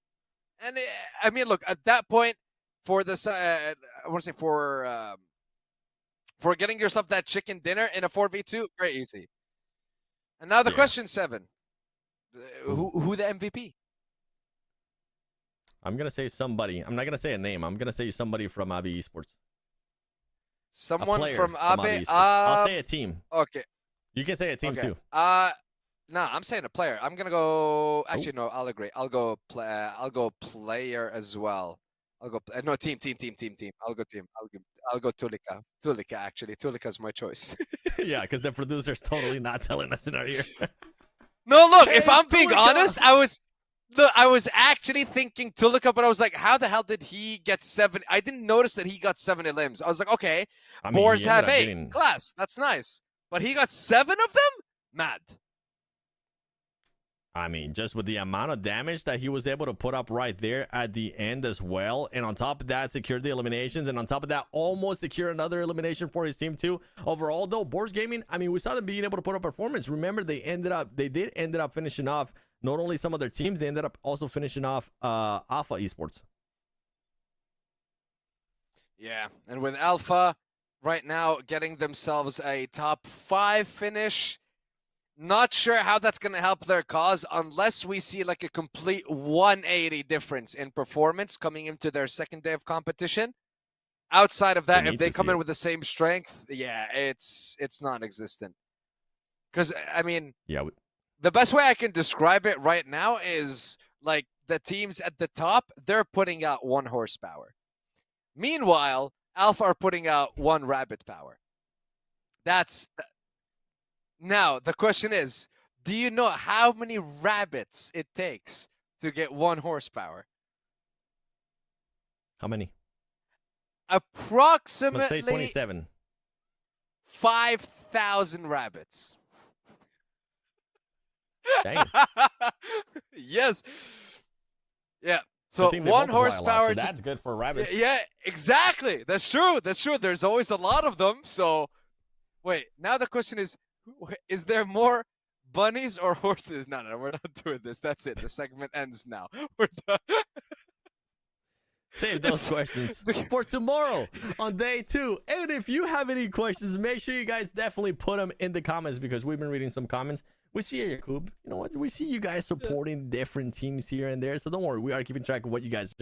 And I mean, look, at that point, for this, I want to say for getting yourself that chicken dinner in a 4v2, very easy. And now the question 7, who the MVP? I'm gonna say somebody. I'm not gonna say a name. I'm gonna say somebody from Abby Esports. Someone player from from Abe. Esports. I'll say a team. Okay. You can say a team Okay. too. Nah, I'm saying a player. I'm gonna go. Actually, no. I'll agree. I'll go player as well. I'll go. No, team. I'll go team. I'll go Tulika. Tulika, actually. Tulika's my choice. Yeah, because the producer's totally not telling us in our ear. No, look. Hey, If I'm being Tulika. honest, I was actually thinking Tulika, but I was like, how the hell did he get 7? I didn't notice that he got 7 limbs. I was like, okay, I mean, Boars he ended have up 8. getting- Class. That's nice. But he got 7 of them? Mad. I mean, just with the amount of damage that he was able to put up right there at the end as well. And on top of that, secured the eliminations. And on top of that, almost secure another elimination for his team too. Overall, though, Boars Gaming, I mean, we saw them being able to put up performance. Remember, they did end up finishing off not only some of their teams, they ended up also finishing off Alpha Esports. Yeah, and with Alpha right now getting themselves a top 5 finish, not sure how that's going to help their cause unless we see like a complete 180 difference in performance coming into their second day of competition. Outside of that, if they come in with the same strength, yeah, it's non-existent. Because, I mean, yeah, the best way I can describe it right now is like the teams at the top, they're putting out 1 horsepower. Meanwhile, Alpha are putting out 1 rabbit power. Now, the question is, do you know how many rabbits it takes to get 1 horsepower? How many? Approximately Let's say 27. 5,000 rabbits. Dang. Yes. Yeah. I So think they 1 multiply a lot, horsepower. so that's good for rabbits. Yeah, exactly. That's true. There's always a lot of them. So, wait. Now the question is there more bunnies or horses? No, we're not doing this. That's it. The segment ends now. We're done. Save those questions for tomorrow on day 2. And if you have any questions, make sure you guys definitely put them in the comments because we've been reading some comments. We see you, Yakub. You know what? We see you guys supporting different teams here and there. So don't worry. We are keeping track of what you guys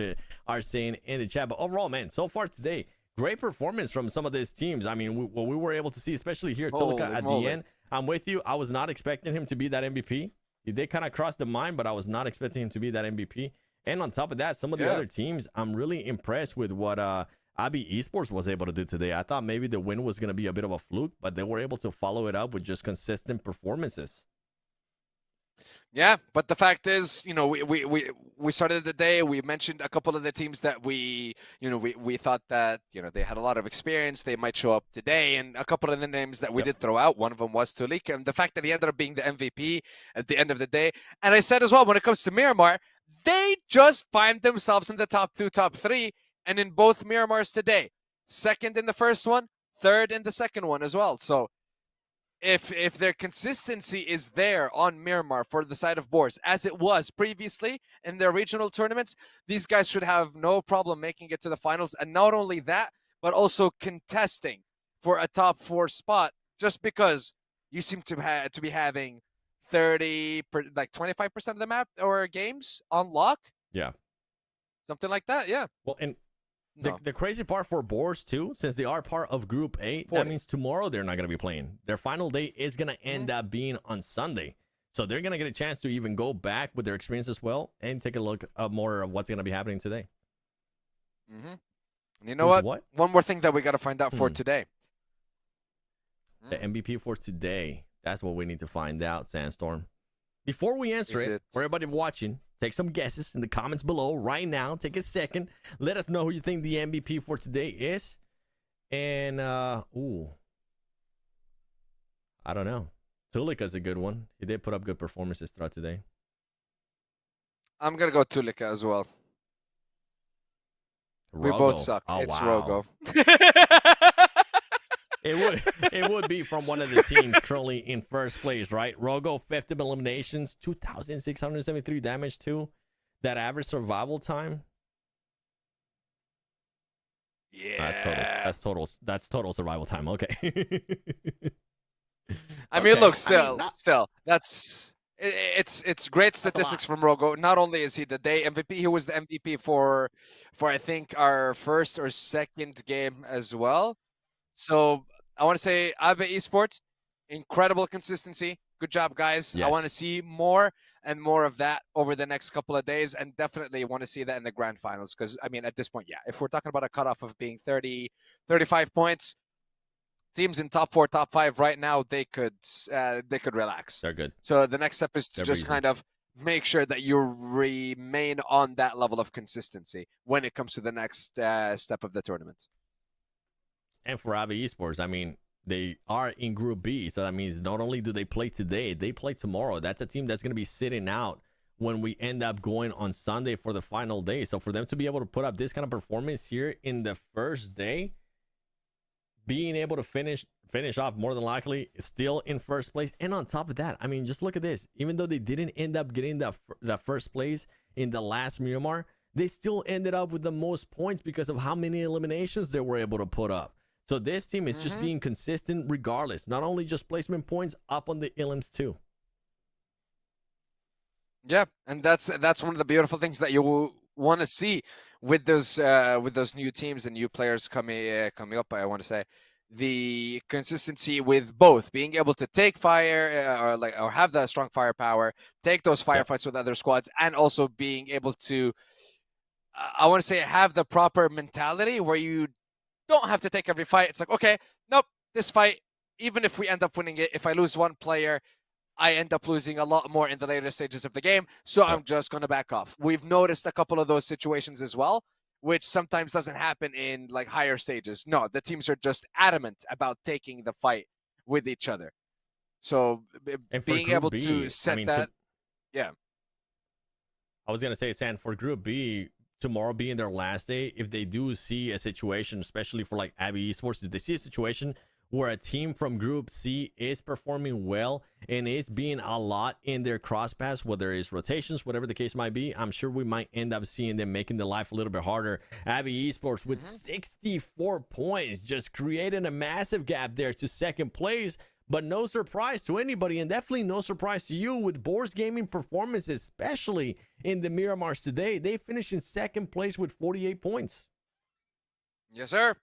are saying in the chat. But overall, man, so far today, great performance from some of these teams. I mean, what we were able to see, especially here, Tulika at the end. I'm with you. I was not expecting him to be that MVP. He did kind of cross the mind, but I was not expecting him to be that MVP. And on top of that, some of the other teams, I'm really impressed with what Abi Esports was able to do today. I thought maybe the win was going to be a bit of a fluke, but they were able to follow it up with just consistent performances. Yeah, but the fact is, you know, we started the day. We mentioned a couple of the teams that we thought that, you know, they had a lot of experience. They might show up today, and a couple of the names that we did throw out. One of them was Tulika, and the fact that he ended up being the MVP at the end of the day. And I said as well, when it comes to Miramar, they just find themselves in the top 2, top 3, and in both Miramars today, 2nd in the first one, 3rd in the second one as well. So if their consistency is there on Miramar for the side of Boars, as it was previously in their regional tournaments, these guys should have no problem making it to the finals. And not only that, but also contesting for a top 4 spot, just because you seem to be having 25% of the map or games on lock. Yeah. Something like that, yeah. Well, and the crazy part for Boars too, since they are part of Group 8, that means tomorrow they're not going to be playing. Their final day is going to end up being on Sunday. So they're going to get a chance to even go back with their experience as well and take a look at more of what's going to be happening today. And you know what? One more thing that we got to find out for today. The MVP for today. That's what we need to find out, Sandstorm. Before we answer it, for everybody watching, take some guesses in the comments below right now. Take a second. Let us know who you think the MVP for today is. And, I don't know. Tulika's a good one. He did put up good performances throughout today. I'm going to go Tulika as well. Rogo. We both suck. Oh, it's wow. Rogo. It would be from one of the teams currently in first place, right? Rogo, 50 eliminations, 2,673 damage too. That average survival time. Yeah. That's total survival time. Okay. I mean, look, still, that's it's great statistics from Rogo. Not only is he the day MVP, he was the MVP for I think our first or second game as well. So I want to say Abe Esports, incredible consistency. Good job, guys. I want to Yes. see more and more of that over the next couple of days, and definitely want to see that in the grand finals. Because I mean, at this point, yeah, if we're talking about a cutoff of being 30, 35 points, teams in top 4, top 5 right now, they could relax. They're good. So the next step is to They're just breezy. kind of make sure that you remain on that level of consistency when it comes to the next step of the tournament. And for Avi Esports, I mean, they are in Group B, so that means not only do they play today, they play tomorrow. That's a team that's going to be sitting out when we end up going on Sunday for the final day. So for them to be able to put up this kind of performance here in the first day, being able to finish off more than likely still in first place, and on top of that, I mean, just look at this. Even though they didn't end up getting the first place in the last Miramar, they still ended up with the most points because of how many eliminations they were able to put up. So this team is just being consistent regardless. Not only just placement points, up on the elims too. Yeah, and that's one of the beautiful things that you want to see with those new teams and new players coming up. I want to say the consistency with both being able to take fire or have that strong firepower, take those firefights with other squads, and also being able to I want to say have the proper mentality where you don't have to take every fight. It's like, okay, nope, this fight, even if we end up winning it, if I lose one player, I end up losing a lot more in the later stages of the game. So I'm just going to back off. We've noticed a couple of those situations as well, which sometimes doesn't happen in like higher stages. No, the teams are just adamant about taking the fight with each other. So being able to set that. Yeah. I was going to say, San, for Group B, tomorrow being their last day, if they do see a situation, especially for like Abby Esports, if they see a situation where a team from Group C is performing well and is being a lot in their crosspaths, whether it's rotations, whatever the case might be, I'm sure we might end up seeing them making the life a little bit harder. Abby Esports with 64 points, just creating a massive gap there to second place. But no surprise to anybody, and definitely no surprise to you with Boars Gaming performance, especially in the Miramars today. They finished in second place with 48 points. Yes, sir.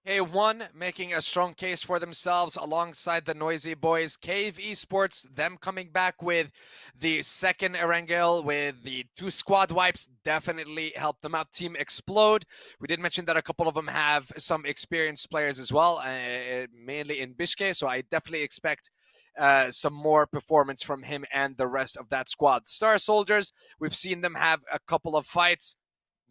K1 making a strong case for themselves alongside the Noisy Boys. Cave Esports, them coming back with the second Erangel with the 2 squad wipes, definitely helped them out. Team Explode, we did mention that a couple of them have some experienced players as well, mainly in Bishke, so I definitely expect some more performance from him and the rest of that squad. Star Soldiers, we've seen them have a couple of fights,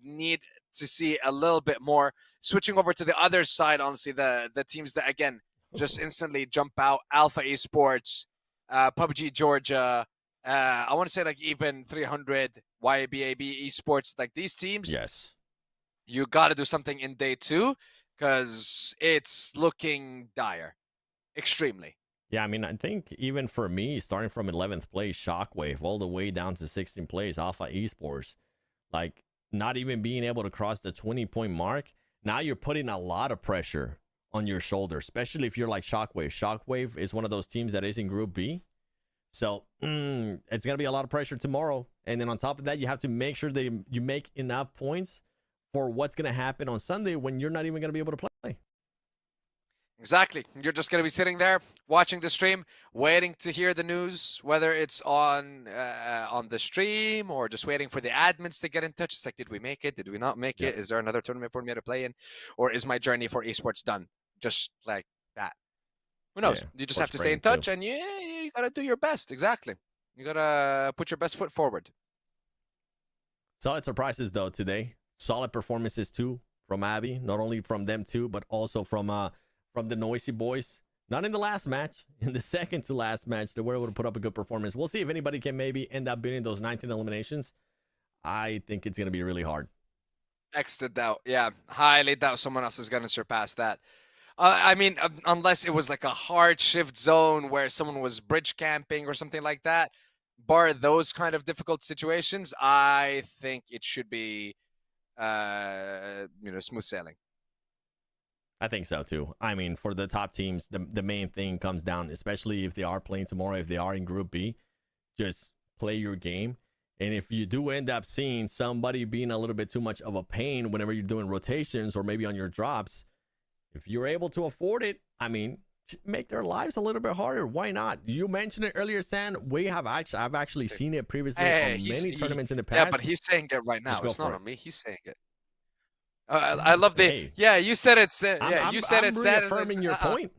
need to see a little bit more. Switching over to the other side, honestly, the teams that, again, just instantly jump out. Alpha Esports, PUBG Georgia, I want to say like even 300, YBAB Esports, like these teams. Yes. You got to do something in day 2 because it's looking dire. Extremely. Yeah, I mean, I think even for me, starting from 11th place, Shockwave, all the way down to 16th place, Alpha Esports, like not even being able to cross the 20-point mark, now you're putting a lot of pressure on your shoulder, especially if you're like Shockwave. Shockwave is one of those teams that is in Group B. So it's going to be a lot of pressure tomorrow. And then on top of that, you have to make sure that you make enough points for what's going to happen on Sunday when you're not even going to be able to play. Exactly. You're just going to be sitting there watching the stream, waiting to hear the news, whether it's on the stream or just waiting for the admins to get in touch. It's like, did we make it? Did we not make it? Is there another tournament for me to play in? Or is my journey for esports done? Just like that. Who knows? You just have to stay in touch and you got to do your best. Exactly. You got to put your best foot forward. Solid surprises, though, today. Solid performances, too, from Abby. Not only from them, too, but also from the Noisy Boys. Not in the last match. In the second to last match, they were able to put up a good performance. We'll see if anybody can maybe end up beating those 19 eliminations. I think it's going to be really hard. Extra doubt. Yeah, highly doubt someone else is going to surpass that. I mean, unless it was like a hard shift zone where someone was bridge camping or something like that. Bar those kind of difficult situations, I think it should be, smooth sailing. I think so too. I mean, for the top teams, the main thing comes down, especially if they are playing tomorrow, if they are in Group B, just play your game. And if you do end up seeing somebody being a little bit too much of a pain whenever you're doing rotations or maybe on your drops, if you're able to afford it, I mean, make their lives a little bit harder. Why not? You mentioned it earlier, San. I've actually seen it previously on many tournaments in the past. Yeah, but he's saying it right now. It's not on me. He's saying it. Mm, I love the. Hey. Yeah, you said it's. I'm you said it's. reaffirming your point.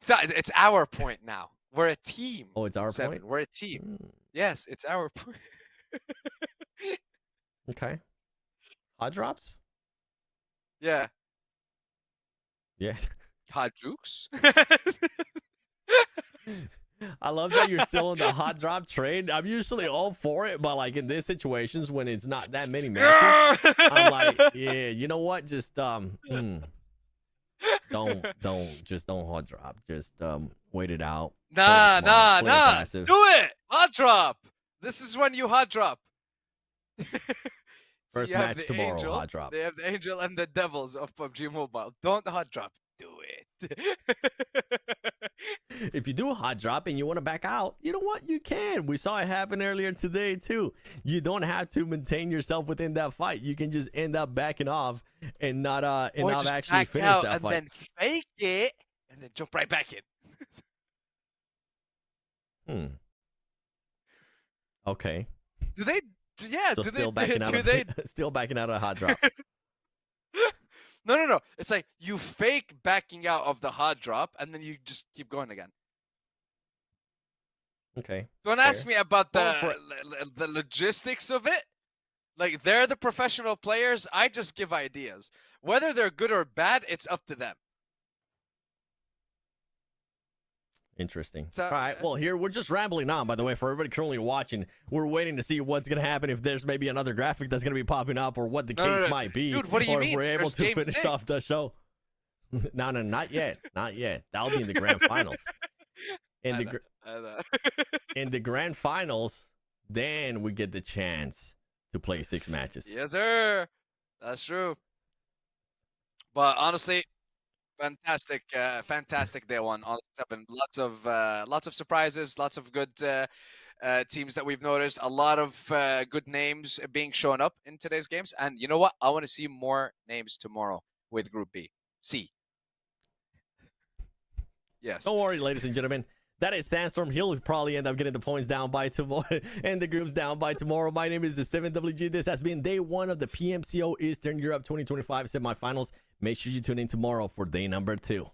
It's our point now. We're a team. Oh, it's our Seven. point? We're a team. Mm, Yes, it's our point. okay. Hot drops? Yeah. Yeah. Hot jukes. I love that you're still in the hot drop trade. I'm usually all for it, but like in these situations when it's not that many matches, I'm like, yeah, you know what? Just don't hot drop. Just wait it out. Nah. Passive. Do it. Hot drop. This is when you hot drop. First you have match the tomorrow, Angel, hot drop. They have the Angel and the Devils of PUBG Mobile. Don't hot drop. Do it. If you do a hot drop and you want to back out, you know what? You can. We saw it happen earlier today too. You don't have to maintain yourself within that fight. You can just end up backing off and not just actually back finish out that and fight. then fake it and then jump right back in. Okay. Do they? Yeah. So do still they? backing out Do of they? still backing out of a hot drop. No. It's like you fake backing out of the hot drop and then you just keep going again. Okay. Don't fair. ask me about Go for the logistics of it. Like they're the professional players. I just give ideas. Whether they're good or bad, it's up to them. Interesting. So, all right. Well, here we're just rambling on. By the way, for everybody currently watching, we're waiting to see what's gonna happen, if there's maybe another graphic that's gonna be popping up, or what the case might be. Dude, what do you or mean? if we're able There's to game finish 6. off the show. No, not yet. Not yet. That'll be in the grand finals. In the grand finals, then we get the chance to play 6 matches. Yes, sir. That's true. But honestly, fantastic day one on 7. Lots of surprises, lots of good teams that we've noticed. A lot of good names being shown up in today's games. And you know what? I want to see more names tomorrow with Group B. C. Yes. Don't worry, ladies and gentlemen. That is Sandstorm. He'll probably end up getting the points down by tomorrow and the groups down by tomorrow. My name is the 7WG. This has been day 1 of the PMCO Eastern Europe 2025 semifinals. Make sure you tune in tomorrow for day number 2.